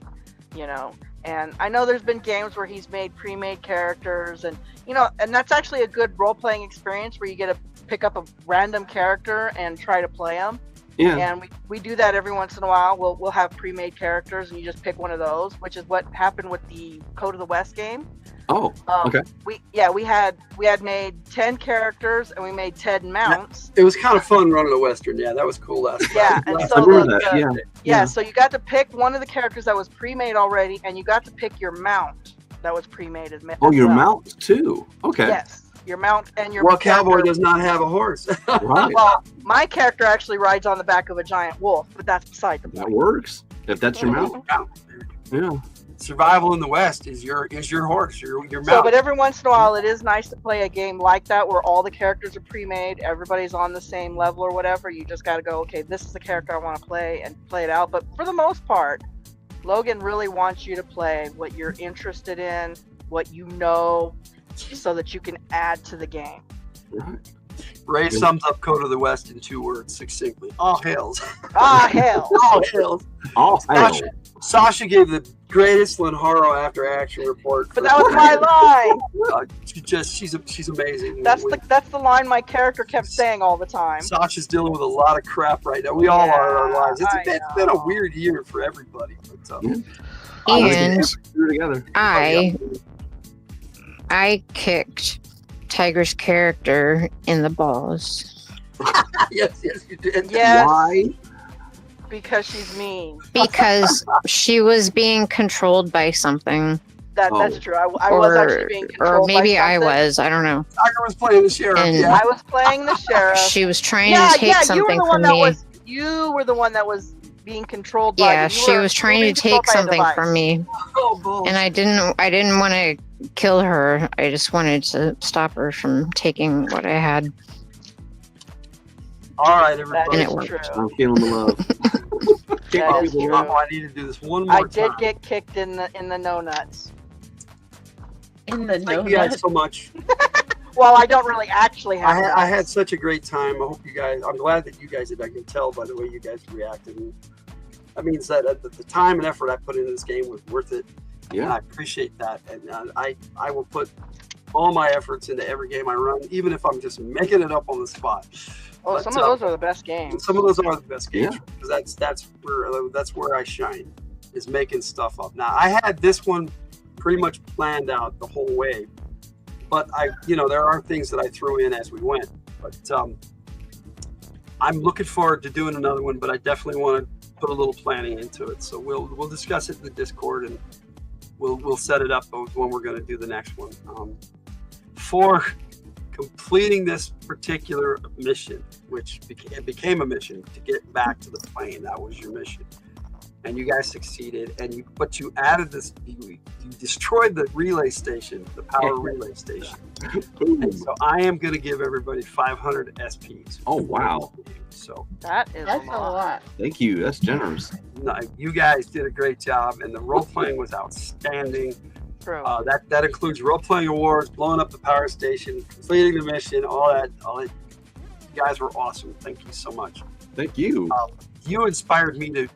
and I know there's been games where he's made pre-made characters, and and that's actually a good role-playing experience where you get a pick up a random character and try to play them. Yeah. And we do that every once in a while. We'll have pre-made characters, and you just pick one of those, which is what happened with the Code of the West game. Oh, okay. We had made 10 characters, and we made 10 mounts. It was kind of fun running a Western. Yeah, that was cool last Yeah, time. and I so remember that. Yeah. so you got to pick one of the characters that was pre-made already, and you got to pick your mount that was pre-made as Oh, your well. mount too. Okay. Yes, your mount and your. Well, cowboy does not have a horse. Right. Well, my character actually rides on the back of a giant wolf, but that's beside the That point. works. If that's your mount. Yeah. Survival in the West is your horse, your So, mount. but every once in a while, it is nice to play a game like that where all the characters are pre-made, everybody's on the same level or whatever. You just got to go, okay, this is the character I want to play, and play it out. But for the most part, Logan really wants you to play what you're interested in, what you know, so that you can add to the game. Right. Ray sums up Code of the West in 2 words succinctly. All hails. Ah, hell. All hails. All hail. Sasha gave the greatest Lenharrow after action report. But that was my line. She's amazing. That's the line my character kept saying all the time. Sasha's dealing with a lot of crap right now. We all are in our lives. I It's been a weird year for everybody. But, And Together. I kicked Tiger's character in the balls yes, you did. Yes. Why? Because she's mean. because she was being controlled by something. That's true. I was actually being controlled or maybe by I something. was. I don't know. Tiger was playing the sheriff. And- Yeah. I was playing the sheriff. She was trying to take something from me. You were the one that was being controlled by. Yeah, she was trying to take something from me, Oh, bull. and I didn't want to kill her. I just wanted to stop her from taking what I had. All right, That everybody. And is it worked. true. I'm feeling the love. Kick That off is the true. rumble. I need to do this one I more did time. get kicked in the no nuts. In the Thank you guys so much. Well, I don't really actually have. I had nuts. such a great time. I hope you guys. I'm glad that you guys did. I can tell by the way you guys reacted. And that means that the time and effort I put into this game was worth it. And Yeah. I appreciate that. And I will put all my efforts into every game I run, even if I'm just making it up on the spot. Oh, But, some of those are the best games. Some of those are the best games Yeah. because that's where I shine, is making stuff up. Now I had this one pretty much planned out the whole way, but there are things that I threw in as we went. But I'm looking forward to doing another one, but I definitely want to put a little planning into it. So we'll discuss it in the Discord, and we'll set it up when we're going to do the next one. For completing this particular mission, which became a mission to get back to the plane, that was your mission, and you guys succeeded. But you added this. You destroyed the relay station, the power relay station. And so I am going to give everybody 500 SPs. Oh, wow. That's That's a a lot. lot. Thank you. That's generous. No, you guys did a great job, and the role playing was outstanding. True. That includes role playing awards, blowing up the power station, completing the mission, all that. You guys were awesome. Thank you so much. Thank you. You inspired me to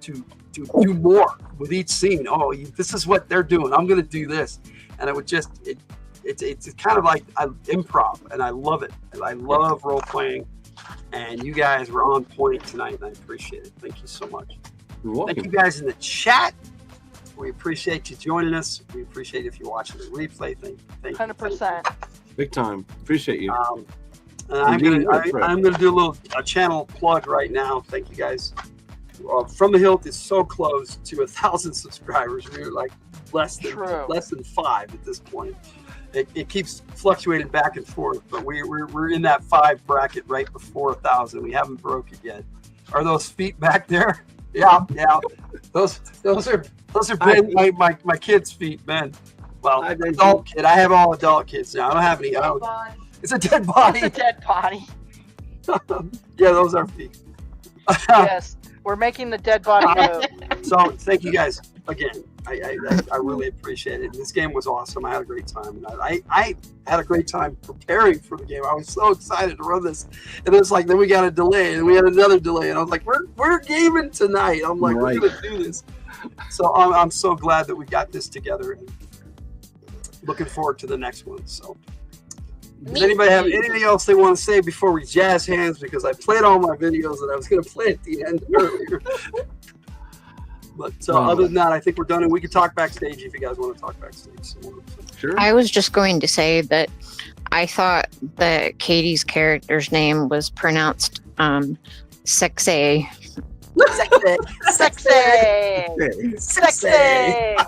do more with each scene. Oh, this is what they're doing. I'm going to do this, and it would just it's kind of like improv, and I love it. I love role playing, and you guys were on point tonight, and I appreciate it. Thank you so much. You're welcome. Thank you guys in the chat. We appreciate you joining us. We appreciate if you're watching the replay. Thank you. 100%. Big time. Appreciate you. And I'm gonna do a channel plug right now. Thank you guys. From the Hilt is so close to 1,000 subscribers. We're like less than 5 at this point. It keeps fluctuating back and forth, but we're in that 5 bracket right before 1,000. We haven't broke it yet. Are those feet back there? Yeah. Those are Ben, my kid's feet, Ben. Well, adult kid. I have all adult kids now. I don't have any. It's a dead body. It's a dead body. Yeah, those are feet. Yes, we're making the dead body move. So thank you guys again. I really appreciate it. This game was awesome. I had a great time. And I had a great time preparing for the game. I was so excited to run this. And it's like, then we got a delay, and we had another delay. And I was like, we're gaming tonight. I'm like, Right. we're going to do this. So I'm so glad that we got this together. And looking forward to the next one. So Does anybody have anything else they want to say before we jazz hands? Because I played all my videos that I was going to play at the end earlier. But other than that, I think we're done, and we can talk backstage if you guys want to talk backstage. Sure. I was just going to say that I thought that Katie's character's name was pronounced Sexy. Sexy.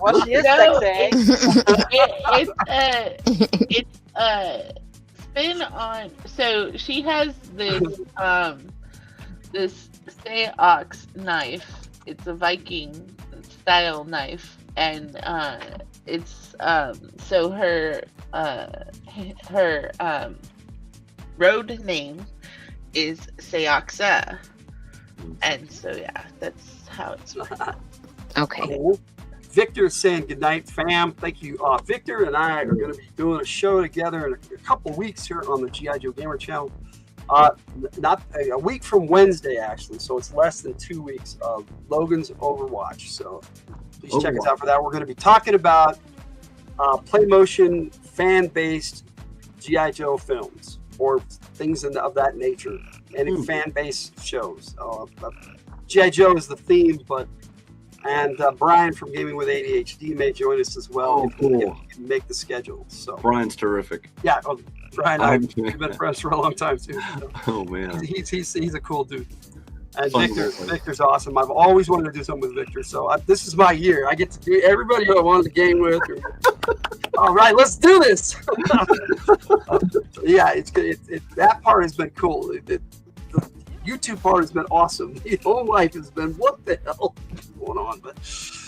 Well, she is sexy. It's spin on. So she has this this Seox knife. It's a Viking style knife, and it's so her road name is Seoxa. And so, yeah, that's how it's Okay. Cool. Victor's saying goodnight, fam. Thank you. Victor and I are going to be doing a show together in a couple weeks here on the G.I. Joe Gamer channel. Not a week from Wednesday, actually. So it's less than 2 weeks of Logan's Overwatch. So please check us out for that. We're going to be talking about PlayMotion fan-based G.I. Joe films or things of that nature. Any fan-based shows. G.I. Joe is the theme, and Brian from Gaming with ADHD may join us as well if he can make the schedule. So Brian's terrific. Yeah, Brian and I have been friends for a long time too. So oh man, he's a cool dude. And Victor's awesome. I've always wanted to do something with Victor, so this is my year. I get to do everybody who I wanted to game with. All right, let's do this. Yeah, it's good. That part has been cool. The YouTube part has been awesome. The whole life has been, what the hell is going on? But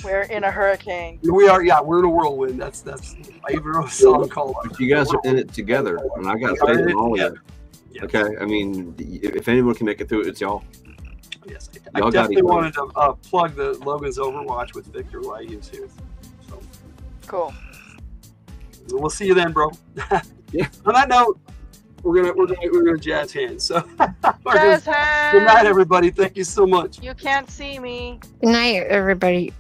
we're in a hurricane. We are, yeah, we're in a whirlwind. That's I even wrote a song called. But you guys are in it together, and I got faith in all of you. Yes. Okay, I mean, if anyone can make it through, it's y'all. Yes, I definitely wanted to plug the Logan's Overwatch with Victor while he was here. So cool. We'll see you then, bro. Yeah. On that note, we're gonna jazz hands. So jazz hands. Good night, everybody. Thank you so much. You can't see me. Good night, everybody.